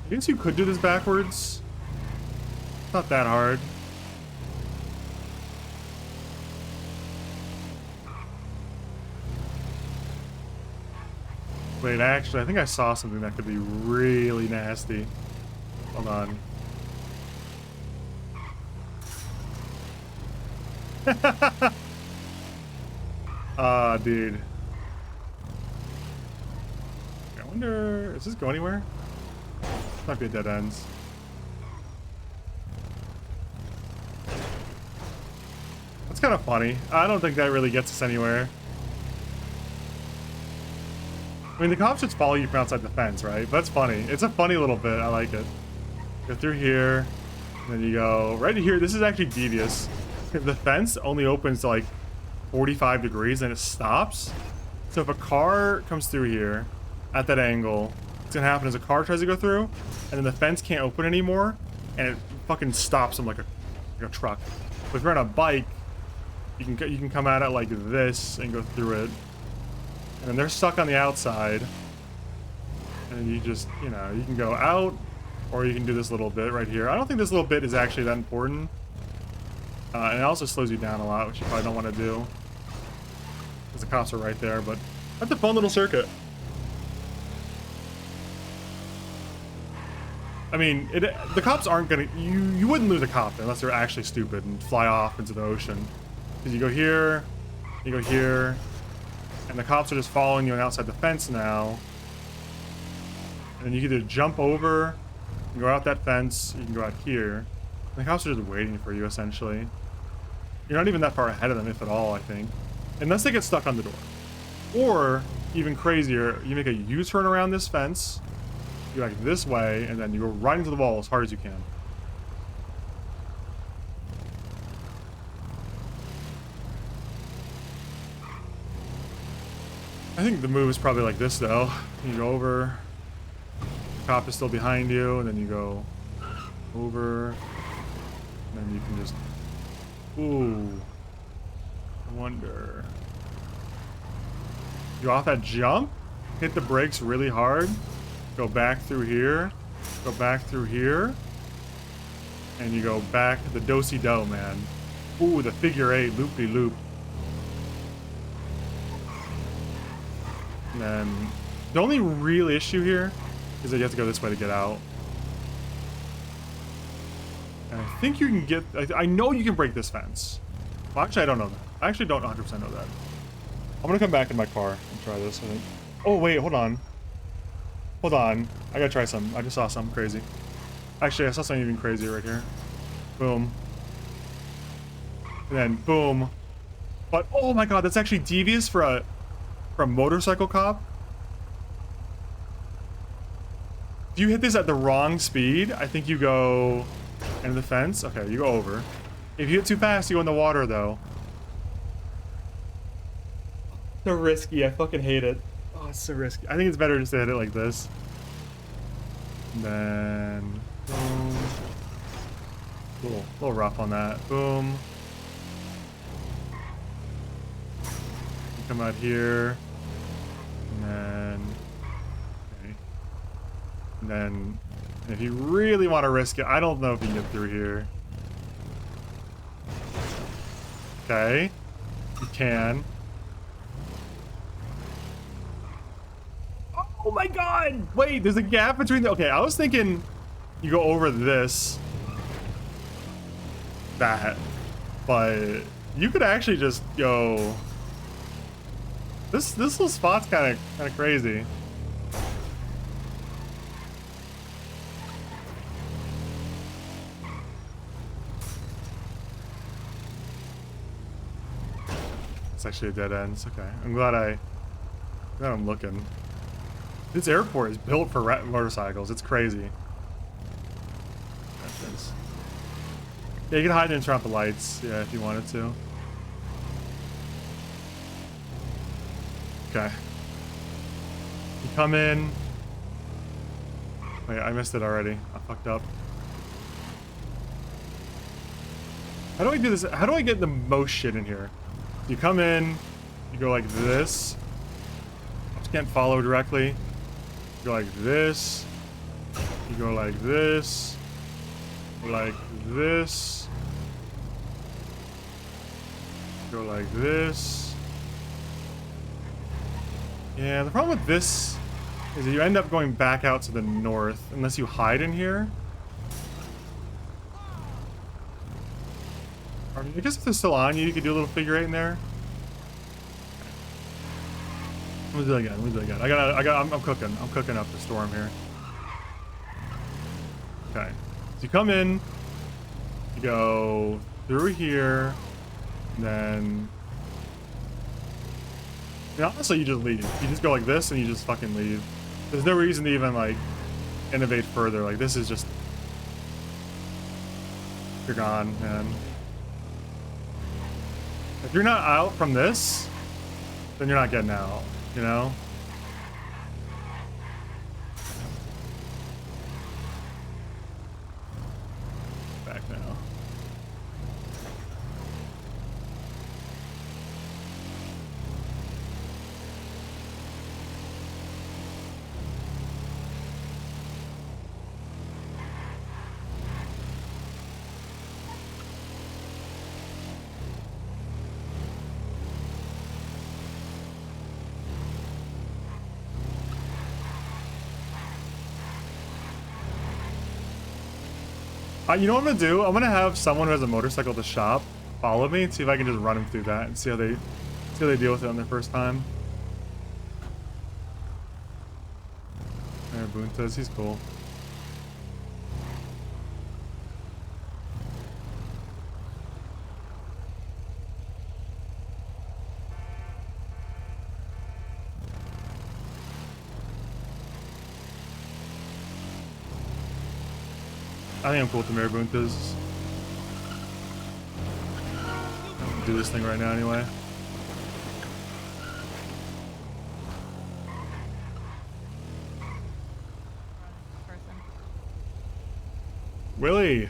I guess you could do this backwards. It's not that hard. Wait, actually, I think I saw something that could be really nasty. Hold on. Dude. I wonder, does this go anywhere? This might be a dead end. That's kind of funny. I don't think that really gets us anywhere. I mean, the cops just follow you from outside the fence, right? But that's funny. It's a funny little bit. I like it. Go through here. And then you go right here. This is actually devious. the fence only opens to like 45 degrees and it stops. So if a car comes through here at that angle, what's gonna happen is a car tries to go through, and then the fence can't open anymore, and it fucking stops them like a truck. But if you're on a bike, you can come at it like this and go through it, and then they're stuck on the outside, and you just, you know, you can go out, or you can do this little bit right here. I don't think this little bit is actually that important, and it also slows you down a lot, which you probably don't want to do, because the cops are right there. But that's a fun little circuit. I mean, the cops aren't gonna, you wouldn't lose a cop unless they're actually stupid and fly off into the ocean. Because you go here, you go here, and the cops are just following you on outside the fence now. And then you can either jump over, and go out that fence, you can go out here. And the cops are just waiting for you, essentially. You're not even that far ahead of them, if at all, I think. Unless they get stuck on the door. Or, even crazier, you make a U-turn around this fence, you go like this way, and then you go right into the wall as hard as you can. I think the move is probably like this, though. You go over, the cop is still behind you, and then you go over, and then you can just, ooh, I wonder. You off that jump, hit the brakes really hard, go back through here, go back through here, and you go back the do-si-do, man. Ooh, the figure 8 loop-de-loop. And then the only real issue here is that you have to go this way to get out. And I think you can get, I know you can break this fence. Well, actually, I don't know that. I actually don't 100% know that. I'm gonna come back in my car and try this, I think. Oh, wait, hold on. Hold on. I gotta try some. I just saw something crazy. Actually, I saw something even crazier right here. Boom. And then boom. But, oh my god, that's actually devious for a motorcycle cop. If you hit this at the wrong speed, I think you go into the fence. Okay, you go over. If you hit too fast, you go in the water, though. So risky. I fucking hate it. Oh, it's so risky. I think it's better just to hit it like this. And then boom. Cool. A little rough on that. Boom. You come out here. And then, okay. And then, if you really want to risk it, I don't know if you can get through here. Okay, you can. Oh my god! Wait, there's a gap between the, okay, I was thinking you go over this, that, but you could actually just go. This little spot's kind of crazy. It's actually a dead end. It's okay. I'm glad I'm looking. This airport is built for motorcycles. It's crazy. Yeah, you can hide and turn off the lights. Yeah, if you wanted to. Okay. You come in. Wait, I missed it already. I fucked up. How do I do this? How do I get the most shit in here? You come in, you go like this. I just can't follow directly. You go like this. You go like this. Like this. Go like this. Yeah, the problem with this is that you end up going back out to the north unless you hide in here. I mean, I guess if they're still on you, you could do a little figure 8 in there. Let me do it again. Let me do it again. I'm cooking. I'm cooking up the storm here. Okay. So you come in, you go through here, and then. I mean, honestly, you just leave. You just go like this, and you just fucking leave. There's no reason to even like innovate further. Like this is just. You're gone, man. If you're not out from this, then you're not getting out, you know? Back now. You know what I'm gonna do? I'm gonna have someone who has a motorcycle at the shop follow me and see if I can just run them through that and see how they deal with it on their first time. There, Buntas, he's cool. I think I'm cool with the Marabuntas. Do this thing right now anyway. Willie!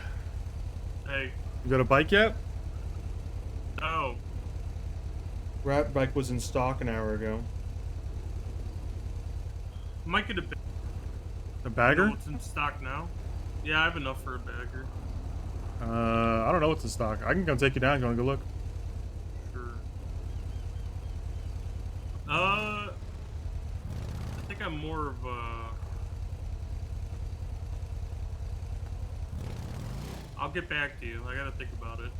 Hey. You got a bike yet? No. Rat bike was in stock an hour ago. Might get A bagger? What's in stock now? Yeah, I have enough for a bagger. I don't know what's in stock. I can come take you down if you want to go look. Sure. I think I'm more of I'll get back to you. I gotta think about it.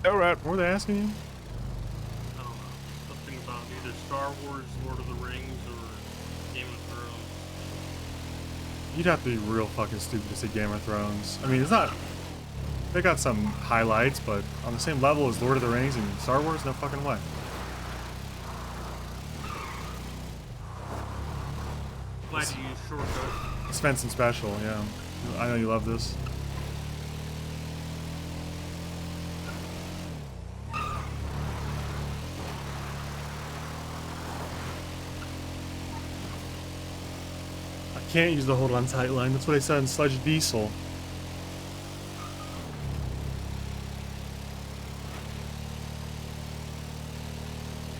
Alright. What were they asking you? I don't know. Something about either Star Wars, Lord of the Rings, or Game of Thrones. You'd have to be real fucking stupid to say Game of Thrones. I mean, it's not... They got some highlights, but on the same level as Lord of the Rings and Star Wars, no fucking way. Glad you used shortcut. Svensen special, yeah. I know you love this. I can't use the hold on tight line. That's what I said in Sludge Diesel.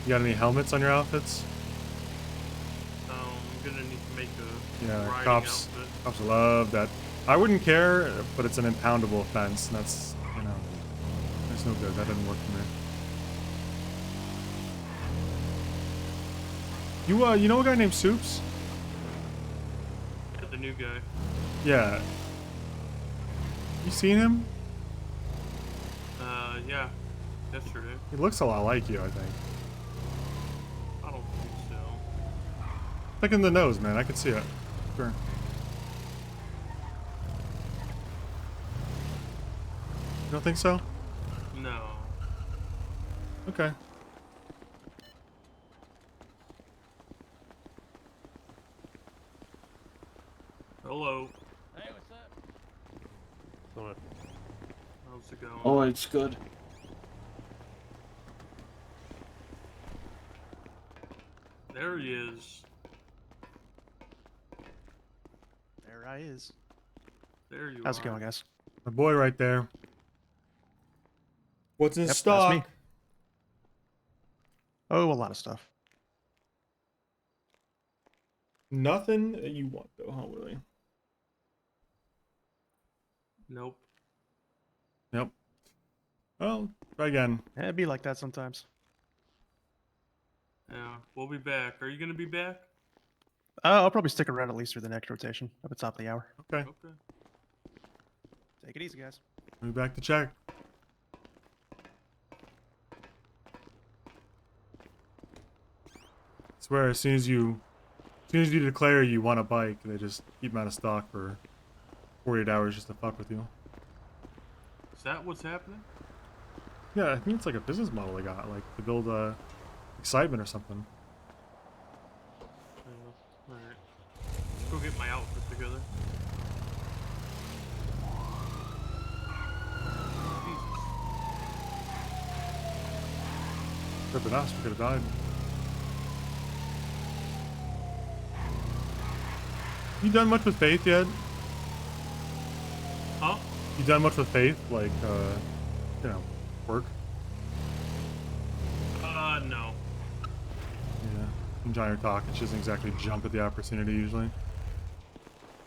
You got any helmets on your outfits? I'm gonna need to make a Yeah, riding cops outfit. love that. I wouldn't care, but it's an impoundable offense, and that's, you know, that's no good. That didn't work for me. You know a guy named Soups? Yeah, the new guy. Yeah. You seen him? Yeah. Yesterday. He looks a lot like you, I think. I don't think so. Look in the nose, man. I can see it. Sure. You don't think so? No. Okay. Hello. Hey, what's up? How's it going? Oh, it's good. There he is. There I is. There you How's are. it going, guys? My boy right there. What's in Yep, stock? that's me. Oh, a lot of stuff. Nothing that you want, though, huh, Willie? Nope. Yep. Well, try again. Yeah, it'd be like that sometimes. Yeah, we'll be back. Are you gonna be back? I'll probably stick around at least through the next rotation up at the top of the hour. Okay. Okay. Take it easy, guys. We'll be back to check. I swear, as soon as you declare you want a bike, they just keep them out of stock for 48 hours just to fuck with you. Is that what's happening? Yeah, I think it's like a business model they got, like to build excitement or something. Alright. Let's go get my outfit together. Jesus. have been us. We could have died. You done much with Faith yet? Huh? You done much with Faith? Like, you know, work? No. Yeah. And Johnny are talking. She doesn't exactly jump at the opportunity usually.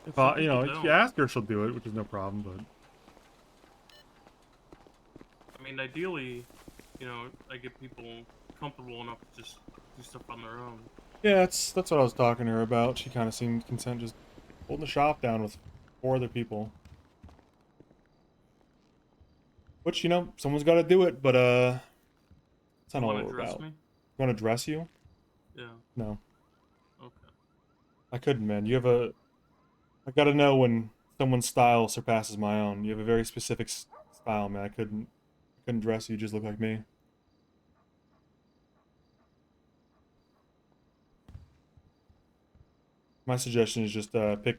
If You know, if you ask her, she'll do it, which is no problem, but... I mean, ideally, you know, I get people comfortable enough to just do stuff on their own. Yeah, that's what I was talking to her about. She kind of seemed content just holding the shop down with 4 other people. Which, you know, someone's got to do it, but, it's not all we're about. Me? You want to dress you? Yeah. No. Okay. I couldn't, man. You have a... I gotta know when someone's style surpasses my own. You have a very specific style, man. I couldn't dress you. You just look like me. My suggestion is just pick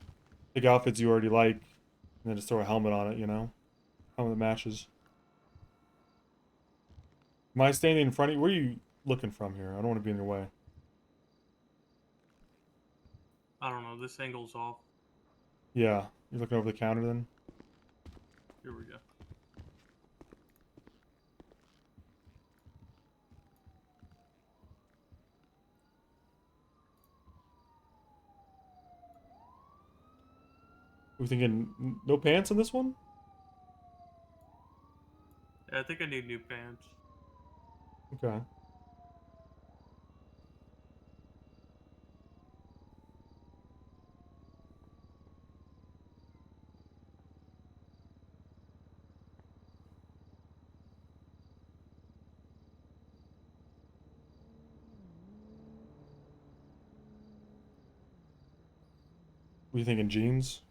outfits you already like, and then just throw a helmet on it. You know, helmet that matches. Am I standing in front of you? Where are you looking from here? I don't want to be in your way. I don't know. This angle's off. Yeah, you're looking over the counter then. Here we go. We thinking no pants on this one? Yeah, I think I need new pants. Okay. Were you thinking jeans?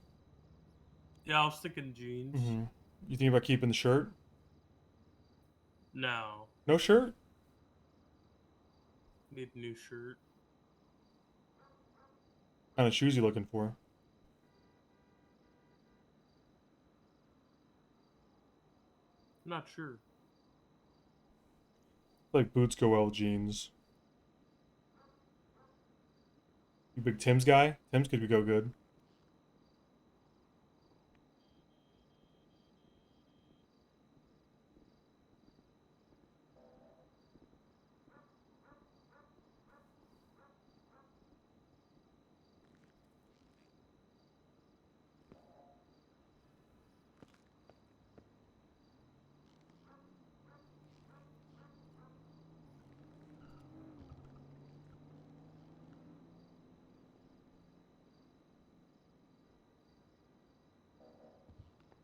Yeah, I was thinking jeans. Mm-hmm. You think about keeping the shirt? No. No shirt? Need a new shirt. What kind of shoes you looking for? Not sure. Like boots go well with jeans. You big Tim's guy? Tim's could go good.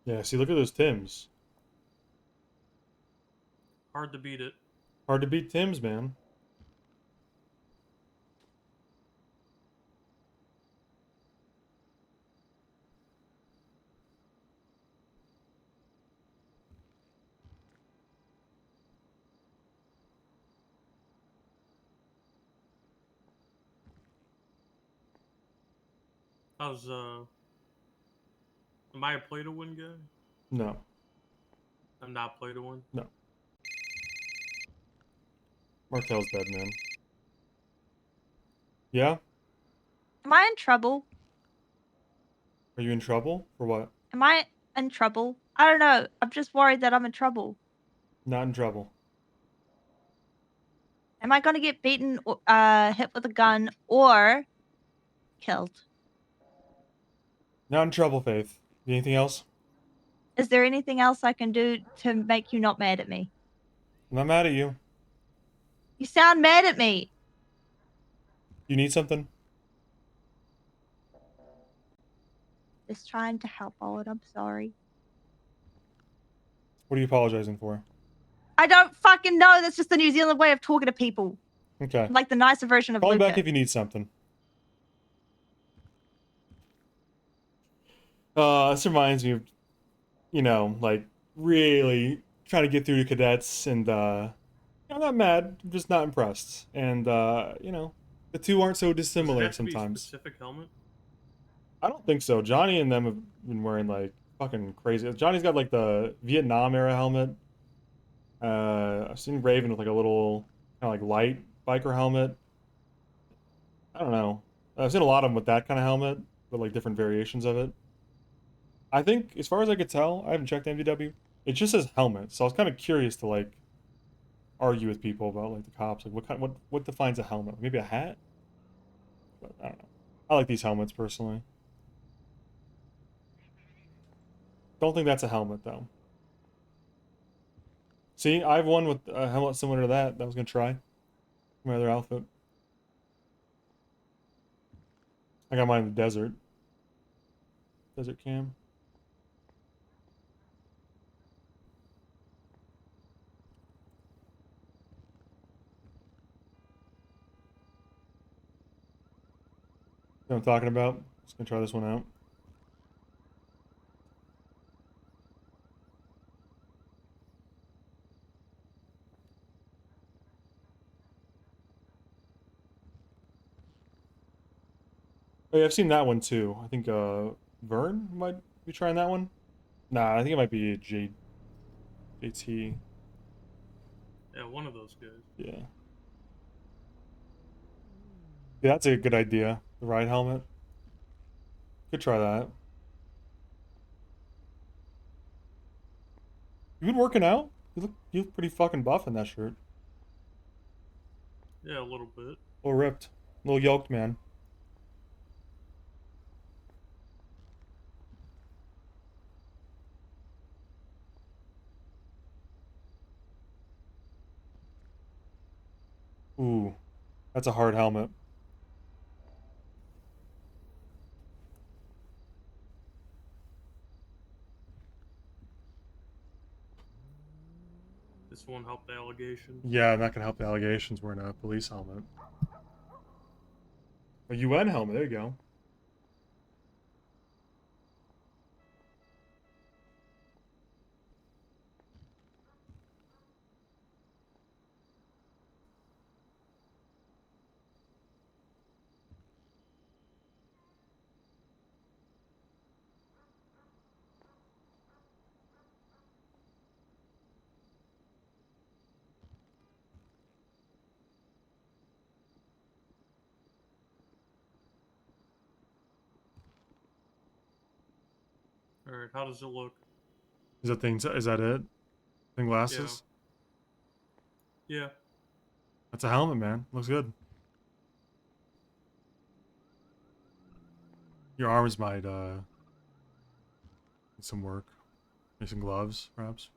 Yeah, see, look at those Tims. Hard to beat it. Hard to beat Tims, man. How's am I a play to win guy? No. I'm not play to win? No. Martel's dead, man. Yeah? Am I in trouble? Are you in trouble? For what? Am I in trouble? I don't know. I'm just worried that I'm in trouble. Not in trouble. Am I gonna get beaten, hit with a gun, or killed? Not in trouble, Faith. Anything else? Is there anything else I can do to make you not mad at me? I'm not mad at you. You sound mad at me. You need something? Just trying to help, Owen. I'm sorry. What are you apologizing for? I don't fucking know. That's just the New Zealand way of talking to people. Okay. I'm like the nicer version of Call me Luca. back if you need something. This reminds me of, you know, like, really trying to get through to cadets, and, I'm not mad, I'm just not impressed. And, you know, the two aren't so dissimilar Does it have to be a sometimes. specific helmet? I don't think so. Johnny and them have been wearing, like, fucking crazy. Johnny's got, like, the Vietnam-era helmet. I've seen Raven with, like, a little Kind of like light biker helmet. I don't know. I've seen a lot of them with that kind of helmet, but like different variations of it. I think, as far as I could tell, I haven't checked MVW. It just says helmet, so I was kind of curious to like argue with people about like the cops, like what defines a helmet? Maybe a hat? But I don't know. I like these helmets personally. Don't think that's a helmet though. See, I have one with a helmet similar to that I was gonna try. My other outfit. I got mine in the desert. Desert cam. You know what I'm talking about? Just gonna try this one out. Oh yeah, I've seen that one too. I think Vern might be trying that one. Nah, I think it might be JT. Yeah, one of those guys. Yeah. Yeah, that's a good idea. The ride helmet. Could try that. You been working out? You look pretty fucking buff in that shirt. Yeah, a little bit. A little ripped. A little yoked, man. Ooh. That's a hard helmet. This won't help the allegations. Yeah, not gonna help the allegations wearing a police helmet. A UN helmet, there you go. Alright, how does it look? Is that it? And glasses? Yeah. That's a helmet, man. Looks good. Your arms might need some work. Maybe some gloves, perhaps.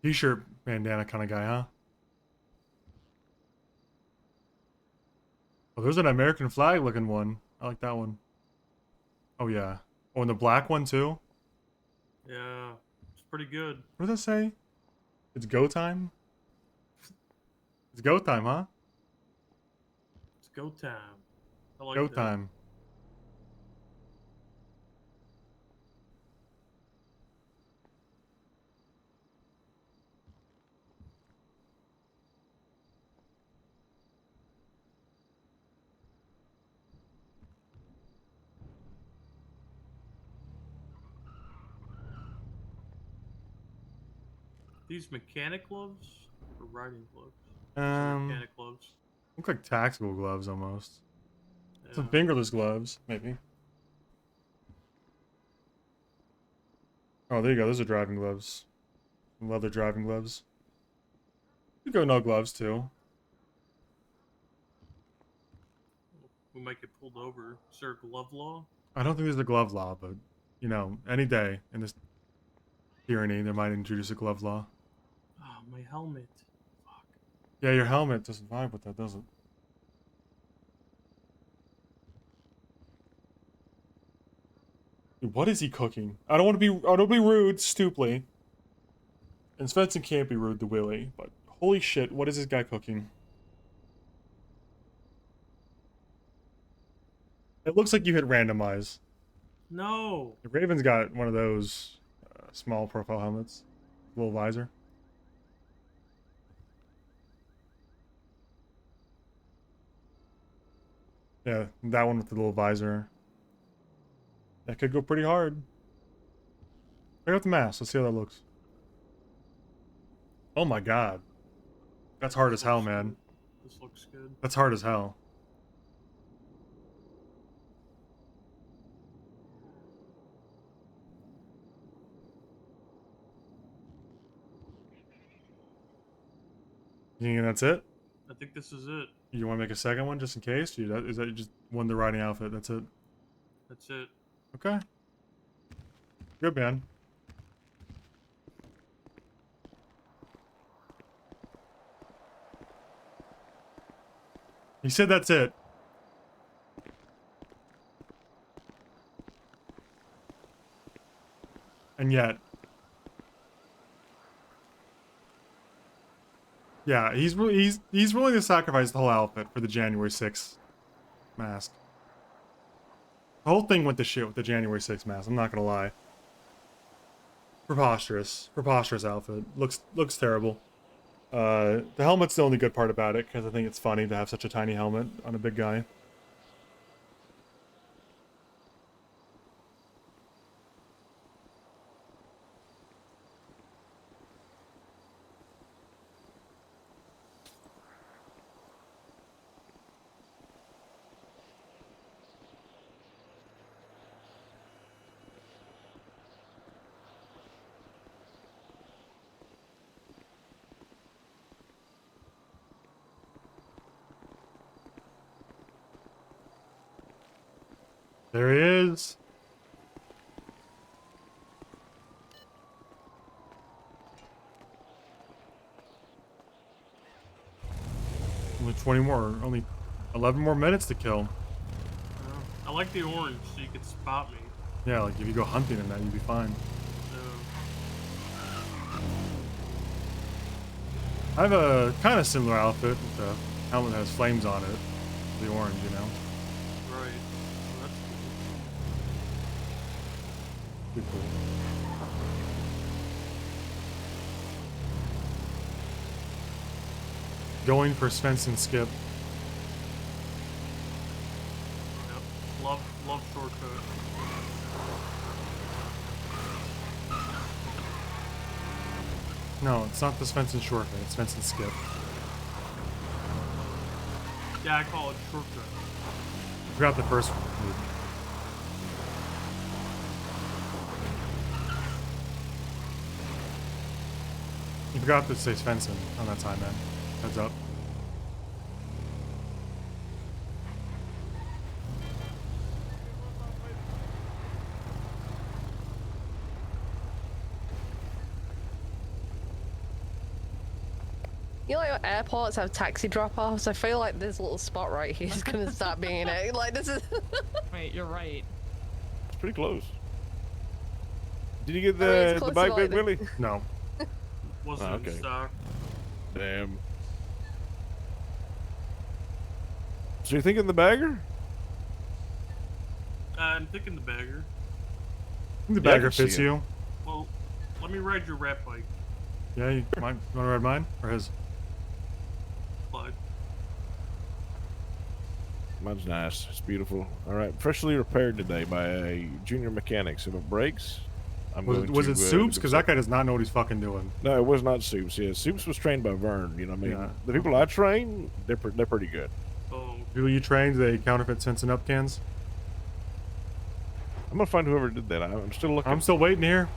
T-shirt bandana kind of guy, huh? Oh, there's an American flag looking one. I like that one. Oh yeah. Oh, and the black one too? Yeah. It's pretty good. What does that say? It's go time? It's go time, huh? It's go time. I like Go that. time. These mechanic gloves or riding gloves? Some mechanic gloves. Look like tactical gloves almost. Some Yeah. fingerless gloves, maybe. Oh, there you go. Those are driving gloves. Leather driving gloves. You go no gloves too. We might get pulled over. Is there a glove law? I don't think there's a glove law, but you know, any day in this tyranny, they might introduce a glove law. Oh, my helmet. Yeah, your helmet doesn't vibe with that, does it? Dude, what is he cooking? I don't want to be rude, stupidly. And Svensen can't be rude to Willie, but holy shit, what is this guy cooking? It looks like you hit randomize. No. Raven's got one of those small profile helmets, little visor. Yeah, that one with the little visor. That could go pretty hard. Check out the mask. Let's see how that looks. Oh my god. That's hard as hell, man. This looks good. That's hard as hell. You think that's it? I think this is it. You want to make a second one just in case? Is that just one the riding outfit? That's it. That's it. Okay. Good, man. He said that's it. And yet. Yeah, he's willing to sacrifice the whole outfit for the January 6th mask. The whole thing went to shit with the January 6th mask, I'm not gonna lie. Preposterous. Preposterous outfit. Looks terrible. The helmet's the only good part about it, because I think it's funny to have such a tiny helmet on a big guy. There he is. Only 20 more, only 11 more minutes to kill. I like the orange, so you can spot me. Yeah, like if you go hunting in that, you'd be fine. I have a kind of similar outfit with the helmet that has flames on it. The orange, you know? Right. Well, that's cool. Pretty cool. Going for Svensen skip. Yep. Love shortcut. No, it's not the Svensen shortcut, it's Svensen skip. Yeah, I call it shortcut. I forgot the first one. You forgot to say Svensen on that time, man. Heads up. You know, like airports have taxi drop-offs. I feel like this little spot right here is gonna start being it. Like this is. Wait, you're right. It's pretty close. Did you get I mean, it's the close bike to big like Willie? No. Wasn't okay. in stock. Damn. So you're thinking the bagger? I'm thinking the bagger. The Yeah, I bagger can see fits it. you. Well, let me ride your rat bike. Yeah, you want to ride mine? Or his? Clyde. Mine's nice. It's beautiful. All right, freshly repaired today by a junior mechanics. If it breaks, I'm going Was to... it Soups? Because that guy does not know what he's fucking doing. No, it was not Soups. Yeah, Soups was trained by Vern. You know what I mean? Yeah. The people I train, they're pretty good. Oh, People you trained, they counterfeit Sensen up cans? I'm gonna find whoever did that. I'm still looking. I'm still waiting here.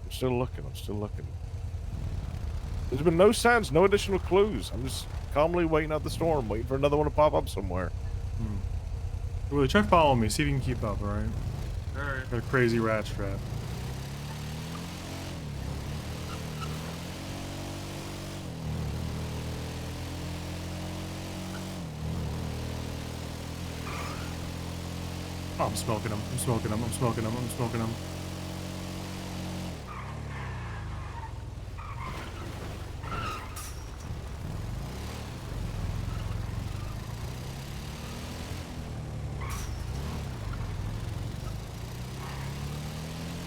I'm still looking. I'm still looking. There's been no signs, no additional clues. I'm just calmly waiting out the storm, waiting for another one to pop up somewhere. Really, try following me. See if you can keep up, alright? alright. Got a crazy rat trap. Oh, I'm smoking them. I'm smoking them. I'm smoking them. I'm smoking them.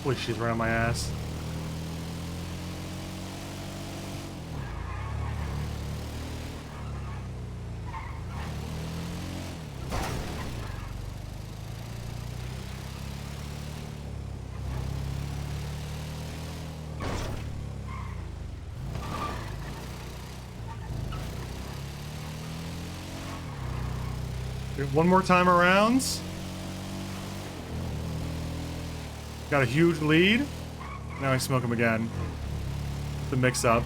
Holy shit, right on my ass. One more time around. Got a huge lead. Now I smoke him again. The mix up.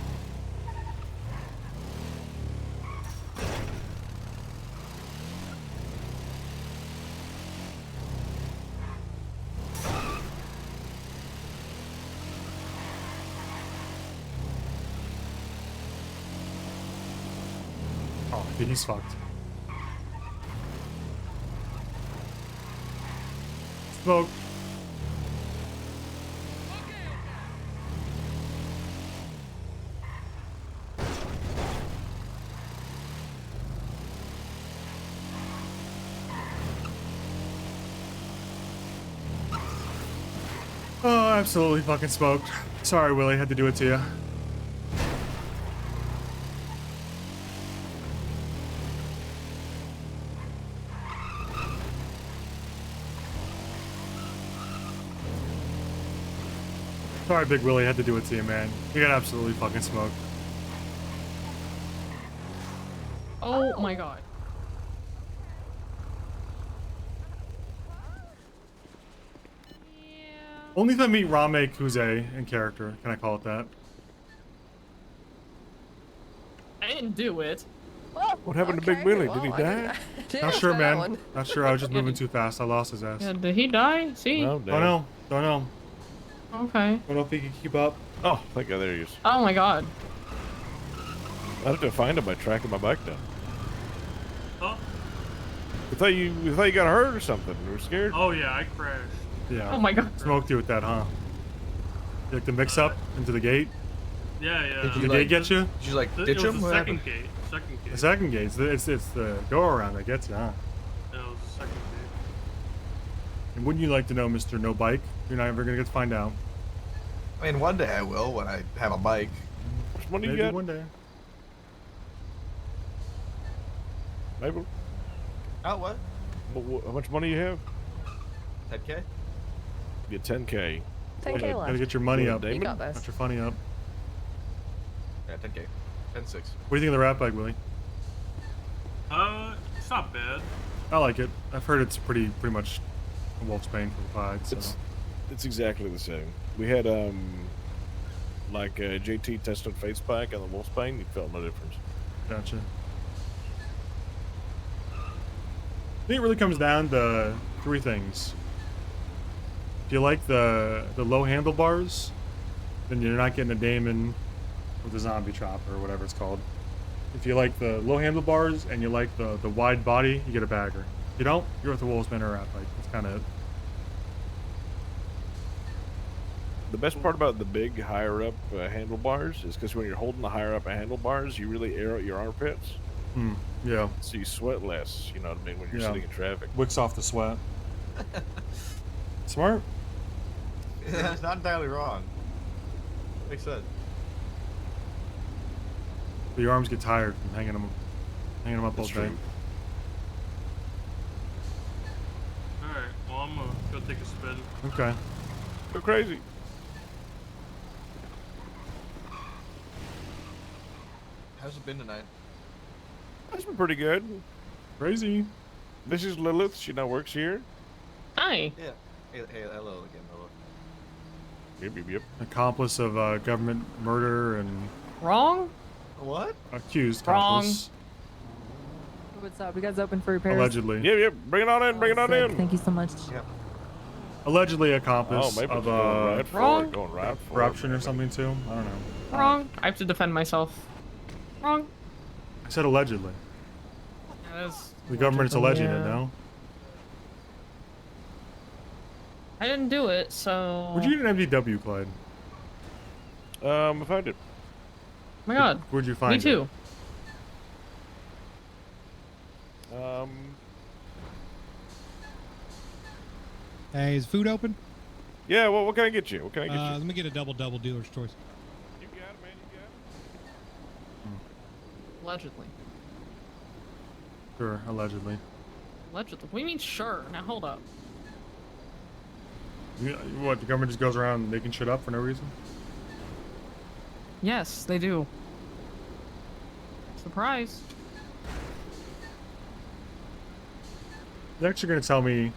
Oh, dude, he's fucked. Smoke. Oh, absolutely fucking smoked. Sorry, Willie, had to do it to you. Sorry, Big Willie, had to do it to you, man. You got absolutely fucking smoked. Oh my god. Only if I meet Rame Kuze in character can I call it that. I didn't do it. What happened to Big Willie? Did he die? Not sure, man. Not sure. I was just moving too fast. I lost his ass. Yeah, did he die? See? No, Don't know. Don't know. Okay. Don't know if he can keep up. Oh, thank God, there he is. Oh my god. I have to find him by tracking my bike down. Huh? We thought you got hurt or something. We were scared. Oh yeah, I crashed. Yeah. Oh my god. Smoked you with that, huh? You like the mix up into the gate? Yeah, yeah. Did the gate get you? Did you like ditch him? The second gate. Second gate. The second gate. It's the go around that gets you, huh? Yeah, it was the second gate. And wouldn't you like to know, Mr. No Bike? You're not ever gonna get to find out. I mean, one day I will when I have a bike. Which money you Maybe got? one day. Maybe. Oh, what? How much money you have? 10K? Get 10K. 10K left. Gotta get your money What, up. Damon? You got this. Got your funny up. Yeah, 10K. 10.6. What do you think of the rat bike, Willie? It's not bad. I like it. I've heard it's pretty much a wolf's bane for the ride. So. It's exactly the same. We had like JT tested face pack and the Wolfsbane. You felt no difference. Gotcha. I think it really comes down to three things. If you like the low handlebars, then you're not getting a Damon with the zombie chopper or whatever it's called. If you like the low handlebars and you like the wide body, you get a bagger. If you don't, you're with the Wolfsbane or a rat bike. That's kind of it. The best part about the big higher up handlebars is because when you're holding the higher up handlebars, you really air out your armpits. Yeah. So you sweat less, you know what I mean, when you're Yeah. sitting in traffic. Wicks off the sweat. Smart. Yeah, it's not entirely wrong. Makes sense. But your arms get tired from hanging them up all That's day. true. Alright, well I'm gonna go take a spin. Okay. Go crazy. How's it been tonight? That's been pretty good. Crazy. This is Lilith. She now works here. Hi. Yeah. Hey, hello again, hello. Yep. Accomplice of government murder and Wrong? What? accused Wrong. accomplice. What's up? You guys open for repairs? Allegedly. Yep. Bring it on in. Bring it on Sick. in. Thank you so much. Yeah. Allegedly accomplice Oh, maybe of it's going right for it, Wrong. going right for it. corruption or something too. I don't know. Wrong. I have to defend myself. Wrong. I said allegedly. That is The government's alleging it yeah. now. I didn't do it, so. Where'd you get an MDW, Clyde? I found it. Oh my god. Where'd you find Me too. Hey, is food open? Yeah, well, what can I get you? What can I get you? Let me get a double dealer's choice. You got it, man. You got it. Allegedly. Sure, allegedly. Allegedly. What do you mean, sure? Now hold up. What, the government just goes around making shit up for no reason? Yes, they do. Surprise. They're actually going to tell me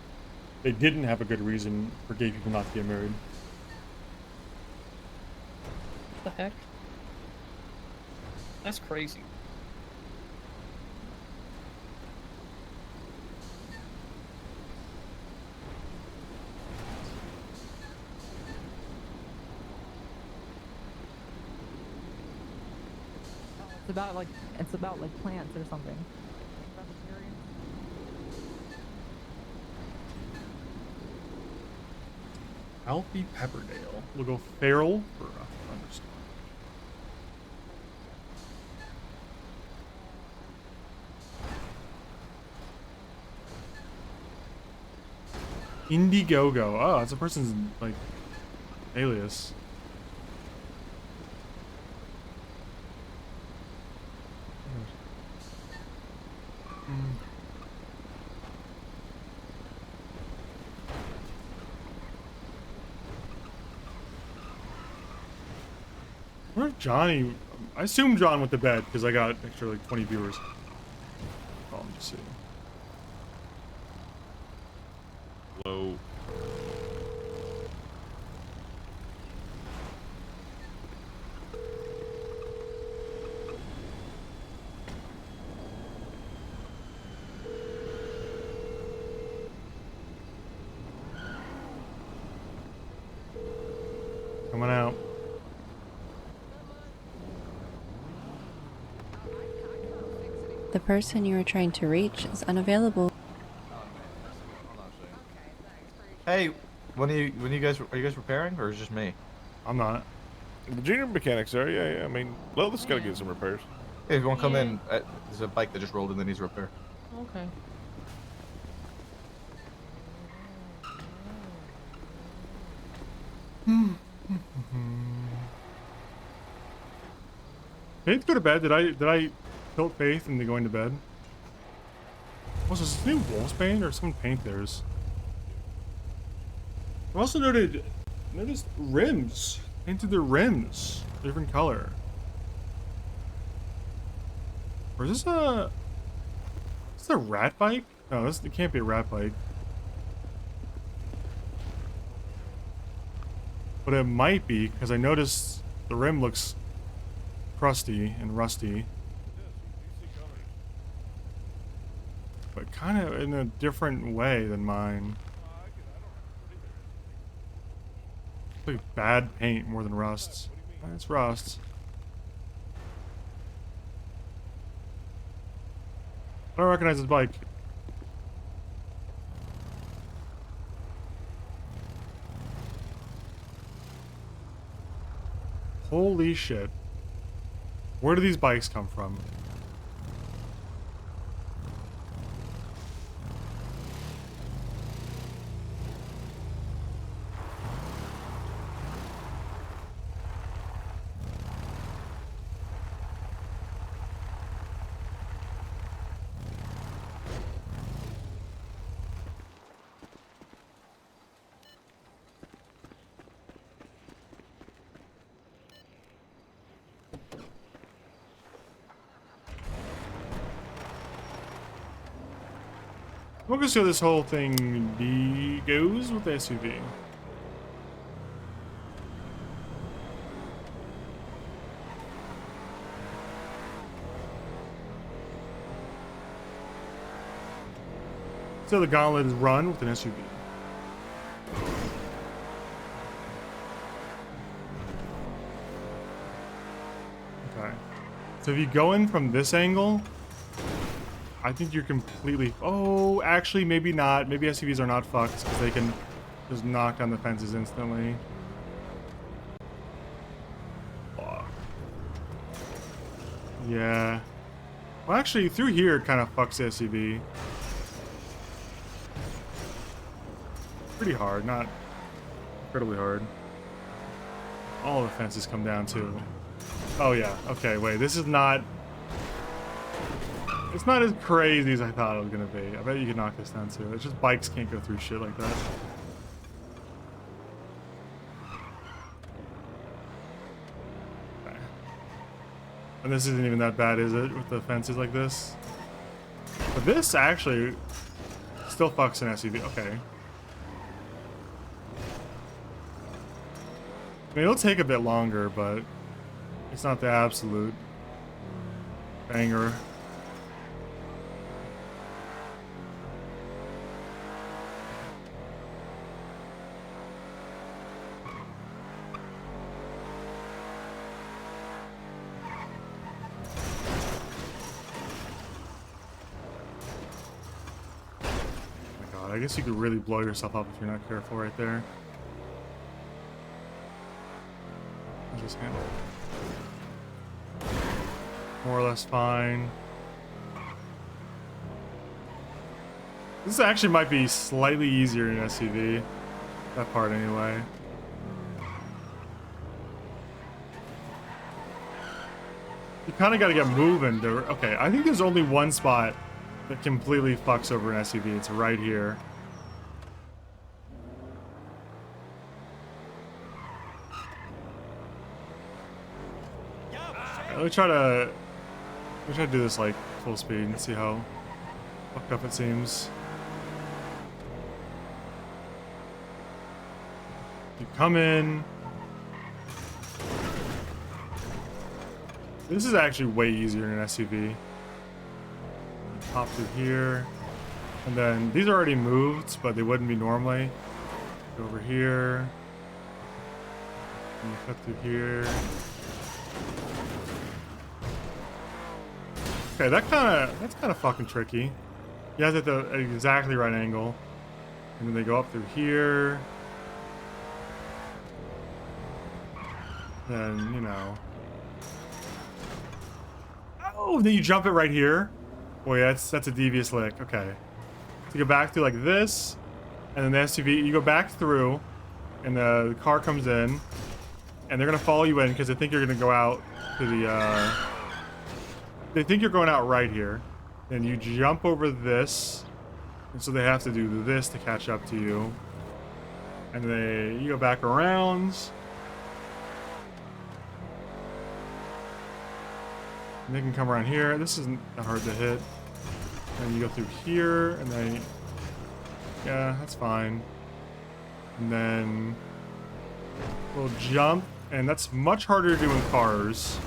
they didn't have a good reason for gay people not to get married. What the heck? That's crazy. It's about like plants or something. Alfie Pepperdale. We'll go feral for a thunderstorm. Indiegogo. Oh, that's a person's like alias. Where's Johnny? I assume John went to bed because I got extra like 20 viewers. Oh, let me just see. Hello. Coming out. The person you are trying to reach is unavailable. Hey, when are you guys repairing, or is it just me? I'm not. The junior mechanics are, yeah. I mean, Loth's got to get some repairs. Hey, if you want to come in, there's a bike that just rolled in that needs repair. Okay. Faith, go to bed. Did I tilt Faith into going to bed? Was this new Wolf's Bane or someone paint theirs? I also noticed rims. Painted their rims. Different color. Or is this a rat bike? No, it can't be a rat bike. But it might be, because I noticed the rim looks crusty and rusty. But kind of in a different way than mine. It's like bad paint more than rust. It's rust. I don't recognize this bike. Holy shit. Where do these bikes come from? We'll go see how this whole thing goes with the SUV. So the gauntlet is run with an SUV. Okay. So if you go in from this angle, I think you're completely... Oh, actually, maybe not. Maybe SUVs are not fucked because they can just knock down the fences instantly. Fuck. Yeah. Well, actually, through here it kind of fucks the SUV. Pretty hard, not incredibly hard. All the fences come down too. Oh yeah, okay, wait, this is not... It's not as crazy as I thought it was gonna be. I bet you could knock this down too. It's just bikes can't go through shit like that. Okay. And this isn't even that bad, is it? With the fences like this? But this actually still fucks an SUV. Okay. I mean, it'll take a bit longer, but it's not the absolute banger. I guess you could really blow yourself up if you're not careful right there. I'll just handle it. More or less fine. This actually might be slightly easier in SUV. That part anyway. You kind of got to get moving to... Okay, I think there's only one spot that completely fucks over an SUV. It's right here. Let me try to do this like full speed and see how fucked up it seems. You come in. This is actually way easier in an SUV. Hop through here, and then these are already moved, but they wouldn't be normally. Go over here, and you cut through here. Okay, that's kind of fucking tricky. You have it at the exactly right angle, and then they go up through here. Then, you know. Oh, then you jump it right here. Boy, that's a devious lick. Okay. So you go back through like this, and then the SUV, you go back through, and the car comes in, and they're gonna follow you in because they think you're gonna go out to the, they think you're going out right here. Then you jump over this, and so they have to do this to catch up to you. And you go back around. And they can come around here. This isn't that hard to hit. And you go through here, and then... Yeah, that's fine. And then... We'll jump, and that's much harder to do in cars.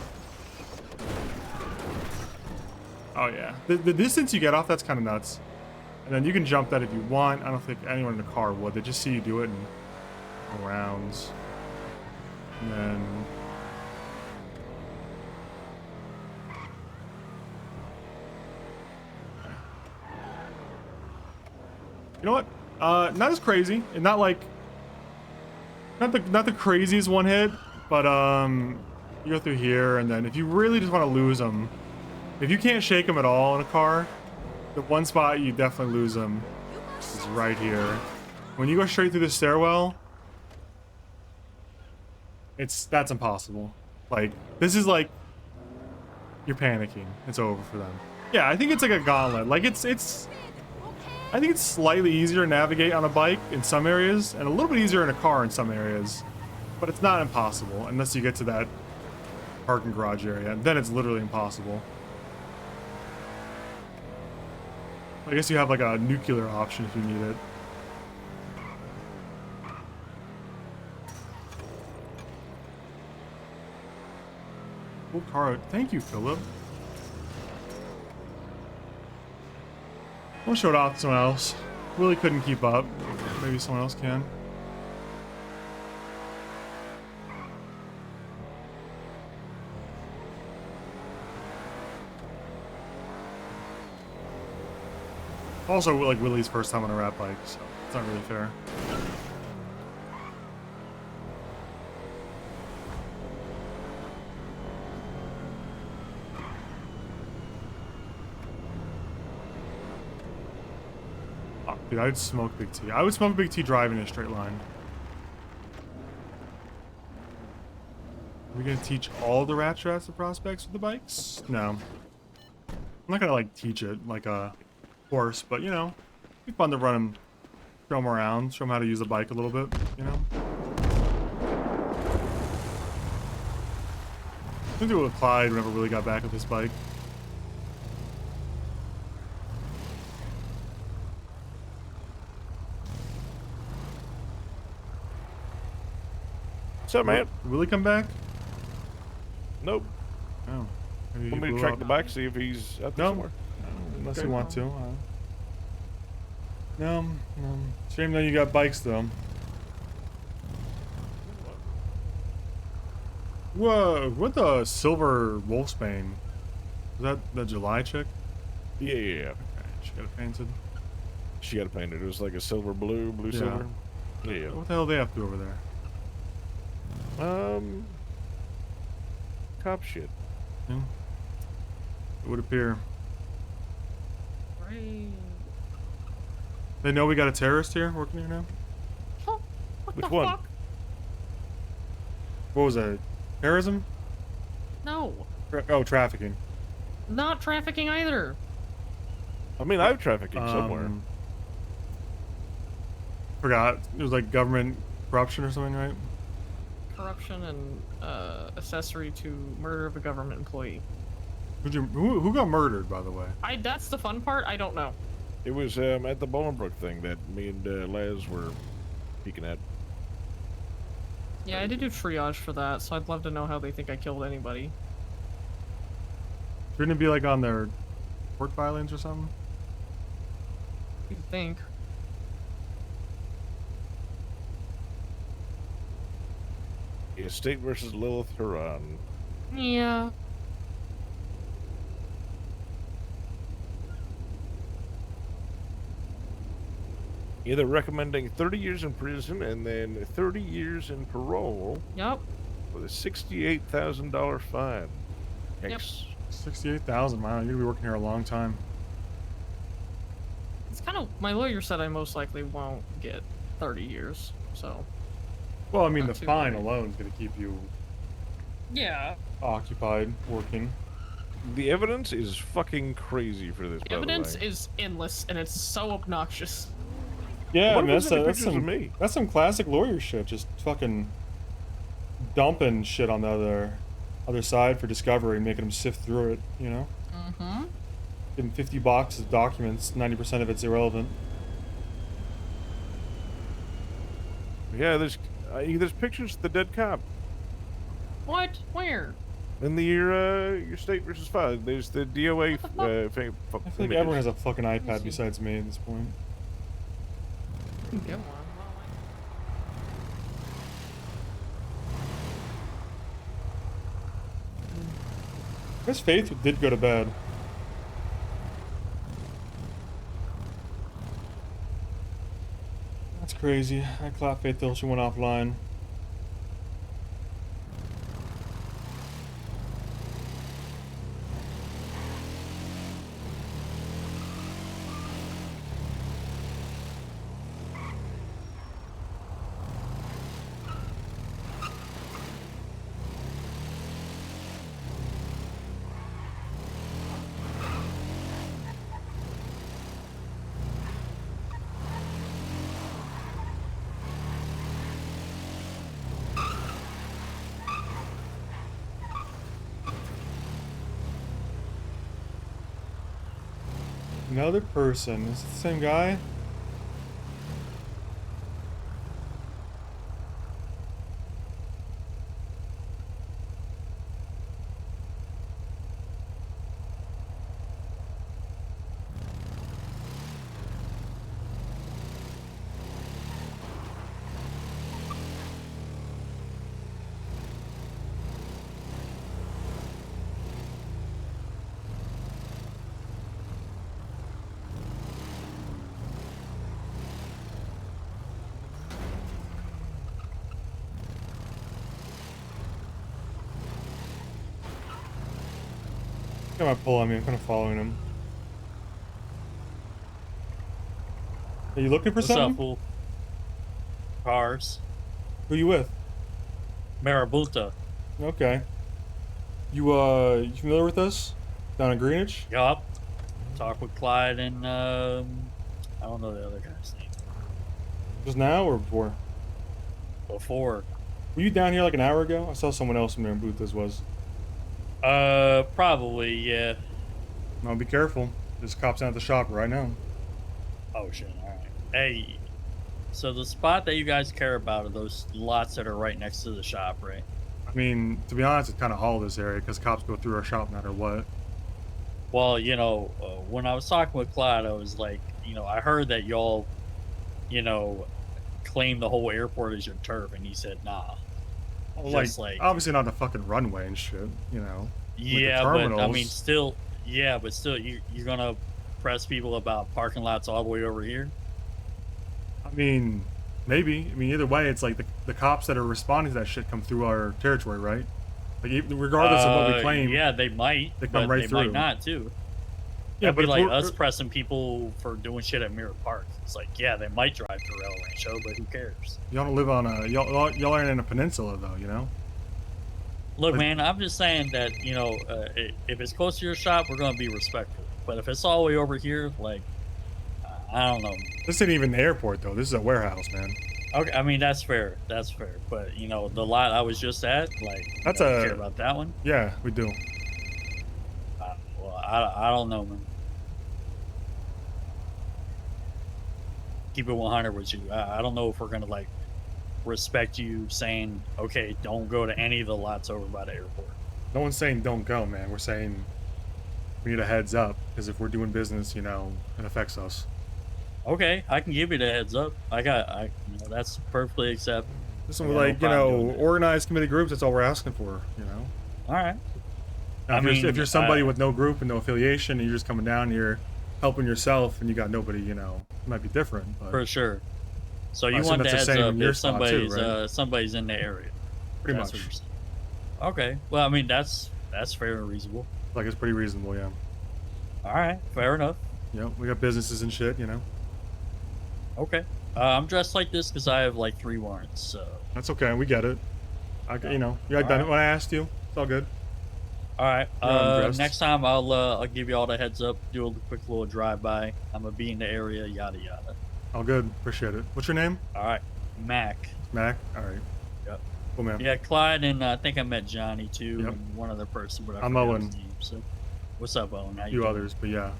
Oh yeah. The distance you get off, that's kind of nuts. And then you can jump that if you want. I don't think anyone in a car would. They just see you do it and go rounds. And then... You know what? Not as crazy, and not like, not the craziest one hit, but you go through here, and then if you really just want to lose them, if you can't shake them at all in a car, the one spot you definitely lose them is right here. When you go straight through the stairwell, that's impossible. Like, this is like, you're panicking. It's over for them. Yeah, I think it's like a gauntlet. Like, I think it's slightly easier to navigate on a bike in some areas, and a little bit easier in a car in some areas. But it's not impossible, unless you get to that parking garage area. And then it's literally impossible. I guess you have like a nuclear option if you need it. Cool car. Thank you, Philip. We'll show it off to someone else. Willie couldn't keep up. Maybe someone else can. Also, like, Willie's first time on a rat bike, so it's not really fair. Dude, I would smoke Big T. I would smoke Big T driving in a straight line. Are we gonna teach all the rat strats to prospects with the bikes? No. I'm not gonna like teach it like a course, but you know, it'd be fun to run them, show them around, show them how to use the bike a little bit, you know? I think it with Clyde whenever Willie got back with his bike. What's up, man? Will he come back? Nope. Oh. Maybe he Want me to blew track up. the back, see if he's out there No. somewhere? Unless Okay. you want to. No. Shame though you got bikes though. Whoa, what the silver wolfsbane? Is that the July chick? Yeah. Okay, she got it painted. She got it painted. It was like a silver blue, Yeah. silver. Yeah. What the hell are they up to over there? Cop shit. Yeah. It would appear. Right. They know we got a terrorist here working here now? Which one? Fuck? What was that? Terrorism? No. Trafficking. Not trafficking either. I mean, I'm trafficking somewhere. Forgot. It was like government corruption or something, right? Corruption and accessory to murder of a government employee. Who got murdered, by the way? That's the fun part. I don't know. It was at the Bolingbrook thing that me and Les were peeking at. Yeah, I did do triage for that, so I'd love to know how they think I killed anybody. Shouldn't it be like on their court filings or something? You'd think. Yeah, State versus Lilith Huron. Yeah. Either recommending 30 years in prison and then 30 years in parole. Yep. With a $68,000 fine. Yep. 68,000. Wow, you're gonna be working here a long time. It's kind of, my lawyer said I most likely won't get 30 years, so. Well, I mean, the Not too fine worried. alone is gonna keep you Yeah. occupied working. The evidence is fucking crazy for this. by the Evidence way. is endless, and it's so obnoxious. Yeah, What man, if there's any that's pictures of some me? that's some classic lawyer shit. Just fucking dumping shit on the other side for discovery, and making them sift through it. You know, Mm-hmm. give them 50 boxes of documents. 90% of it's irrelevant. Yeah, there's pictures of the dead cop What? Where? in the your State versus file. There's the DOA. I feel like everyone has a fucking iPad besides me at this point. Get one. I guess Faith did go to bed. That's crazy. I clapped Faith till she went offline. Another person. Is it the same guy? He might pull on me. I'm kind of following him. Are you looking for What's up, something? fool? Cars. Who you with? Marabunta. Okay. You familiar with us? Down in Greenwich? Yup. Talk with Clyde and I don't know the other guy's name. Just now or before? Before. Were you down here like an hour ago? I saw someone else from there in booth as was. Probably, yeah. No, be careful. There's cops down at the shop right now. Oh shit, alright. Hey, So the spot that you guys care about are those lots that are right next to the shop, right? I mean, to be honest, it's kind of all this area because cops go through our shop no matter what. Well, you know, when I was talking with Clyde, I was like, you know, I heard that y'all, you know, claim the whole airport as your turf, and he said, nah. Well, Just like, obviously not the fucking runway and shit, you know. Like the yeah, but I mean, terminals. still, yeah, but still, you're gonna press people about parking lots all the way over here? I mean, maybe. I mean, either way, it's like the cops that are responding to that shit come through our territory, right? Like, regardless of what we claim. Yeah, they might. They come but right they through. might not too. Yeah, That'd but be if like we're- us pressing people for doing shit at Mirror Park. It's like, yeah, they might drive through El Rancho, but who cares? Y'all don't live on a y'all aren't in a peninsula though, you know. Look, Like- man, I'm just saying that, you know, if it's close to your shop, we're gonna be respectful. But if it's all the way over here, like, I don't know. This isn't even the airport though. This is a warehouse, man. Okay, I mean that's fair. That's fair. But you know, the lot I was just at, like, That's you a- care about that one. Yeah, we do. Well, I don't know, man. Keep it 100 with you. I don't know if we're gonna like respect you saying, okay, don't go to any of the lots over by the airport. No one's saying don't go, man. We're saying we need a heads up because if we're doing business, you know, it affects us. Okay, I can give you the heads up. You know, that's perfectly acceptable. Listen, I we're got no like, you problem doing know, that. organized committee groups. That's all we're asking for, you know. All right. Now, if you're somebody I- with no group and no affiliation, and you're just coming down here helping yourself, and you got nobody, you know, it might be different. But For sure. So I you assume want the that's the heads same up in your if spot too, somebody's right? somebody's in the area. Pretty That's much. what you're saying. Okay. Well, I mean that's fair and reasonable. Like it's pretty reasonable, yeah. All right. Fair enough. Yep, we got businesses and shit, you know. Okay. I'm dressed like this because I have like 3 warrants. So. That's okay. We get it. You know, you had done it when I asked you. It's all good. All right. You're undressed. Next time I'll give you all the heads up. Do a quick little drive by. I'm gonna be in the area. Yada yada. All good. Appreciate it. What's your name? All right. Mac. Mac. All right. Yep. Cool, man. Yeah, Clyde, and I think I met Johnny too, Yep. and one other person. But I I'm forgot Owen. his name, so, what's up, Owen? How A you few doing? others, but yeah.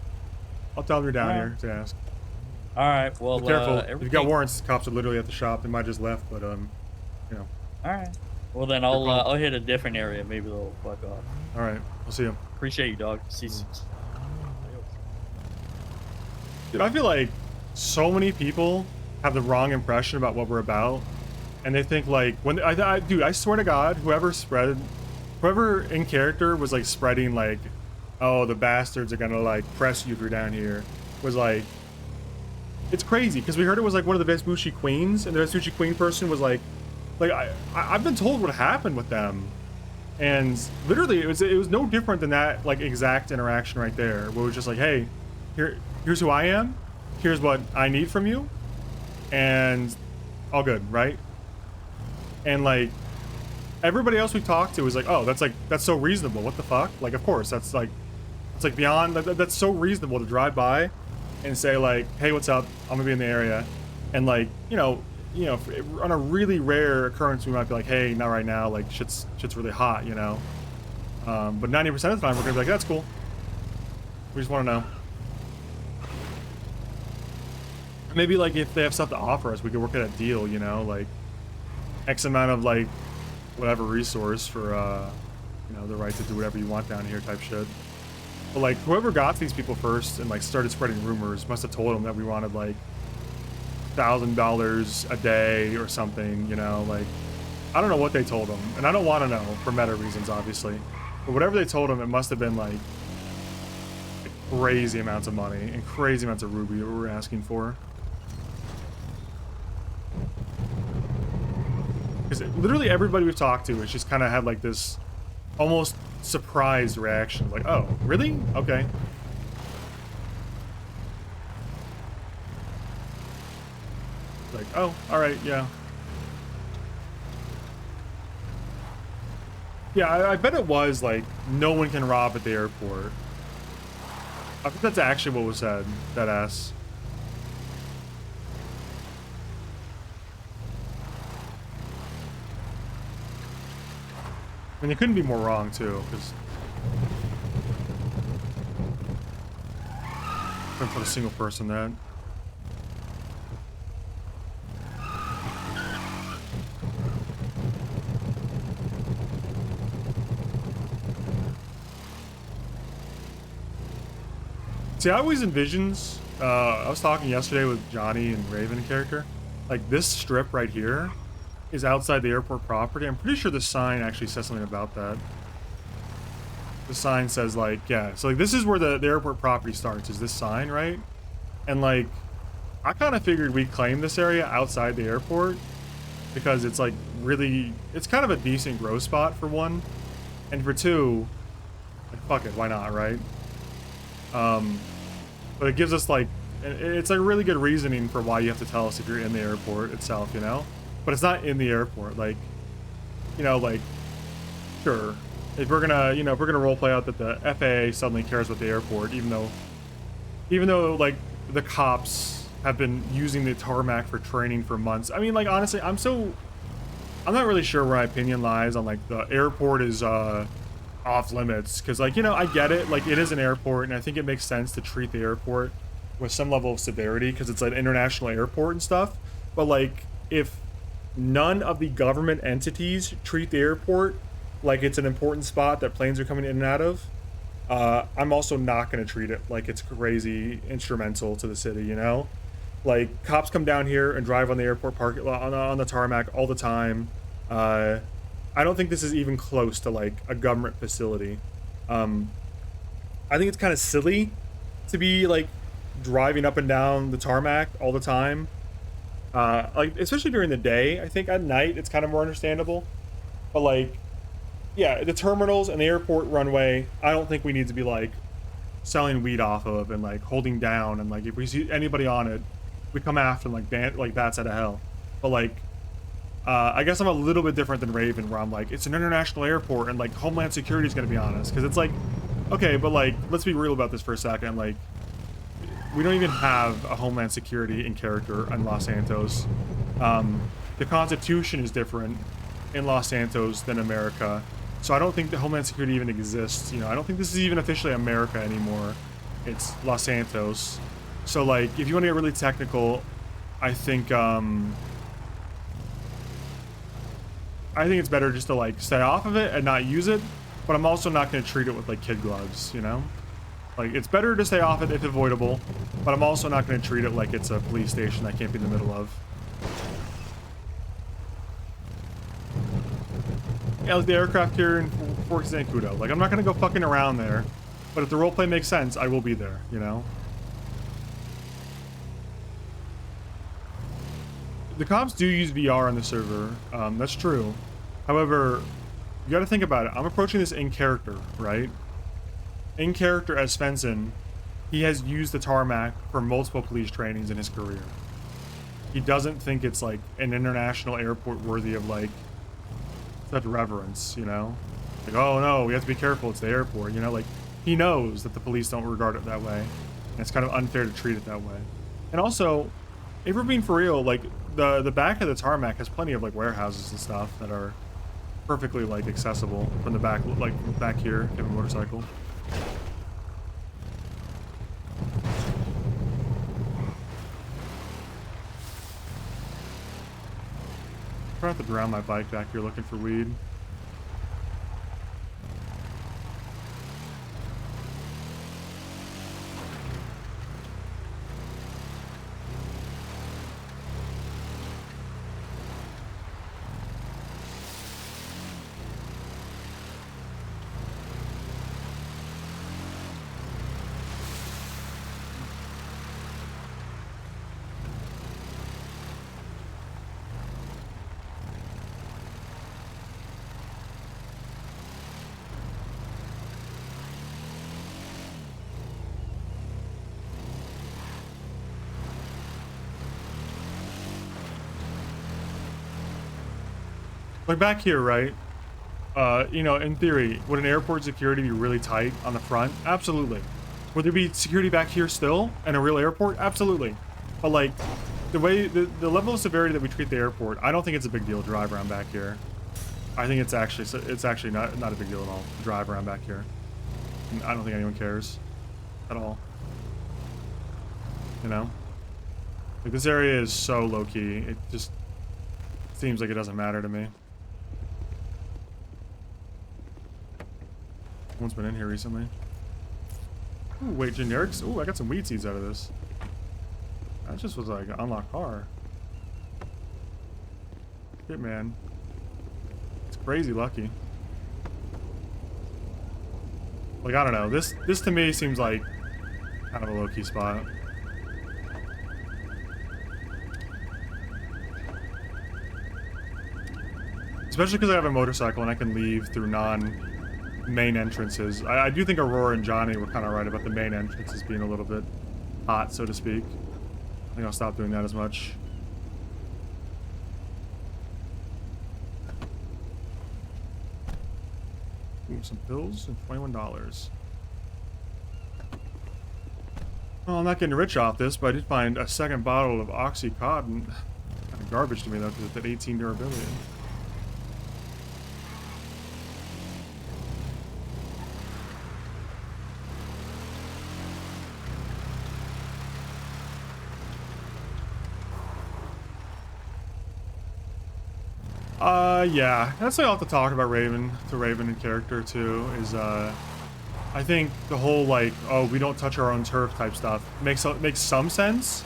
I'll tell them you're down All here right. to ask. All right. Well, Be careful. If you got everything- warrants, the cops are literally at the shop. They might just left, but you know. All right. Well, then I'll hit a different area. Maybe they'll fuck off. All right. I'll see you. Appreciate you, dog. See you. Dude, I feel like so many people have the wrong impression about what we're about, and they think like when dude, I swear to God, whoever in character was like spreading like, oh, the bastards are gonna like press you if you're down here, was like, it's crazy because we heard it was like one of the Vespucci queens, and the Vespucci queen person was like I've been told what happened with them. And literally, it was no different than that like exact interaction right there, where it was just like, hey, here's who I am, here's what I need from you, and all good, right? And like everybody else we talked to was like, oh, that's so reasonable. What the fuck? Like, of course, it's like beyond. That's so reasonable to drive by and say like, hey, what's up? I'm gonna be in the area, and like, you know, on a really rare occurrence, we might be like, hey, not right now, like shit's really hot, you know. But 90% of the time, we're gonna be like, that's cool. We just want to know. Maybe like if they have stuff to offer us, we could work out a deal, you know, like X amount of like whatever resource for you know, the right to do whatever you want down here type shit. But like whoever got these people first and like started spreading rumors must have told them that we wanted like $1,000 a day or something, you know, like I don't know what they told them, and I don't want to know for meta reasons, obviously, but whatever they told them, it must have been like crazy amounts of money and crazy amounts of ruby that we were asking for. Because literally everybody we've talked to has just kind of had like this almost surprised reaction, like, oh, really? Okay. Like, oh, all right, yeah. Yeah, I bet it was like, no one can rob at the airport. I think that's actually what was said, that ass. I mean, it couldn't be more wrong, too, because... Couldn't put a single person there. See, I always envisions, I was talking yesterday with Johnny and Raven character, like this strip right here is outside the airport property. I'm pretty sure the sign actually says something about that. The sign says like, yeah, so like this is where the airport property starts, is this sign, right? And like, I kind of figured we'd claim this area outside the airport because it's like really, it's kind of a decent growth spot for one. And for two, like, fuck it, why not, right? But it gives us like, it's like really good reasoning for why you have to tell us if you're in the airport itself, you know? But it's not in the airport, like, you know, like, sure. If we're gonna, you know, if we're gonna roleplay out that the FAA suddenly cares about the airport, even though like the cops have been using the tarmac for training for months. I mean, like, honestly, I'm not really sure where my opinion lies on like the airport is off limits, because like, you know, I get it, like it is an airport, and I think it makes sense to treat the airport with some level of severity because it's like an international airport and stuff. But like, if none of the government entities treat the airport like it's an important spot that planes are coming in and out of, I'm also not going to treat it like it's crazy instrumental to the city, you know? Like, cops come down here and drive on the airport parking lot, on the tarmac all the time. I don't think this is even close to, like, a government facility. I think it's kind of silly to be, like, driving up and down the tarmac all the time. Like, especially during the day. I think at night it's kind of more understandable. But, like, yeah, the terminals and the airport runway, I don't think we need to be, like, selling weed off of and, like, holding down. And, like, if we see anybody on it, we come after them like bats out of hell. But, like, I guess I'm a little bit different than Raven, where I'm like, it's an international airport and, like, Homeland Security is going to be on us. Because it's like, okay, but, like, let's be real about this for a second. Like, we don't even have a Homeland Security in character in Los Santos. The Constitution is different in Los Santos than America. So I don't think the Homeland Security even exists. You know, I don't think this is even officially America anymore. It's Los Santos. So, like, if you want to get really technical, I think it's better just to, like, stay off of it and not use it. But I'm also not going to treat it with, like, kid gloves, you know? Like, it's better to stay off it if avoidable. But I'm also not going to treat it like it's a police station I can't be in the middle of. Yeah, like the aircraft carrier in Fort Zancudo. Like, I'm not gonna go fucking around there, but if the roleplay makes sense, I will be there, you know? The cops do use VR on the server, that's true. However, you gotta think about it. I'm approaching this in character, right? In character as Svensen, he has used the tarmac for multiple police trainings in his career. He doesn't think it's, like, an international airport worthy of, like, such reverence, you know? Like, oh no, we have to be careful, it's the airport, you know? Like, he knows that the police don't regard it that way. And it's kind of unfair to treat it that way. And also, if we're being for real, like, the back of the tarmac has plenty of, like, warehouses and stuff that are perfectly, like, accessible from the back, like, back here, if you have a motorcycle. I have to drown my bike back here looking for weed. Like back here, right? You know, in theory, would an airport security be really tight on the front? Absolutely. Would there be security back here still in a real airport? Absolutely. But like, the way, the level of severity that we treat the airport, I don't think it's a big deal to drive around back here. I think it's actually not a big deal at all to drive around back here. I don't think anyone cares at all. You know? Like, this area is so low-key, it just seems like it doesn't matter to me. No one's been in here recently. Ooh, wait, generics? Ooh, I got some weed seeds out of this. That just was like an unlocked car. Shit, man. It's crazy lucky. Like, I don't know. This to me seems like kind of a low-key spot. Especially because I have a motorcycle and I can leave through non-main entrances. I do think Aurora and Johnny were kind of right about the main entrances being a little bit hot, so to speak. I think I'll stop doing that as much. Ooh, some pills and $21. Well, I'm not getting rich off this, but I did find a second bottle of Oxycontin. Kind of garbage to me though, because it's at 18 durability. Yeah, that's like I'll have to talk about Raven in character too, is I think the whole like, oh, we don't touch our own turf type stuff makes some sense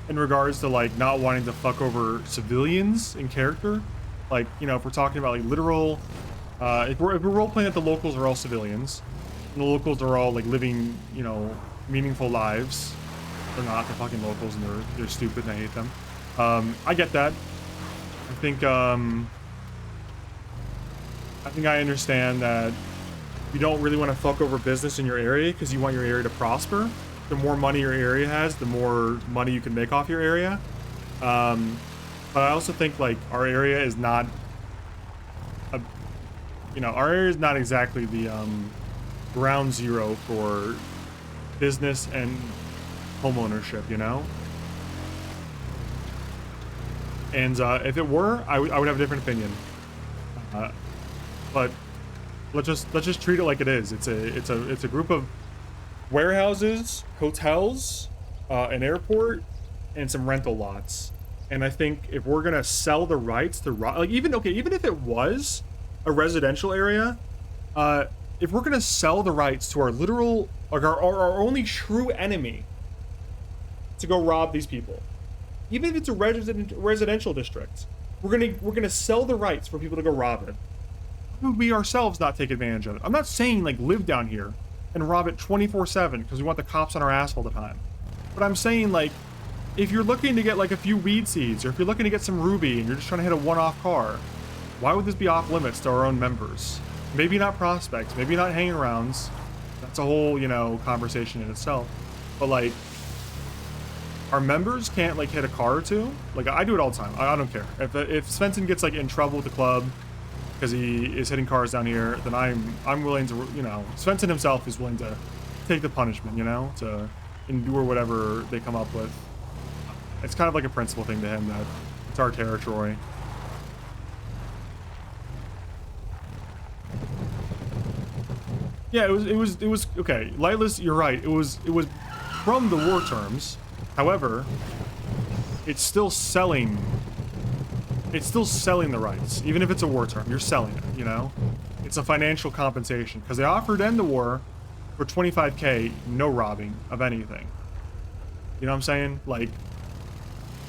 in regards to like not wanting to fuck over civilians in character. Like, you know, if we're talking about like literal, if we're role playing that the locals are all civilians, and the locals are all like living, you know, meaningful lives. They're not, they're fucking locals and they're stupid and I hate them. I get that. I think I understand that you don't really want to fuck over business in your area because you want your area to prosper. The more money your area has, the more money you can make off your area. But I also think like our area is not, our area is not exactly the ground zero for business and homeownership, you know? And if it were, I would have a different opinion. But let's just treat it like it is. It's a group of warehouses, hotels, an airport, and some rental lots. And I think if we're gonna sell the rights to like even if it was a residential area, if we're gonna sell the rights to our literal like our only true enemy to go rob these people, even if it's a residential district, we're gonna sell the rights for people to go rob it. Why would we ourselves not take advantage of it? I'm not saying like live down here and rob it 24/7 because we want the cops on our ass all the time. But I'm saying like, if you're looking to get like a few weed seeds, or if you're looking to get some ruby and you're just trying to hit a one-off car, why would this be off limits to our own members? Maybe not prospects, maybe not hanging arounds. That's a whole, conversation in itself. But like, our members can't like hit a car or two. Like I do it all the time. I don't care. If Svensen gets like in trouble with the club because he is hitting cars down here, then I'm willing to, Svensen himself is willing to take the punishment, to endure whatever they come up with. It's kind of like a principle thing to him that it's our territory. Yeah, it was okay. Lightless, you're right. It was from the war terms. However, it's still selling the rights. Even if it's a war term, you're selling it, It's a financial compensation because they offered to end the war for 25K, no robbing of anything. You know what I'm saying? Like,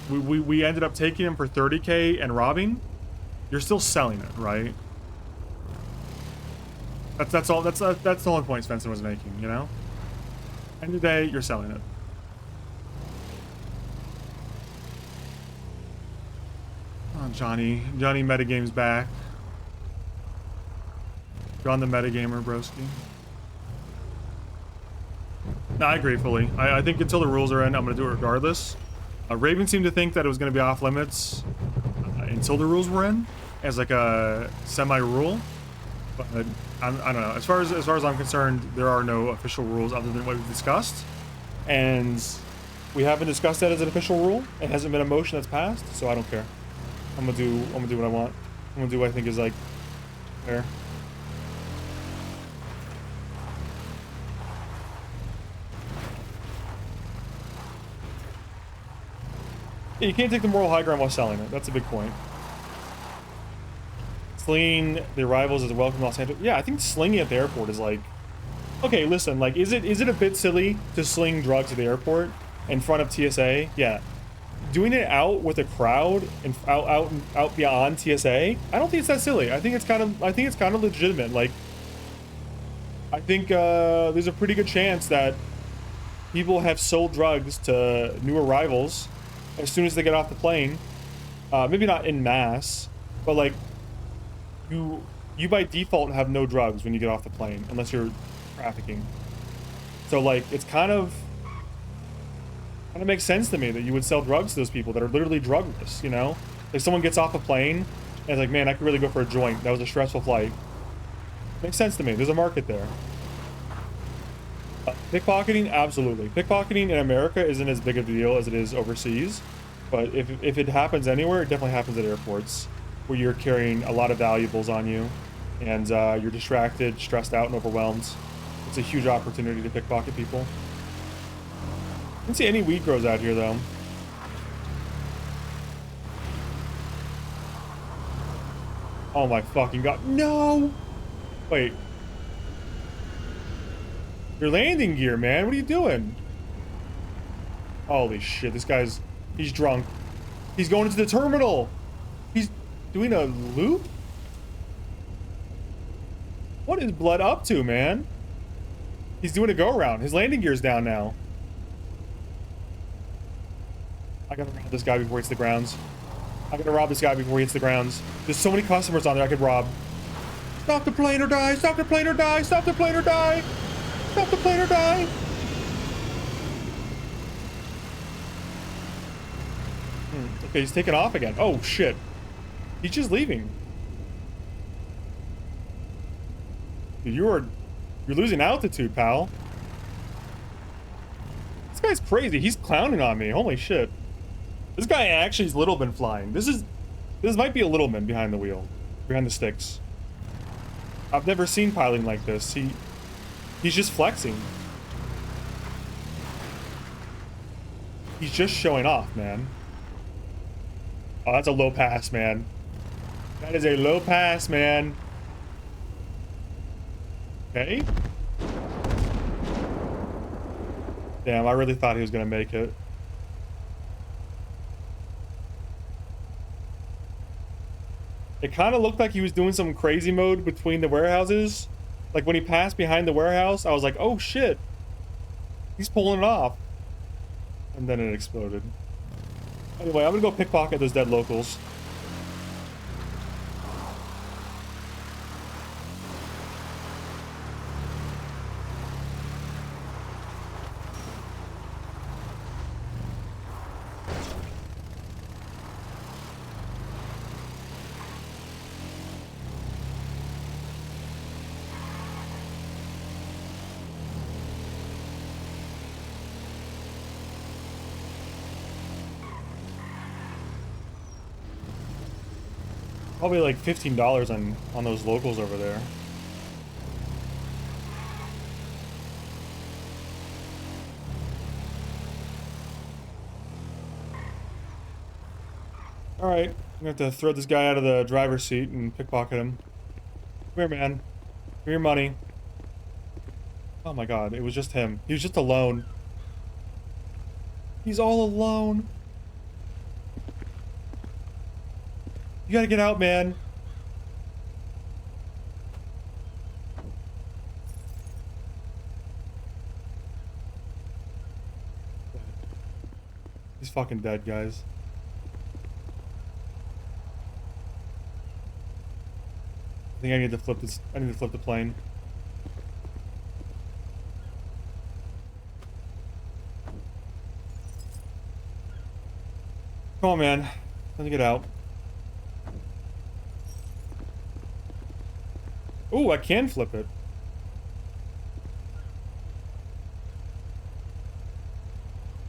we ended up taking him for 30K and robbing. You're still selling it, right? That's all. That's the only point Svensen was making, End of the day, you're selling it. Oh, Johnny metagame's back. John the metagamer, broski. No, I agree fully. I think until the rules are in, I'm gonna do it regardless. Raven seemed to think that it was gonna be off limits until the rules were in, as like a semi-rule. But I don't know. As far as I'm concerned, there are no official rules other than what we've discussed, and we haven't discussed that as an official rule. It hasn't been a motion that's passed, so I don't care. I'm gonna do what I want. I'm gonna do what I think is like fair. Yeah, you can't take the moral high ground while selling it. That's a big point. Slinging the arrivals is a welcome Los Angeles. Yeah, I think slinging at the airport is like Okay, listen, like, is it a bit silly to sling drugs at the airport in front of TSA? Yeah. Doing it out with a crowd and out beyond TSA, I don't think it's that silly. I think it's kind of legitimate. Like, I think there's a pretty good chance that people have sold drugs to new arrivals as soon as they get off the plane. Maybe not in mass, but like you by default have no drugs when you get off the plane unless you're trafficking. So like it's kind of makes sense to me that you would sell drugs to those people that are literally drugless, you know? Like someone gets off a plane and it's like, man, I could really go for a joint. That was a stressful flight. Makes sense to me. There's a market there. Pickpocketing, absolutely. Pickpocketing in America isn't as big of a deal as it is overseas, but if it happens anywhere, it definitely happens at airports where you're carrying a lot of valuables on you and you're distracted, stressed out, and overwhelmed. It's a huge opportunity to pickpocket people. I didn't see any weed grows out here though. Oh my fucking god, no! Wait. Your landing gear, man. What are you doing? Holy shit, he's drunk. He's going into the terminal. He's doing a loop? What is Blood up to, man? He's doing a go-around. His landing gear's down now. I gotta rob this guy before he hits the grounds. There's so many customers on there I could rob. Stop the plane or die! Stop the plane or die! Stop the plane or die! Stop the plane or die! Okay, he's taking off again. Oh, shit. He's just leaving. Dude, you're losing altitude, pal. This guy's crazy. He's clowning on me. Holy shit. This guy actually is Littleman flying. This might be a Littleman behind the wheel. Behind the sticks. I've never seen piloting like this. He's just flexing. He's just showing off, man. Oh, that's a low pass, man. That is a low pass, man. Okay. Damn, I really thought he was gonna make it. It kind of looked like he was doing some crazy mode between the warehouses. Like when he passed behind the warehouse, I was like, oh shit. He's pulling it off. And then it exploded. Anyway, I'm gonna go pickpocket those dead locals. Probably like $15 on those locals over there. Alright, I'm gonna have to throw this guy out of the driver's seat and pickpocket him. Come here, man. Give me your money. Oh my god, it was just him. He was just alone. He's all alone. You gotta get out, man. He's fucking dead, guys. I think I need to flip this. I need to flip the plane. Come on, man. Let me get out. Ooh, I can flip it.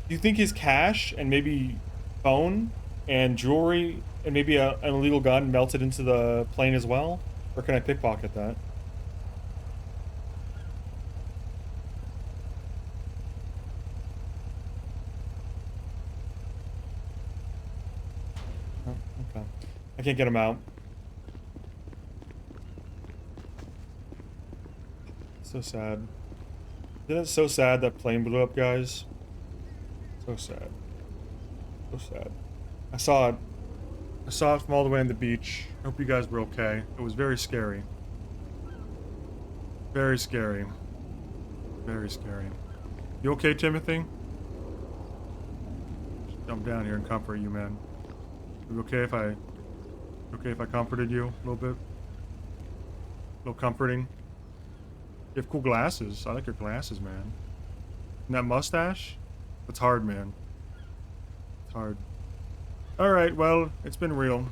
Do you think his cash and maybe phone and jewelry and maybe an illegal gun melted into the plane as well? Or can I pickpocket that? Oh, okay. I can't get him out. So sad. Isn't it so sad that plane blew up, guys? So sad. So sad. I saw it. I saw it from all the way on the beach. I hope you guys were okay. It was very scary. Very scary. Very scary. You okay, Timothy? Just jump down here and comfort you, man. You okay if I comforted you a little bit? A little comforting? You have cool glasses. I like your glasses, man. And that mustache? It's hard, man. It's hard. Alright, well, it's been real.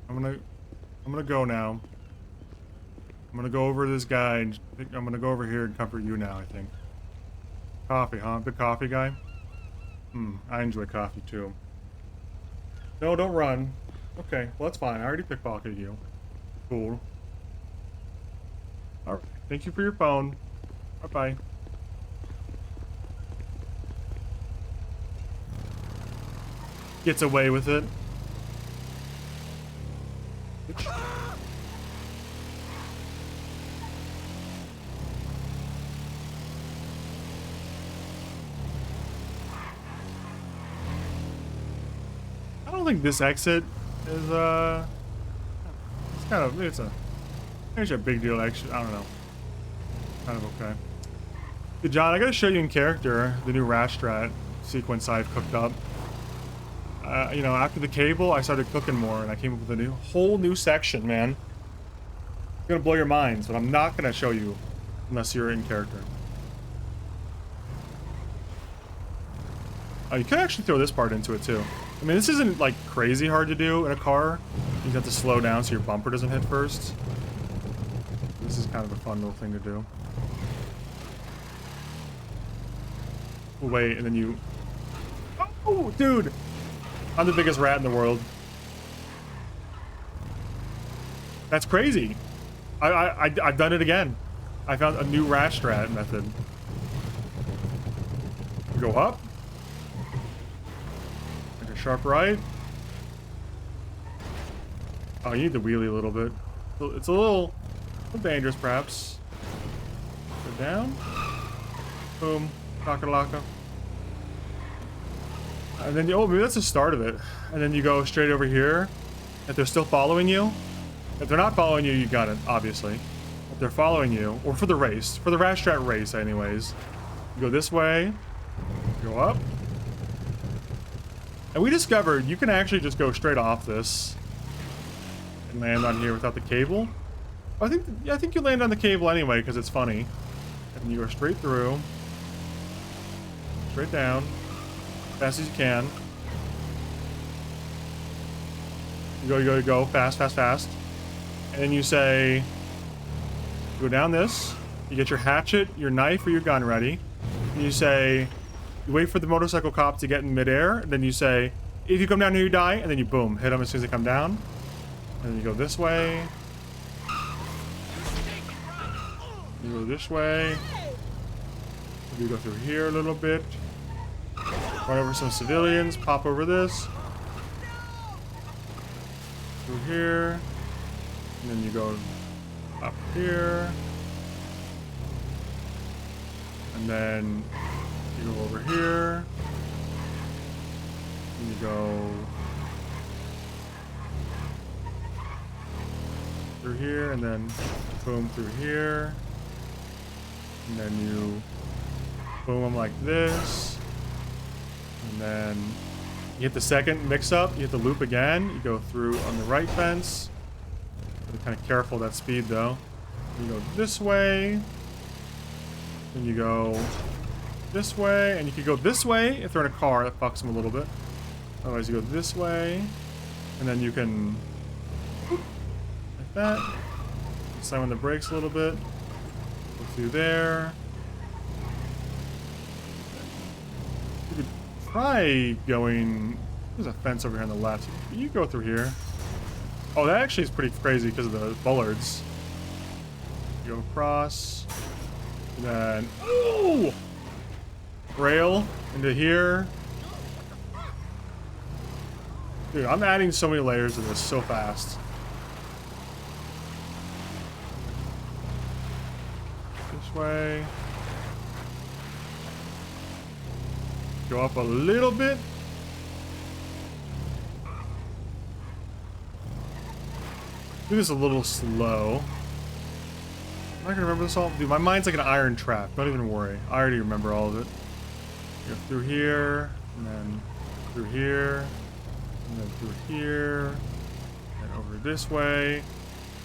I'm gonna go now. I'm gonna go over to this guy and I'm gonna go over here and comfort you now, I think. Coffee, huh? Big coffee guy? I enjoy coffee too. No, don't run. Okay, well that's fine. I already pickpocketed you. Cool. Alright, thank you for your phone. Bye-bye. Gets away with it. I don't think this exit is it's kind of it's a big deal actually. I don't know. Kind of okay. Hey, John, I gotta show you in character the new rash strat sequence I've cooked up. You know, after the cable, I started cooking more, and I came up with a whole new section, man. It's gonna blow your minds, but I'm not gonna show you unless you're in character. Oh, you could actually throw this part into it too. I mean, this isn't like crazy hard to do in a car. You have to slow down so your bumper doesn't hit first. This is kind of a fun little thing to do. Wait, and then you... Oh, dude! I'm the biggest rat in the world. That's crazy. I've done it again. I found a new rash strat method. Go up. Make a sharp right. Oh, you need to wheelie a little bit. It's a little dangerous, perhaps. Go down. Boom. Laka. And then, oh, maybe that's the start of it. And then you go straight over here. If they're still following you. If they're not following you, you got it, obviously. If they're following you, or for the race, for the rash strat race anyways, you go this way, go up. And we discovered you can actually just go straight off this and land on here without the cable. I think you land on the cable anyway because it's funny. And you go straight through, straight down, fast as you can. You go, fast. And then you say, go down this, you get your hatchet, your knife, or your gun ready. And you say, you wait for the motorcycle cop to get in midair, and then you say, if you come down here, you die, and then you boom, hit them as soon as they come down. And then you go this way. You go this way. You go through here a little bit. Run over some civilians, pop over this. Through here. And then you go up here. And then you go over here. And you go through here, and then boom through here. And then you boom them like this. And then you hit the second mix up, you hit the loop again, you go through on the right fence. Be kind of careful of that speed though. You go this way. Then you go this way, and you could go this way if they're in a car, that fucks them a little bit. Otherwise you go this way, and then you can like that. Slam on the brakes a little bit. Go through there. You could try going. There's a fence over here on the left. You go through here. Oh, that actually is pretty crazy because of the bollards. You go across. And then, ooh! Rail into here. Dude, I'm adding so many layers to this so fast. This way. go up a little bit. Do this a little slow. Am I gonna remember this all? Dude, my mind's like an iron trap. Don't even worry. I already remember all of it. Go through here, and then through here, and then through here, and over this way,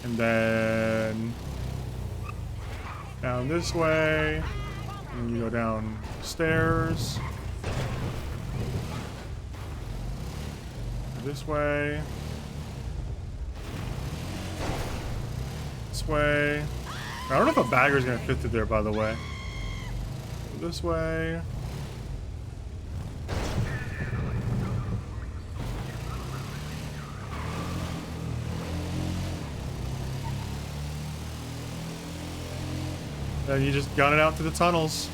and then down this way, and you go down stairs. This way. This way. I don't know if a bagger's gonna fit through there, by the way. This way. Then you just gun it out to the tunnels.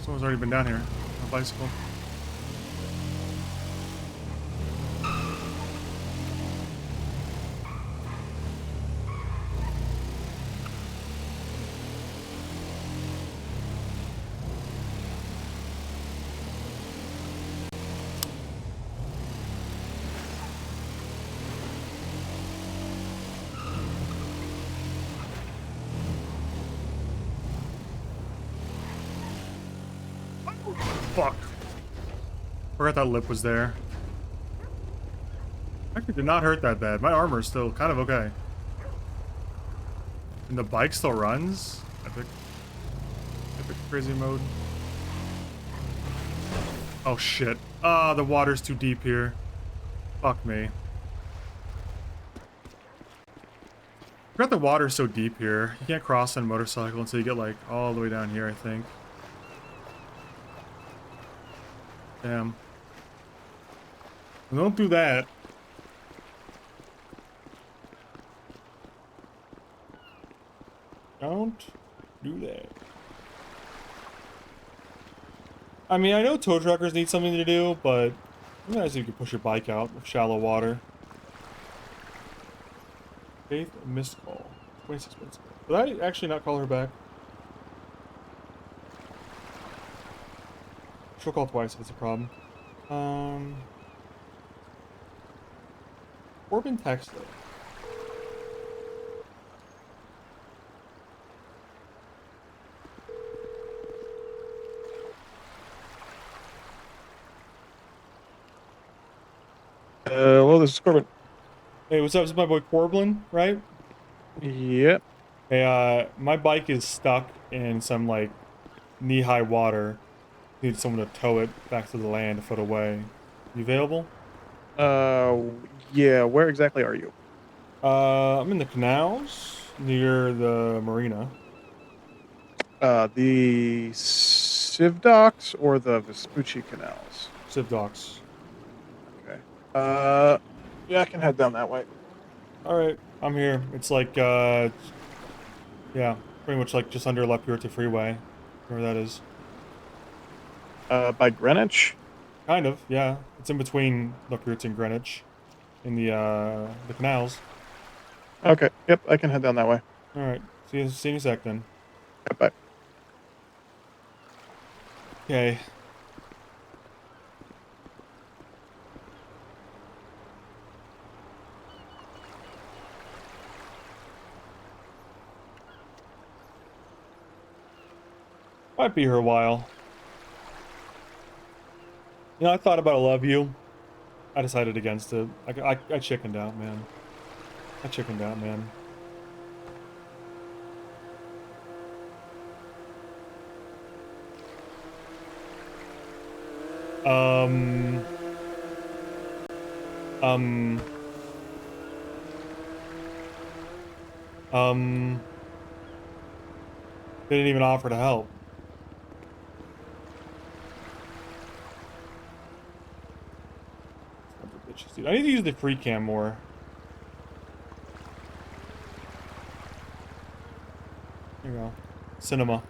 Someone's already been down here on a bicycle. Fuck. Forgot that lip was there. Actually did not hurt that bad. My armor is still kind of okay. And the bike still runs. Epic crazy mode. Oh shit. Ah, the water's too deep here. Fuck me. Forgot the water's so deep here. You can't cross on a motorcycle until you get like all the way down here, I think. Damn. Don't do that. Don't do that. I mean, I know tow truckers need something to do, but it's nice if you can push your bike out of shallow water. Faith missed call. 26 minutes ago. Did I actually not call her back? She'll call twice if it's a problem. Corbin texted. Hello, this is Corbin. Hey, what's up? This is my boy Corblin, right? Yep. Hey, my bike is stuck in some, like, knee-high water. Need someone to tow it back to the land a foot away. You available? Yeah, where exactly are you? I'm in the canals near the marina. The Civ Docks or the Vespucci Canals? Civ Docks. Okay. Yeah, I can head down that way. Alright, I'm here. It's like, yeah, pretty much like just under La Puerta Freeway. Where that is. By Greenwich? Kind of, yeah. It's in between La Puerta and Greenwich. In the canals. Okay, yep, I can head down that way. Alright, see you in a sec then. Yep, bye. Okay. Might be here a while. You know, I thought about I love you. I decided against it. I chickened out, man. I chickened out, man. They didn't even offer to help. Dude, I need to use the free cam more. Here you go. Cinema.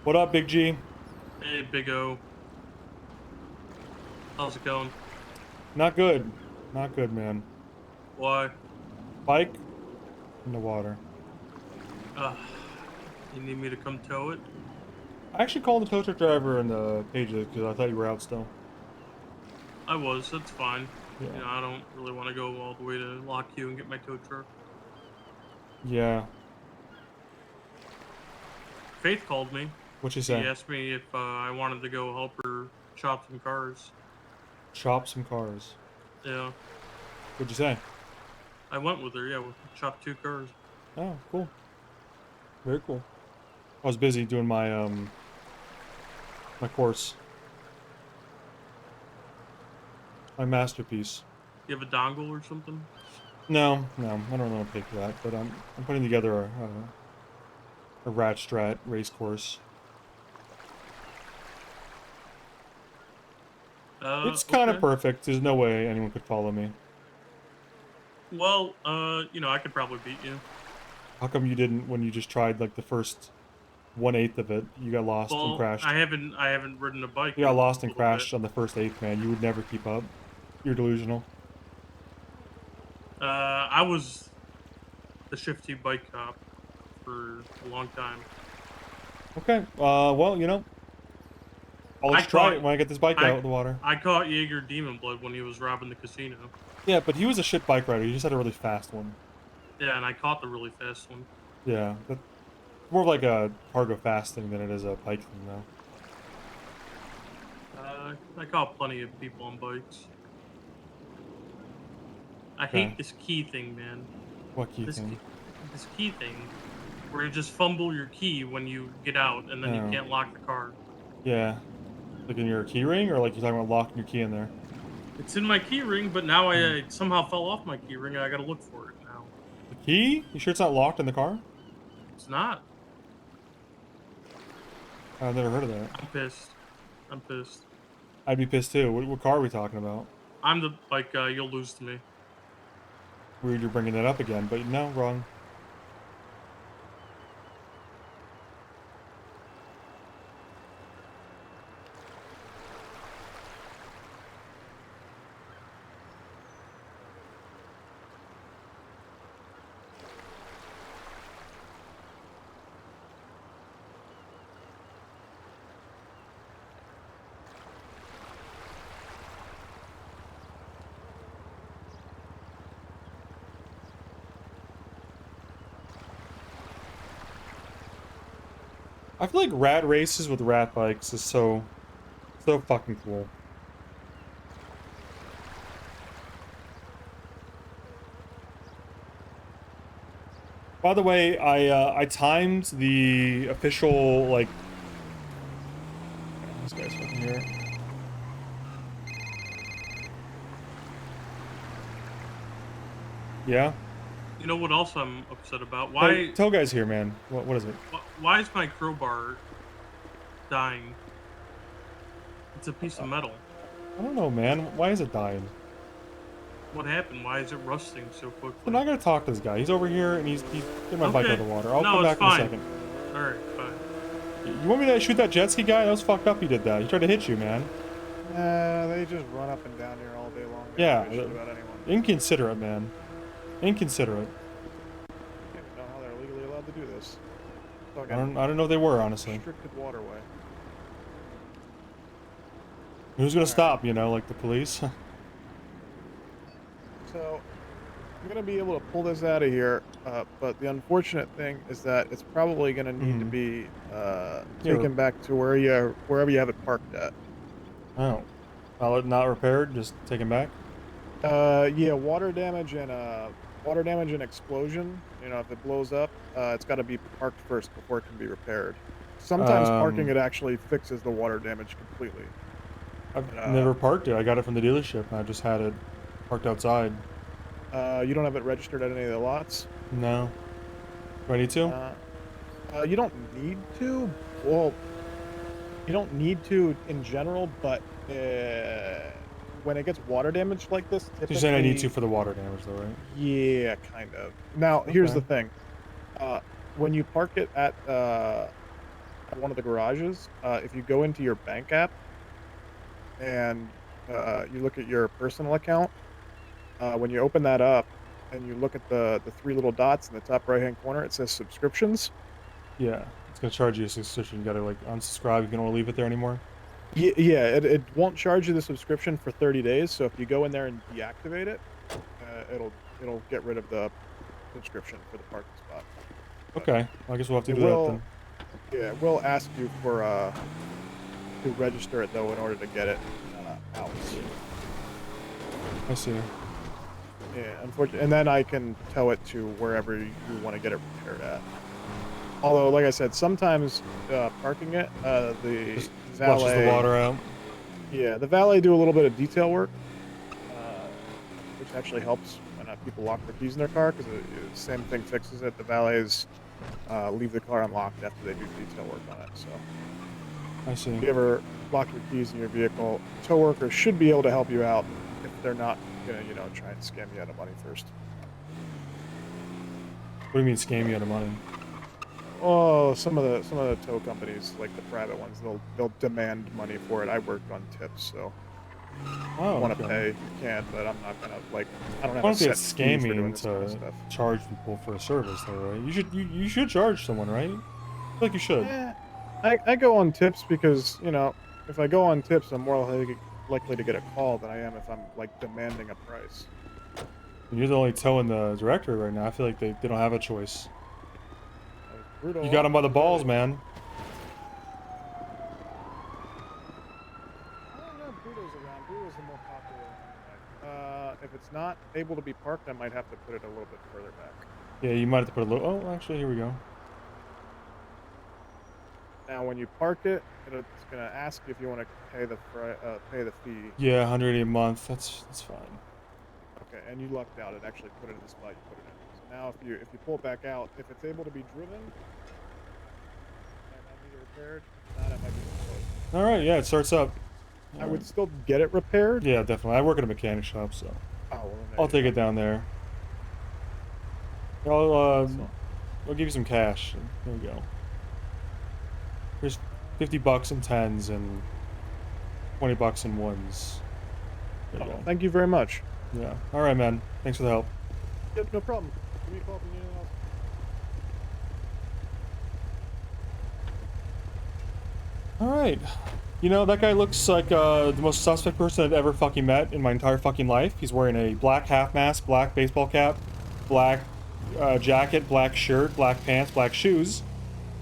What up, Big G? Hey, Big O. How's it going? Not good. Not good, man. Why? Bike in the water. You need me to come tow it? I actually called the tow truck driver in the pages because I thought you were out still. I was. That's fine. Yeah. You know, I don't really want to go all the way to Lock You and get my tow truck. Yeah. Faith called me. What'd she She say? asked me if I wanted to go help her chop some cars. Chop some cars. Yeah. What'd you say? I went with her. Yeah, we chopped 2 cars. Oh, cool. Very cool. I was busy doing my my course. My masterpiece. You have a dongle or something? No, I don't want to pay for that, but I'm putting together a rat strat race course. It's kind of Okay. perfect. There's no way anyone could follow me. Well, you know, I could probably beat you. How come you didn't when you just tried like the first 1/8 of it? You got lost and Well, crashed. I haven't ridden a bike. You got in lost a and little crashed bit. on the first 1/8, man. You would never keep up. You're delusional. I was the shifty bike cop for a long time. Okay. Well, you know, I'll let you try it when I get this bike out of the water. I caught Jaeger Demon Blood when he was robbing the casino. Yeah, but he was a shit bike rider. He just had a really fast one. Yeah, and I caught the really fast one. Yeah, that's more of like a cargo fast thing than it is a bike thing, though. I caught plenty of people on bikes. I Okay. hate this key thing, man. What key thing? This key thing, where you just fumble your key when you get out, and then Oh. you can't lock the car. Yeah. Like in your key ring, or like you're talking about locking your key in there? It's in my key ring, but now I somehow fell off my key ring, and I gotta look for it now. The key? You sure it's not locked in the car? It's not. I've never heard of that. I'm pissed. I'm pissed. I'd be pissed too. What car are we talking about? I'm the like you'll lose to me. Weird you're bringing that up again, but no, wrong. I feel like rat races with rat bikes is so fucking cool. By the way, I timed the official like. This guy's fucking here. Yeah. You know what else I'm upset about? Why? Hey, tell guys here, man. What is it? Why is my crowbar dying? It's a piece of metal. I don't know, man. Why is it dying? What happened? Why is it rusting so quickly? I'm not gonna talk to this guy. He's over here and he's getting my bike out of the water. I'll No, come it's back fine. in a second. Alright, fine. You want me to shoot that jet ski guy? That was fucked up. He did that. He tried to hit you, man. They just run up and down here all day long. They Yeah. don't give a shit about anyone. Inconsiderate, man. Inconsiderate. I don't know how they're legally allowed to do this. I don't know if they were, honestly. Restricted waterway. Who's gonna stop? You know, like the police. So, I'm gonna be able to pull this out of here, but the unfortunate thing is that it's probably gonna need to be taken back to wherever you have it parked at. Oh, not repaired. Just taken back. Yeah, water damage and explosion. You know, if it blows up, it's got to be parked first before it can be repaired. Sometimes parking it actually fixes the water damage completely. I've never parked it. I got it from the dealership. And I just had it parked outside. You don't have it registered at any of the lots? No. Do I need to? You don't need to. Well, you don't need to in general, but when it gets water damage like this, typically... You're saying I need to for the water damage, though, right? Yeah, kind of. Now, here's the thing. When you park it at one of the garages, if you go into your bank app and you look at your personal account. When you open that up and you look at the three little dots in the top right hand corner, it says subscriptions. Yeah, it's gonna charge you a subscription. You gotta like unsubscribe if you don't want to leave it there anymore. Yeah, it won't charge you the subscription for 30 days. So if you go in there and deactivate it, it'll get rid of the subscription for the parking spot. Okay, well, I guess we'll have to It do that will, then. yeah, it will ask you for to register it though in order to get it out. I see. Yeah, unfortunately, and then I can tow it to wherever you want to get it repaired at. Although, like I said, sometimes parking it, the Just valet flushes the water out. Yeah, the valet do a little bit of detail work, which actually helps when people lock their keys in their car, because the same thing fixes it. The valets leave the car unlocked after they do detail work on it. So, I see. if you ever lock your keys in your vehicle, tow workers should be able to help you out if they're not gonna, try and scam you out of money first. What do you mean scam you out of money? Oh, some of the tow companies, like the private ones, they'll demand money for it. I worked on tips, so if you want to pay, you can, but I'm not gonna I don't have I a don't think set it's fee for doing scamming this kind of to stuff. charge people for a service, though, right? You should charge someone, right? I feel like you should. Yeah, I go on tips because if I go on tips, I'm more likely to get a call than I am if I'm demanding a price. You're the only toe in the directory right now. I feel like they don't have a choice. Brutal, You got them by the balls, man. I don't know if Bruto's around. Bruto's the more popular one anyway. If it's not able to be parked, I might have to put it a little bit further back. Yeah, you might have to put a little. Oh, actually, here we go. Now, when you park it, it's gonna ask you if you want to pay the fee. Yeah, 180 a month. That's fine. Okay, and you lucked out. It actually put it in the spot you put it in. So now, if you pull it back out, if it's able to be driven, it might be repaired. If not, it might be closed. All right, yeah, it starts up. I would still get it repaired. Yeah, definitely. I work at a mechanic shop, so well, I'll take it down there. I'll give you some cash. There you go. Here's $50 in tens and $20 in ones. There you go. Thank you very much. Yeah. All right, man. Thanks for the help. Yep, no problem. Give me a call if you need anything else. All right. You know, that guy looks like the most suspect person I've ever fucking met in my entire fucking life. He's wearing a black half mask, black baseball cap, black jacket, black shirt, black pants, black shoes.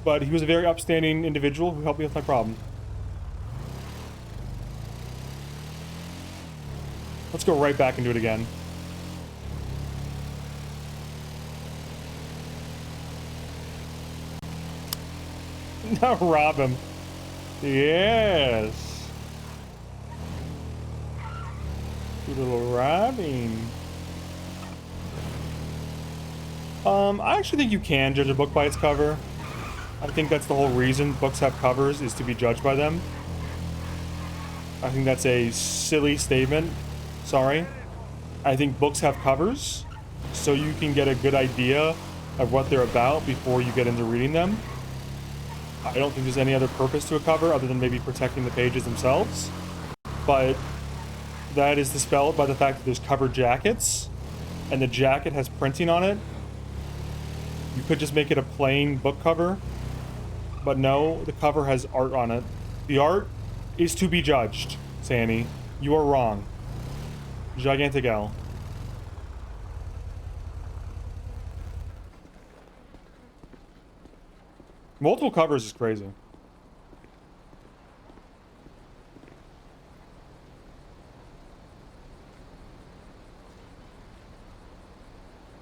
But he was a very upstanding individual who helped me with my problem. Let's go right back and do it again. Now rob him. Yes. Do a little robbing. I actually think you can judge a book by its cover. I think that's the whole reason books have covers, is to be judged by them. I think that's a silly statement. Sorry. I think books have covers, so you can get a good idea of what they're about before you get into reading them. I don't think there's any other purpose to a cover other than maybe protecting the pages themselves. But that is dispelled by the fact that there's cover jackets, and the jacket has printing on it. You could just make it a plain book cover, but no, the cover has art on it. The art is to be judged, Sandy. You are wrong. Gigantic L. Multiple covers is crazy.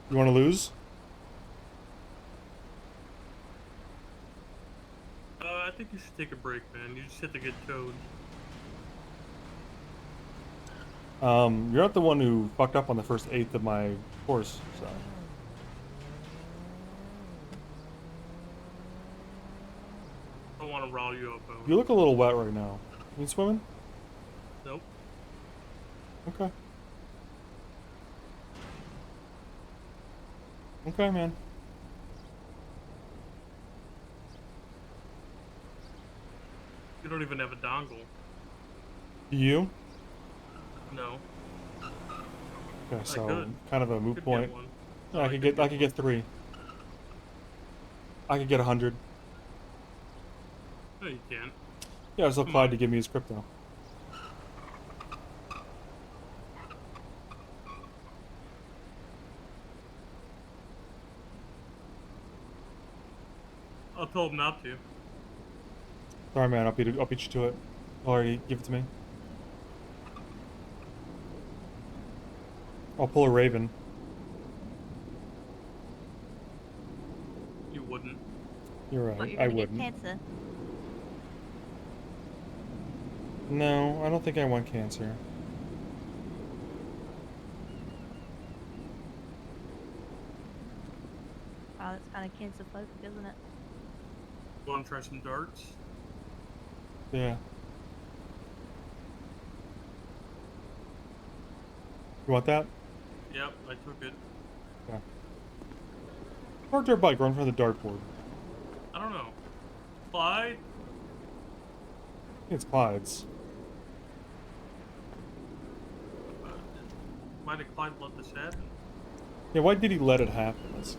You want to lose? I think you should take a break, man. You just have to get towed. You're not the one who fucked up on the first 8th of my course, so. I don't want to rile you up, Owen. You look a little wet right now. You swimming? Nope. Okay. Okay, man. You don't even have a dongle. You? No. Okay, so could. kind of a moot Could get point. one. Yeah, I could get 3. I could get 100. No, you can't. Yeah, I was applied to give me his crypto. I'll tell him not to. Sorry, man. I'll beat you to it. Already, give it to me. I'll pull a Raven. You wouldn't. You're But right. you're I gonna get wouldn't. cancer. No, I don't think I want cancer. Oh, that's kind of cancer phobic, isn't it? Want to try some darts? Yeah. You want that? Yep, I took it. Yeah. Or dirt bike, run from the dartboard. I don't know. Clyde? I think it's Clyde's. Why did Clyde let this happen? Yeah, why did he let it happen? Let's...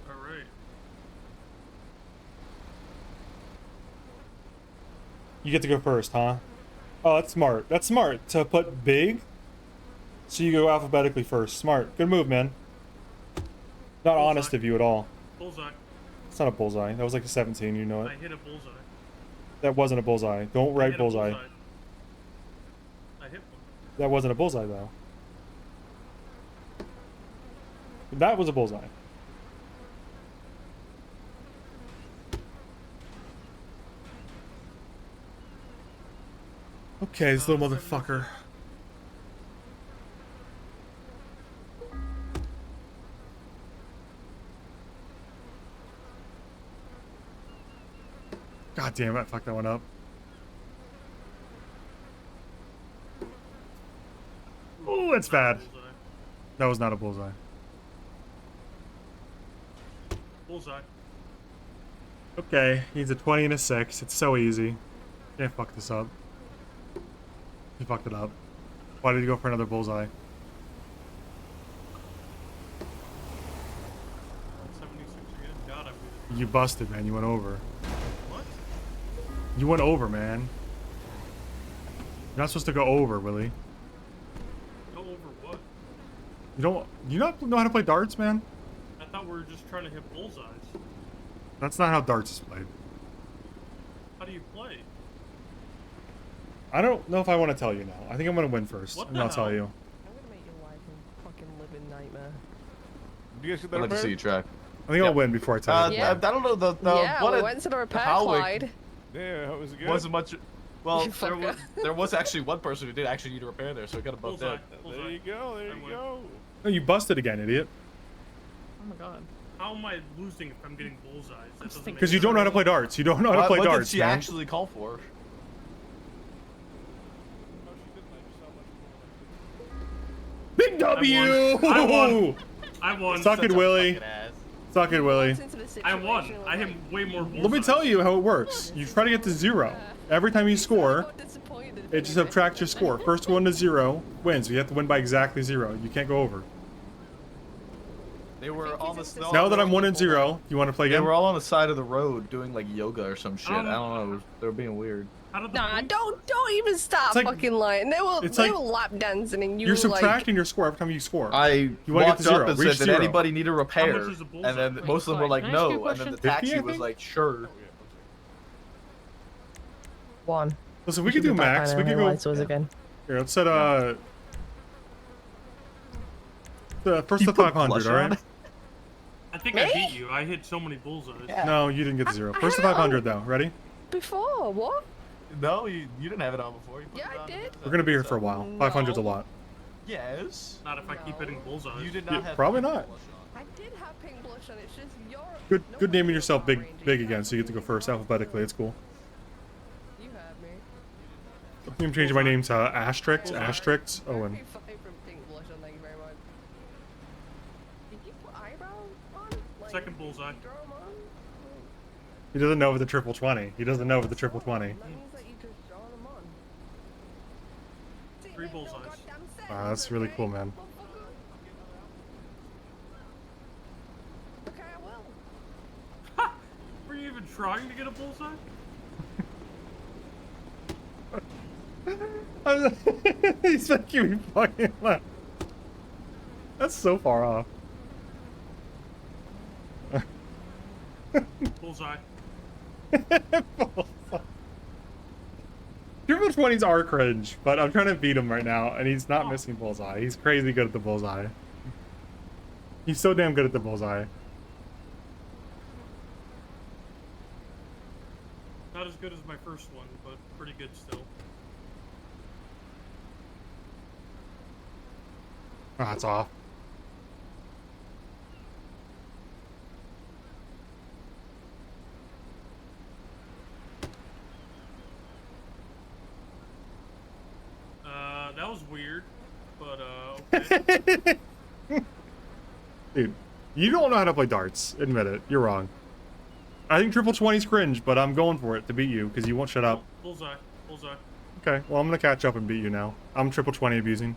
Alright. You get to go first, huh? Oh, that's smart. That's smart to put big. So you go alphabetically first. Smart. Good move, man. Not Bullseye. honest of you at all. Bullseye. It's not a bullseye. That was like a 17, you know it. I hit a bullseye. That wasn't a bullseye. Don't I write hit a bullseye. I hit one. That wasn't a bullseye, though. That was a bullseye. Okay, this little motherfucker. God damn it, I fucked that one up. Oh, it's bad. That was not a bullseye. Bullseye. Okay, he's a 20 and a 6. It's so easy. Can't fuck this up. He fucked it up. Why did he go for another bullseye? 76 again. God, I'm good. You busted, man. You went over. What? You went over, man. You're not supposed to go over, Willie. Go over what? You don't. You not know how to play darts, man? I thought we were just trying to hit bullseyes. That's not how darts is played. How do you play? I don't know if I want to tell you now. I think I'm gonna win first, What and the I'll tell hell? you. I'm gonna make your life a fucking living nightmare. Do you guys get I'd like to see you try. I think I'll win before I tell you. Yeah. I don't know the Yeah, what we it- went to the repair, how it Clyde. Yeah, was it good? Wasn't much. Well, You there was actually one person who did actually need a repair there, so we got above Bullseye. that. Bullseye. There you go. There you go. No, you busted again, idiot. Oh my god. How am I losing if I'm getting bullseyes? That doesn't make Because you don't know how to play darts. You don't know how to play what darts, did she man. actually call for? Big W! I won. I won. Suck it, Willie. Suck it, Willie. I won. I hit way more bullseyes. Let me tell you how it works. You try to get to 0. Every time you score, it just subtracts your score. First one to 0 wins. You have to win by exactly 0. You can't go over. They were on the Now that I'm 1 and 0, you want to play They again? were all on the side of the road doing like yoga or some shit. I don't know. They were being weird. Nah, don't even start like- fucking lying. They were it's they like- were lap dancing and you You're were like, subtracting your score every time you score. I You wanna get walked to 0. up and Reach said, 0. "Did anybody need a repair?" How much is a bullseye? And then Wait, most of them were like, Can I ask you a "No," and then the question? 50, taxi I was think? like, "Sure." one. Listen, we could do max. We could go. Again. Here, let's set the first You to put 500. blush All right. on? I think I beat you. I hit so many bullseyes. No, you didn't get the 0. First to 500 though. Ready? Before what? No, you didn't have it on before. You put Yeah, it I on. did. We're gonna be here for a while. 500's a lot. Yes. Not if I keep hitting bullseyes. You did Yeah, not have. probably pink not. blush on. I did have pink blush on. It's just your. Good naming yourself big again, so you get to go first alphabetically. It's cool. You I'm changing my name to Asterix. Asterix Owen. Second bullseye. He doesn't know with the triple 20. He doesn't know with the triple 20. Three bullseyes. Wow, that's really cool, man. Were you even trying to get a bullseye? He's making me fucking laugh. That's so far off. Bullseye. Triple 20s are cringe, but I'm trying to beat him right now, and he's not missing bullseye. He's crazy good at the bullseye. He's so damn good at the bullseye. Not as good as my first one, but pretty good still. Oh, that's off. That was weird, but okay. Dude, you don't know how to play darts. Admit it. You're wrong. I think triple 20's cringe, but I'm going for it to beat you because you won't shut up. Bullseye. Bullseye. Okay, well, I'm going to catch up and beat you now. I'm triple 20 abusing.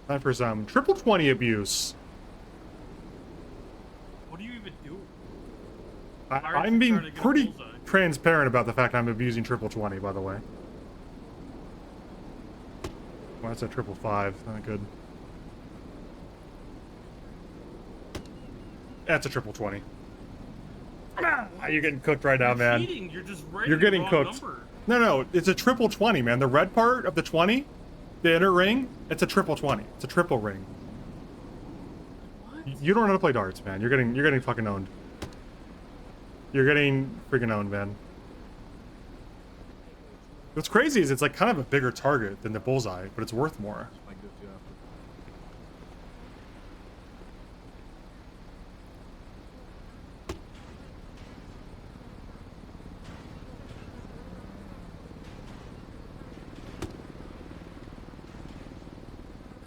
Time for some triple 20 abuse. What do you even do? I'm being pretty transparent about the fact I'm abusing triple 20, by the way. Well, that's a triple 5. Not good. That's a triple 20. Ah, you're getting cooked right now, man. Cheating. You're just writing You're getting the wrong cooked. number. No, it's a triple 20, man. The red part of the 20, the inner ring, it's a triple 20. It's a triple ring. What? You don't know how to play darts, man. You're getting fucking owned. You're getting freaking owned, man. What's crazy is it's like kind of a bigger target than the bullseye, but it's worth more.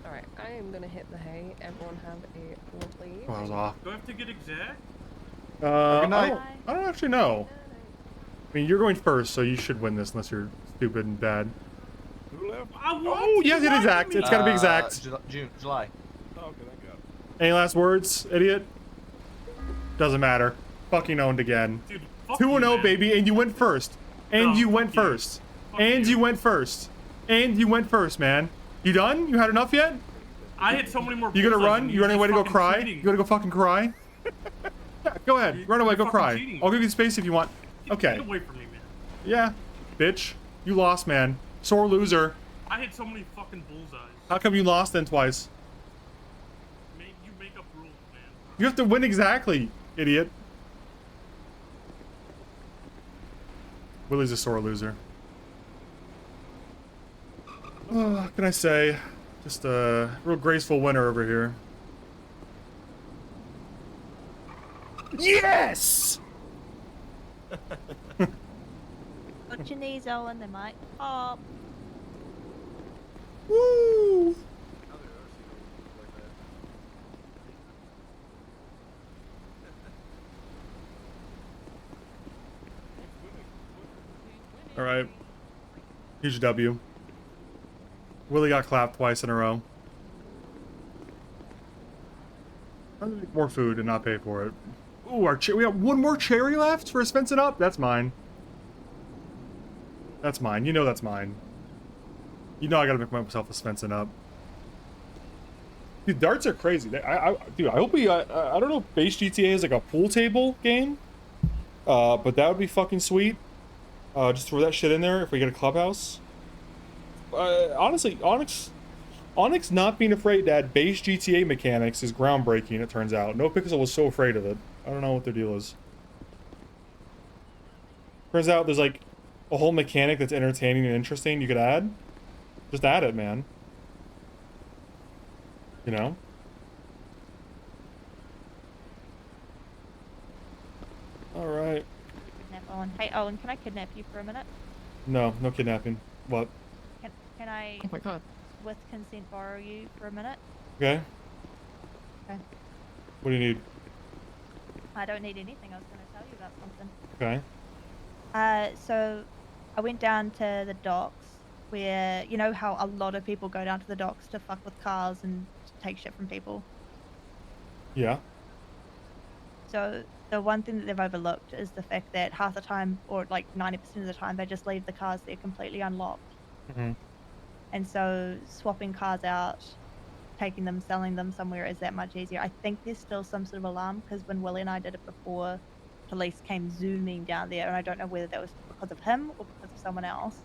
Alright, I am gonna hit the hay. Everyone have a lovely Oh, I was off. Do I have to get exact? I don't actually know. I mean, you're going first, so you should win this unless you're stupid and bad. Oh, yes, it is exact. It's gotta be exact. July. Oh, okay, thank God. Any last words, idiot? Doesn't matter. Fucking owned again. 2-0, baby, and you went first. And you went first. And you went first. And you went first, man. You done? You had enough yet? I hit so many more. You gonna bullseyes run? than You running away to go just cry? fucking cheating. You gonna go fucking cry? Yeah, go ahead. Run away, go fucking cry. cheating. I'll give you space if you want. Okay. Get away from me, man. Yeah, bitch. You lost, man. Sore loser. I hit so many fucking bullseyes. How come you lost then twice? You make up rules, man. You have to win exactly, idiot. Willie's a sore loser. Oh, what can I say? Just a real graceful winner over here. Yes! Put your knees on, they might pop. Woo! All right. Huge W. Willie got clapped twice in a row. I'm gonna make more food and not pay for it. Ooh, we got one more cherry left for a Svensen up? That's mine. That's mine. You know that's mine. You know I gotta make myself a Svensen up. Dude, darts are crazy. Dude, I hope we, I don't know if base GTA is like a pool table game. But that would be fucking sweet. Just throw that shit in there if we get a clubhouse. Honestly, ONX not being afraid to add base GTA mechanics is groundbreaking, it turns out. No Pixel was so afraid of it. I don't know what their deal is. Turns out there's like a whole mechanic that's entertaining and interesting you could add. Just add it, man. You know? All right. Kidnap Owen. Hey, Owen, can I kidnap you for a minute? No, no kidnapping. What? Can I, Oh my god. with consent, borrow you for a minute? Okay. Okay. What do you need? I don't need anything. I was going to tell you about something. Okay. So I went down to the docks where, you know how a lot of people go down to the docks to fuck with cars and take shit from people? Yeah. So the one thing that they've overlooked is the fact that half the time, or like 90% of the time, they just leave the cars there completely unlocked. Mm-hmm. And so swapping cars out, taking them, selling them somewhere is that much easier. I think there's still some sort of alarm because when Willie and I did it before, police came zooming down there, and I don't know whether that was because of him or because of someone else.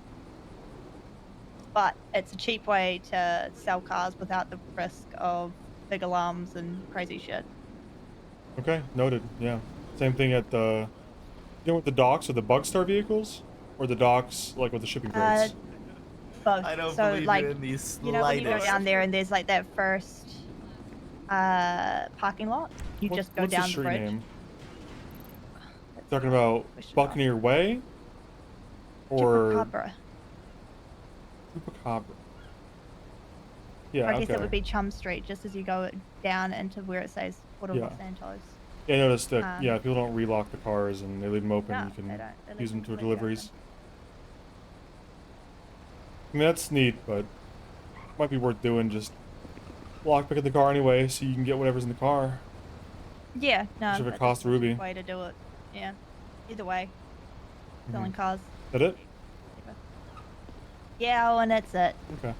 But it's a cheap way to sell cars without the risk of big alarms and crazy shit. Okay, noted. Yeah. Same thing at the, with the docks or the Baastard vehicles, or the docks like with the shipping crates. Both. I don't so believe like, it in the you know when you go slightest. down there and there's like that first parking lot, you just go What's down the the street bridge. name? Talking about Buccaneer Way, or Chupacabra. Chupacabra. Yeah. I guess okay. it would be Chum Street, just as you go down into where it says Port of Yeah. Los Santos. Yeah, I noticed that. Um, Yeah, people don't relock the cars and they leave them open. No, You can they don't. They leave use them them to completely deliveries. I mean, that's neat, but might be worth doing. Just lockpicking the car anyway, so you can get whatever's in the car. Yeah, no, Which if it that's costs a cheap Ruby. way to do it. Yeah, either way, selling cars. That it? Yeah, oh, and that's it. Okay.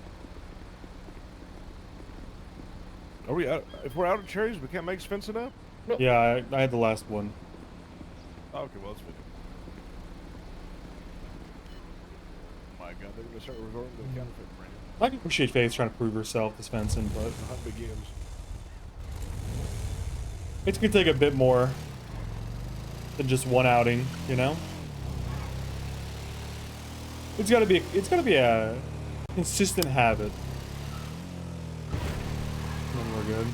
Are we out? If we're out of cherries, we can't make Svensen up? Yeah, I had the last one. Oh, okay, well, that's good. Oh my god, they're gonna start resorting to the counterfeit brand. I can appreciate Faith trying to prove herself to Svensen, but The hunt begins. it's gonna take a bit more than just one outing, you know? It's gotta be a consistent habit. Then we're good.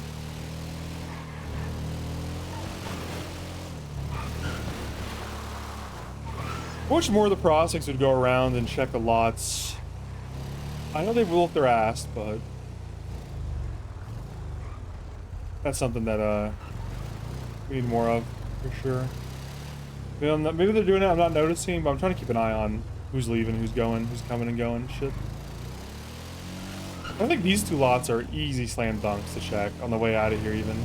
I wish more of the prospects would go around and check the lots. I know they will if they're asked, but that's something that we need more of for sure. You know, maybe they're doing it. I'm not noticing, but I'm trying to keep an eye on who's leaving, who's going, who's coming and going. Shit. I think these two lots are easy slam dunks to check on the way out of here. Even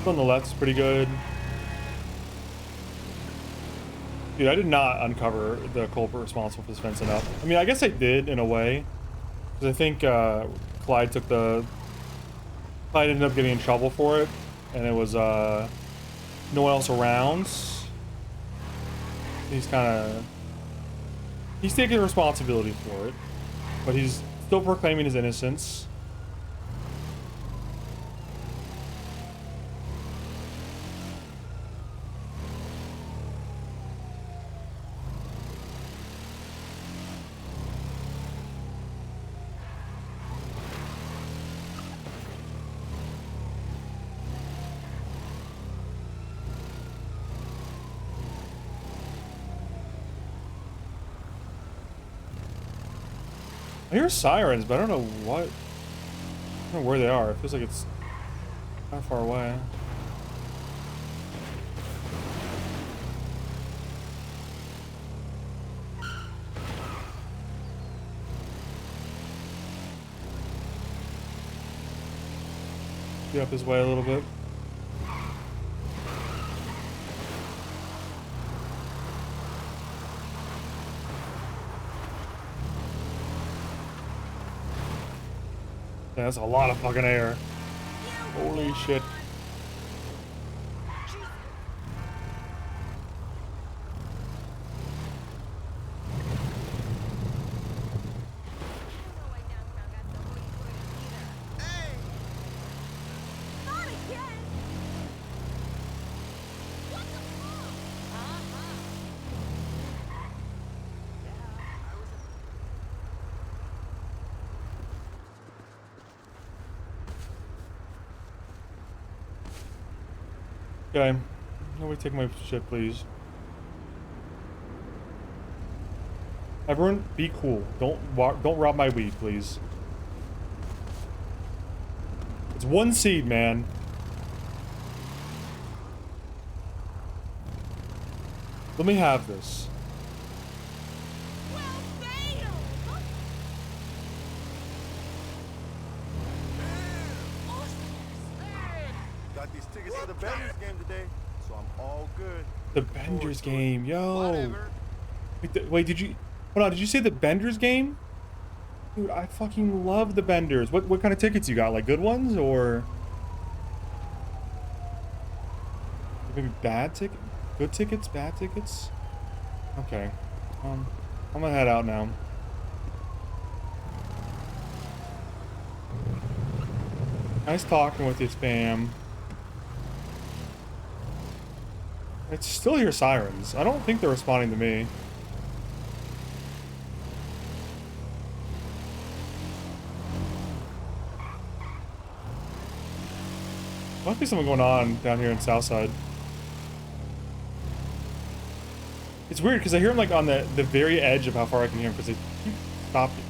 on the left's pretty good. Dude, I did not uncover the culprit responsible for this fencing up. I mean, I guess I did in a way, because I think Clyde ended up getting in trouble for it, and it was no one else around. He's taking responsibility for it, but he's still proclaiming his innocence. I hear sirens, but I don't know what. I don't know where they are. It feels like it's not far away. Get up his way a little bit. Yeah, that's a lot of fucking air. Holy shit. Okay. Nobody take my shit, please. Everyone, be cool. Don't rob my weed, please. It's one seed, man. Let me have this. Got these tickets for the Benders game today, so I'm all good. The Benders game, yo. Wait, did you... Hold on, did you say the Benders game? Dude, I fucking love the Benders. What kind of tickets you got? Like good ones or... Maybe bad tickets? Good tickets? Bad tickets? Okay. I'm gonna head out now. Nice talking with you, Spam. I still hear sirens. I don't think they're responding to me. Must be something going on down here in Southside. It's weird because I hear them like on the very edge of how far I can hear them because they keep stopping.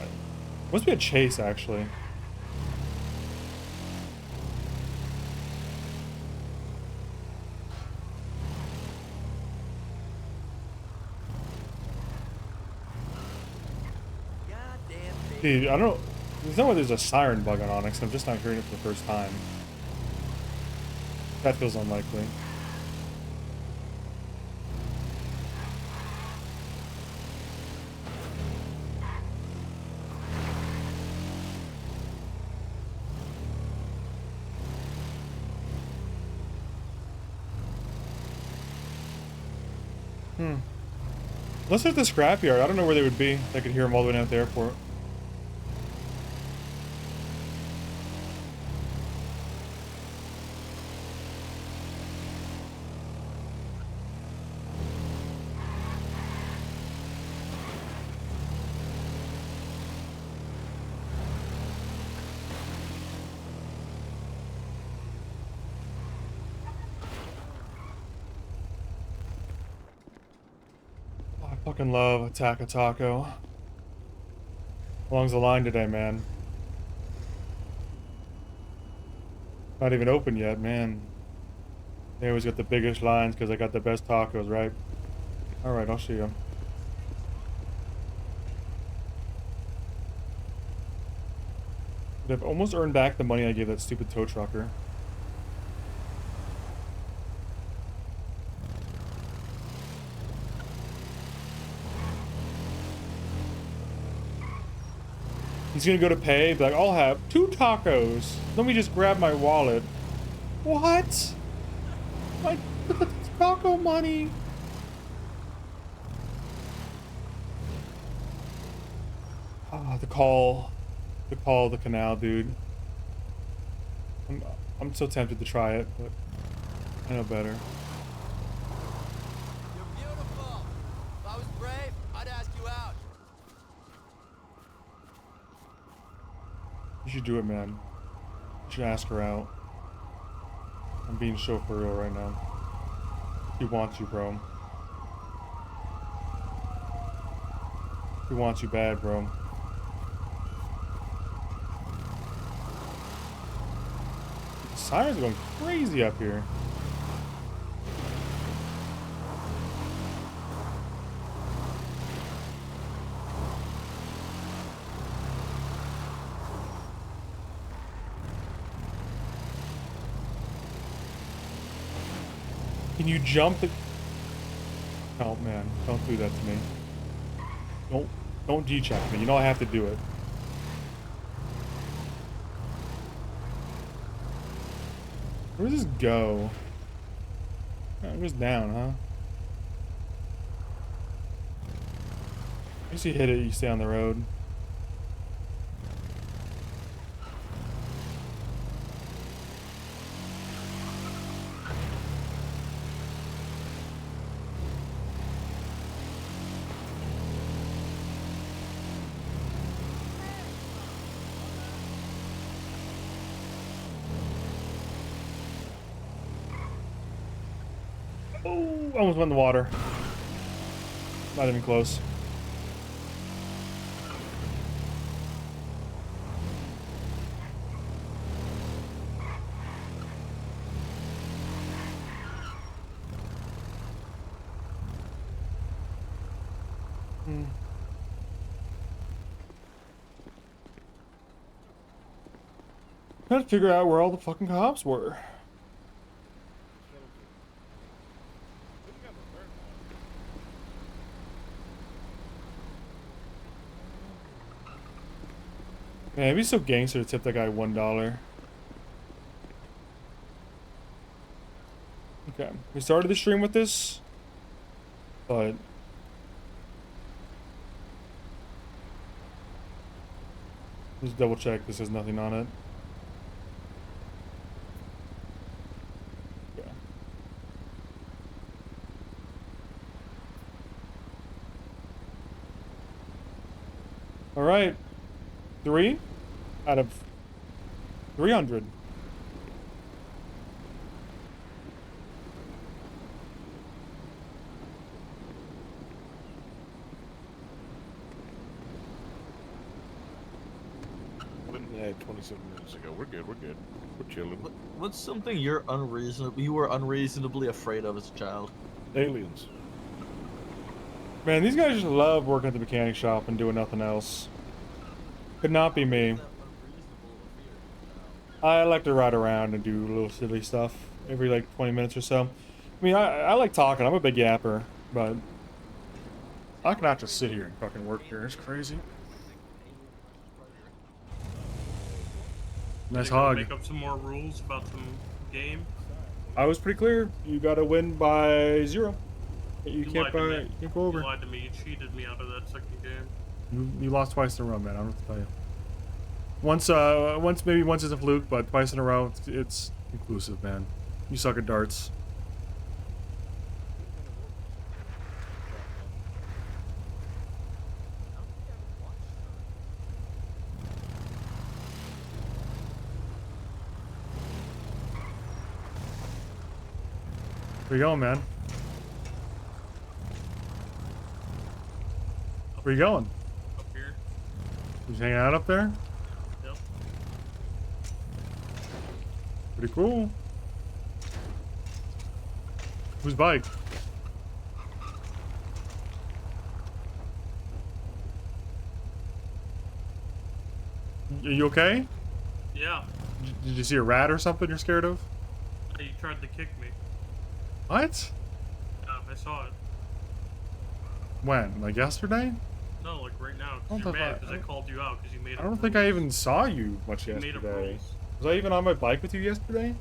Must be a chase actually. Dude, I don't know. There's no way there's a siren bug on ONX. I'm just not hearing it for the first time. That feels unlikely. Unless there's the scrapyard, I don't know where they would be. I could hear them all the way down at the airport. Fucking love Attack a Taco. How long's the line today, man? Not even open yet, man. They always got the biggest lines because I got the best tacos, right? Alright, I'll see you. I've almost earned back the money I gave that stupid tow trucker. He's gonna go to pay, be like, I'll have 2 tacos. Let me just grab my wallet. What? My taco money. Ah, the call of the canal, dude. I'm so tempted to try it, but I know better. You're beautiful. If I was brave, I'd ask you out. You should do it, man. You should ask her out. I'm being so for real right now. He wants you, bro. He wants you bad, bro. The sirens are going crazy up here. Can you jump the... Oh man, don't do that to me. Don't G-check me. You know I have to do it. Where does this go? Oh, it goes down, huh? I guess you hit it, you stay on the road. Almost went in the water. Not even close. Trying to figure out where all the fucking cops were. Man, it'd be so gangster to tip that guy $1. Okay, we started the stream with this, but just double check this has nothing on it. Okay. All right, 3 out of 300. Yeah, 27 minutes ago. We're good. We're good. We're chilling. What's something you were unreasonably afraid of as a child? Aliens. Man, these guys just love working at the mechanic shop and doing nothing else. Could not be me. I like to ride around and do little silly stuff every like 20 minutes or so. I mean, I like talking. I'm a big yapper, but I cannot just sit here and fucking work here. It's crazy. Nice hog. Make up some more rules about some game. I was pretty clear. You gotta win by 0. You can't you can't go over. You lied to me. You cheated me out of that second game. You lost twice in a row, man. I don't know what to tell you. Once is a fluke, but twice in a row, it's conclusive, man. You suck at darts. Where you going, man? Where you going? Up here. You just hanging out up there? Yep. Pretty cool. Whose bike? Are you okay? Yeah. Did you see a rat or something you're scared of? You tried to kick me. What? Yeah, I saw it. When? Like yesterday? No, like right now. What Cause you're the mad fuck? because I called you out because you made. I don't think I even saw you much You made up yesterday. rules. Was I even on my bike with you yesterday?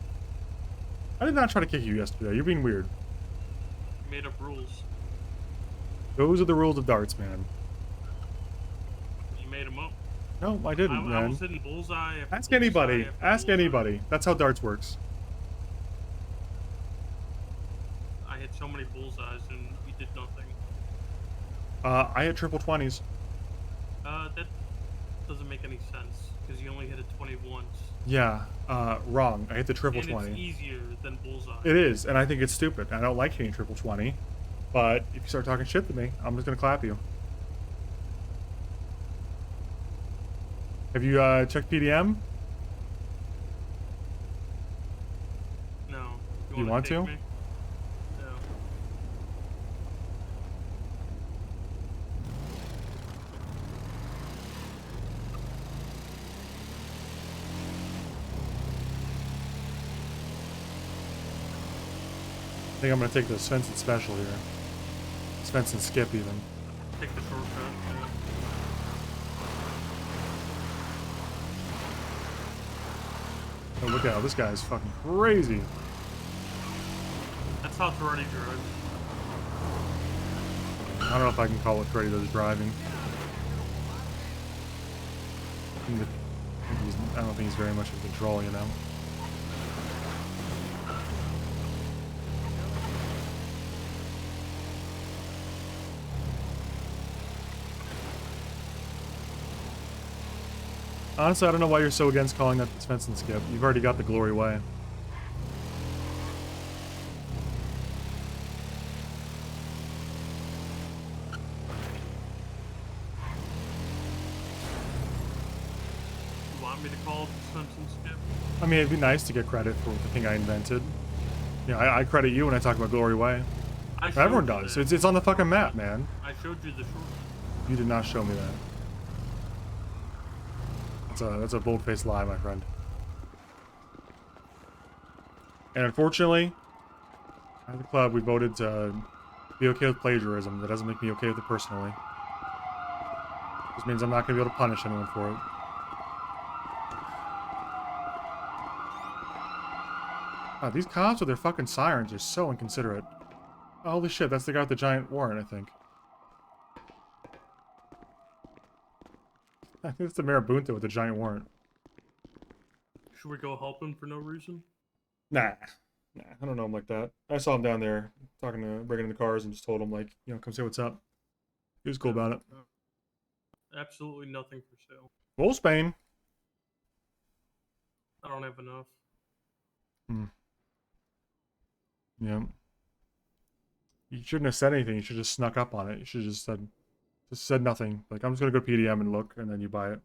I did not try to kick you yesterday. You're being weird. You made up rules. Those are the rules of darts, man. You made them up. No, I didn't, I man. was hitting bullseye. After Ask bullseye anybody. after Ask bullseye. anybody. That's how darts works. I hit so many bullseyes and you did nothing. I hit triple 20s. That doesn't make any sense because you only hit a 20 once. Yeah, wrong. I hit the triple And 20. it's easier than bullseye. It is, and I think it's stupid. I don't like hitting triple 20. But if you start talking shit to me, I'm just gonna clap you. Have you checked PDM? No. You want take to? me? No. I think I'm gonna take the Svensen special here. Svensen skip even. Take the shortcut. Yeah. Oh, look out, this guy is fucking crazy. That's how Toretti drives. I don't know if I can call it Freddy does driving. I don't think he's very much in control, you know? Honestly, I don't know why you're so against calling that the Svensen skip. You've already got the glory way. want me to call it the Svensen skip? I mean, it'd be nice to get credit for the thing I invented. Yeah, I credit you when I talk about Glory Way. Everyone does. It's on the fucking map, man. I showed you the short. You did not show me that. That's a bold-faced lie, my friend. And unfortunately, at the club, we voted to be okay with plagiarism. That doesn't make me okay with it personally. This means I'm not going to be able to punish anyone for it. God, these cops with their fucking sirens are so inconsiderate. Oh, holy shit, that's the guy with the giant warrant, I think. I think it's the Marabunta with the giant warrant. Should we go help him for no reason? Nah, I don't know him like that. I saw him down there talking to, breaking in the cars, and just told him, like, you know, come say what's up. He was cool about it. Absolutely nothing for sale. Wolfsbane. I don't have enough. Yeah. You shouldn't have said anything. You should have just snuck up on it. You should have just said nothing. Like, I'm just gonna go PDM and look, and then you buy it.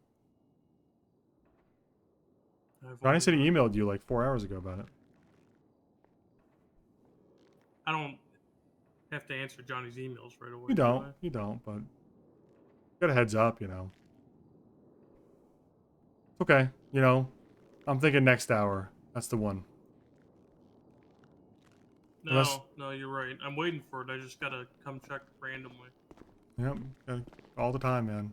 Johnny said he emailed you like 4 hours ago about it. I don't have to answer Johnny's emails right away. You don't, but get a heads up, you know. Okay, you know, I'm thinking next hour. That's the one. No, no, you're right. I'm waiting for it. I just gotta come check randomly. Yep, all the time, man.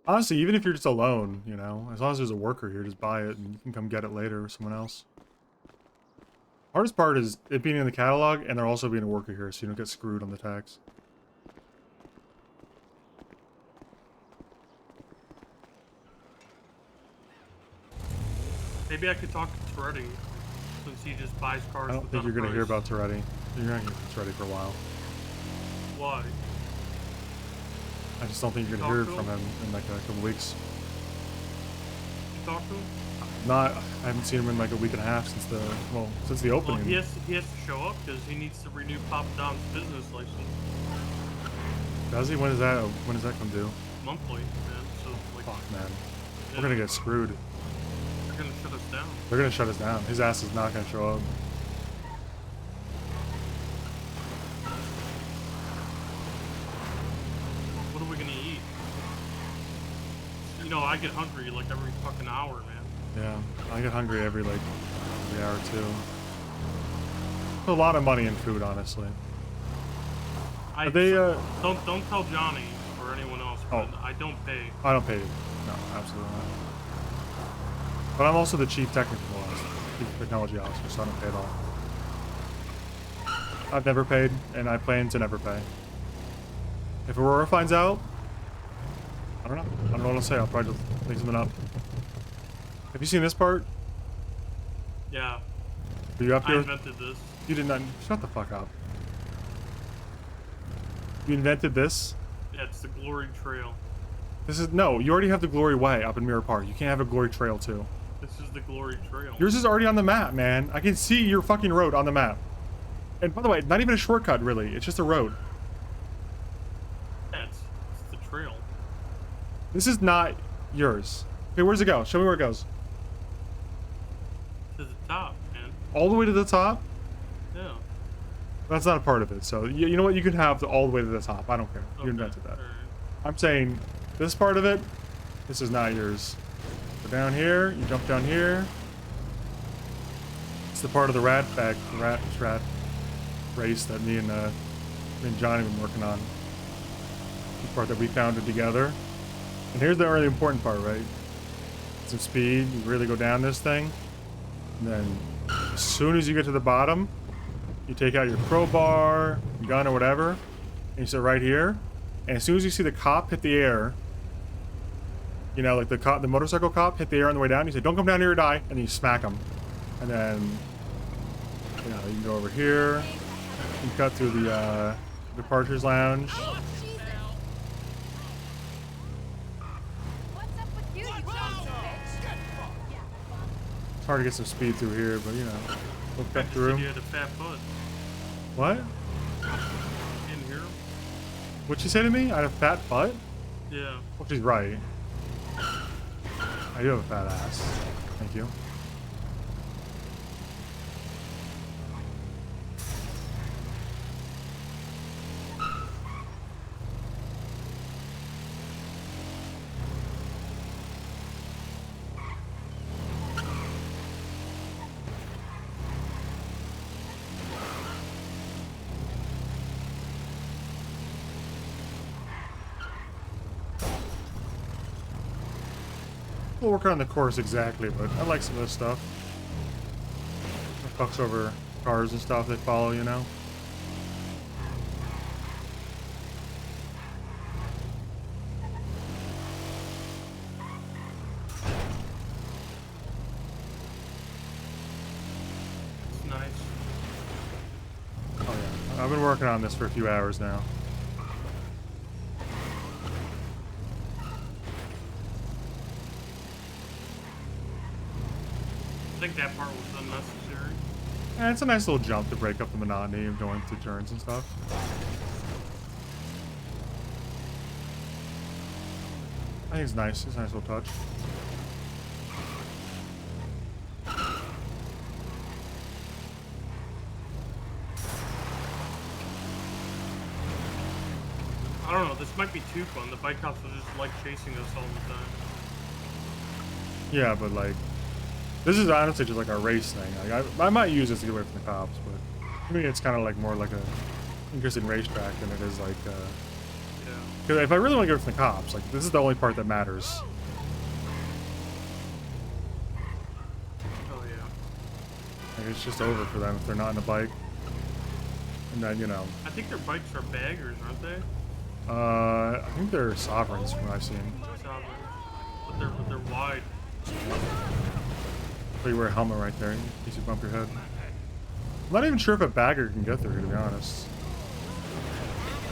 Honestly, even if you're just alone, you know, as long as there's a worker here, just buy it and you can come get it later with someone else. Hardest part is it being in the catalog and there also being a worker here, so you don't get screwed on the tax. Maybe I could talk to Toretti, since he just buys cars. I don't think you're going to hear about Toretti. You're not going to hear Toretti for a while. Why? I just don't think you're going to hear from him in like a couple weeks. You talk to him? I haven't seen him in like a week and a half since the opening. Well, he has to show up because he needs to renew Papa Dom's business license. Does he? When does that come due? Monthly, man. So like, fuck, man. Yeah. We're gonna get screwed. They're gonna shut us down. They're gonna shut us down. His ass is not gonna show up. What are we gonna eat? You know, I get hungry like every fucking hour, man. Yeah, I get hungry every hour or two. A lot of money in food, honestly. Don't tell Johnny or anyone else, but I don't pay. I don't pay. No, absolutely not. But I'm also the chief technology officer, so I don't pay at all. I've never paid, and I plan to never pay. If Aurora finds out, I don't know. I don't know what to say. I'll probably just make something up. Have you seen this part? Yeah. Are you up here? I invented this. You did not. Shut the fuck up. You invented this? Yeah, it's the Glory Trail. No, you already have the Glory Way up in Mirror Park. You can't have a Glory Trail too. This is the Glory Trail. Yours is already on the map, man. I can see your fucking road on the map. And by the way, not even a shortcut, really. It's just a road. Yeah, it's the trail. This is not yours. Okay, where's it go? Show me where it goes. To the top, man. All the way to the top? Yeah. That's not a part of it. So, you know what? You can have all the way to the top. I don't care. You invented that. Right. I'm saying this part of it, this is not yours. Go down here. You jump down here. It's the part of the rat race that me and Johnny have been working on. The part that we founded together. And here's the really important part, right? Some speed. You really go down this thing. And then as soon as you get to the bottom, you take out your crowbar, your gun, or whatever, and you sit right here. And as soon as you see the cop hit the air, you know, like the motorcycle cop hit the air on the way down, you say, "Don't come down here or die," and then you smack him. And then, you know, you can go over here. You cut through the departures lounge. It's hard to get some speed through here, but you know, we'll cut through. You had a fat butt. What? In here? What'd she say to me? I had a fat butt? Yeah. Well, she's right. I do have a fat ass. Thank you. We'll work on the course exactly, but I like some of this stuff. It fucks over cars and stuff that follow, you know? It's nice. Oh yeah, I've been working on this for a few hours now. I think that part was unnecessary. Yeah, it's a nice little jump to break up the monotony of going through turns and stuff. I think it's nice. It's a nice little touch. I don't know, this might be too fun. The bike cops will just like chasing us all the time. Yeah, but like, this is honestly just like a race thing. Like, I might use this to get away from the cops, but to me it's kind of like more like a interesting racetrack than it is like, Yeah. because if I really want to get away from the cops, like, this is the only part that matters. Oh yeah. Like, it's just over for them if they're not on a bike. And then, you know, I think their bikes are baggers, aren't they? I think they're sovereigns from what I've seen. Sovereigns. But they're wide. So you wear a helmet right there in case you bump your head. I'm not even sure if a bagger can get through, to be honest.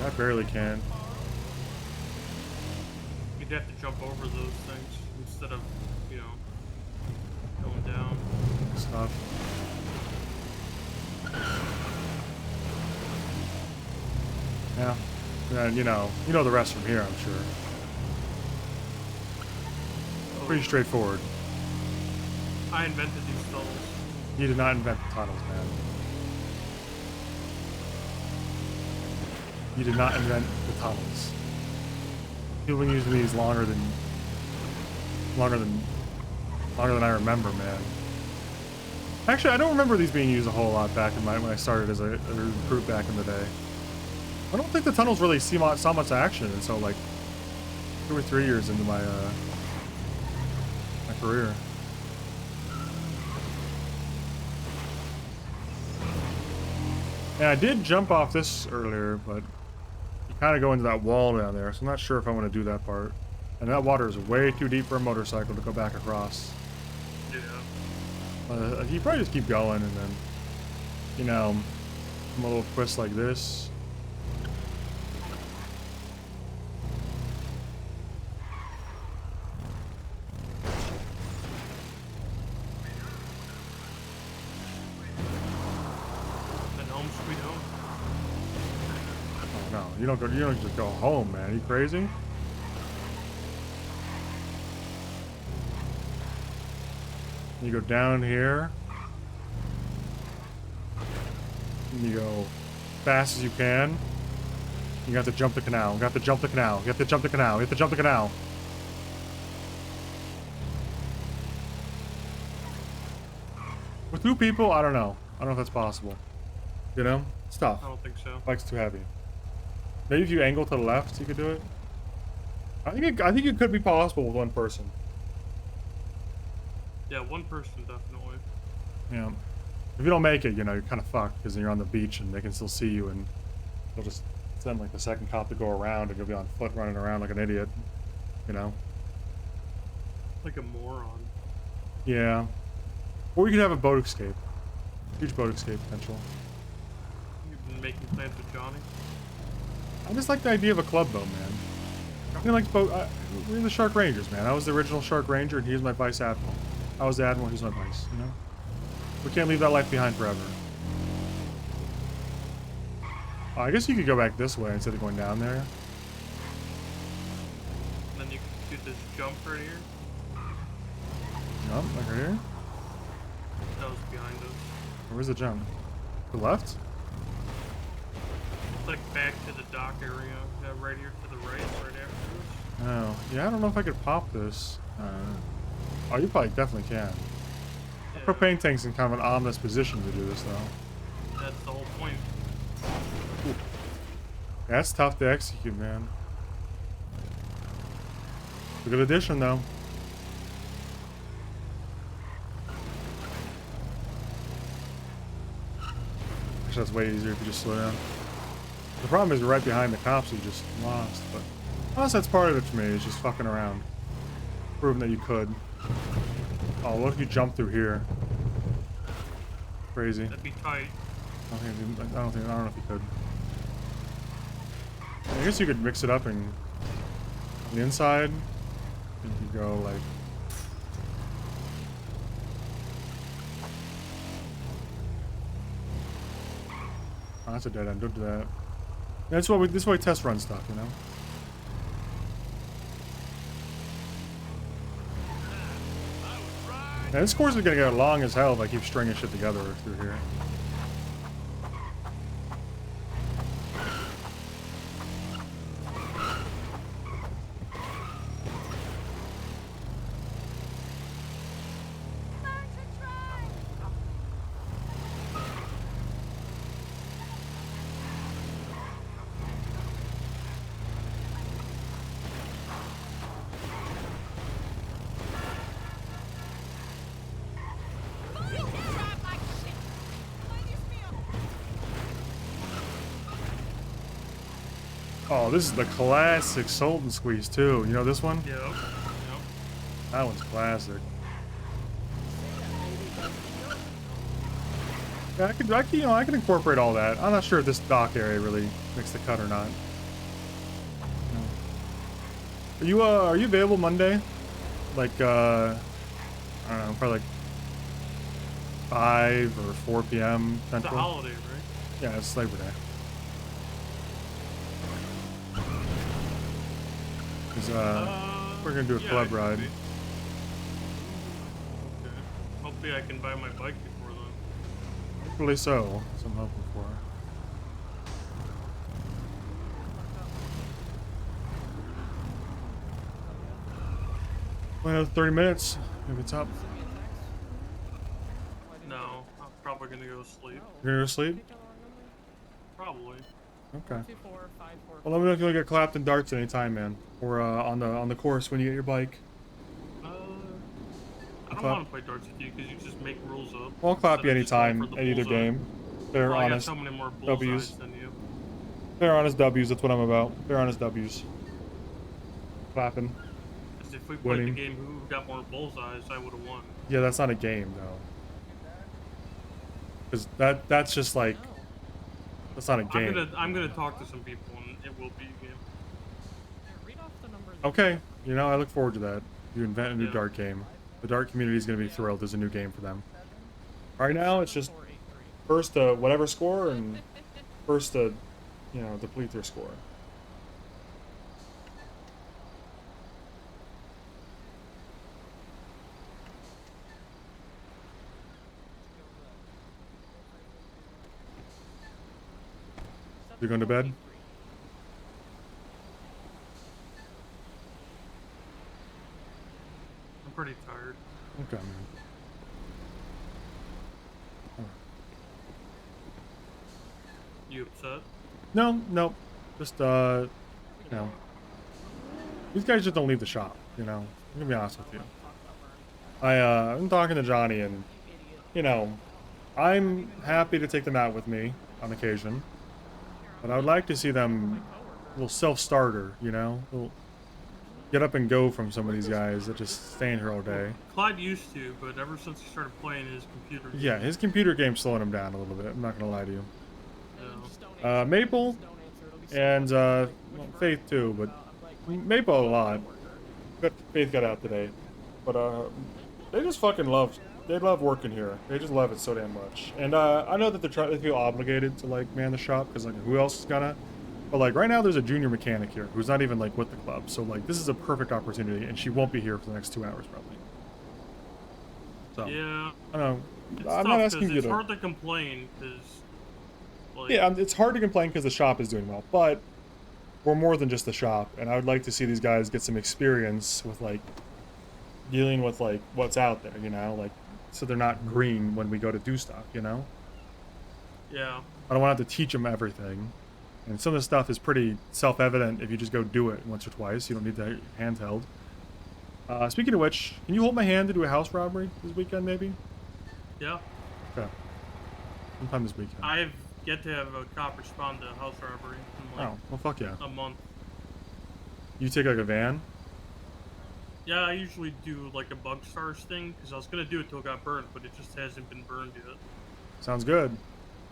I barely can. You'd have to jump over those things instead of, you know, going down. Stuff. Yeah. And you know the rest from here, I'm sure. Pretty straightforward. I invented these tunnels. You did not invent the tunnels, man. You did not invent the tunnels. People have been using these longer than I remember, man. Actually, I don't remember these being used a whole lot back in when I started as a recruit back in the day. I don't think the tunnels really saw much action until like 2 or 3 years into my career. Yeah, I did jump off this earlier, but you kind of go into that wall down there, so I'm not sure if I want to do that part. And that water is way too deep for a motorcycle to go back across. Yeah. You probably just keep going, and then, you know, a little twist like this. Oh no, you don't just go home, man. Are you crazy? You go down here. And you go fast as you can. You have to jump the canal. You have to jump the canal. You have to jump the canal. You have to jump the canal. With 2 people, I don't know. I don't know if that's possible. You know? It's tough. I don't think so. Bike's too heavy. Maybe if you angle to the left, you could do it. I think it could be possible with 1 person. Yeah, 1 person definitely. Yeah. If you don't make it, you know, you're kind of fucked because then you're on the beach and they can still see you, and they'll just send like the second cop to go around, and you'll be on foot running around like an idiot. You know? Like a moron. Yeah. Or you could have a boat escape. Huge boat escape potential. You've been making plans with Johnny? I just like the idea of a club boat, man. I mean, like boat. We're the Shark Rangers, man. I was the original Shark Ranger, and he was my vice admiral. I was the admiral, he was my vice. You know, we can't leave that life behind forever. Oh, I guess you could go back this way instead of going down there. And then you could shoot this jump right here? Jump, like right here? That was behind us. Where's the jump? To the left? It's like back to the dock area. Right here to the right after us. Oh, yeah, I don't know if I could pop this. Oh, you probably definitely can. The propane tank's in kind of an ominous position to do this, though. That's the whole point. Ooh. That's tough to execute, man. It's a good addition, though. Actually, that's way easier if you just slow down. The problem is we're right behind the cops, you just lost, but honestly, that's part of it for me, is just fucking around. Proving that you could. Oh, what if you jump through here? Crazy. That'd be tight. I don't know if you could. I guess you could mix it up and on the inside, you could go like. Oh, that's a dead end. Don't do that. That's why this is why we test run stuff, you know. Yeah, this course is gonna get long as hell if I keep stringing shit together through here. Oh, this is the classic Sultan squeeze too. You know this one? Yep. That one's classic. Yeah, I could incorporate all that. I'm not sure if this dock area really makes the cut or not. No. Are you available Monday? Like I don't know, probably like 5 or 4 p.m. It's a Central. holiday, right? Yeah, it's Labor Day. We're gonna do a club ride. Okay. Hopefully I can buy my bike before then. Hopefully so. That's what I'm hoping for. Well, 30 minutes if it's up. No, I'm probably gonna go to sleep. You're gonna go to sleep? Probably. Okay. Well, let me know if you'll get clapped in darts anytime, man. Or on the course when you get your bike. I don't want to play darts with you because you just make rules up. Well, I'll clap you instead of anytime just going for at the either bullseye. game. They're Well, I got honest so many more W's. bullseyes than you. They're honest W's. That's what I'm about. They're honest W's. Clapping. 'Cause if we played Winning. the game who got more bullseyes, I would have won. Yeah, that's not a game though. Because that's just like that's not a game. I'm gonna talk to some people and it will be a game. Okay, you know I look forward to that. You invent a new Yeah. dart game. The dart community is gonna be thrilled. There's a new game for them. Right now it's just first to whatever score and first to deplete their score. You going to bed? I'm pretty tired. Okay, man. You upset? No. Just these guys just don't leave the shop, you know. I'm gonna be honest with you. I'm talking to Johnny and I'm happy to take them out with me on occasion. But I would like to see them a little self-starter, you know? A little get up and go from some of these guys that just stay in here all day. Clyde used to, but ever since he started playing his computer game, Yeah, his computer game's slowing him down a little bit. I'm not gonna lie to you. no. Maple and Faith too, but Maple a lot. But Faith got out today, but they just fucking love. They love working here. They just love it so damn much. And I know that they feel obligated to like man the shop because like who else is gonna? But like right now, there's a junior mechanic here who's not even like with the club. So like this is a perfect opportunity, and she won't be here for the next 2 hours probably. So Yeah. I don't know. It's I'm tough not 'cause asking you it's to. hard to complain because. Like, Yeah, it's hard to complain because the shop is doing well, but we're more than just the shop, and I would like to see these guys get some experience with like dealing with like what's out there, you know, like so they're not green when we go to do stuff, you know. Yeah. I don't want to have to teach them everything, and some of the stuff is pretty self-evident if you just go do it once or twice. You don't need the handheld. Speaking of which, can you hold my hand to do a house robbery this weekend, maybe? Yeah. Okay. Sometime this weekend. I've yet to have a cop respond to a house robbery in like Oh, well, fuck yeah. a month. You take like a van? Yeah, I usually do like a bug stars thing because I was gonna do it till it got burned, but it just hasn't been burned yet. Sounds good.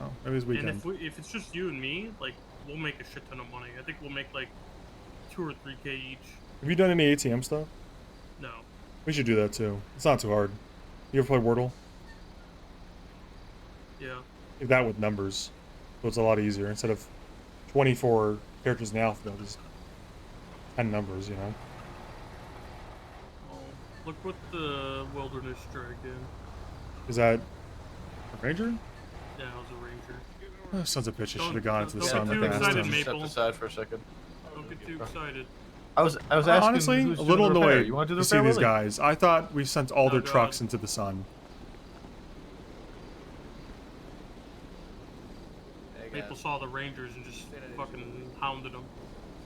Oh, maybe this weekend. And if it's just you and me, like we'll make a shit ton of money. I think we'll make like 2 or 3K each. Have you done any ATM stuff? No. We should do that too. It's not too hard. You ever play Wordle? Yeah. That with numbers. So it's a lot easier. Instead of 24 characters in the alphabet, just 10 numbers, you know? Oh, look what the wilderness dragged in. Is that a ranger? Yeah, it was a ranger. Oh, sons of bitches should Don't- have gone into the don't sun get too like that. excited, Step Maple. aside for a second. Don't get too excited. I was asking Honestly, who's a doing little the repair. annoyed You want to do the to see repair, these Willie? guys. I thought we sent all their God. trucks into the sun. Maple saw the rangers and just fucking hounded them.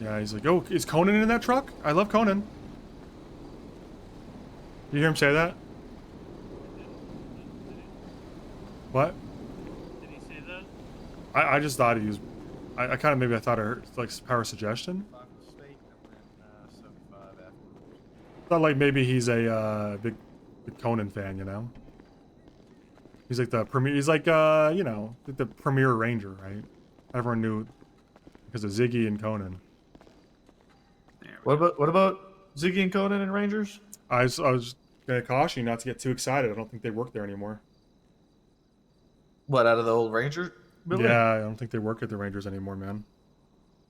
Yeah, he's like, oh, is Conan in that truck? I love Conan. You hear him say that? What? Did he say that? I just thought he was. I kind of maybe I thought I heard like power suggestion. Thought like maybe he's a big Conan fan, you know. He's like the premier. He's like you know the premier ranger, right? Everyone knew because of Ziggy and Conan. What about Ziggy and Conan and Rangers? I was gonna caution you not to get too excited. I don't think they work there anymore. What, out of the old Ranger building? Yeah, I don't think they work at the Rangers anymore, man.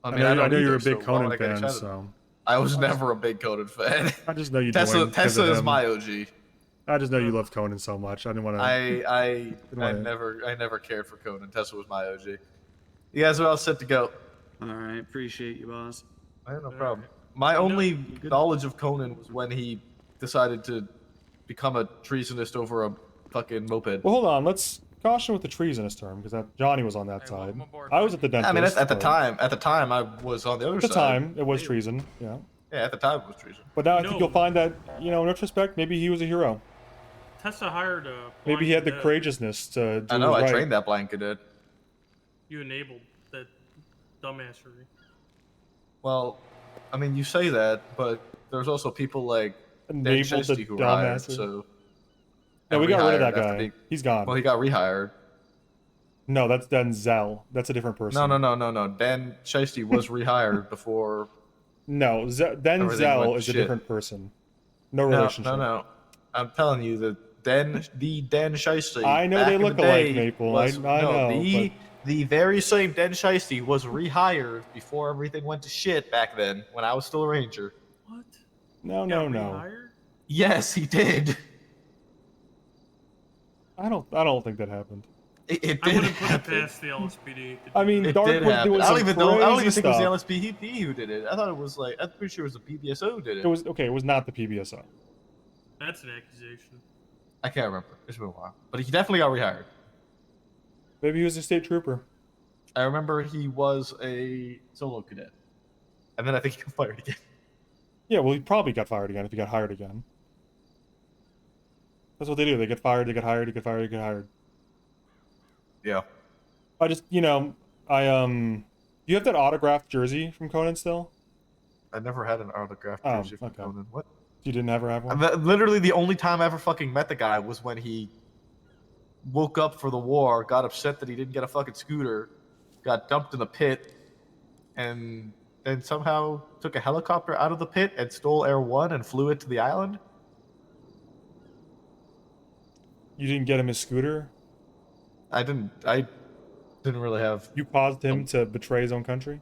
I mean, I know don't you're a either, big so why Conan would I get fan, excited? so I was never a big Conan fan. I just know you. Tesla is him. my OG. I just know you love Conan so much. I didn't want to. I never cared for Conan. Tesla was my OG. You guys are all set to go. All right, appreciate you, boss. I have no problem. My only knowledge of Conan was when he decided to become a treasonist over a fucking moped. Well, hold on. Let's caution with the treasonous term because Johnny was on that side. I was at the dentist. I mean, at the but time, I was on the other At the side. time, it was treason. Yeah. Yeah, at the time it was treason. But now I think you'll find that in retrospect, maybe he was a hero. Tessa hired a. Maybe he had the blind cadet. courageousness to do I know. what was I right. trained that blind cadet. You enabled that dumbassery. Well, I mean, you say that, but there's also people like Dan Enabled the Chesty who were hired, dumbassery. so. No, we and got rid of that rehired after guy. being- He's gone. Well, he got rehired. No, that's Denzel. That's a different person. No. Dan Chesty was rehired before. No, Everything Denzel went is to a shit. different person. No relationship. No. I'm telling you that Dan Shiesty. I know back they in the look alike, day Maple. was- I know, The very same Dan Shiesty was rehired before everything went to shit back then when I was still a ranger. What? No. Rehired? Yes, he did. I don't think that happened. It I did wouldn't put it happen. past the LSPD. I mean, It Dark did was happen. doing I don't some even know. I don't crazy even think it was stuff. the LSPD who did it. I thought it was like I'm pretty sure it was the PBSO who did it. It was okay. It was not the PBSO. That's an accusation. I can't remember. It's been a while, but he definitely got rehired. Maybe he was a state trooper. I remember he was a solo cadet, and then I think he got fired again. Yeah, well, he probably got fired again if he got hired again. That's what they do. They get fired, they get hired, they get fired, they get hired. Yeah. I just, you have that autographed jersey from Conan still? I never had an autographed Oh, jersey from okay. Conan. What? You didn't ever have one? Literally, the only time I ever fucking met the guy was when he woke up for the war, got upset that he didn't get a fucking scooter, got dumped in the pit, and then somehow took a helicopter out of the pit and stole Air 1 and flew it to the island. You didn't get him his scooter? I didn't really have. You caused him to betray his own country?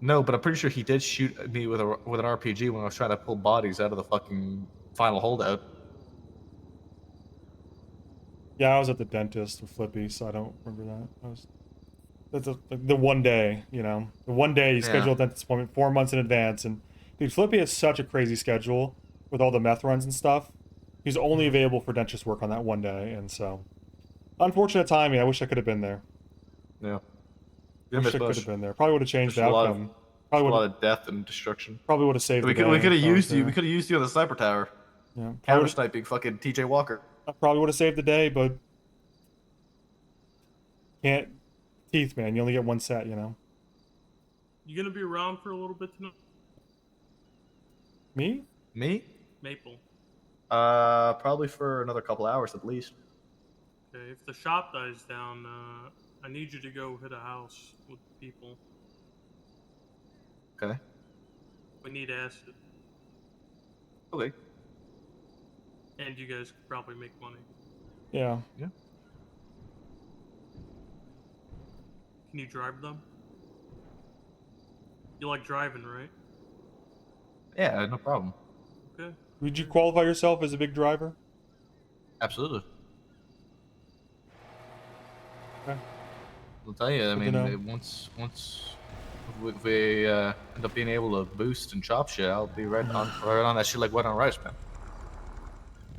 No, but I'm pretty sure he did shoot at me with an RPG when I was trying to pull bodies out of the fucking final holdout. Yeah, I was at the dentist with Flippy, so I don't remember that. That's the one day, you know, the one day you schedule a dentist appointment 4 months in advance, and dude, Flippy has such a crazy schedule with all the meth runs and stuff. He's only available for dentist work on that one day, and so unfortunate timing. I wish I could have been there. Yeah. Wish I could have been there. Probably would have changed the There's outcome. a lot of death and destruction. Probably would have saved. We the could day have if I was used you. there. We could have used you on the sniper tower. Yeah. Counter sniping fucking TJ Walker. I probably would have saved the day, but can't. Teeth, man. You only get one set, you know. You gonna be around for a little bit tonight? Me? Me? Maple. Probably for another couple hours at least. Okay, if the shop dies down, I need you to go hit a house with people. Okay. We need acid. Okay. And you guys could probably make money. Yeah. Yeah. Can you drive them? You like driving, right? Yeah, no problem. Okay. Would you qualify yourself as a big driver? Absolutely. Okay. I'll tell you. I Good to mean, once we end up being able to boost and chop shit, I'll be right on that shit like wet on rice, man.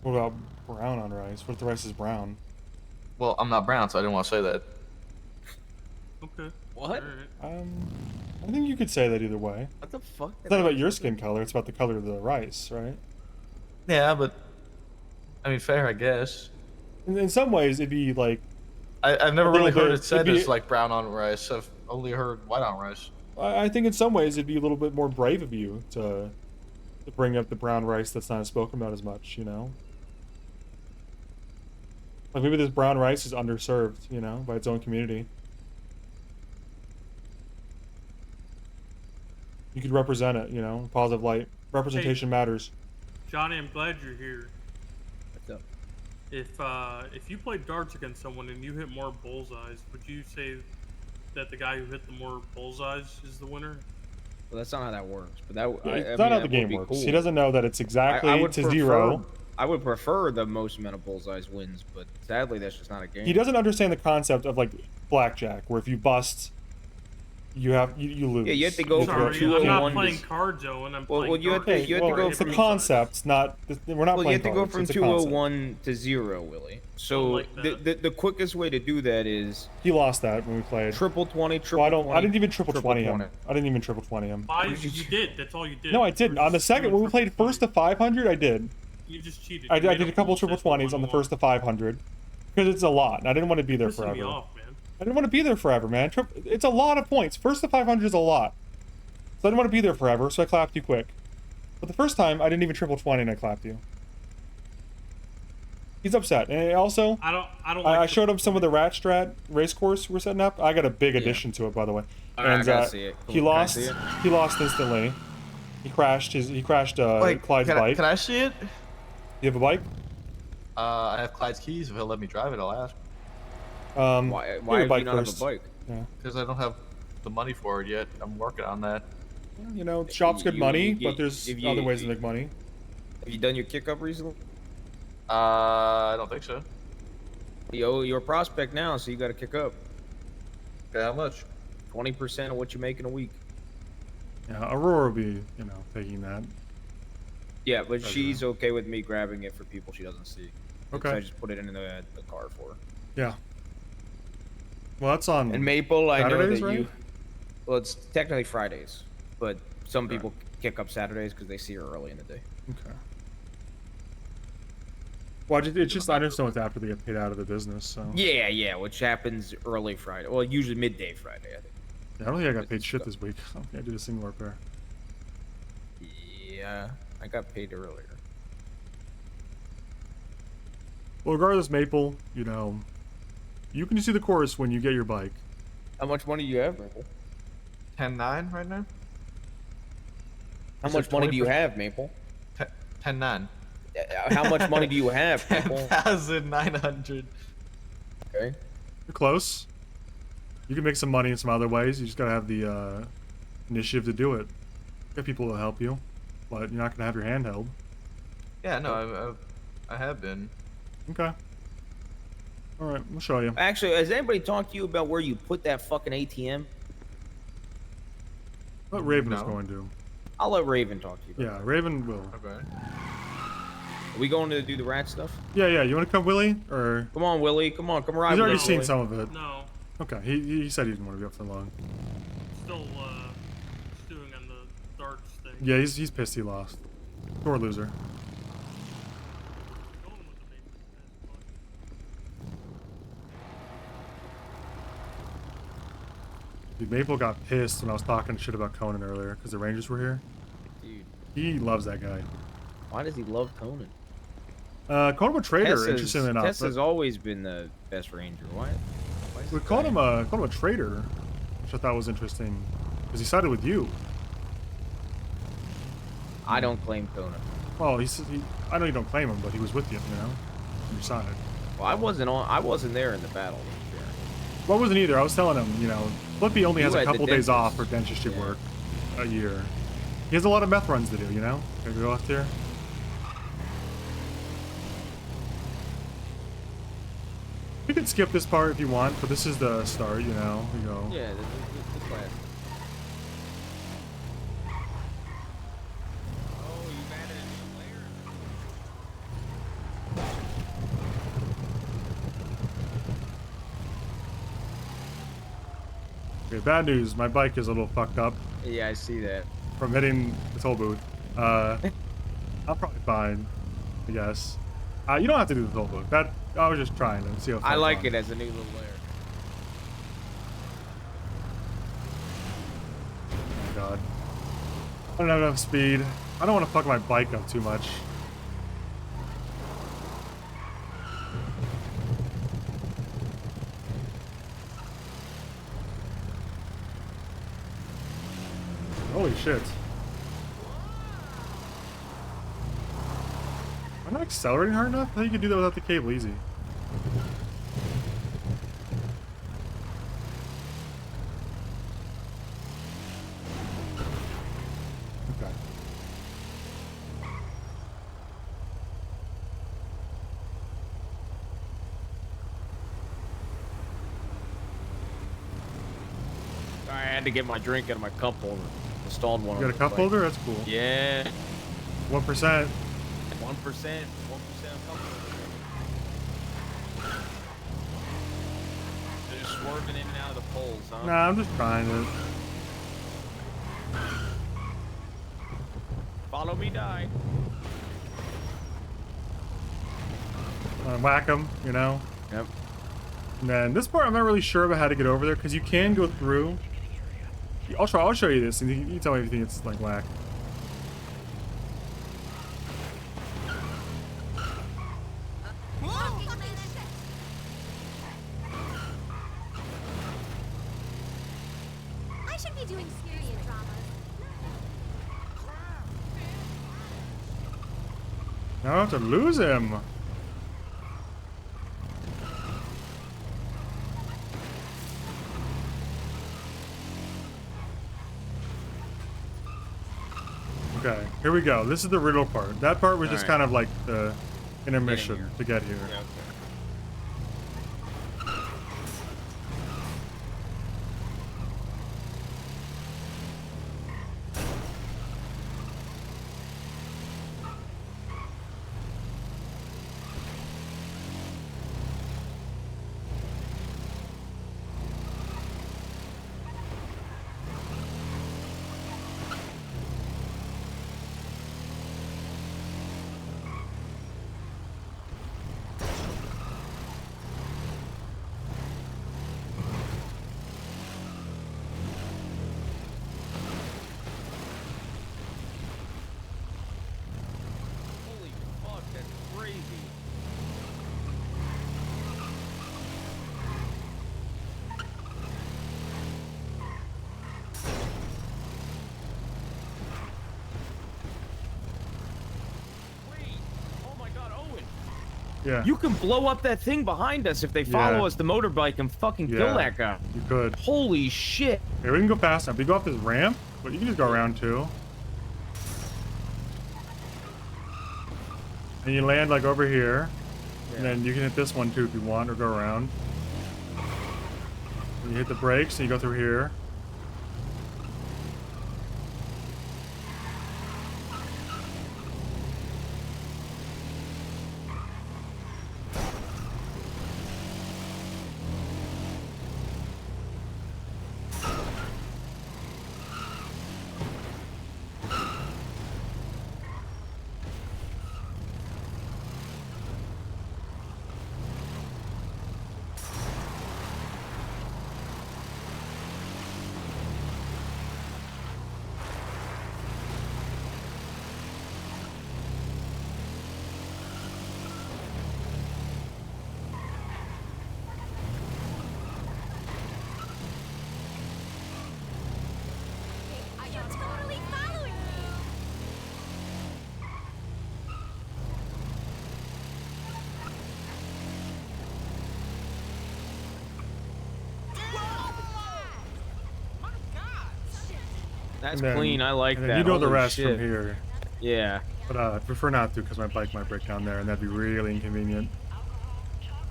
What about brown on rice? What if the rice is brown? Well, I'm not brown, so I didn't want to say that. Okay. What? I think you could say that either way. What the fuck? It's not about your skin color, it's about the color of the rice, right? Yeah, but I mean, fair, I guess. In some ways, it'd be like... I've never a really little heard bit- it said it'd be- as like brown on rice. I've only heard white on rice. I think in some ways it'd be a little bit more brave of you to bring up the brown rice that's not spoken about as much, you know? Like maybe this brown rice is underserved, you know, by its own community. You could represent it, you know, in a positive light. Representation matters. Johnny, I'm glad you're here. What's up? If you played darts against someone and you hit more bullseyes, would you say that the guy who hit the more bullseyes is the winner? Well, that's not how that works. But that It's not how the game works. He doesn't know that it's exactly I would to prefer, zero. I would prefer the most amount of bullseyes wins, but sadly that's just not a game. He doesn't understand the concept of like blackjack, where if you bust, you lose. Yeah, you have to go from Sorry, 201 I'm not to... playing cards, Owen. I'm playing Well, you have darts. to, you have to go it's from... the concept, not we're not Well, you playing have to go cards, from it's a concept. 201 to 0, Willie. So the quickest way to do that is... He lost that when we played. Triple 20, triple Well, 20. I didn't even triple 20 him. 20. I didn't even triple 20 him. You did. That's all you did. No, I didn't. On the second, when we played first to 500, I did. You just cheated. I You did made a couple triple 20s on the first to 500. Because it's a lot, and I didn't want to be there Pissing forever. me off, man. I didn't want to be there forever, man. It's a lot of points. First to 500 is a lot. So I didn't want to be there forever, so I clapped you quick. But the first time, I didn't even triple 20 and I clapped you. He's upset. And also, I don't I like showed him some of the rat strat race course we're setting up. I got a big addition to it, by the way. Alright, I And gotta see it. he Can I lost. see it? He lost instantly. He crashed Clyde's bike. Can I see it? You have a bike? I have Clyde's keys. If he'll let me drive it, I'll ask. Why get do your you bike not first. have a bike? Yeah. Because I don't have the money for it yet. I'm working on that. You know, shop's good money, but there's if you- other ways to make money. Have you done your kick-up recently? I don't think so. You're a prospect now, so you got to kick up. Okay, how much? 20% of what you make in a week. Yeah, Aurora will be, you know, taking that. Yeah, but she's okay with me grabbing it for people she doesn't see. Okay. So I just put it in the car for her. Yeah. Well, that's on. And Maple, I know Saturdays, that right? you. Well, it's technically Fridays, but some people kick up Saturdays because they see her early in the day. Okay. Well, it's just I just know it's after they get paid out of the business, so. Yeah, which happens early Friday. Well, usually midday Friday, I think. Yeah, I don't think I got paid shit this week. I don't think I did a single repair. Yeah, I got paid earlier. Well, regardless, Maple, you know, you can see the course when you get your bike. How much money do you have, Maple? 10-9 right now. How much money do you have, Maple? 10-9. How much money do you have, Maple? 1,900. Okay. You're close. You can make some money in some other ways. You just gotta have the initiative to do it. Get people to help you, but you're not gonna have your hand held. Yeah, no, I have been. Okay. All right, we'll show you. Actually, has anybody talked to you about where you put that fucking ATM? What Raven is No. going to. I'll let Raven talk to you. Yeah, Raven will. Okay. Are we going to do the rat stuff? Yeah, yeah. You want to come, Willie? Or Come on, Willie. Come on, come ride he's with already us, seen Willie. some of it. No. Okay. He said he didn't want to be up for long. Still stewing on the darts thing. Yeah, he's pissed he lost. Sore loser. Dude, Maple got pissed when I was talking shit about Conan earlier because the Rangers were here. Dude. He loves that guy. Why does he love Conan? Called him a traitor, Tessa's, interestingly enough. Tessa's always been the best ranger. Why is We he called bad? him a traitor, which I thought was interesting because he sided with you. I don't claim Conan. Well, I know you don't claim him, but he was with you, you know, on your side. Well, I wasn't there in the battle. Well, I wasn't either. I was telling him, you know, Flippy only You has a had the couple days dentist. off for dentistry work a year. He has a lot of meth runs to do, you know? Can we go left here? We could skip this part if you want, but this is the start, you know? We go. Yeah, the class. Okay, bad news. My bike is a little fucked up Yeah, I see that. from hitting the toll booth. I'm probably fine, I guess. You don't have to do the toll booth. I was just trying to see how far I it's like on. it as a new little layer. Oh my god. I don't have enough speed. I don't want to fuck my bike up too much. Holy shit. Am I not accelerating hard enough? I think you can do that without the cable easy. Okay. I had to get my drink out of my cup holder. Installed one. You got a cup holder? That's cool. Yeah. 1%. 1%. 1% cup holder. They're just swerving in and out of the poles, huh? Nah, I'm just trying it. Follow me, die. Whack them, you know? Yep. And then this part, I'm not really sure about how to get over there because you can go through. I'll show you this, and you tell me if you think it's like whack. I should be doing serious dramas. Now I have to lose him. Okay, here we go. This is the riddle part. That part was just Alright. kind of like the intermission to get here. Yeah, okay. Holy fuck, that's crazy. Wait, oh my god, Owen. Yeah. You can blow up that thing behind us if they follow Yeah. us, the motorbike, and fucking Yeah, kill that guy. you could. Holy shit. Okay, we can go fast enough. We go up this ramp. But you can just go around too. And you land like over here. Yeah. And then you can hit this one too if you want, or go around. And you hit the brakes and you go through here. That's And then- clean. I like and that. then you know the Holy rest shit. from here. Yeah. But I prefer not to because my bike might break down there and that'd be really inconvenient.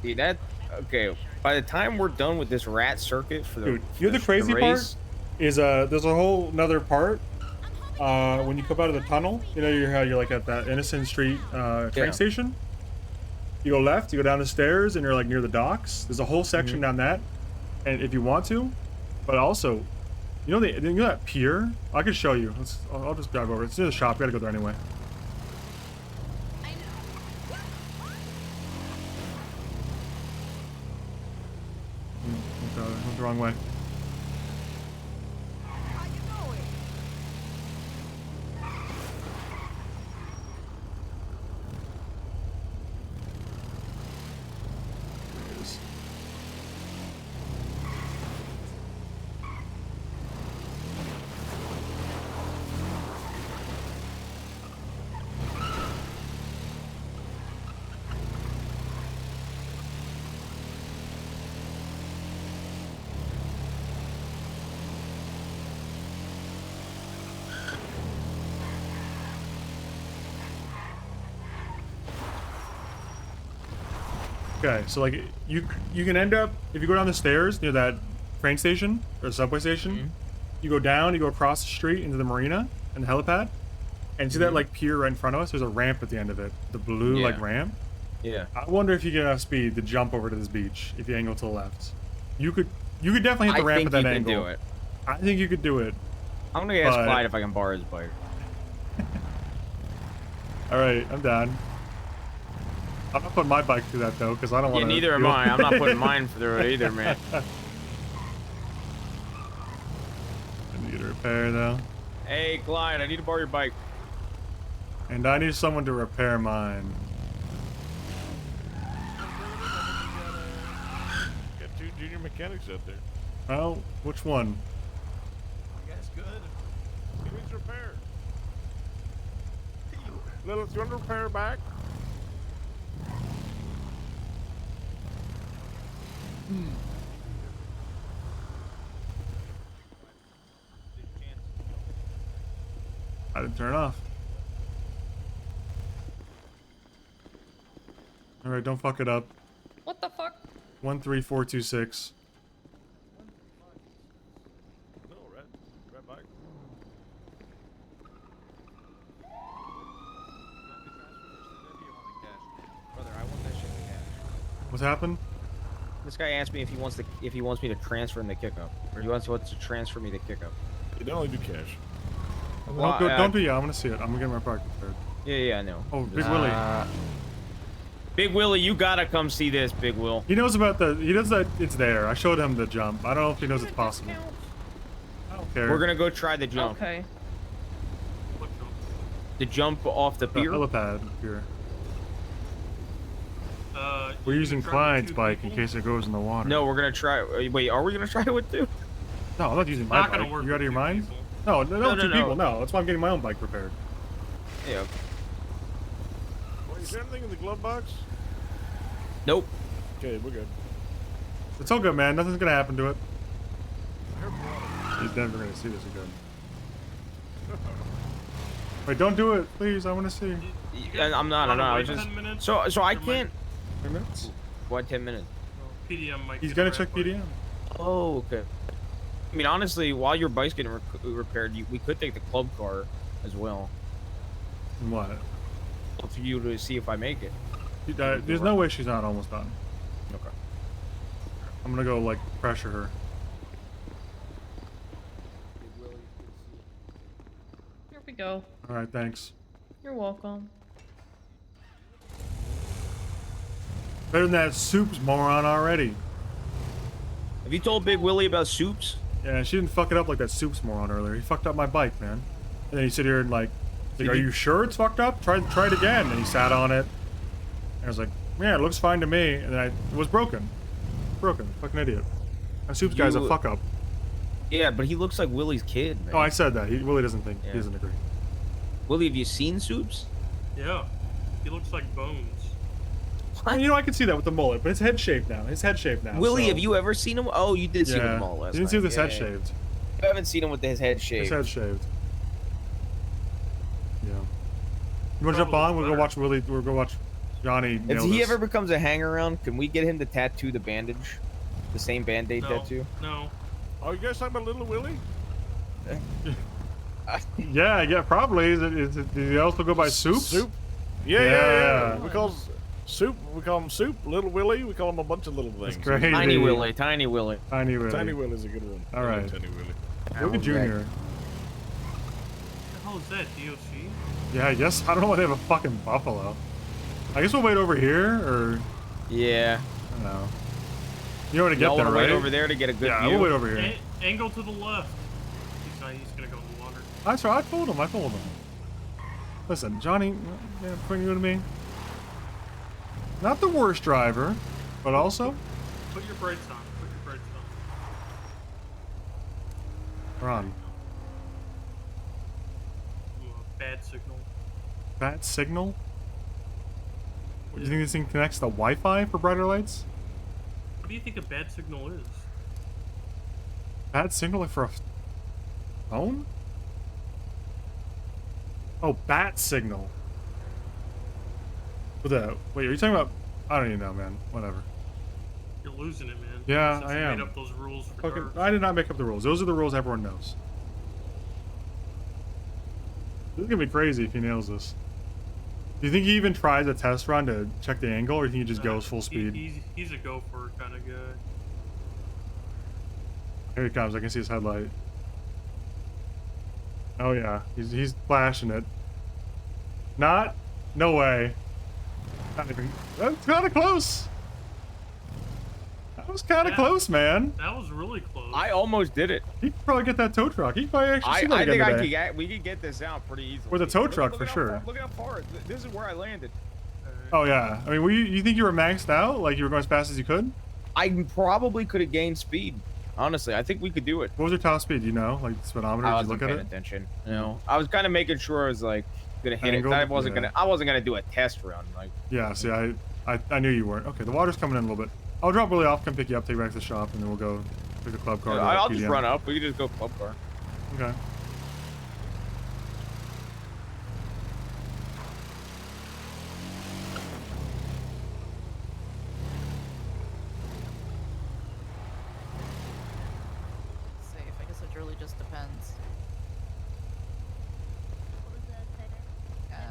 Dude, that okay. By the time we're done with this rat circuit for the Dude, you know the crazy part race, is there's a whole another part when you come out of the tunnel. You know how you're like at that Innocent Street train Yeah. station. You go left, you go down the stairs, and you're like near the docks. There's a whole section down that, and if you want to, but also, you know that pier. I could show you. I'll just drive over. It's near the shop. We gotta go there anyway. Went the wrong way. There it is. Okay, so like you can end up if you go down the stairs near that train station or subway station, you go down, you go across the street into the marina and the helipad, and see that like pier right in front of us. There's a ramp at the end of it, the blue like ramp. Yeah. I wonder if you get enough speed to jump over to this beach if you angle to the left. You could definitely hit the ramp at that angle. I think you can do it. I think you could do it. I'm gonna ask but- Clyde if I can borrow his bike. All right, I'm down. I'm not putting my bike through that though, because I don't want Yeah, to. neither am I. I'm not putting mine through it either, man. I need a repair though. Hey, Clyde, I need to borrow your bike. And I need someone to repair mine. Got 2 junior mechanics out there. Oh, which one? You guys good? He needs repair. Lilith, you want to repair back? I didn't turn it off. All right, don't fuck it up. What the fuck? 13426. No, red bike. Brother, I want that shit in cash. What's happened? This guy asked me if he wants me to transfer him the kickup, or he wants to transfer me the kickup. You don't only do cash. Well, don't do yeah. I want to see it. I'm gonna get my park repaired. Yeah, I know. Oh, Big Willie. Big Willie, you gotta come see this, Big Will. He knows about the. He knows that it's there. I showed him the jump. I don't know if he knows it's possible. I don't care. We're gonna go try the jump. Okay. The jump off the pier. Helipad pier. We're using Clyde's bike in case it goes in the water. No, we're gonna try. Wait, are we gonna try it with two? No, I'm not using my Not bike. gonna work You out of with your two mind? people. No, two No. people. No, that's why I'm getting my own bike repaired. Yeah. Wait, is there anything in the glove box? Nope. Okay, we're good. It's all good, man. Nothing's gonna happen to it. He's never gonna see this again. Wait, don't do it, please. I want to see. I'm not. I was just. 10 minutes? So I There might- can't. 10 minutes? What 10 minutes? PDM might. He's get gonna wrapped check up. PDM. Oh, okay. I mean, honestly, while your bike's getting repaired, we could take the club car as well. What? For you to see if I make it. There's no way she's not almost done. Okay. I'm gonna go like pressure her. Here we go. All right, thanks. You're welcome. Better than that Soup's moron already. Have you told Big Willie about Soups? Yeah, she didn't fuck it up like that Soup's moron earlier. He fucked up my bike, man. And then he sit here and like, are you sure it's fucked up? Try it again. And he sat on it. And I was like, yeah, it looks fine to me. And then it was broken. Broken. Fucking idiot. That Soup's guy's a fuck up. Yeah, but he looks like Willie's kid, man. Oh, I said that. Willie doesn't think. He doesn't agree. Willie, have you seen Soups? Yeah. He looks like Bones. And, you know, I can see that with the mullet, but his head shaved now. Willie, so- have you ever seen him? Oh, you did see him with Yeah. the mall last You didn't see night. his head Yeah. shaved. You haven't seen him with his head shaved. His head shaved. Yeah. You want to jump on? We'll go watch Willie. We'll go watch Johnny. If nail he this. ever becomes a hang-around, can we get him to tattoo the bandage? The same Band-Aid tattoo? No. Oh, you guys talking about Little Willie? Yeah, probably. Is it, did he also go by Soup? Soup? Yeah. We call Soup. We call him Soup. Little Willie. We call him a bunch of little things. That's crazy. Tiny Willie. Tiny Willie. Tiny Willie. Tiny Willie's a good one. All right. Tiny Willie. Look at Junior. What the hell is that? DOC? Yeah, I guess. I don't know why they have a fucking buffalo. I guess we'll wait over here, or... Yeah. I don't know. You know where to get Y'all there, wanna right? wait over there to get a good yeah, view? we'll wait over here. Angle to the left. He's gonna go in the water. That's right. I told him. Listen, Johnny, between you and me, not the worst driver, but also... Put your brakes on. Put your brakes on. We're on. Bad signal. Bad signal? What, you think this thing connects to Wi-Fi for brighter lights? What do you think a bad signal is? Bad signal like for a phone? Oh, bat signal. What the? Wait, are you talking about? I don't even know, man. Whatever. You're losing it, man. Yeah, Since I you am. Made up those rules for Fucking, darts. I did not make up the rules. Those are the rules everyone knows. This is gonna be crazy if he nails this. Do you think he even tries a test run to check the angle, or do you think he just goes full speed? He's a go for it kind of guy. Here he comes. I can see his headlight. Oh yeah, he's flashing it. Not? No way. Not even. That's kind of close. That was kind of close, man. That was really close. I almost did it. He could probably get that tow truck. He could probably actually see that I again think today. we could get this out pretty easily. With a tow Look- truck, look for at how sure. far- Look how far. This is where I landed. Oh yeah. I mean, you think you were maxed out? Like you were going as fast as you could? I probably could have gained speed. Honestly, I think we could do it. What was your top speed? Do you know? Like the speedometer? I Did you wasn't look at paying it? attention. You know, I was kind of making sure I was like gonna hit Angled? it. I wasn't Yeah. gonna do a test run. Like, Yeah. See, I knew you weren't. Okay, the water's coming in a little bit. I'll drop Willie off, come pick you up, take you back to the shop, and then we'll go pick the club car. to I'll just PDM. run up. We can just go club car. Okay. Safe. I guess it really just depends.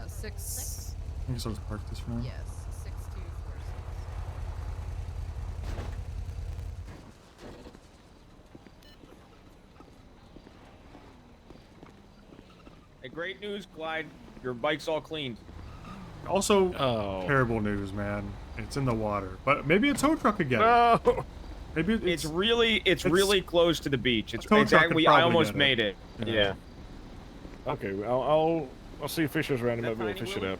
Six. I guess I'll just park this for now. Yes, 6246. Hey, great news, Clyde. Your bike's all cleaned. Also, terrible news, man. It's in the water, but maybe a tow truck could get it. No. Maybe It's really close to the beach. It's tow truck could exactly. I probably almost get it. made it. Yeah. Okay, well, I'll see if Fisher's around and maybe we'll fish it up.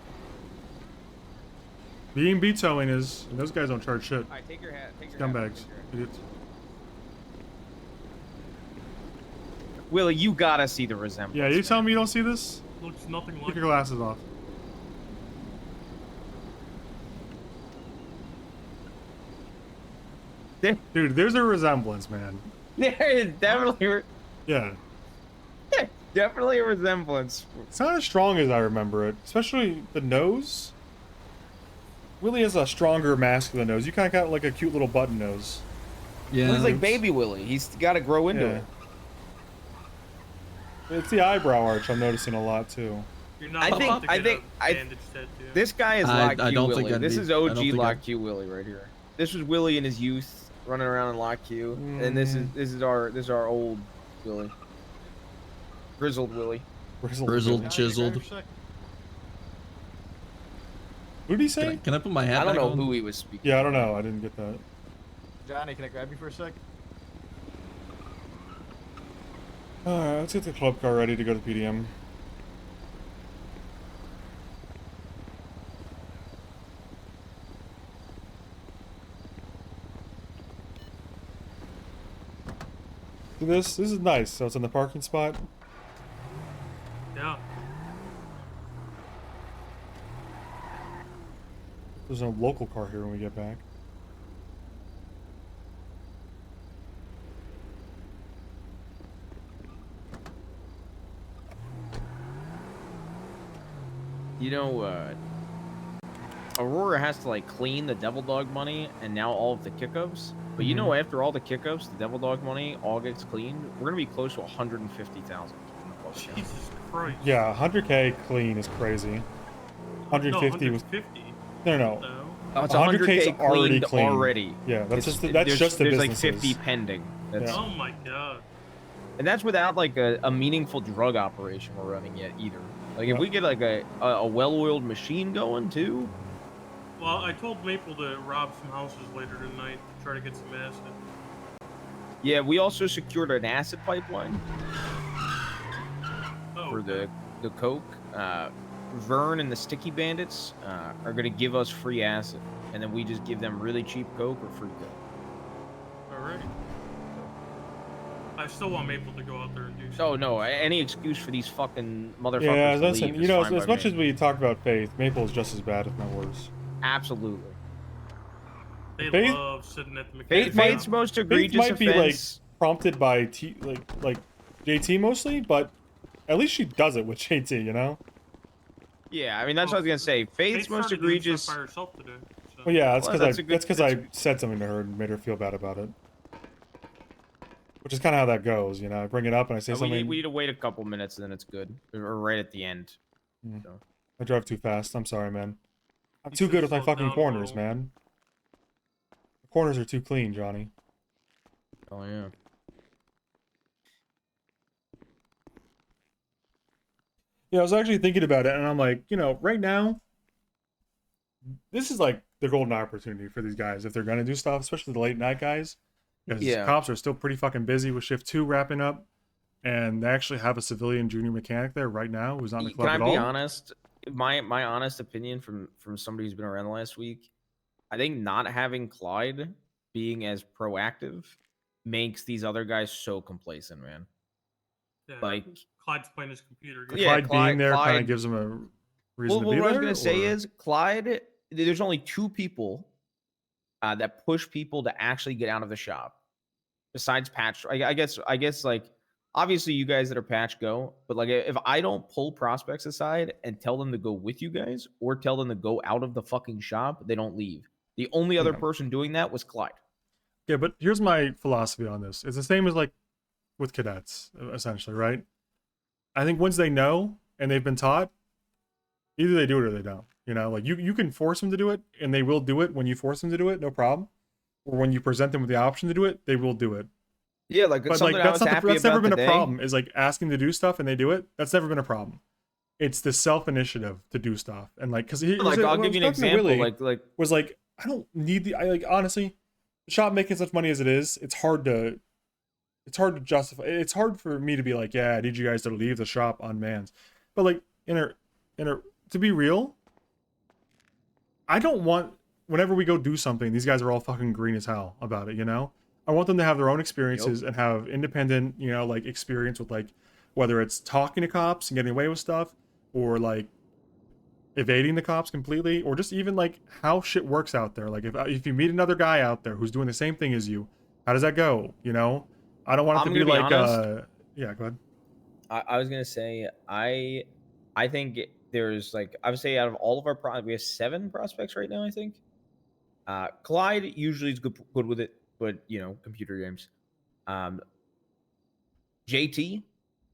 B&B towing is, and those guys don't charge shit. Alright, take your hat. Take your Scumbags. hat. Idiots. Willie, you gotta see the resemblance. Yeah, you telling me you don't see this? Looks nothing like Take your glasses off. Dude, there's a resemblance, man. There is definitely. Yeah. Definitely a resemblance. It's not as strong as I remember it, especially the nose. Willie has a stronger masculine nose. You kind of got like a cute little button nose. Yeah. He's like baby Willie. He's got to grow into it. It's the eyebrow arch I'm noticing a lot too. You're not I think this guy is I Lock Q don't think Willie. I'd This be- is I don't OG think Lock I'd- Q Willie right here. This was Willie in his youth, running around in Lock Q, and this is our old Willie, grizzled Willie. Grizzled, chiseled. Who did he say? Can I put my hat I don't back know on? who he was speaking. Yeah, I don't know. I didn't get that. Johnny, can I grab you for a sec? Alright, let's get the club car ready to go to PDM. See this? This is nice. So it's in the parking spot. Yeah. There's no local car here when we get back. You know, Aurora has to like clean the Devil Dog money and now all of the kick-ups. But you know, after all the kick-ups, the Devil Dog money all gets cleaned. We're gonna be close to 150,000. Jesus Christ. Yeah, 100k clean is crazy. 150 was. 150. No. Oh, it's 100K is 100K already cleaned clean. already. Yeah, that's It's- just that's just the there's businesses. like 50 pending. That's, Oh my god. And that's without like a meaningful drug operation we're running yet either. Like if we get like a well-oiled machine going too. Well, I told Maple to rob some houses later tonight to try to get some acid. Yeah, we also secured an acid pipeline for the coke. Vern and the Sticky Bandits are gonna give us free acid, and then we just give them really cheap coke or free coke. Alright. I still want Maple to go out there and do Oh no, any excuse for these fucking motherfuckers Yeah, to listen. leave You is know, fine as by much me. as we talk about Faith, Maple is just as bad, if not worse. Absolutely. They Faith- love sitting at the mechanic. Faith's most egregious Faith might be like offense. prompted by like JT mostly, but at least she does it with JT, you know. Yeah, I mean that's what I was gonna say. Faith's most started doing egregious. stuff by herself today. Well, yeah, that's Well, because that's a good- that's because I said something to her and made her feel bad about it. Which is kind of how that goes, you know. I bring it up and I say We something. need to wait a couple minutes and then it's good. Or right at the end. So. I drive too fast. I'm sorry, man. I'm You too should good with my slow fucking down a corners, little. man. The corners are too clean, Johnny. Oh yeah. Yeah, I was actually thinking about it, and I'm like, you know, right now, this is like the golden opportunity for these guys if they're gonna do stuff, especially the late night guys, because Yeah. cops are still pretty fucking busy with shift 2 wrapping up, and they actually have a civilian junior mechanic there right now who's not in the club Can I at be all. honest? My honest opinion from somebody who's been around the last week, I think not having Clyde being as proactive makes these other guys so complacent, man. Yeah, Like Clyde's playing his computer. Yeah, Clyde being there kind Clyde- of gives them a reason to Well, be what I was there. gonna say or- is Clyde. There's only two people that push people to actually get out of the shop, besides Patch. I guess like obviously you guys that are Patch go, but like if I don't pull prospects aside and tell them to go with you guys or tell them to go out of the fucking shop, they don't leave. The only other Yeah. person doing that was Clyde. Yeah, but here's my philosophy on this. It's the same as like with cadets, essentially, right? I think once they know and they've been taught, either they do it or they don't. You know, like you can force them to do it, and they will do it when you force them to do it, no problem. Or when you present them with the option to do it, they will do it. Yeah, like But something like I that's was not happy that's never about been today. a problem. Is like asking to do stuff and they do it. That's never been a problem. It's the self initiative to do stuff, and like because Like I'll give you an example. Like was like I don't need the I like honestly, the shop making such money as it is, it's hard to justify. It's hard for me to be like, yeah, I need you guys to leave the shop unmanned. But like to be real, I don't want whenever we go do something, these guys are all fucking green as hell about it, you know? I want them to have their own experiences and have independent, you know, like experience with like whether it's talking to cops and getting away with stuff or like evading the cops completely or just even like how shit works out there. Like if you meet another guy out there who's doing the same thing as you, how does that go? You know? I don't want it I'm to be gonna be like honest. yeah, go ahead. I was gonna say I think there's like I would say out of all of our we have 7 prospects right now. I think. Clyde usually is good with it, but you know, computer games. JT,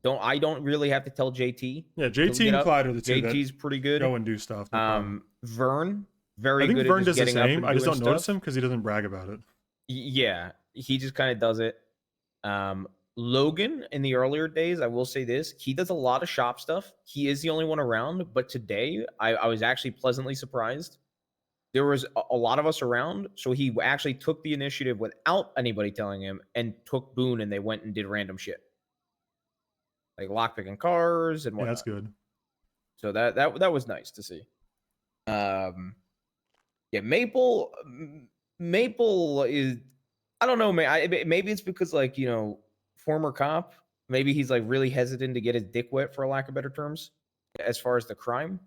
I don't really have to tell JT. Yeah, to JT get and up. Clyde are the two that JT's pretty good. go and do stuff. No problem. Vern, very I think good Vern at does just the getting up same. and I just doing don't notice stuff. him because he doesn't brag about it. Yeah, he just kind of does it. Logan, in the earlier days, I will say this: he does a lot of shop stuff. He is the only one around, but today I was actually pleasantly surprised. There was a lot of us around, so he actually took the initiative without anybody telling him and took Boone, and they went and did random shit. Like lockpicking cars and Yeah, whatnot. that's good. So that was nice to see. Yeah, Maple is I don't know, man. Maybe it's because like you know former cop. Maybe he's like really hesitant to get his dick wet, for lack of better terms, as far as the crime.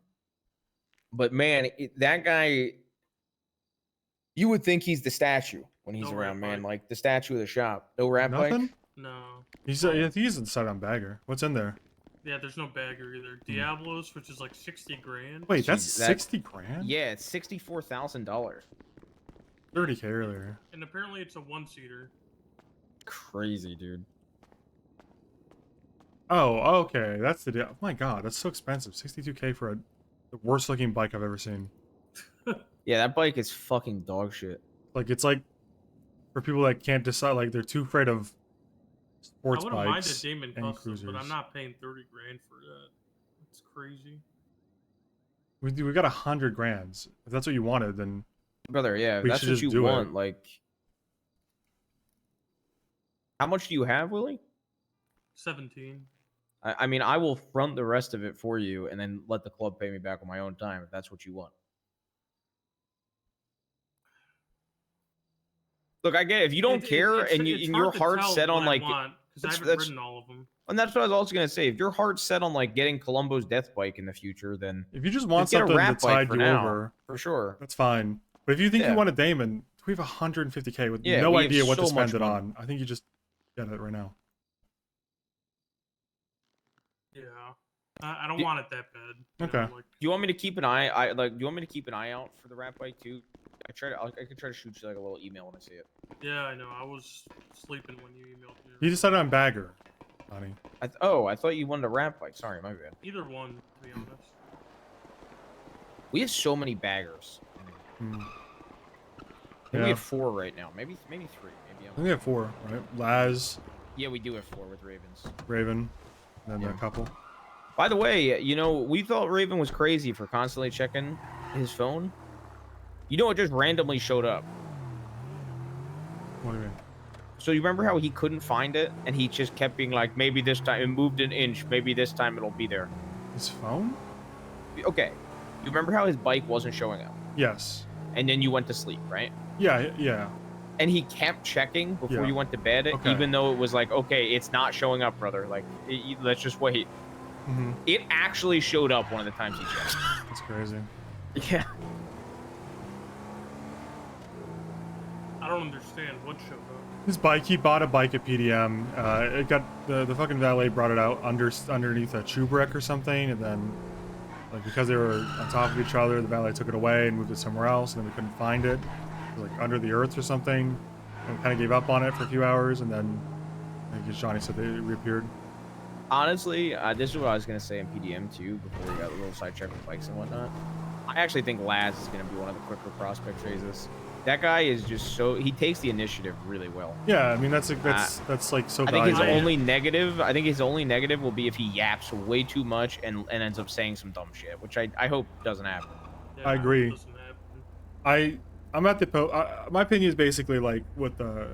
But man, that guy, you would think he's the statue when he's around, man. Like the statue of the shop. No rat Nothing? bike. No. He's inside on bagger. What's in there? Yeah, there's no bagger either. Diablos, which is like 60 grand. Wait, that's Jeez, 60 grand? Yeah, it's $64,000. 30K earlier. And apparently it's a 1-seater. Crazy, dude. Oh, okay. That's the deal. Oh my god, that's so expensive. 62K for the worst looking bike I've ever seen. Yeah, that bike is fucking dog shit. Like, it's like for people that can't decide, like, they're too afraid of sports I wouldn't mind a bikes Damon and Custom, cruisers. but I'm not paying 30 grand for that. That's crazy. We got 100 grand. If that's what you wanted, then Brother, yeah, if we that's should what just you do want. it. Like, how much do you have, Willie? 17. I mean, I will front the rest of it for you, and then let the club pay me back on my own time if that's what you want. Look, I get it. If you don't care and your heart's set on like, because I haven't ridden all of them. And that's what I was also gonna say. If your heart's set on like getting Columbo's death bike in the future, then if you just want get a something to rat bike tide for you now, over, for sure, that's fine. But if you think Yeah. you want a Damon, we have 150K with Yeah, no we have idea what to so much spend it money. on. I think you just get it right now. Yeah. I don't want it that bad. You Okay. know, like, do you want me to keep an eye? Do you want me to keep an eye out for the rat bike too? I can try to shoot you like a little email when I see it. yeah, I know. I was sleeping when you emailed me. You decided on bagger, honey. I thought you wanted a rat bike. Sorry, my bad. Either one, to be honest. We have so many baggers. Hmm. I think Yeah. we have 4 right now. Maybe 3. Maybe I think we have 4, right? Laz, yeah, we do have 4 with Ravens. Raven, and then Yeah. a couple. By the way, you know, we thought Raven was crazy for constantly checking his phone. You know, it just randomly showed up. What do you mean? So you remember how he couldn't find it, and he just kept being like, maybe this time it moved an inch, maybe this time it'll be there. His phone? Okay. You remember how his bike wasn't showing up, Yes. and then you went to sleep, right? Yeah. And he kept checking before Yeah. you went to bed, Okay. even though it was like, okay, it's not showing up, brother. Like, let's just wait. Mm-hmm. It actually showed up one of the times he checked. That's crazy. Yeah. I don't understand what showed up. His bike, he bought a bike at PDM. It got the fucking valet brought it out underneath a Chubrik or something, and then like because they were on top of each other, the valet took it away and moved it somewhere else, and then we couldn't find it. It was like under the earth or something, and we kind of gave up on it for a few hours, and then I think as Johnny said, they reappeared. Honestly, this is what I was gonna say in PDM too. Before we got a little sidetracked with bikes and whatnot, I actually think Laz is gonna be one of the quicker prospect phases. That guy is just he takes the initiative really well. Yeah, I mean that's like so I think his valuable. only negative will be if he yaps way too much and ends up saying some dumb shit, which I hope doesn't happen. Yeah, I agree. it doesn't happen. I'm at the my opinion is basically like with the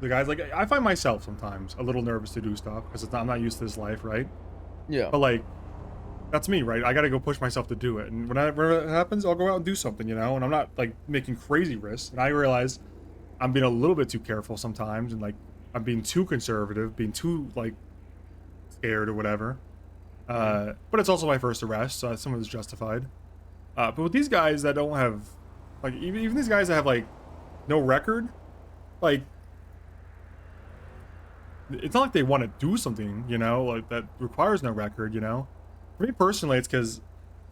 guys, like I find myself sometimes a little nervous to do stuff because I'm not used to this life, right? Yeah. But like that's me, right? I gotta go push myself to do it, and whenever it happens, I'll go out and do something, you know. And I'm not like making crazy risks, and I realize I'm being a little bit too careful sometimes, and like I'm being too conservative, being too like scared or whatever. But it's also my first arrest, so some of it's justified. But with these guys that don't have, like, even these guys that have like no record, like it's not like they want to do something, you know, like that requires no record, you know. For me personally, it's because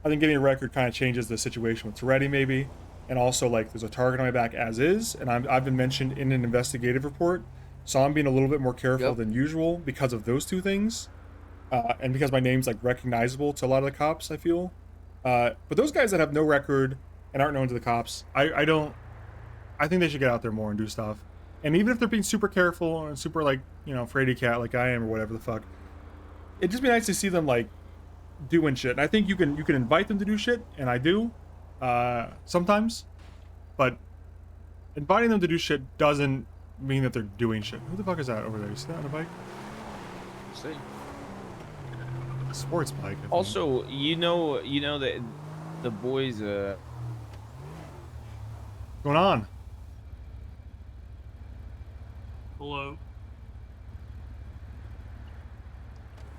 I think getting a record kind of changes the situation with Toretti, maybe, and also like there's a target on my back as is, and I've been mentioned in an investigative report, so I'm being a little bit more careful than usual because of those two things, and because my name's like recognizable to a lot of the cops, I feel. But those guys that have no record and aren't known to the cops, I think they should get out there more and do stuff. And even if they're being super careful and super like, you know, fraidy cat like I am or whatever the fuck, it'd just be nice to see them like doing shit. And I think you can invite them to do shit, and I do sometimes, but inviting them to do shit doesn't mean that they're doing shit. Who the fuck is that over there? You see that on a bike? See. A sports bike. I think. Also, you know that the boys What's going on? Hello.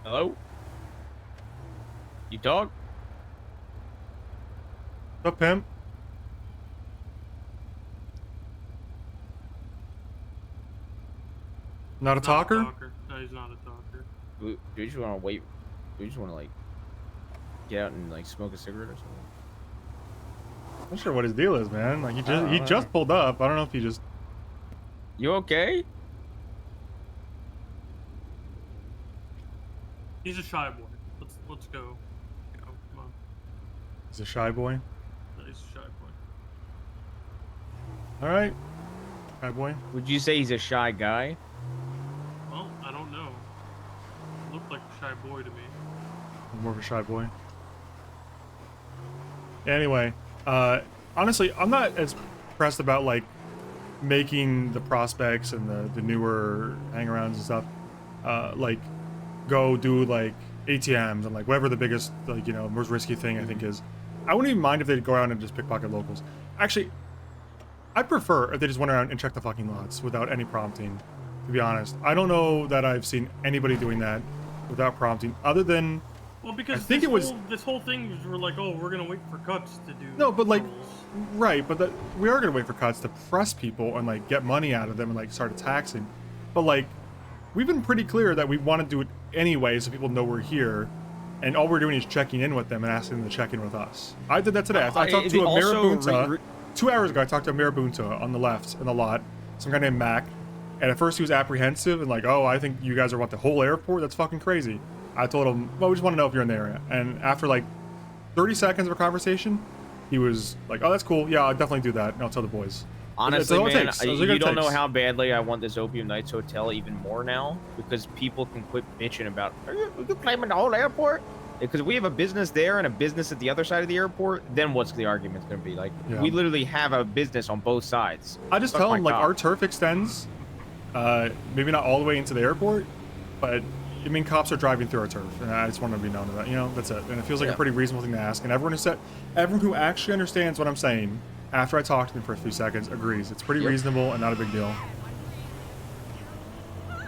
Hello? You talk? What's up, pimp? Not a talker? No, he's not a talker. Do you just want to wait? Do you just want to like get out and like smoke a cigarette or something? I'm not sure what his deal is, man. Like he just pulled up. I don't know if he just. You okay? He's a shy boy. Let's go. Come on. He's a shy boy. No, he's a shy boy. All right, shy boy. Would you say he's a shy guy? Well, I don't know. Looked like a shy boy to me. More of a shy boy. Anyway, honestly, I'm not as pressed about like making the prospects and the newer hangarounds and stuff like go do like ATMs and like whatever the biggest like, you know, most risky thing I think is. I wouldn't even mind if they'd go around and just pickpocket locals. Actually, I prefer if they just went around and checked the fucking lots without any prompting, to be honest. I don't know that I've seen anybody doing that without prompting, other than Well, because I think this whole thing was we're like, oh, we're gonna wait for cuts to do. No, but like, rolls. right, but we are gonna wait for cuts to press people and like get money out of them and like start taxing. But like, we've been pretty clear that we want to do it anyway, so people know we're here, and all we're doing is checking in with them and asking them to check in with us. I did that today. I talked to a Marabunta 2 hours ago. I talked to a Marabunta on the left in the lot, some guy named Mac, and at first he was apprehensive and like, oh, I think you guys are about the whole airport. That's fucking crazy. I told him, well, we just want to know if you're in the area. And after like 30 seconds of a conversation, he was like, oh, that's cool. Yeah, I'll definitely do that. And I'll tell the boys. Honestly, man, you don't know how badly I want this Opium Nights Hotel even more now, because people can quit bitching about, are you claiming the whole airport? Because we have a business there and a business at the other side of the airport, then what's the argument going to be? Like, we literally have a business on both sides. I just tell them, like, our turf extends, maybe not all the way into the airport, but I mean, cops are driving through our turf, and I just want to be known to that. You know, that's it. And it feels like a pretty reasonable thing to ask. And everyone who actually understands what I'm saying, after I talk to them for a few seconds, agrees. It's pretty reasonable and not a big deal. What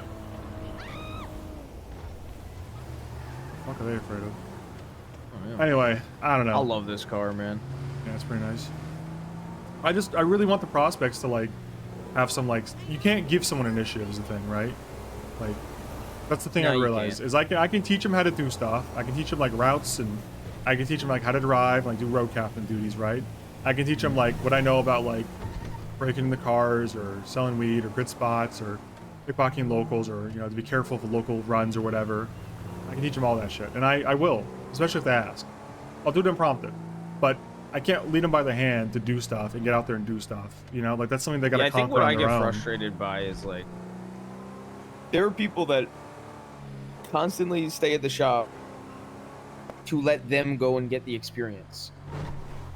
the fuck are they afraid of? Oh, yeah. Anyway, I don't know. I love this car, man. Yeah, it's pretty nice. I really want the prospects to like have some like, you can't give someone initiative is the thing, right? Like, that's the thing No, I you realized can't. is I can teach them how to do stuff. I can teach them like routes, and I can teach them like how to drive, like do road captain duties, right? I can teach them like what I know about like breaking into cars or selling weed or grid spots or pickpocketing locals, or you know, to be careful for local runs or whatever. I can teach them all that shit, and I will, especially if they ask. I'll do it unprompted, but I can't lead them by the hand to do stuff and get out there and do stuff. You know, like that's something they gotta I think conquer what on I their get own. frustrated by is like, there are people that constantly stay at the shop to let them go and get the experience,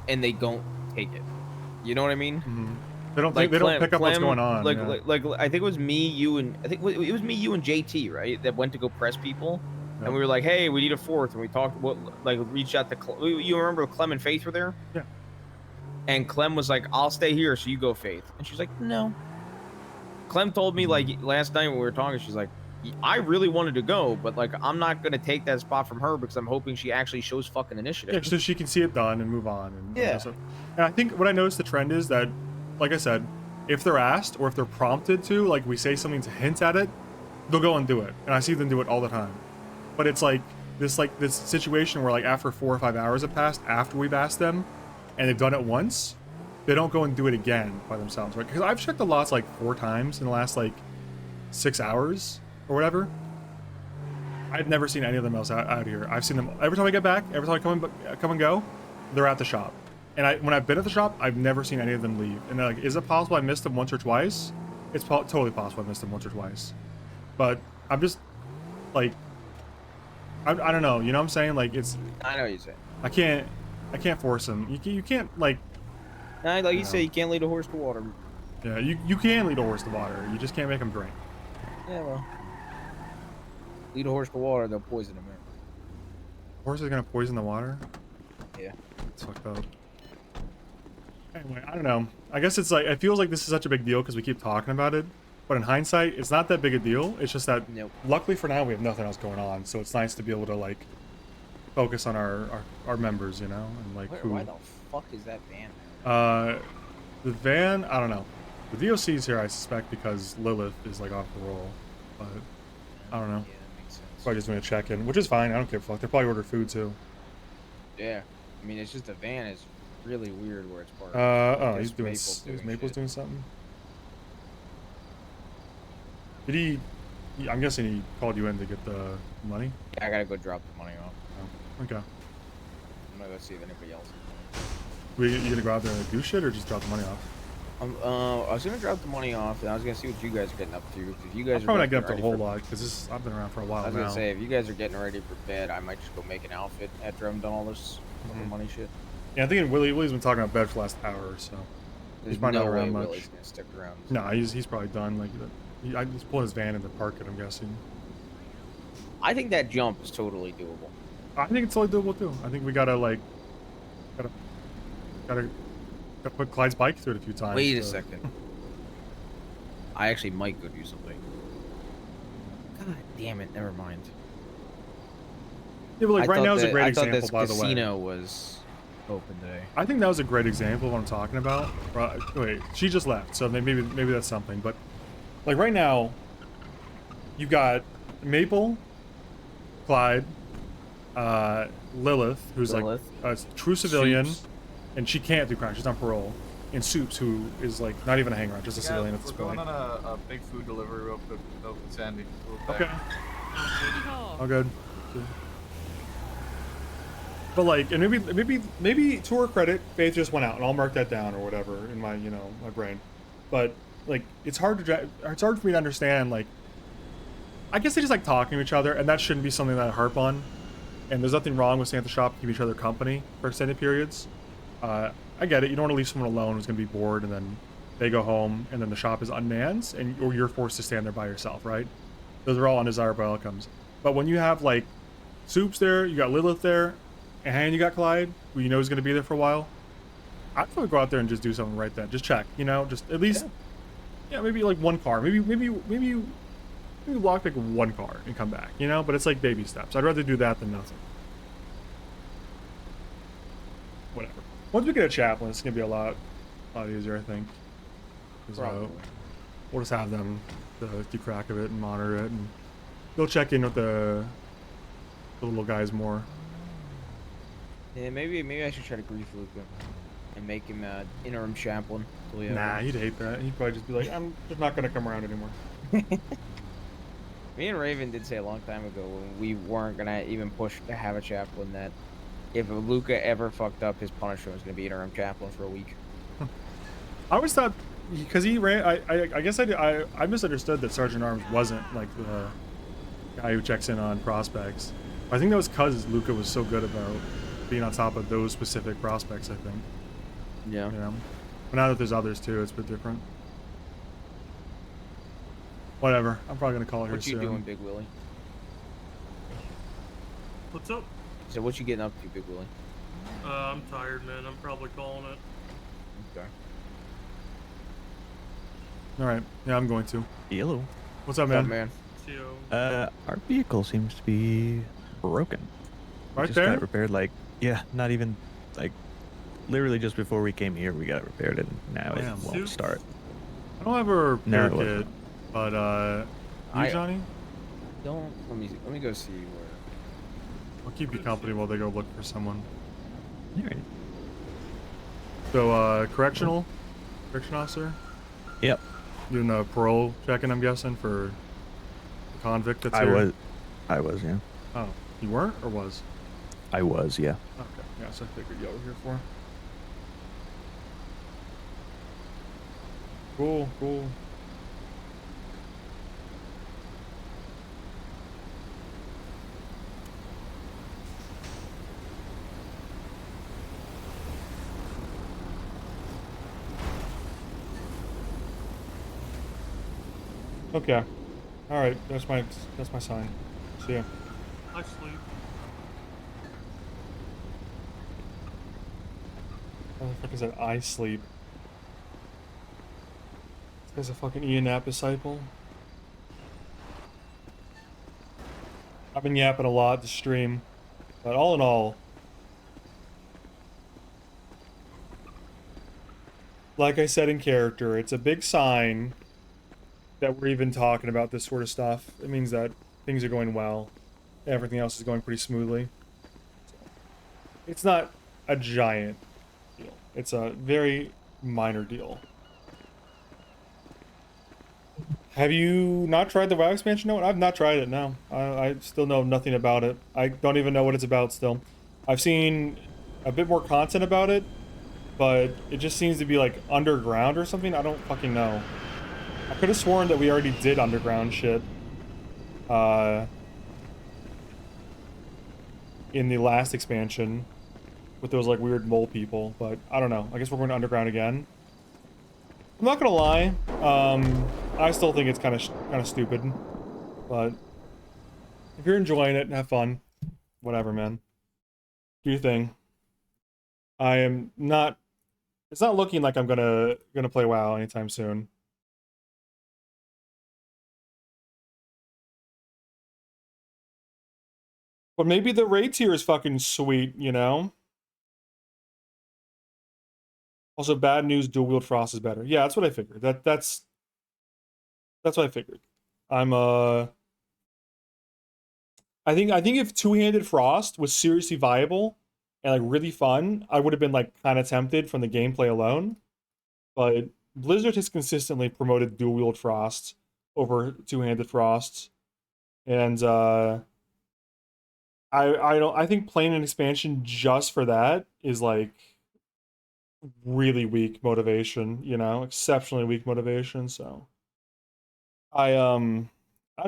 and they don't take it. You know what I mean? They don't think, they don't pick up what's going on. Like, yeah. like I think it was me, you, and I think it was me, you, and JT, right? That went to go press people, and we were like, "Hey, we need a fourth," and we talked. What, like, reached out to you remember Clem and Faith were there? Yeah. And Clem was like, "I'll stay here, so you go, Faith." And she's like, "No." Clem told me like last night when we were talking, she's like, I really wanted to go, but like I'm not gonna take that spot from her because I'm hoping she actually shows fucking initiative. Yeah, so she can see it done and move on. And Yeah. And I think what I noticed the trend is that, like I said, if they're asked or if they're prompted to, like we say something to hint at it, they'll go and do it, and I see them do it all the time. But it's like this situation where like after 4 or 5 hours have passed after we've asked them, and they've done it once, they don't go and do it again by themselves, right? Because I've checked the lots like 4 times in the last like 6 hours or whatever. I've never seen any of them else out here. I've seen them every time I get back, every time I come and go, they're at the shop. And when I've been at the shop, I've never seen any of them leave. And like, is it possible I missed them once or twice? It's totally possible I missed them once or twice. But I'm just like, I don't know. You know what I'm saying? Like it's. I know what you're saying. I can't force them. You can't like. Nah, like you say, you can't lead a horse to water. Yeah, you can lead a horse to water. You just can't make them drink. Yeah, well. Lead a horse to water, they'll poison him. Horse is gonna poison the water? Yeah. It's fucked up. Anyway, I don't know. I guess it's like, it feels like this is such a big deal because we keep talking about it. But in hindsight, it's not that big a deal. It's just that, luckily for now, we have nothing else going on. So it's nice to be able to, like, focus on our members, you know? And, like, Why the fuck is that van? The van, I don't know. The DOC's here, I suspect, because Lilith is, like, off parole. But, I don't know. Probably just doing a check-in, which is fine. I don't give a fuck. They probably ordered food, too. Yeah. I mean, it's just the van is really weird where it's parked. Oh, he's doing... Maple's doing something? Did he... I'm guessing he called you in to get the money? Yeah, I gotta go drop the money off. Oh, okay. I'm gonna go see if anybody else You gonna go out there and do shit, or just drop the money off? I was gonna drop the money off, and I was gonna see what you guys are getting up to. If you guys I'm probably not getting up to a whole lot, because I've been around for a while now. I was gonna say, if you guys are getting ready for bed, I might just go make an outfit after I'm done all this money shit. Yeah, I think Willie's been talking about bed for the last hour or so. There's He's probably no not around way much. Willie's gonna stick around. No, he's probably done. Like, he's pulling his van in the park, I'm guessing. I think that jump is totally doable. I think it's totally doable too. I think we gotta like, gotta put Clyde's bike through it a few times. Wait a second. I actually might go do something. God damn it! Never mind. Yeah, but like right now is a great example. I thought this by the way, casino was open today. I think that was a great example of what I'm talking about. Wait, she just left, so maybe that's something. But like right now, you've got Maple, Clyde, Lilith, who's like a true civilian, and she can't do crime. She's on parole. And Soups, who is like not even a hanger, just a civilian at this point. We're going on a big food delivery real quick with Milk and Sandy. Okay. All good. But like, and maybe to her credit, Faith just went out, and I'll mark that down or whatever in my my brain. But like, it's hard for me to understand. Like, I guess they just like talking to each other, and that shouldn't be something that I harp on. And there's nothing wrong with staying at the shop, keep each other company for extended periods. I get it. You don't want to leave someone alone who's going to be bored, and then they go home, and then the shop is unmanned, or you're forced to stand there by yourself, right? Those are all undesirable outcomes. But when you have like Soups there, you got Lilith there, and you got Clyde, who you know is going to be there for a while, I'd probably go out there and just do something right then. Just check, just at least, maybe like one car, maybe lockpick one car and come back, But it's like baby steps. I'd rather do that than nothing. Whatever. Once we get a chaplain, it's gonna be a lot easier, I think. We'll just have them keep track of it and monitor it, and they'll check in with the little guys more. Yeah, maybe I should try to grief Luca and make him interim chaplain. Nah, he'd hate that. He'd probably just be like, I'm just not gonna come around anymore. Me and Raven did say a long time ago when we weren't gonna even push to have a chaplain that if Luca ever fucked up, his punishment was gonna be interim chaplain for a week. I always thought, because he ran, I guess I misunderstood that Sergeant Arms wasn't like the guy who checks in on prospects. I think that was because Luca was so good about being on top of those specific prospects, I think. Yeah. But now that there's others too, it's a bit different. Whatever. I'm probably gonna call it here soon. What you doing, Big Willie? What's up? So what you getting up to, Big Willie? I'm tired, man. I'm probably calling it. Okay. All right. Yeah, I'm going to. Hello. What's up, man? See you. Our vehicle seems to be broken. Right just there? got it repaired, not even, literally just before we came here, we got it repaired, and now it won't start. I don't have a repair kit, but you, Johnny? Don't let me go see where. I'll keep you company while they go look for someone. Alright. So, correction officer? Yep. Doing a parole checking, I'm guessing, for the convict that's I here? was, yeah. Oh, you weren't, or was? I was, yeah. Okay, yeah, so I figured you were here for. Cool, cool. Okay. Alright, that's my sign. See ya. I sleep. What the fuck is that? I sleep. This guy's a fucking Ian Knapp disciple. I've been yapping a lot to stream, but all in all, like I said in character, it's a big sign that we're even talking about this sort of stuff. It means that things are going well. Everything else is going pretty smoothly. It's not a giant deal. It's a very minor deal. Have you not tried the WoW expansion? No, I've not tried it, no. I still know nothing about it. I don't even know what it's about still. I've seen a bit more content about it, but it just seems to be like underground or something. I don't fucking know. I could have sworn that we already did underground shit. In the last expansion with those like weird mole people, but I don't know. I guess we're going to underground again. I'm not gonna lie. I still think it's kind of stupid, but if you're enjoying it and have fun, whatever, man. Do your thing. I am not. It's not looking like I'm gonna play WoW anytime soon. But maybe the raid tier is fucking sweet, you know? Also, bad news, dual wield frost is better. Yeah, that's what I figured. That's what I figured. I think if two-handed frost was seriously viable and like really fun, I would have been like kind of tempted from the gameplay alone. But Blizzard has consistently promoted dual wield frost over two-handed frost. And I think playing an expansion just for that is like really weak motivation, you know, exceptionally weak motivation. So I don't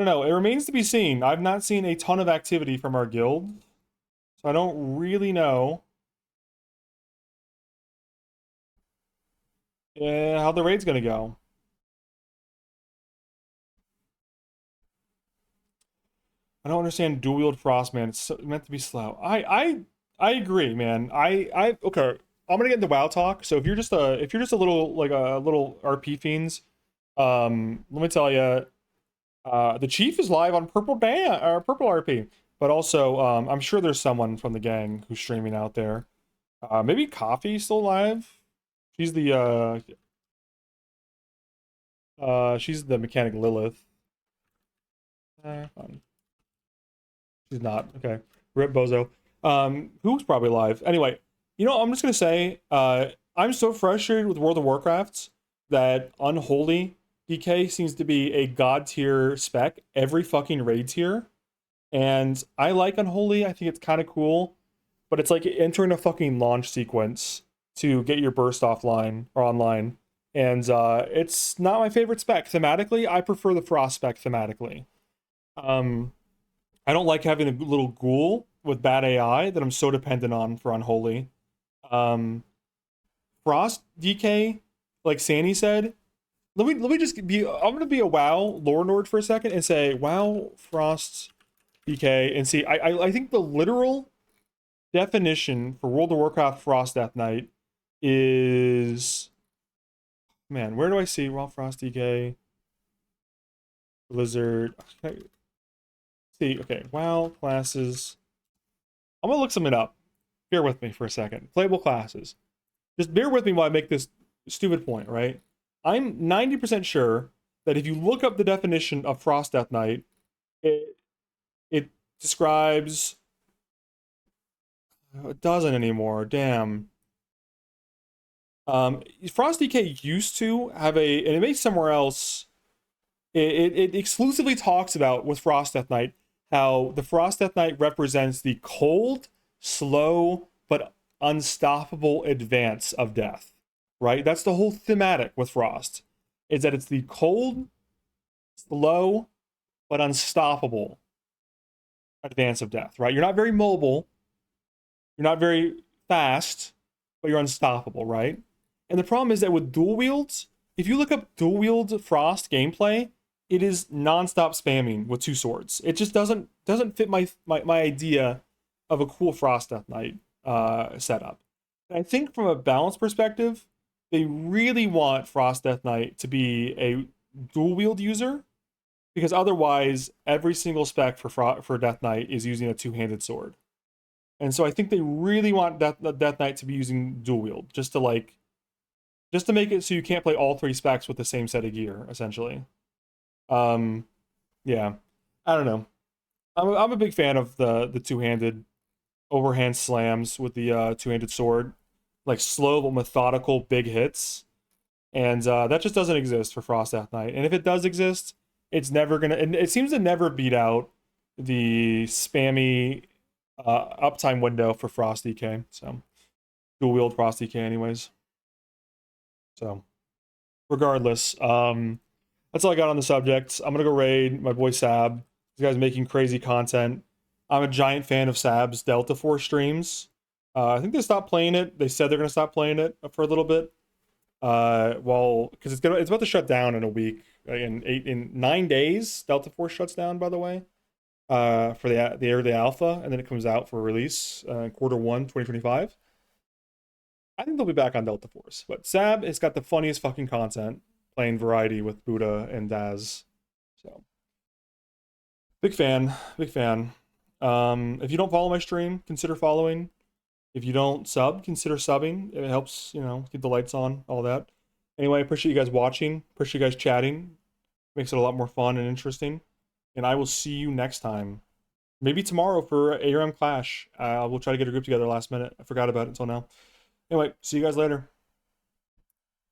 know. It remains to be seen. I've not seen a ton of activity from our guild, so I don't really know how the raid's gonna go. I don't understand dual wield frost, man. It's meant to be slow. I agree, man. Okay. I'm gonna get into WoW talk. So if you're just a little like a little RP fiends, let me tell you, the chief is live on Purple RP, but also I'm sure there's someone from the gang who's streaming out there. Maybe Coffee's still live. She's the mechanic Lilith. Fine. She's not. Okay. Rip Bozo. Who's probably live? Anyway, you know, I'm just gonna say, I'm so frustrated with World of Warcraft that Unholy DK seems to be a god tier spec every fucking raid tier. And I like Unholy, I think it's kind of cool, but it's like entering a fucking launch sequence to get your burst offline or online. And it's not my favorite spec. Thematically, I prefer the Frost spec thematically. I don't like having a little ghoul with bad AI that I'm so dependent on for Unholy. Frost DK, like Sandy said, let me just be. I'm gonna be a WoW lore nerd for a second and say WoW Frost DK and see. I think the literal definition for World of Warcraft Frost Death Knight is, man, where do I see WoW Frost DK? Blizzard. Okay. See, okay, WoW classes. I'm gonna look something up. Bear with me for a second. Playable classes. Just bear with me while I make this stupid point, right? I'm 90% sure that if you look up the definition of Frost Death Knight, describes. It doesn't anymore. Damn. Frost DK used to have a, and it may somewhere else. It exclusively talks about with Frost Death Knight how the Frost Death Knight represents the cold, slow, but unstoppable advance of death. Right? That's the whole thematic with Frost. Is that it's the cold, slow, but unstoppable advance of death. Right? You're not very mobile. You're not very fast, but you're unstoppable, right? And the problem is that with dual wields, if you look up dual wield Frost gameplay, it is non-stop spamming with 2 swords. It just doesn't fit my idea of a cool Frost Death Knight setup. And I think from a balance perspective, they really want Frost Death Knight to be a dual wield user, because otherwise every single spec for Death Knight is using a 2-handed sword. And so I think they really want Death Knight to be using dual wield, just to make it so you can't play all 3 specs with the same set of gear, essentially. Yeah, I don't know. I'm a big fan of the 2-handed overhand slams with the 2-handed sword, like slow but methodical big hits, and that just doesn't exist for Frost Death Knight. And if it does exist, it's never gonna. And it seems to never beat out the spammy uptime window for Frost DK. So dual wield Frost DK, anyways. So regardless, that's all I got on the subject. I'm gonna go raid my boy Sab. This guy's making crazy content. I'm a giant fan of Sab's Delta Force streams. I think they stopped playing it. They said they're gonna stop playing it for a little bit. Well, because it's about to shut down in a week. In 9 days, Delta Force shuts down. By the way, for the early alpha, and then it comes out for release quarter 1, 2025. I think they'll be back on Delta Force. But Sab has got the funniest fucking content, playing variety with Buddha and Daz. So big fan, big fan. If you don't follow my stream, consider following. If you don't sub, consider subbing. It helps, keep the lights on, all that. Anyway, I appreciate you guys watching. Appreciate you guys chatting. Makes it a lot more fun and interesting. And I will see you next time. Maybe tomorrow for ARM Clash. We'll try to get a group together last minute. I forgot about it until now. Anyway, see you guys later.